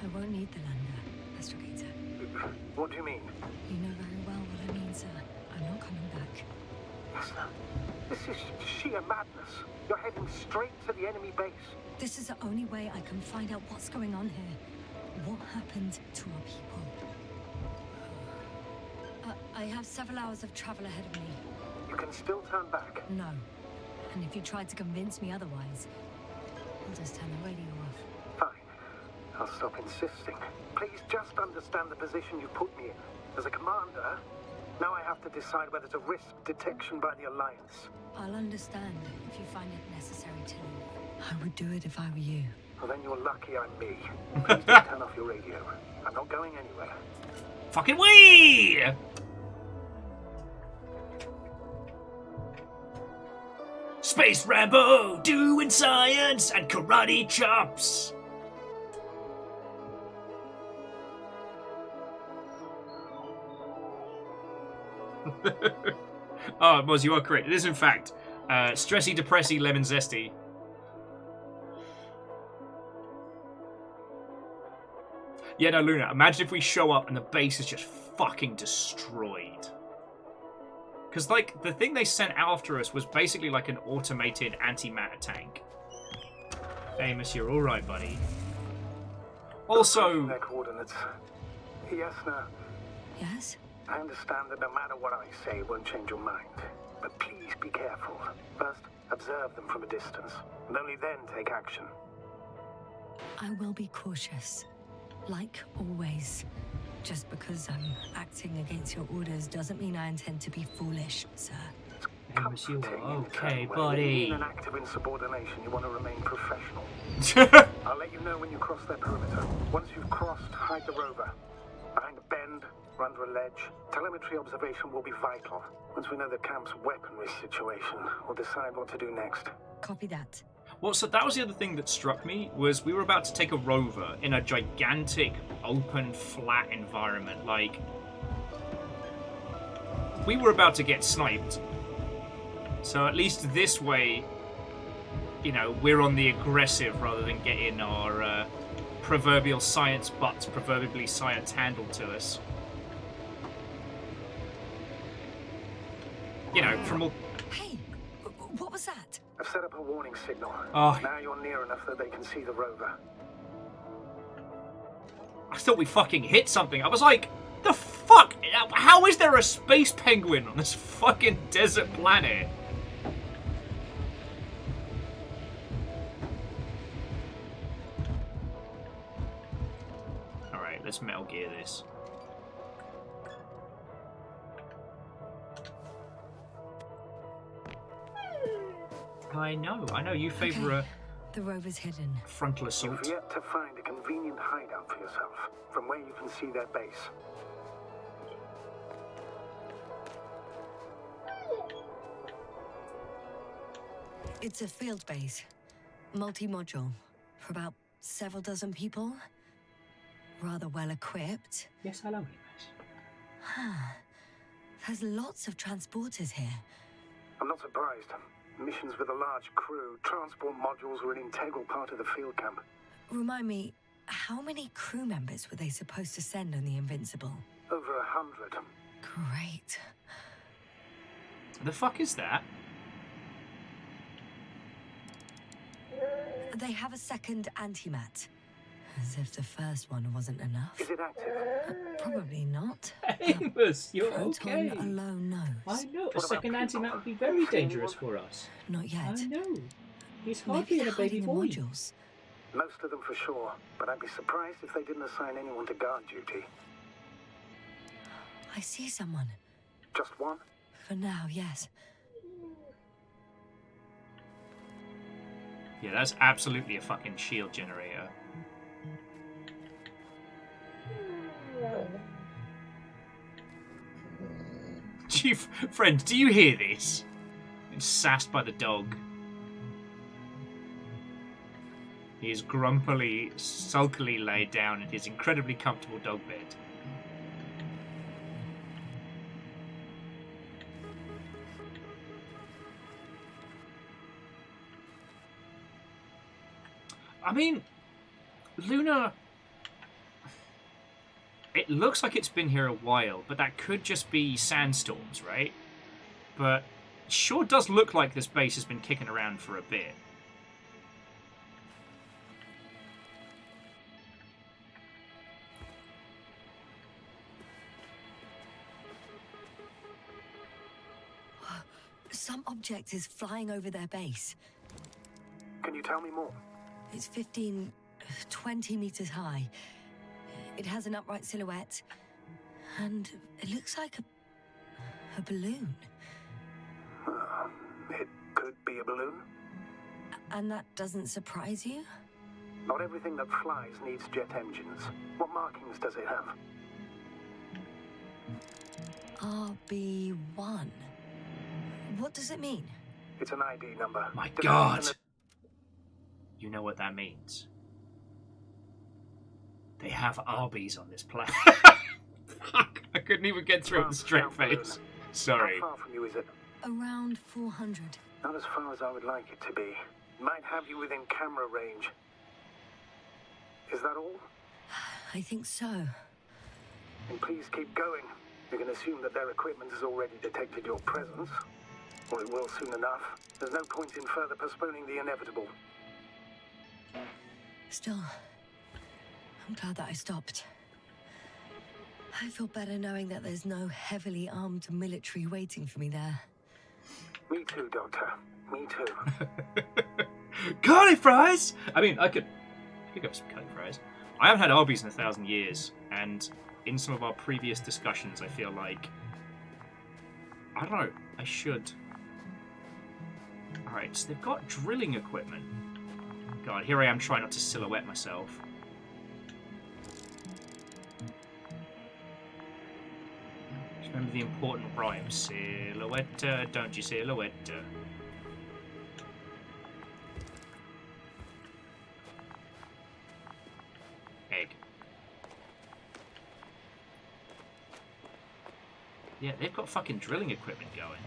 I won't need the lander, Astrogator. What do you mean? You know very well what I mean, sir. I'm not coming back. Yes, sir. This is sheer madness. You're heading straight to the enemy base. This is the only way I can find out what's going on here. What happened to our people? I have several hours of travel ahead of me. You can still turn back. No. And if you tried to convince me otherwise, I'll just turn the radio off. Fine. I'll stop insisting. Please just understand the position you put me in. As a commander, now I have to decide whether to risk detection by the Alliance. I'll understand if you find it necessary to leave. I would do it if I were you. Well, then you're lucky I'm me. Please don't turn off your radio. I'm not going anywhere. Fucking wee! Space Rambo, doing science and karate chops. Oh, Moz, you are correct. It is, in fact, stressy, depressy, lemon zesty. Yeah, no, Luna, imagine if we show up and the base is just fucking destroyed. Because, like, the thing they sent after us was basically like an automated antimatter tank. Amos, you're alright, buddy. Also... Their coordinates. Yes, no. Yes? I understand that no matter what I say, it won't change your mind. But please be careful. First, observe them from a distance, and only then take action. I will be cautious. Like always. Just because I'm acting against your orders doesn't mean I intend to be foolish, sir. Amos, you are okay, When buddy. in an act of insubordination, you want to remain professional. I'll let you know when you cross their perimeter. Once you've crossed, hide the rover. Behind a bend, or under a ledge. Telemetry observation will be vital. Once we know the camp's weaponry situation, we'll decide what to do next. Copy that. Well, so that was the other thing that struck me, was we were about to take a rover in a gigantic, open, flat environment. Like, we were about to get sniped. So at least this way, you know, we're on the aggressive rather than getting our proverbial science butts, proverbially science handled to us. You know, from all... Hey, what was that? I've set up a warning signal. Oh. Now you're near enough that they can see the rover. I thought we fucking hit something. I was like, the fuck? How is there a space penguin on this fucking desert planet? Alright, let's Metal Gear this. I know. You favour a The rover's hidden. frontal assault. You've yet to find a convenient hideout for yourself, from where you can see their base. It's a field base. Multi-module. For about several dozen people. Rather well equipped. Yes, hello. There's lots of transporters here. I'm not surprised. Missions with a large crew, transport modules were an integral part of the field camp. Remind me, how many crew members were they supposed to send on the Invincible? Over 100. Great. The fuck is that? They have a second antimat. As if the first one wasn't enough. Is it active? Probably not. Amos, you're Proton okay. alone knows. I know. A second antimat would be very dangerous for us. Not yet. I know. He's Maybe hardly they're a baby hiding the boy. modules. Most of them for sure, but I'd be surprised if they didn't assign anyone to guard duty. I see someone. Just one? For now, yes. Yeah, that's absolutely a fucking shield generator. Chief friend, do you hear this? It's sassed by the dog. He is grumpily, sulkily laid down in his incredibly comfortable dog bed. I mean, Luna... It looks like it's been here a while, but that could just be sandstorms, right? But it sure does look like this base has been kicking around for a bit. Some object is flying over their base. Can you tell me more? It's 15, 20 meters high. It has an upright silhouette, and it looks like a balloon. It could be a balloon. And that doesn't surprise you? Not everything that flies needs jet engines. What markings does it have? RB1. What does it mean? It's an ID number. My God! You know what that means. They have Arby's on this planet. Fuck, I couldn't even get through it with a straight face. Sorry. How far from you is it? Around 400. Not as far as I would like it to be. Might have you within camera range. Is that all? I think so. And please keep going. You can assume that their equipment has already detected your presence. Or it will soon enough. There's no point in further postponing the inevitable. Still, I'm glad that I stopped. I feel better knowing that there's no heavily armed military waiting for me there. Me too, Doctor. Me too. Curly fries! I mean, I could pick up some curly fries. I haven't had Arby's in 1,000 years, and in some of our previous discussions, I feel like... I don't know, I should. Alright, so they've got drilling equipment. God, here I am trying not to silhouette myself. Just remember the important rhyme. Silhouette, don't you silhouette. Yeah, they've got fucking drilling equipment going.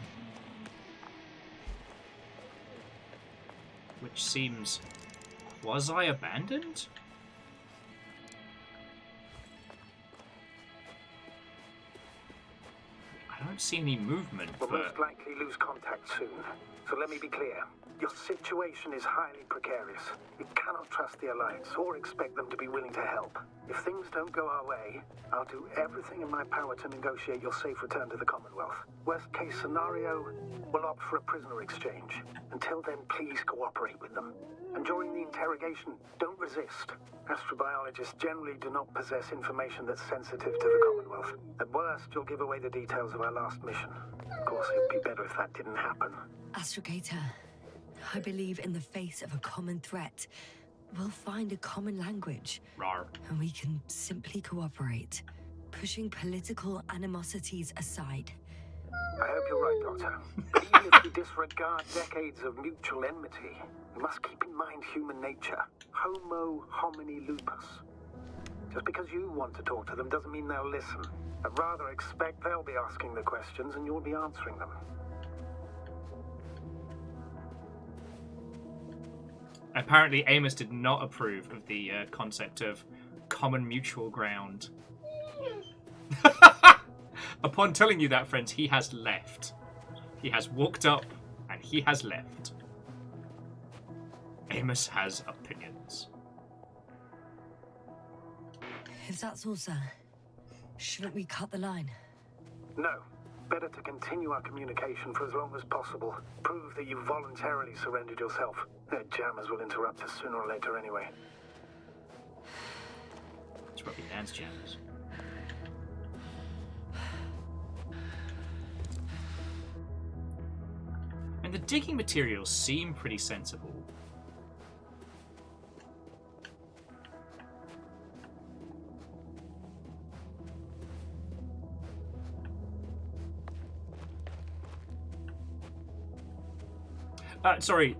Which seems quasi-abandoned? I don't see any movement, We'll but... most likely lose contact soon. So let me be clear. Your situation is highly precarious. We cannot trust the Alliance or expect them to be willing to help. If things don't go our way, I'll do everything in my power to negotiate your safe return to the Commonwealth. Worst case scenario, we'll opt for a prisoner exchange. Until then, please cooperate with them. And during the interrogation, don't resist. Astrobiologists generally do not possess information that's sensitive to the Commonwealth. At worst, you'll give away the details of our last mission. Of course, it'd be better if that didn't happen. Astrogator, I believe in the face of a common threat, we'll find a common language. Rawr. And we can simply cooperate, pushing political animosities aside. I hope you're right, Doctor. But even if we disregard decades of mutual enmity, we must keep in mind human nature. Homo homini lupus. Just because you want to talk to them doesn't mean they'll listen. I'd rather expect they'll be asking the questions and you'll be answering them. Apparently, Amos did not approve of the concept of common mutual ground. Upon telling you that, friends, he has left. He has walked up and he has left. Amos has opinions. If that's all, sir, shouldn't we cut the line? No. Better to continue our communication for as long as possible. Prove that you voluntarily surrendered yourself. Their jammers will interrupt us sooner or later anyway. It's probably Dan's jammers. And the digging materials seem pretty sensible. Sorry,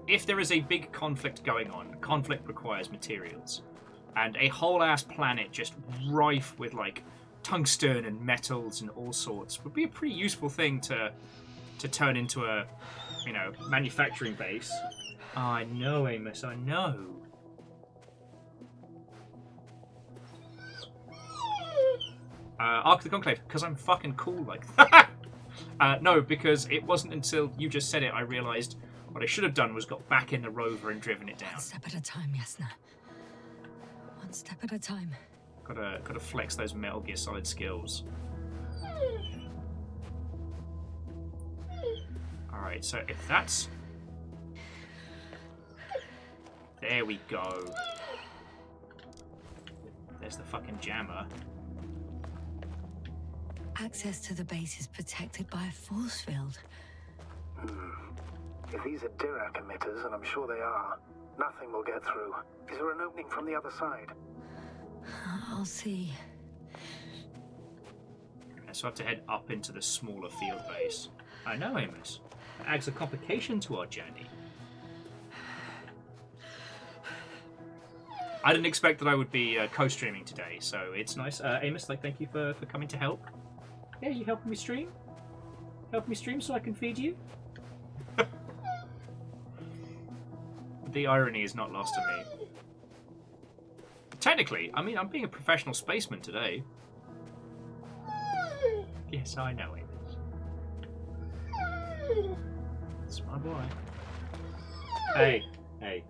if there is a big conflict going on, conflict requires materials. And a whole-ass planet just rife with, like, tungsten and metals and all sorts would be a pretty useful thing to turn into a, you know, manufacturing base. Oh, I know, Amos, I know. Ark of the Conclave, because I'm fucking cool like that. No, because it wasn't until you just said it I realised what I should have done was got back in the rover and driven it down. One step at a time, Yasna. One step at a time. Gotta flex those Metal Gear Solid skills. Alright, so if that's... There we go. There's the fucking jammer. Access to the base is protected by a force field. If these are Dirac emitters, and I'm sure they are, nothing will get through. Is there an opening from the other side? I'll see. So I have to head up into the smaller field base. I know, Amos. It adds a complication to our journey. I didn't expect that I would be co-streaming today, so it's nice. Amos, like, thank you for coming to help. Yeah, you helping me stream? Help me stream so I can feed you? The irony is not lost on me. Technically, I mean, I'm being a professional spaceman today. Yes, I know, Amos. It's my boy. Hey, hey.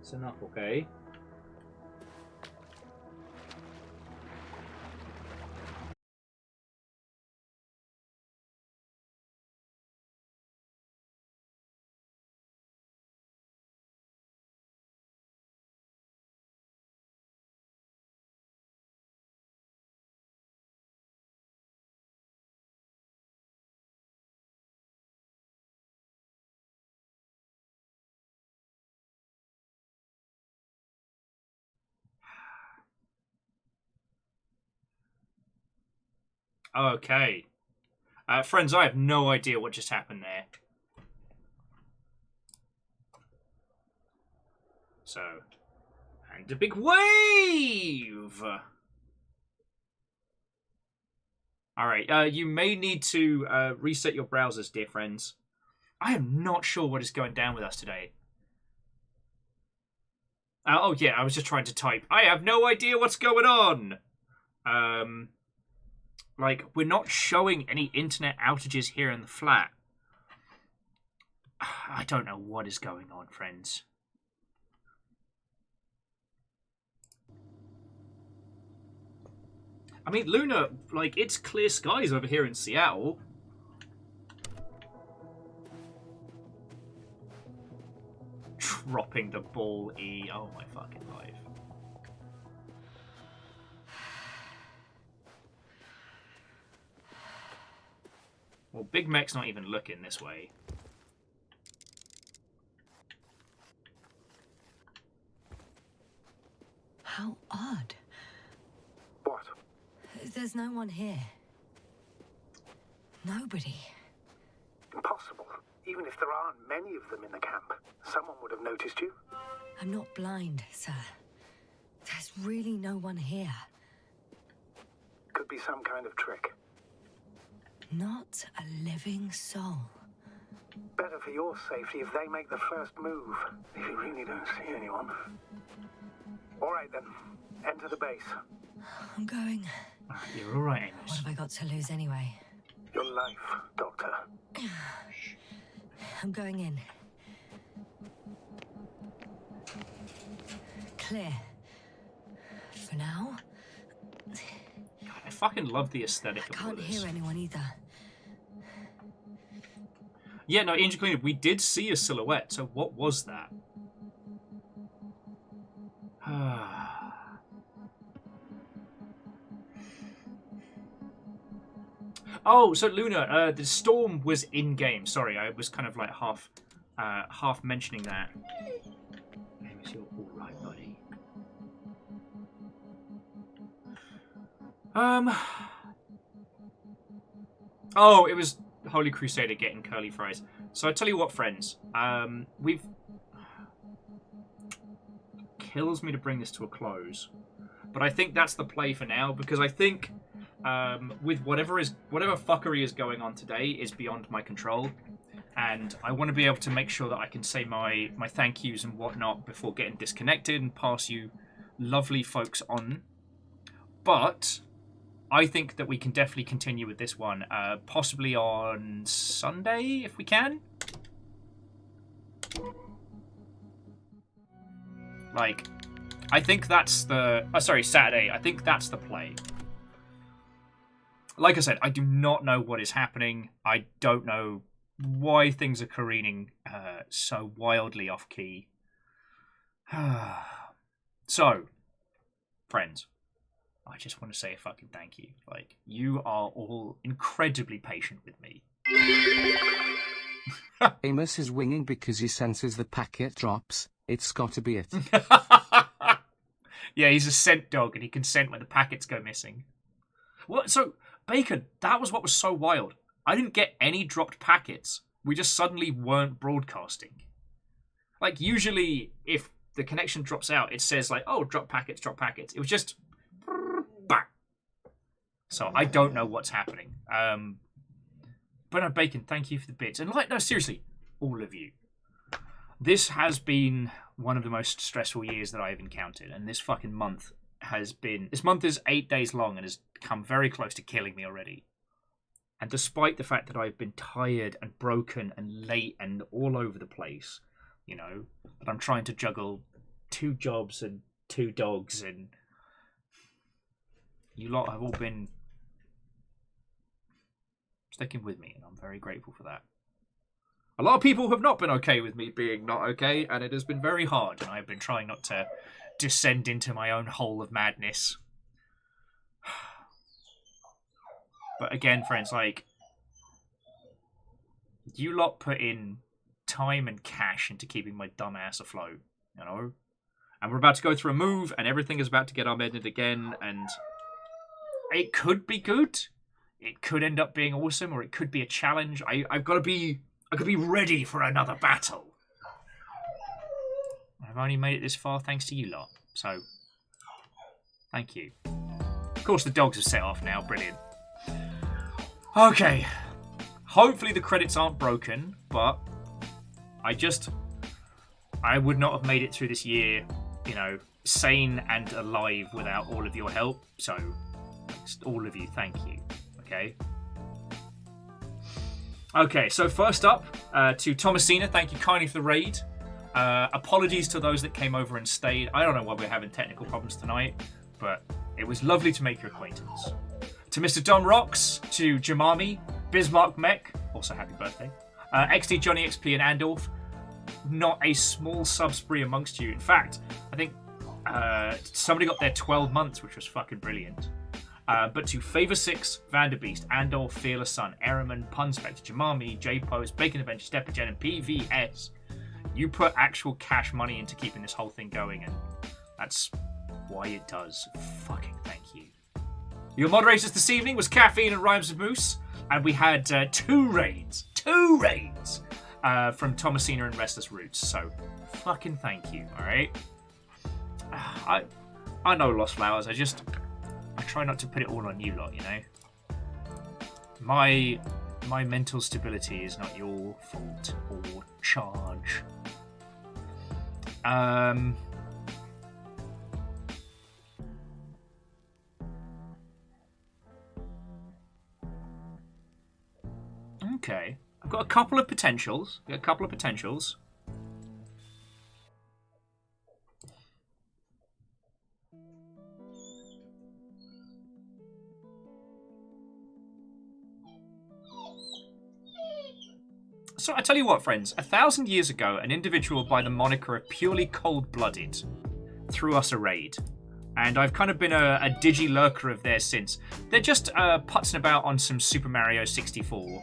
It's enough, okay? Okay. Friends, I have no idea what just happened there. So, and a big wave! All right, you may need to reset your browsers, dear friends. I am not sure what is going down with us today. Oh, yeah, I was just trying to type. I have no idea what's going on. Like, we're not showing any internet outages here in the flat. I don't know what is going on, friends. I mean, Luna, like, it's clear skies over here in Seattle. Dropping the ball, E. Oh, my fucking life. Well, Big Mech's not even looking this way. How odd. What? There's no one here. Nobody. Impossible. Even if there aren't many of them in the camp, someone would have noticed you. I'm not blind, sir. There's really no one here. Could be some kind of trick. Not a living soul. Better for your safety if they make the first move. If you really don't see anyone. All right then. Enter the base. I'm going. You're all right, Amos. What have I got to lose anyway? Your life, Doctor. I'm going in. Clear. For now. God, I fucking love the aesthetic of all Can't this. hear anyone either. Yeah, no, Angel Cleaner, we did see a silhouette, so what was that? Oh, so Luna, the storm was in-game. Sorry, I was kind of like half mentioning that. Amos, you're all right, buddy. Oh, it was Holy Crusader getting curly fries. So I tell you what, friends, kills me to bring this to a close, but I think that's the play for now, because I think with whatever fuckery is going on today is beyond my control, and I want to be able to make sure that I can say my thank yous and whatnot before getting disconnected and pass you lovely folks on. But I think that we can definitely continue with this one, possibly on Sunday if we can. Like, I think that's the... Oh, sorry, Saturday. I think that's the play. Like I said, I do not know what is happening. I don't know why things are careening so wildly off-key. So, friends, I just want to say a fucking thank you. Like, you are all incredibly patient with me. Amos is winging because he senses the packet drops. It's got to be it. Yeah, he's a scent dog, and he can scent when the packets go missing. What? So, Bacon, that was what was so wild. I didn't get any dropped packets. We just suddenly weren't broadcasting. Like, usually, if the connection drops out, it says, like, oh, drop packets, drop packets. It was just... bang. So, I don't know what's happening. But no, Bacon, thank you for the bits. And, like, no, seriously, all of you. This has been one of the most stressful years that I've encountered, and this fucking month has been... This month is 8 days long and has come very close to killing me already. And despite the fact that I've been tired and broken and late and all over the place, you know, that I'm trying to juggle 2 jobs and 2 dogs, and you lot have all been sticking with me, and I'm very grateful for that. A lot of people have not been okay with me being not okay, and it has been very hard, and I've been trying not to descend into my own hole of madness. But again, friends, like, you lot put in time and cash into keeping my dumb ass afloat, you know? And we're about to go through a move, and everything is about to get upended again, and it could be good. It could end up being awesome, or it could be a challenge. I've got to be... I could be ready for another battle. I've only made it this far thanks to you lot, so thank you. Of course, the dogs have set off now. Brilliant. Okay. Hopefully the credits aren't broken, but I would not have made it through this year, you know, sane and alive without all of your help. So, all of you, thank you. Okay. Okay, so first up, to Thomasina, thank you kindly for the raid. Apologies to those that came over and stayed. I don't know why we're having technical problems tonight, but it was lovely to make your acquaintance. To Mr. Dom Rocks, to Jamami, Bismarck Mech, also happy birthday, XD Johnny XP and Andorf, not a small sub spree amongst you. In fact, I think somebody got their 12 months, which was fucking brilliant. But to Favor 6, Vanderbeast, Andor, Fearless Sun, Ehrman, Punspect, Jamami, J-Post, Bacon Adventure, Steppergen, and PVS, you put actual cash money into keeping this whole thing going, and that's why it does. Fucking thank you. Your moderators this evening was Caffeine and Rhymes of Moose, and we had two raids from Thomasina and Restless Roots, so fucking thank you, alright? I know Lost Flowers, I try not to put it all on you lot, you know? My mental stability is not your fault or charge. Okay. I've got a couple of potentials. So I tell you what, friends, 1,000 years ago, an individual by the moniker of Purely Cold-Blooded threw us a raid. And I've kind of been a digi-lurker of theirs since. They're just putzing about on some Super Mario 64.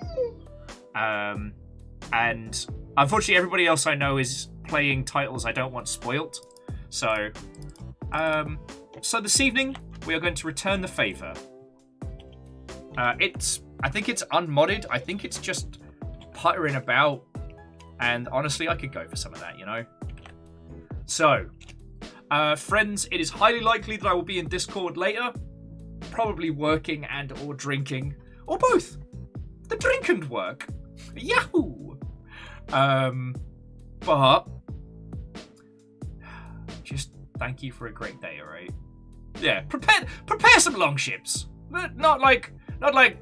And unfortunately, everybody else I know is playing titles I don't want spoilt. So this evening, we are going to return the favour. I think it's unmodded. I think it's just puttering about, and honestly I could go for some of that, you know. So friends, it is highly likely that I will be in Discord later, probably working and or drinking, or both. The drink and work, yahoo. But just thank you for a great day, alright? Yeah, prepare some long ships, not like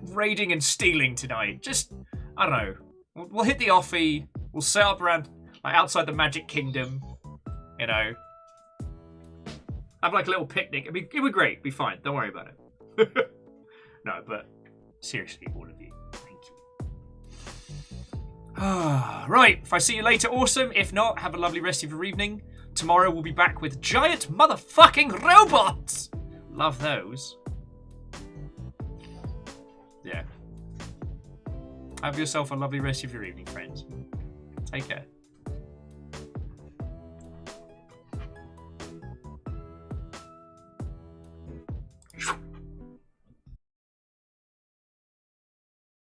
raiding and stealing tonight. Just, I don't know, we'll hit the offie, we'll set up around, like, outside the Magic Kingdom, you know. Have like a little picnic. It'd be great. It'd be fine. Don't worry about it. No, but seriously, all of you, thank you. Right, if I see you later, awesome. If not, have a lovely rest of your evening. Tomorrow we'll be back with giant motherfucking robots. Love those. Yeah. Have yourself a lovely rest of your evening, friends. Take care.